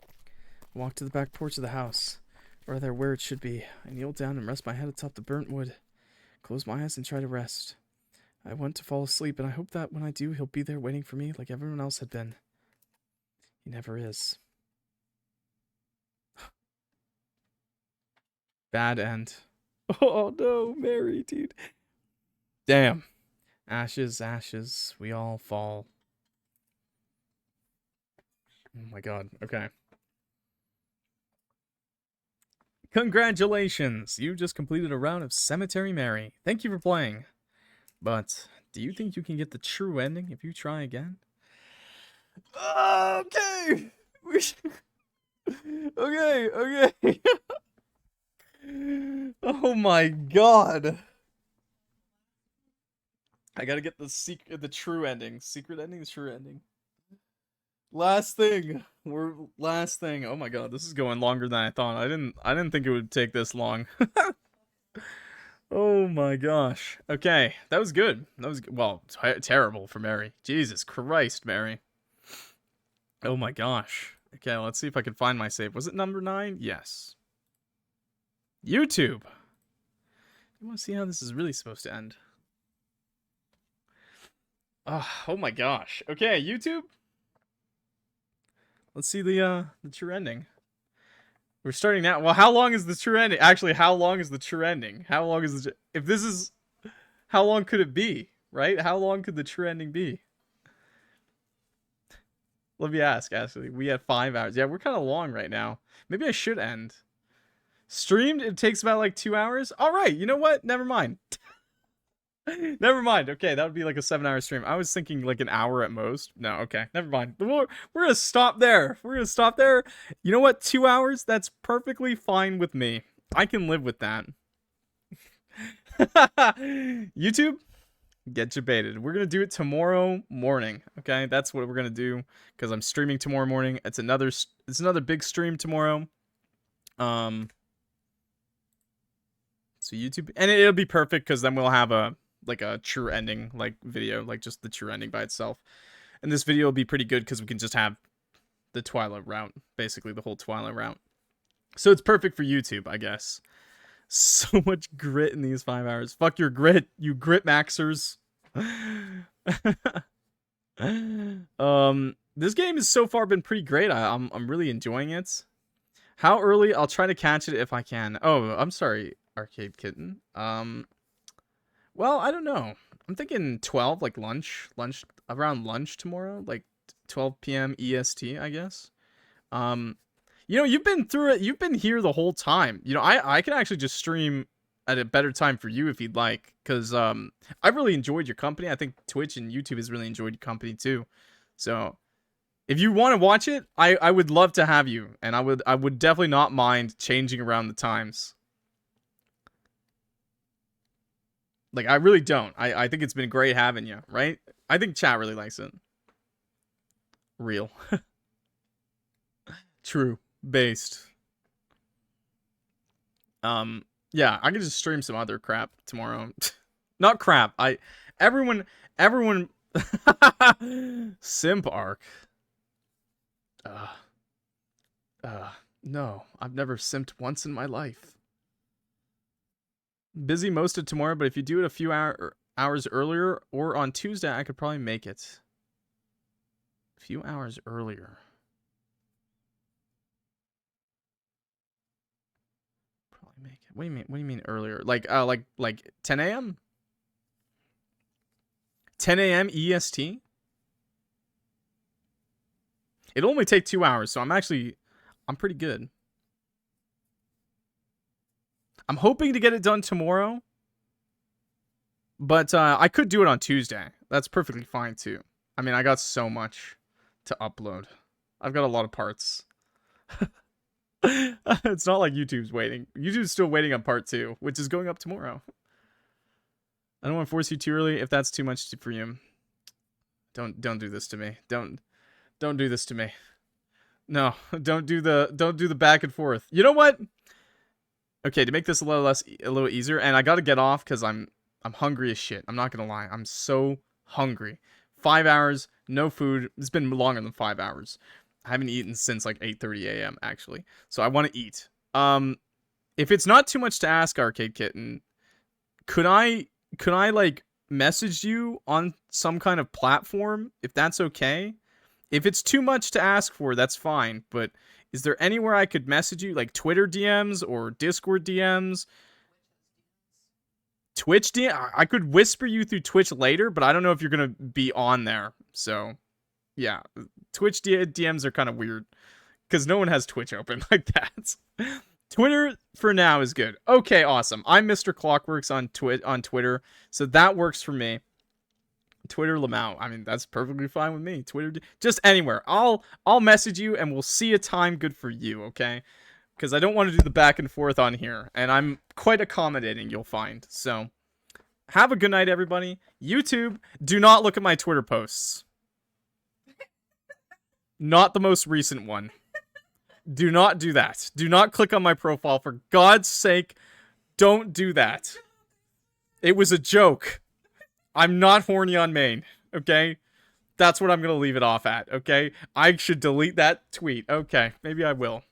I walk to the back porch of the house. Or rather, where it should be. I kneel down and rest my head atop the burnt wood. Close my eyes and try to rest. I want to fall asleep, and I hope that when I do, he'll be there waiting for me like everyone else had been. He never is. Bad end. Oh no, Mary, dude. Damn. Ashes, ashes, we all fall. Oh my god, okay. Congratulations! You just completed a round of Cemetery Mary. Thank you for playing. But, do you think you can get the true ending if you try again? Okay! Okay. Oh my god. I gotta get the true ending. Secret ending, the true ending. Last thing. Last thing. Oh my god, this is going longer than I thought. I didn't think it would take this long. Oh my gosh. Okay, that was good. That was well, terrible for Mary. Jesus Christ, Mary. Oh my gosh. Okay, let's see if I can find my save. Was it number 9? Yes. YouTube. I want to see how this is really supposed to end. Oh my gosh. Okay, YouTube. Let's see the true ending. We're starting now. Well, how long is the true ending? Actually, how long is the true ending? How long is the... If this is... How long could it be? Right? How long could the true ending be? Let me ask, actually. We had 5 hours. Yeah, we're kind of long right now. Maybe I should end. Streamed, it takes about like 2 hours. All right, you know what? Never mind. Never mind. Okay, that would be like a 7-hour stream. I was thinking like an hour at most. No, okay, never mind. We're gonna stop there. We're gonna stop there. You know what? 2 hours? That's perfectly fine with me. I can live with that. YouTube, get you baited. We're gonna do it tomorrow morning. Okay, that's what we're gonna do because I'm streaming tomorrow morning. It's another big stream tomorrow. So YouTube, and it'll be perfect because then we'll have a true ending like video, like just the true ending by itself. And this video will be pretty good because we can just have the Twyla route, basically the whole Twyla route. So it's perfect for YouTube, I guess. So much grit in these 5 hours. Fuck your grit, you grit maxers. This game has so far been pretty great. I'm really enjoying it. How early? I'll try to catch it if I can. Oh, I'm sorry, ArcadeKitten. Well, I don't know. I'm thinking 12, like lunch, around lunch tomorrow, like 12 p.m. EST, I guess. You know, you've been through it. You've been here the whole time. You know, I can actually just stream at a better time for you if you'd like, because I've really enjoyed your company. I think Twitch and YouTube has really enjoyed your company too. So if you want to watch it, I would love to have you, and I would definitely not mind changing around the times. Like, I really don't. I think it's been great having you, right? I think chat really likes it. Real. True. Based. Yeah, I could just stream some other crap tomorrow. Not crap. Everyone Simp arc. No, I've never simped once in my life. Busy most of tomorrow, but if you do it a few hours earlier or on Tuesday, I could probably make it. A few hours earlier. Probably make it. What do you mean? What do you mean earlier? Like 10 a.m. 10 a.m. EST. It'll only take 2 hours, so I'm pretty good. I'm hoping to get it done tomorrow, but I could do it on Tuesday. That's perfectly fine too. I mean, I got so much to upload. I've got a lot of parts. It's not like YouTube's waiting. YouTube's still waiting on part 2, which is going up tomorrow. I don't want to force you too early if that's too much for you. Don't do this to me. Don't do this to me. No, don't do the back and forth. You know what? Okay, to make this a little easier, and I gotta get off because I'm hungry as shit. I'm not gonna lie, I'm so hungry. 5 hours, no food. It's been longer than 5 hours. I haven't eaten since like 8:30 a.m. actually, so I want to eat. If it's not too much to ask, ArcadeKitten, could I like message you on some kind of platform if that's okay? If it's too much to ask for, that's fine, but is there anywhere I could message you, like Twitter DMs or Discord DMs? Twitch DM? I could whisper you through Twitch later, but I don't know if you're going to be on there. So, yeah. Twitch DMs are kind of weird because no one has Twitch open like that. Twitter, for now, is good. Okay, awesome. I'm MrClockWorks on Twitter, so that works for me. Twitter Lamau. I mean, that's perfectly fine with me. Twitter, just anywhere. I'll message you and we'll see a time good for you, okay? Because I don't want to do the back and forth on here, and I'm quite accommodating, you'll find. So, have a good night, everybody. YouTube, do not look at my Twitter posts. Not the most recent one. Do not do that. Do not click on my profile. For God's sake, don't do that. It was a joke. I'm not horny on main, okay? That's what I'm going to leave it off at, okay? I should delete that tweet. Okay, maybe I will.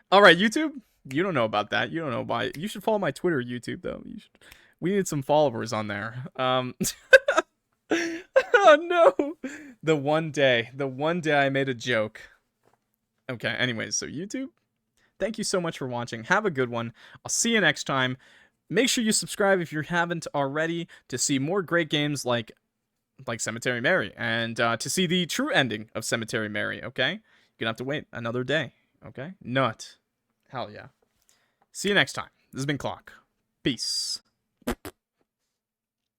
All right, YouTube, you don't know about that. You don't know about it. You should follow my Twitter, YouTube, though. We need some followers on there. Oh, no. The one day I made a joke. Okay, anyways, so YouTube, thank you so much for watching. Have a good one. I'll see you next time. Make sure you subscribe if you haven't already to see more great games like Cemetery Mary and to see the true ending of Cemetery Mary, okay? You're gonna have to wait another day, okay? Nut. Hell yeah. See you next time. This has been Clock. Peace.